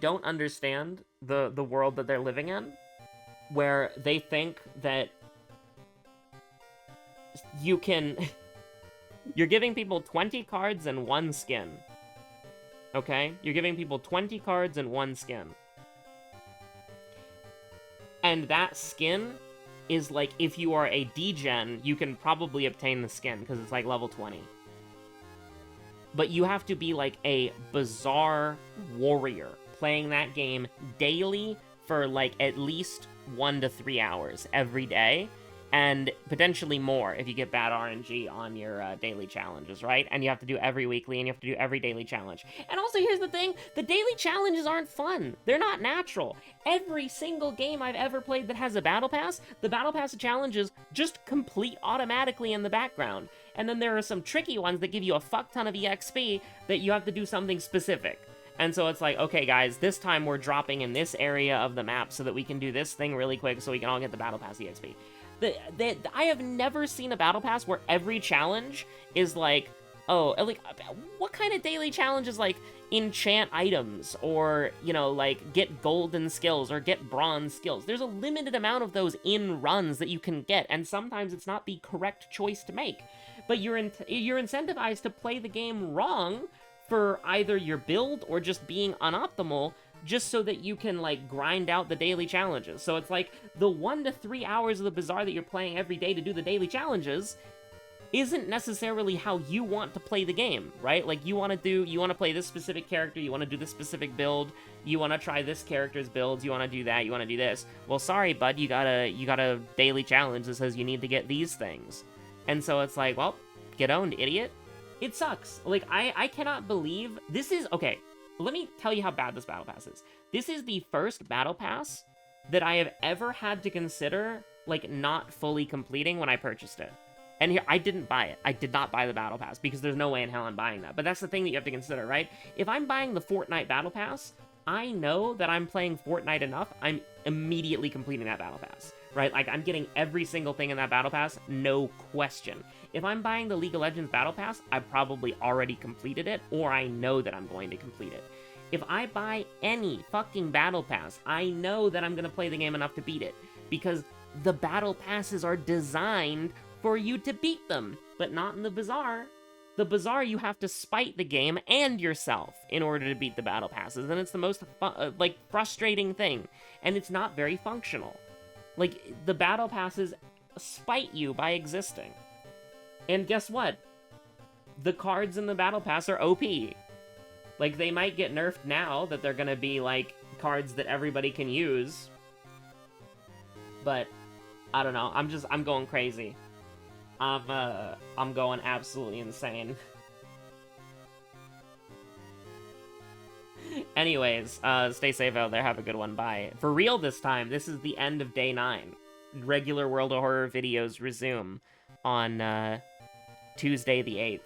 don't understand the world that they're living in, where they think that you can... You're giving people 20 cards and 1 skin. Okay? You're giving people 20 cards and 1 skin. And that skin is like, if you are a degen, you can probably obtain the skin, because it's like level 20. But you have to be like a Bazaar warrior, playing that game daily for like at least 1 to 3 hours every day, and potentially more if you get bad RNG on your daily challenges, right? And you have to do every weekly, and you have to do every daily challenge. And also, here's the thing, the daily challenges aren't fun. They're not natural. Every single game I've ever played that has a Battle Pass, the Battle Pass challenges just complete automatically in the background. And then there are some tricky ones that give you a fuck ton of EXP that you have to do something specific. And so it's like, okay, guys, this time we're dropping in this area of the map so that we can do this thing really quick so we can all get the Battle Pass EXP. I have never seen a Battle Pass where every challenge is like, oh, like, what kind of daily challenge is like, enchant items, or, you know, like, get golden skills, or get bronze skills? There's a limited amount of those in runs that you can get, and sometimes it's not the correct choice to make. But you're incentivized to play the game wrong for either your build or just being unoptimal, just so that you can, like, grind out the daily challenges. So it's like, the 1 to 3 hours of the Bazaar that you're playing every day to do the daily challenges isn't necessarily how you want to play the game, right? Like, you want to play this specific character, you want to do this specific build, you want to try this character's builds, you want to do that, you want to do this. Well, sorry, bud, you got a daily challenge that says you need to get these things. And so it's like, well, get owned, idiot. It sucks. Like, I cannot believe... This is... Okay, let me tell you how bad this Battle Pass is. This is the first Battle Pass that I have ever had to consider, like, not fully completing when I purchased it. And here, I didn't buy it. I did not buy the Battle Pass, because there's no way in hell I'm buying that. But that's the thing that you have to consider, right? If I'm buying the Fortnite Battle Pass, I know that I'm playing Fortnite enough, I'm immediately completing that Battle Pass, right? Like, I'm getting every single thing in that Battle Pass, no question. If I'm buying the League of Legends Battle Pass, I've probably already completed it, or I know that I'm going to complete it. If I buy any fucking Battle Pass, I know that I'm going to play the game enough to beat it, because the Battle Passes are designed for you to beat them, but not in the Bazaar. The Bazaar, you have to spite the game and yourself in order to beat the Battle Passes, and it's the most, like, frustrating thing, and it's not very functional. Like, the Battle Passes spite you by existing. And guess what? The cards in the Battle Pass are OP. Like, they might get nerfed now that they're gonna be, like, cards that everybody can use. But, I don't know, I'm going crazy. I'm going absolutely insane. Anyways, stay safe out there, have a good one, bye. For real this time, this is the end of day 9. Regular World of Horror videos resume on, Tuesday the 8th.